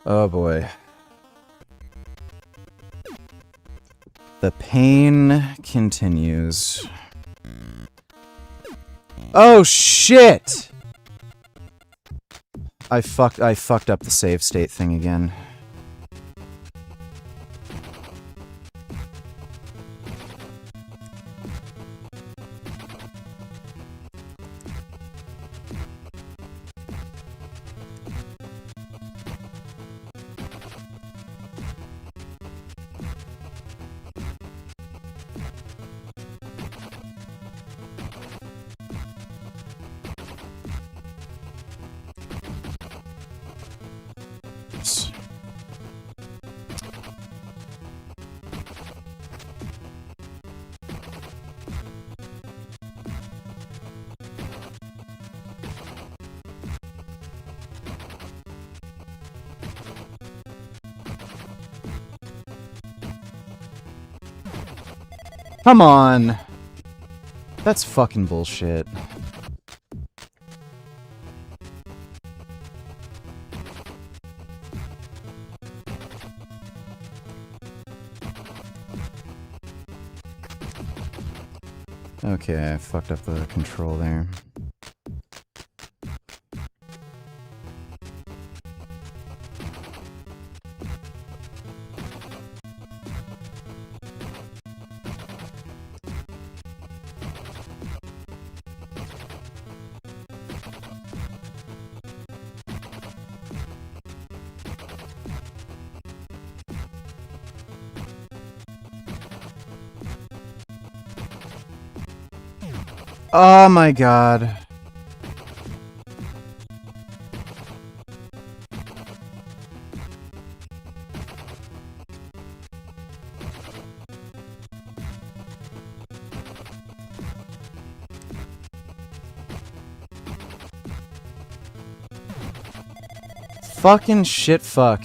Oh boy. The pain continues. Oh shit! I fucked up the save state thing again. Come on. That's fucking bullshit. Okay, I fucked up the control there. Oh my god. Fucking shit fuck.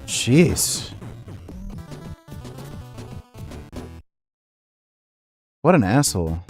Jeez. What an asshole.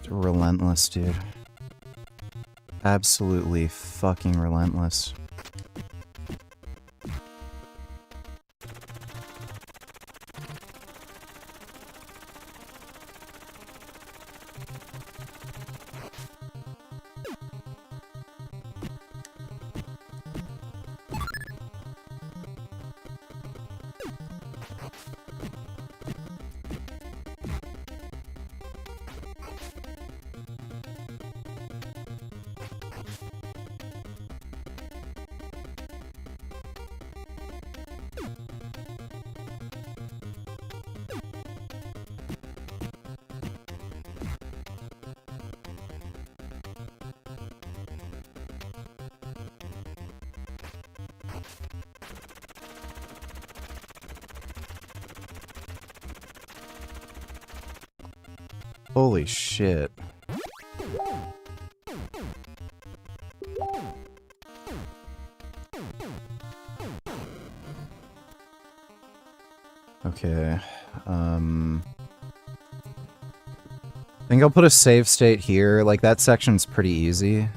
Relentless, dude. Absolutely fucking relentless. Holy shit. Okay. I think I'll put a save state here. Like, that section's pretty easy.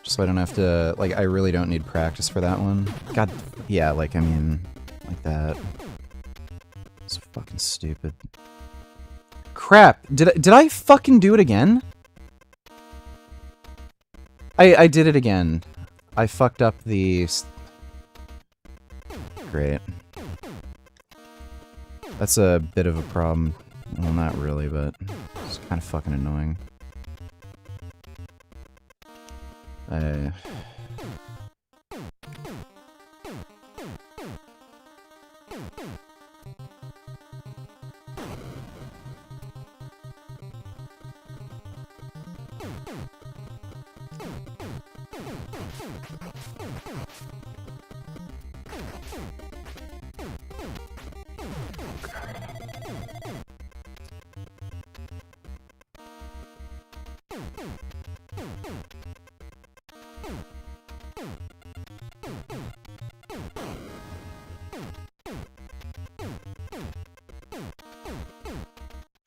Just so I don't have to... Like, I really don't need practice for that one. God, yeah, like, I mean... Like that. It's fucking stupid. Crap! Did I fucking do it again? I did it again. I fucked up the... Great. That's a bit of a problem. Well, not really, but it's kind of fucking annoying.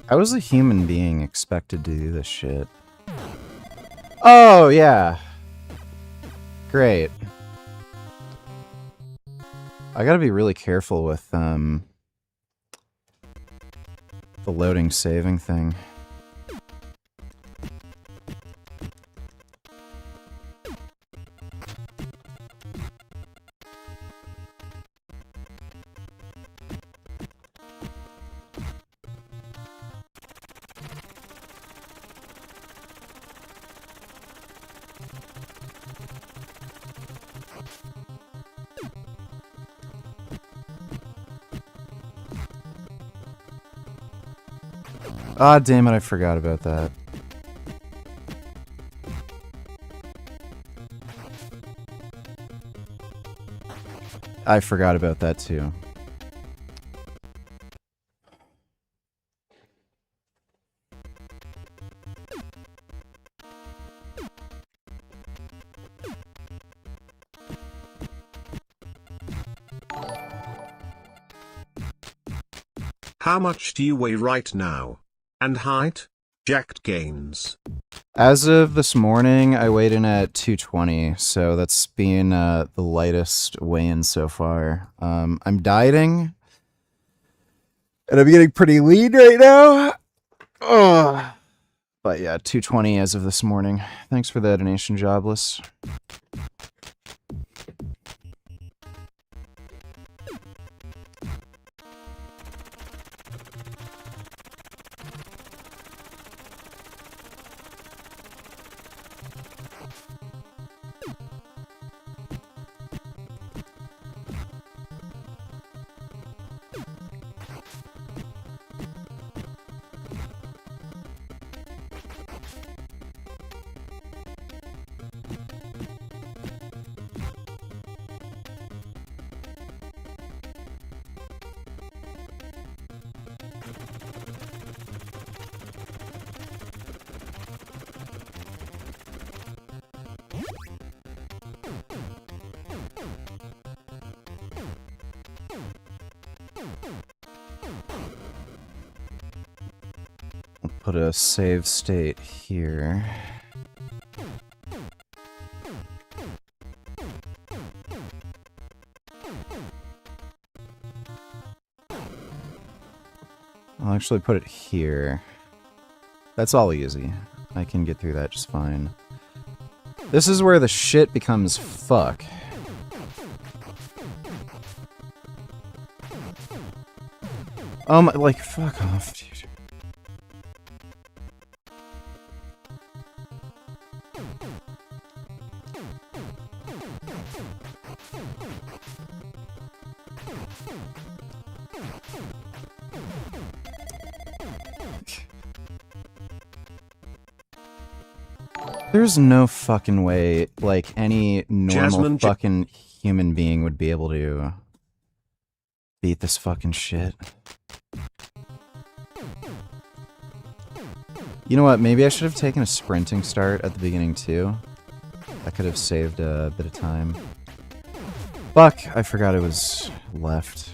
How is a human being expected to do this shit? Oh, yeah. Great. I gotta be really careful with, the loading saving thing. Ah, damn it, I forgot about that. I forgot about that too.
How much do you weigh right now? And height? Jacked gains.
As of this morning, I weighed in at 220, so that's been the lightest weigh-in so far. I'm dieting, and I'm getting pretty lean right now. Ugh. But yeah, 220 as of this morning. Thanks for the donation, Jobless. Put a save state here. I'll actually put it here. That's all easy. I can get through that just fine. This is where the shit becomes fuck. Oh my, like, fuck off, dude. There's no fucking way, like, any normal fucking human being would be able to beat this fucking shit. You know what, maybe I should have taken a sprinting start at the beginning too. That could have saved a bit of time. Fuck, I forgot it was left.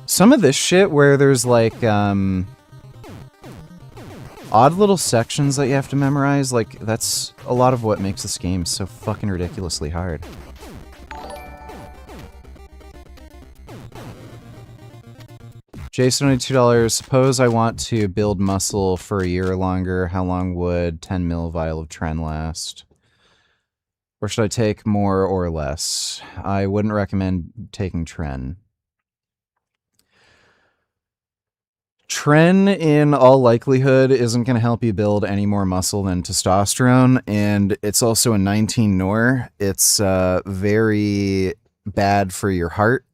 Some of this shit where there's like, odd little sections that you have to memorize, like, that's a lot of what makes this game so fucking ridiculously hard. Jason, only $2. Suppose I want to build muscle for a year or longer. How long would 10 mil vial of Tren last? Or should I take more or less? I wouldn't recommend taking Tren. Tren, in all likelihood, isn't going to help you build any more muscle than testosterone, and it's also a 19 nor. It's very bad for your heart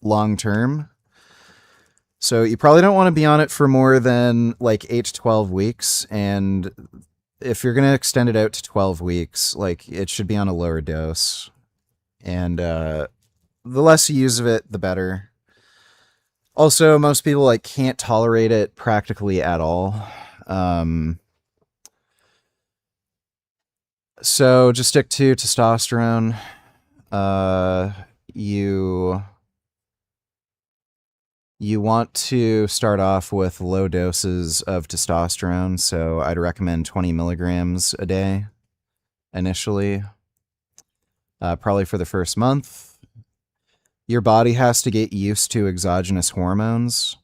long term. So you probably don't want to be on it for more than like 8 to 12 weeks, and if you're going to extend it out to 12 weeks, like, it should be on a lower dose. And the less you use of it, the better. Also, most people, like, can't tolerate it practically at all. So just stick to testosterone. You You want to start off with low doses of testosterone, so I'd recommend 20 milligrams a day initially, probably for the first month. Your body has to get used to exogenous hormones,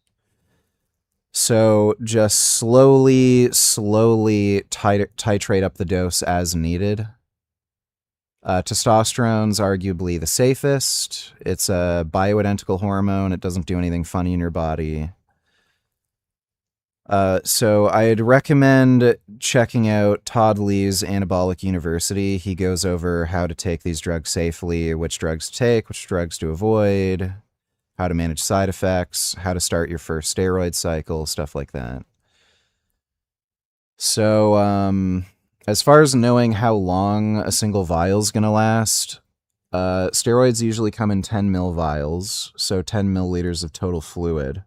so just slowly titrate up the dose as needed. Testosterone's arguably the safest. It's a bioidentical hormone. It doesn't do anything funny in your body. So I'd recommend checking out Todd Lee's Anabolic University. He goes over how to take these drugs safely, which drugs to take, which drugs to avoid, how to manage side effects, how to start your first steroid cycle, stuff like that. So, as far as knowing how long a single vial is going to last, steroids usually come in 10 ml vials, so 10 milliliters of total fluid.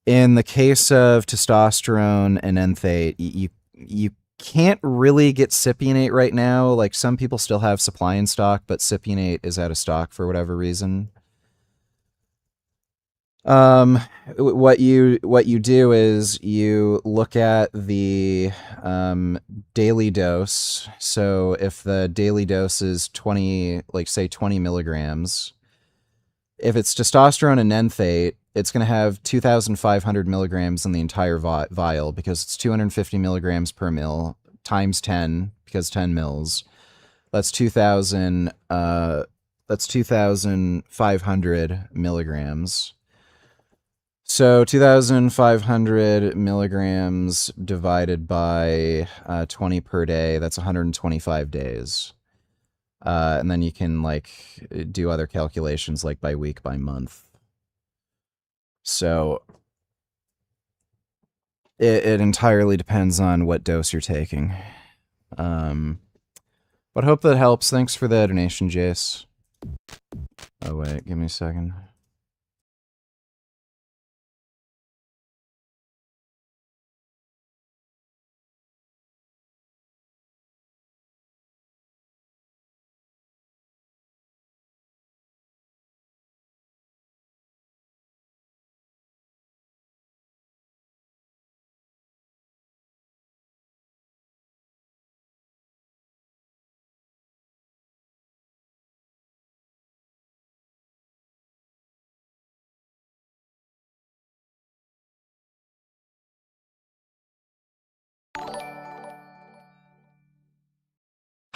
In the case of testosterone and enthate, you can't really get cypionate right now. Like, some people still have supply in stock, but cypionate is out of stock for whatever reason. What you do is you look at the daily dose. So if the daily dose is 20, like say 20 milligrams, if it's testosterone and enthate, it's going to have 2,500 milligrams in the entire vial, because it's 250 milligrams per mil times 10, because 10 mils. That's 2,500 milligrams. So 2,500 milligrams divided by 20 per day, that's 125 days. And then you can like do other calculations like by week, by month. So it entirely depends on what dose you're taking. But hope that helps. Thanks for the donation, Jace. Oh wait, give me a second.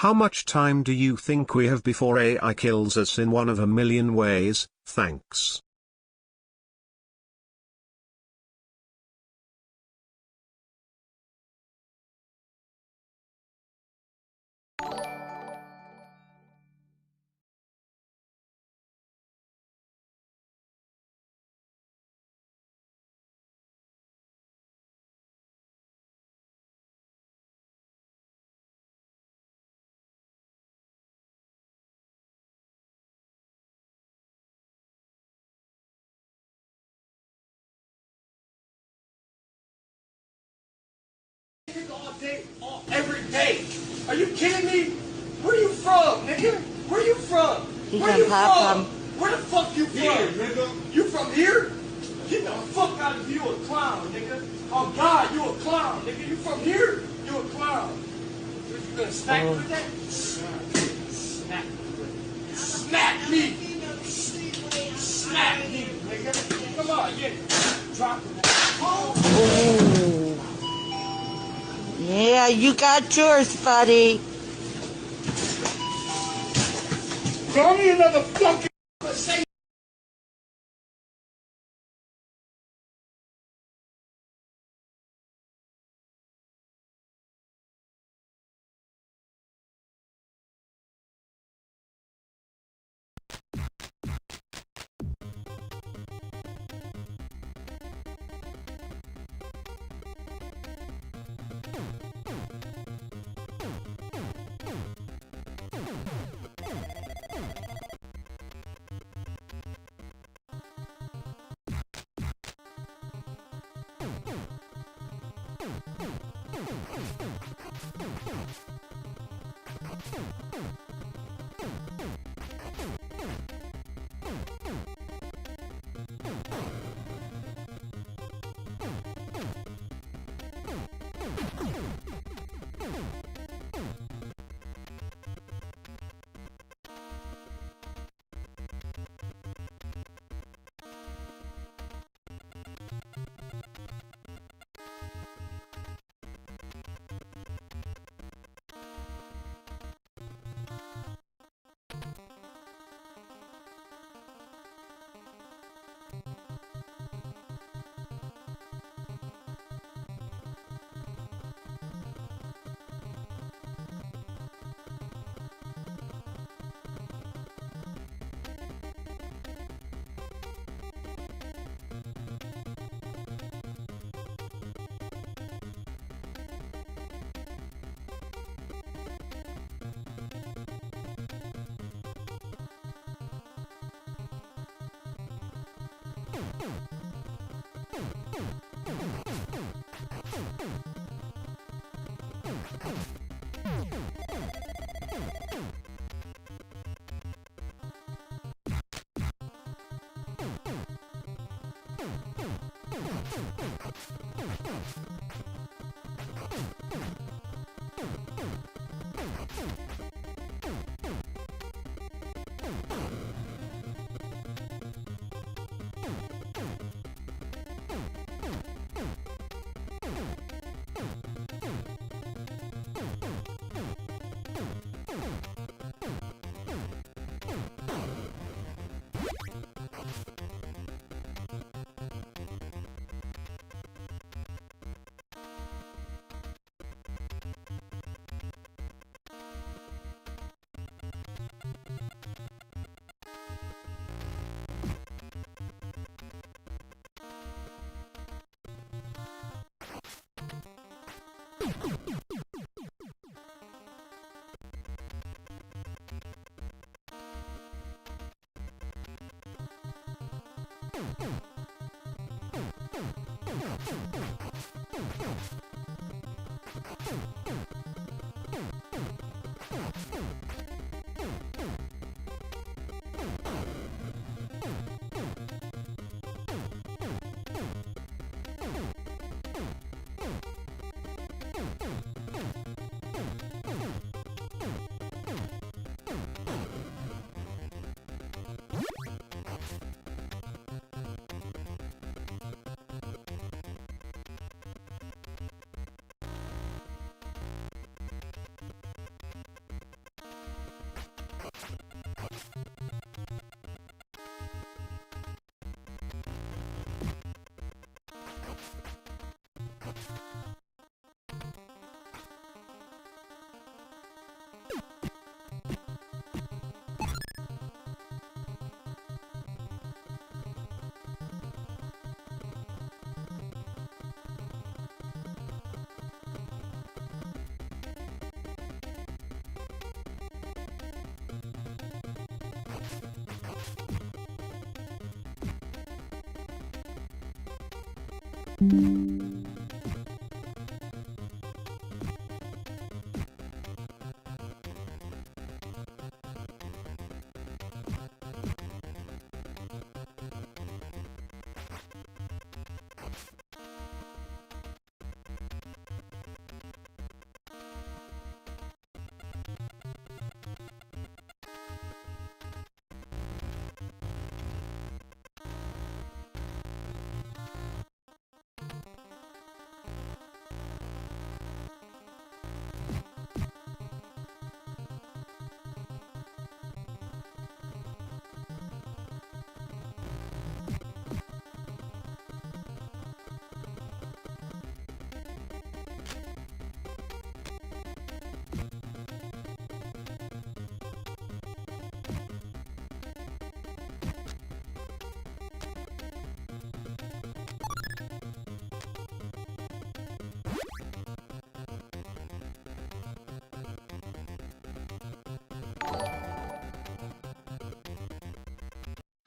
How much time do you think we have before AI kills us in one of a million ways? Thanks.
Every day. Are you kidding me? Where you from, nigga? Where you from? Where you from? Where the fuck you from? Here, nigga. You from here? Get the fuck out of here, you a clown, nigga. Oh God, you a clown, nigga. You from here? You a clown. You gonna smack me with that? Smack me. Smack me, nigga. Come on, get it. Drop it.
Oh. Yeah, you got yours, buddy.
Call me another fucking say.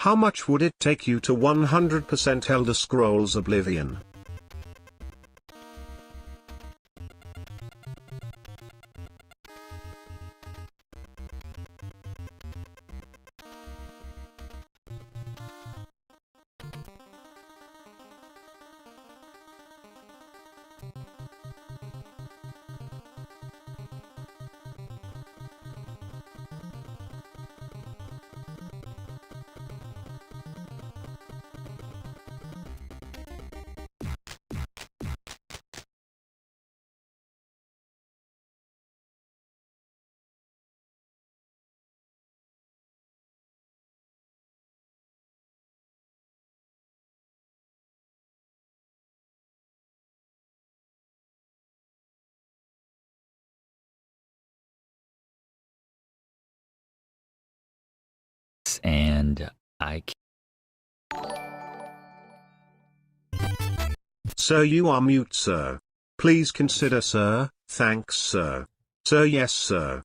How much would it take you to 100% Elder Scrolls Oblivion?
And I.
Sir, you are mute, sir. Please consider, sir. Thanks, sir. Sir, yes, sir.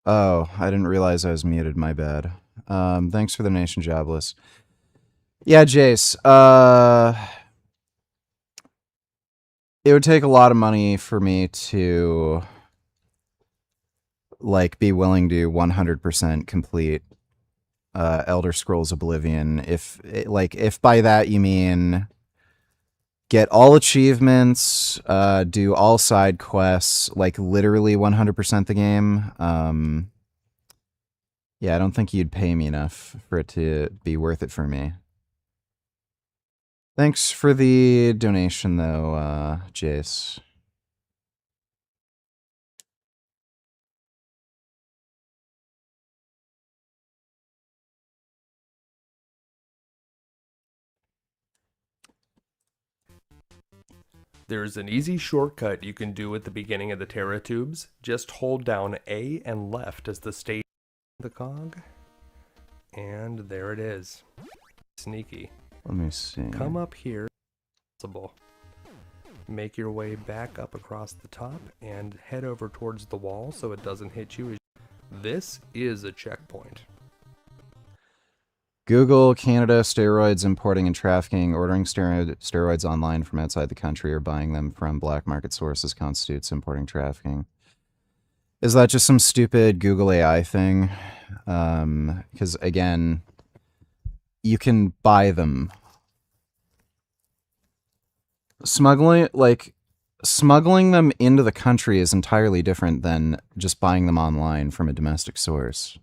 Oh, I didn't realize I was muted, my bad. Thanks for the nation, Jobless. Yeah, Jace. It would take a lot of money for me to like be willing to 100% complete Elder Scrolls Oblivion. If by that you mean get all achievements, do all side quests, like literally 100% the game. Yeah, I don't think you'd pay me enough for it to be worth it for me. Thanks for the donation, though, Jace.
There's an easy shortcut you can do at the beginning of the Terra tubes. Just hold down A and left as the state the cog. And there it is. Sneaky.
Let me see.
Come up here. Make your way back up across the top and head over towards the wall so it doesn't hit you. This is a checkpoint.
Google, Canada, steroids importing and trafficking, ordering steroids online from outside the country or buying them from black market sources constitutes importing trafficking. Is that just some stupid Google AI thing? Because again, you can buy them. Smuggling them into the country is entirely different than just buying them online from a domestic source.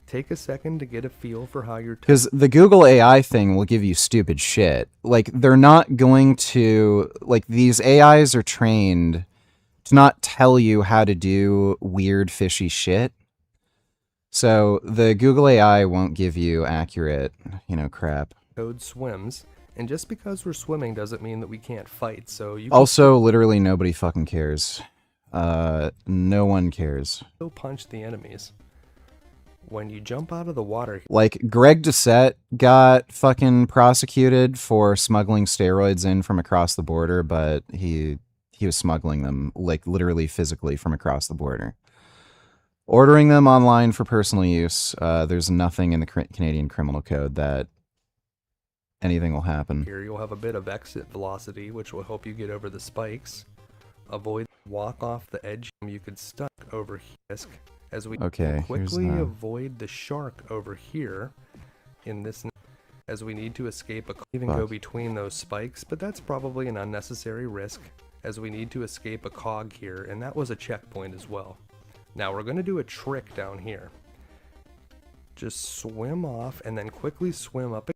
Take a second to get a feel for how you're...
Because the Google AI thing will give you stupid shit. Like, they're not going to... Like, these AIs are trained to not tell you how to do weird, fishy shit. So, the Google AI won't give you accurate, crap.
Code swims, and just because we're swimming doesn't mean that we can't fight, so you...
Also, literally nobody fucking cares. No one cares.
Still punch the enemies. When you jump out of the water...
Like, Greg Doucette got fucking prosecuted for smuggling steroids in from across the border, but he was smuggling them, like, literally physically from across the border. Ordering them online for personal use, there's nothing in the Canadian Criminal Code that anything will happen.
Here you'll have a bit of exit velocity, which will help you get over the spikes. Avoid walk off the edge. You could stuck over risk. As we quickly avoid the shark over here in this, as we need to escape even go between those spikes, but that's probably an unnecessary risk as we need to escape a cog here, and that was a checkpoint as well. Now we're going to do a trick down here. Just swim off and then quickly swim up.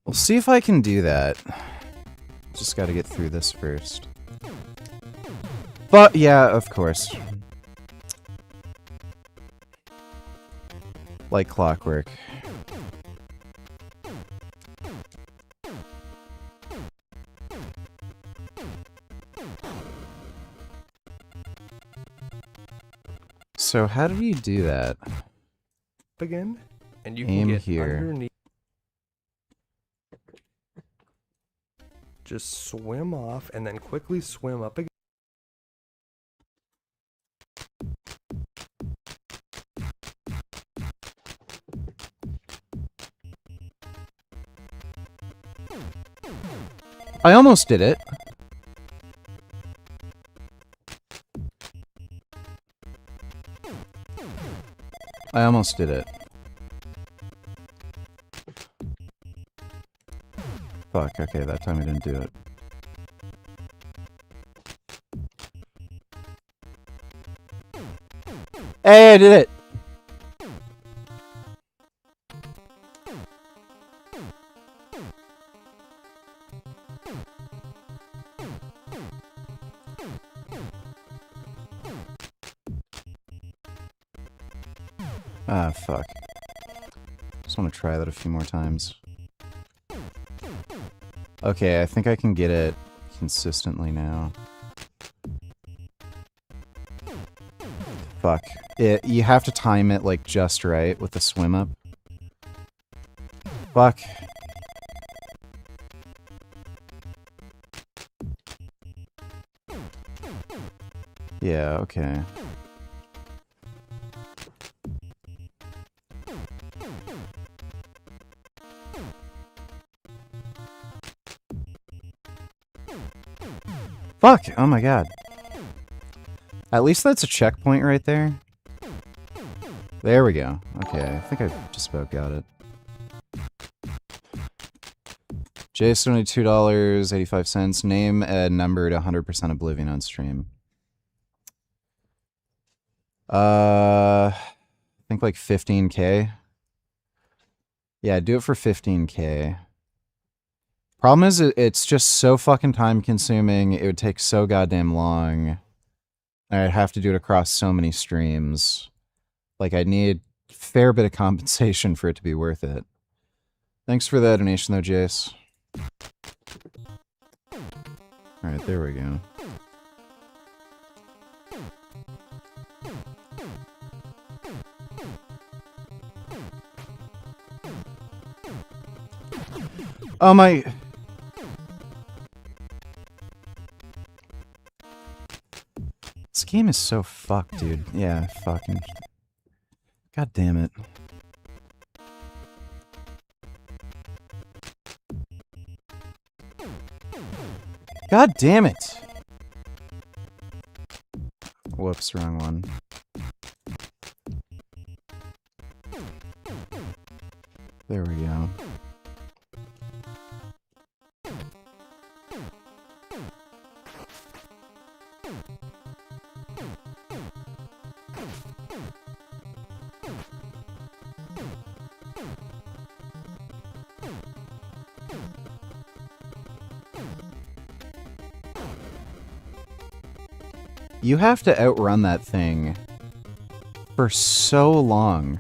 We'll see if I can do that. Just got to get through this first. But, yeah, of course. Like clockwork. So, how did you do that?
Again, and you
Aim
can get
here.
underneath. Just swim off and then quickly swim up again.
I almost did it. I almost did it. Fuck, okay, that time I didn't do it. Hey, I did it! Ah, fuck. Just want to try that a few more times. Okay, I think I can get it consistently now. Fuck. You have to time it, like, just right with the swim up. Fuck. Yeah, okay. Fuck! Oh my god. At least that's a checkpoint right there. There we go. Okay, I think I just about got it. Jason, $2.85. Name a number to 100% Oblivion on stream. I think like 15K. Yeah, do it for 15K. Problem is, it's just so fucking time consuming. It would take so goddamn long. I'd have to do it across so many streams. Like, I'd need a fair bit of compensation for it to be worth it. Thanks for the donation, though, Jace. Alright, there we go. Oh my... This game is so fucked, dude. Yeah, fucking... God damn it. God damn it! Whoops, wrong one. There we go. You have to outrun that thing for so long.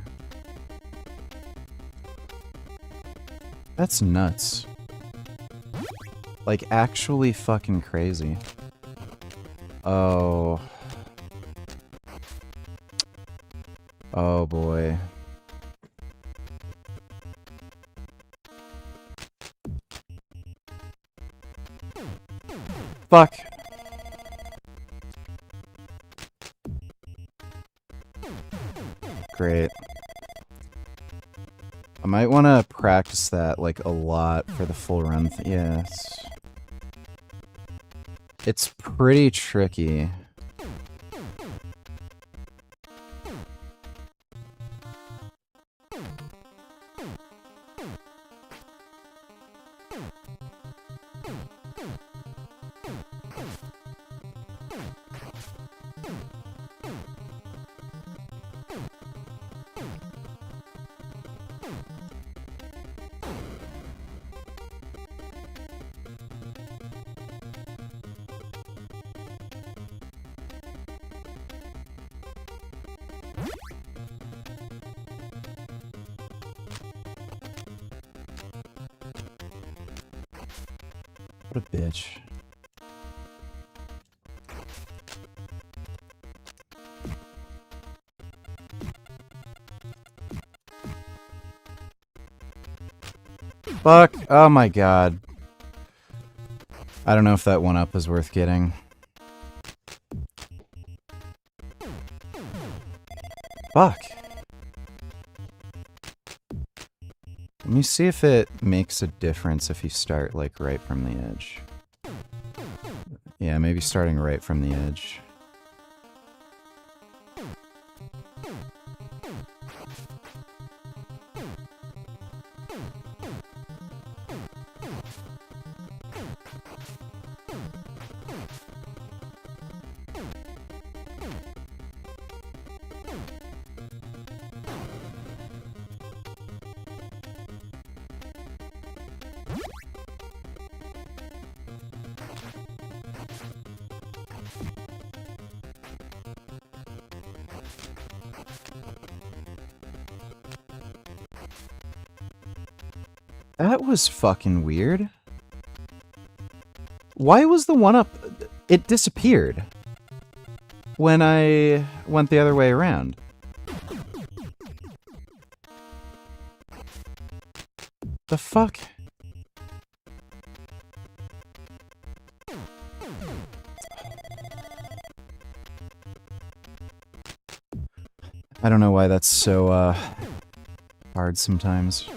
That's nuts. Like, actually fucking crazy. Oh. Oh boy. Fuck. Great. I might want to practice that, like, a lot for the full run. Yes. It's pretty tricky. What a bitch. Fuck. Oh my god. I don't know if that one up is worth getting. Fuck. Let me see if it makes a difference if you start, like, right from the edge. Yeah, maybe starting right from the edge. That was fucking weird. Why was the one-up... It disappeared when I went the other way around. The fuck? I don't know why that's so, hard sometimes.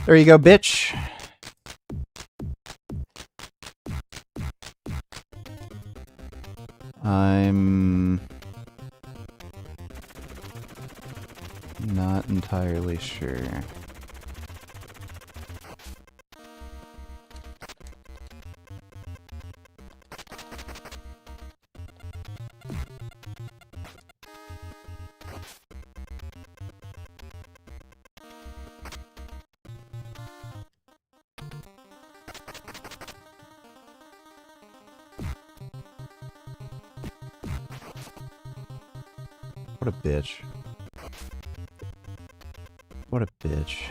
There you go, bitch. I'm not entirely sure. What a bitch. What a bitch.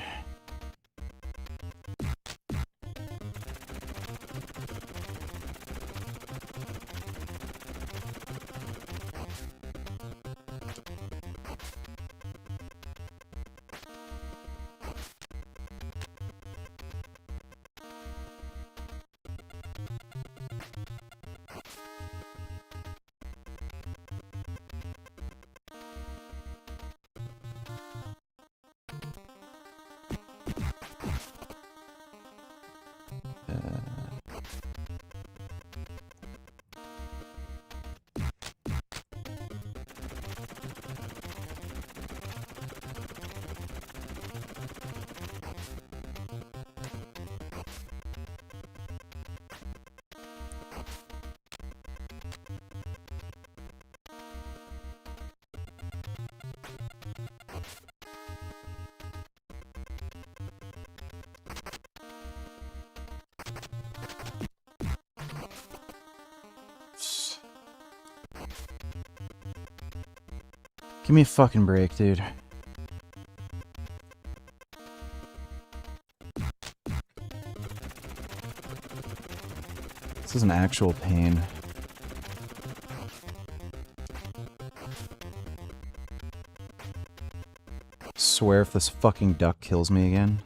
Give me a fucking break, dude. This is an actual pain. Swear if this fucking duck kills me again.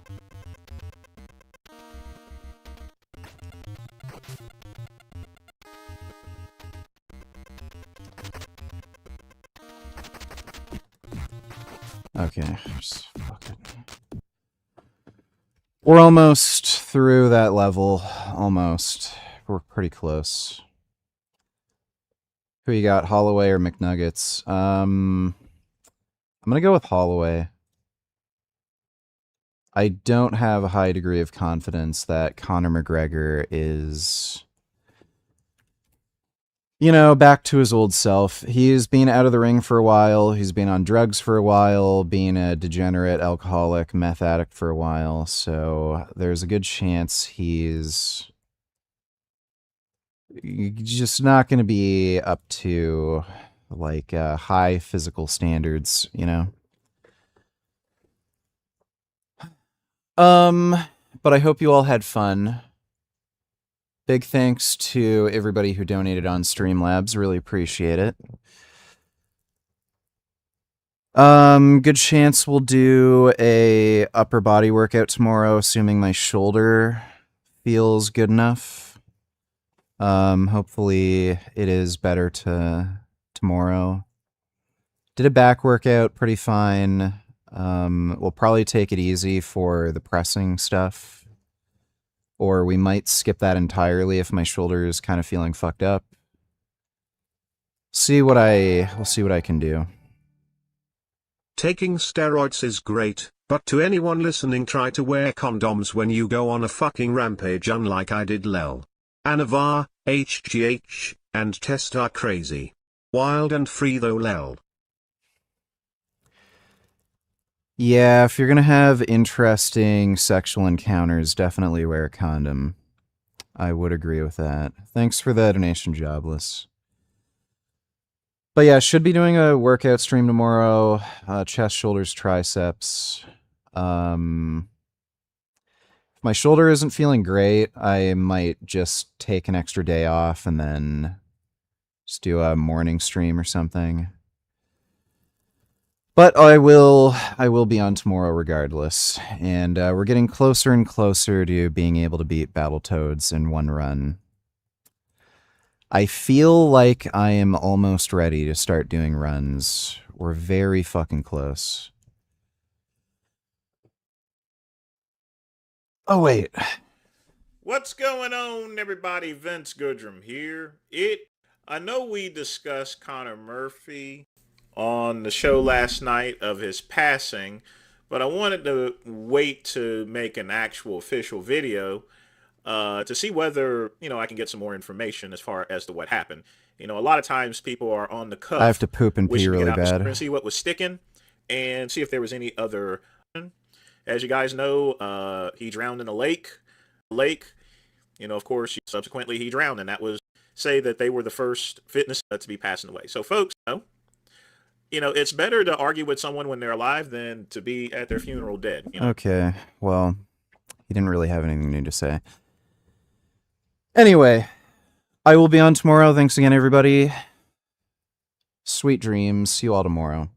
Okay, just fucking... We're almost through that level. Almost. We're pretty close. Who you got, Holloway or McNuggets? I'm gonna go with Holloway. I don't have a high degree of confidence that Conor McGregor is, you know, back to his old self. He's been out of the ring for a while. He's been on drugs for a while, being a degenerate, alcoholic, meth addict for a while. So there's a good chance he's just not going to be up to, like, high physical standards, you know? But I hope you all had fun. Big thanks to everybody who donated on Streamlabs. Really appreciate it. Good chance we'll do a upper body workout tomorrow, assuming my shoulder feels good enough. Hopefully it is better tomorrow. Did a back workout, pretty fine. We'll probably take it easy for the pressing stuff. Or we might skip that entirely if my shoulder is kind of feeling fucked up. We'll see what I can do.
Taking steroids is great, but to anyone listening, try to wear condoms when you go on a fucking rampage, unlike I did. Lel. Anavar, HGH, and Test are crazy. Wild and free though. Lel.
Yeah, if you're gonna have interesting sexual encounters, definitely wear a condom. I would agree with that. Thanks for the donation, Jobless. But yeah, should be doing a workout stream tomorrow. Chest, shoulders, triceps. If my shoulder isn't feeling great, I might just take an extra day off and then just do a morning stream or something. But I will be on tomorrow regardless, and we're getting closer and closer to being able to beat Battletoads in one run. I feel like I am almost ready to start doing runs. We're very fucking close. Oh, wait.
What's going on, everybody? Vince Goodrum here. I know we discussed Connor Murphy on the show last night of his passing, but I wanted to wait to make an actual official video to see whether, I can get some more information as far as to what happened. A lot of times people are on the cuff.
I have to poop and pee really bad.
And see what was sticking and see if there was any other. As you guys know, he drowned in a lake. Of course, subsequently he drowned, and that was say that they were the first fitness to be passing away. So, folks, it's better to argue with someone when they're alive than to be at their funeral dead.
Okay, well, he didn't really have anything new to say. Anyway, I will be on tomorrow. Thanks again, everybody. Sweet dreams. See you all tomorrow.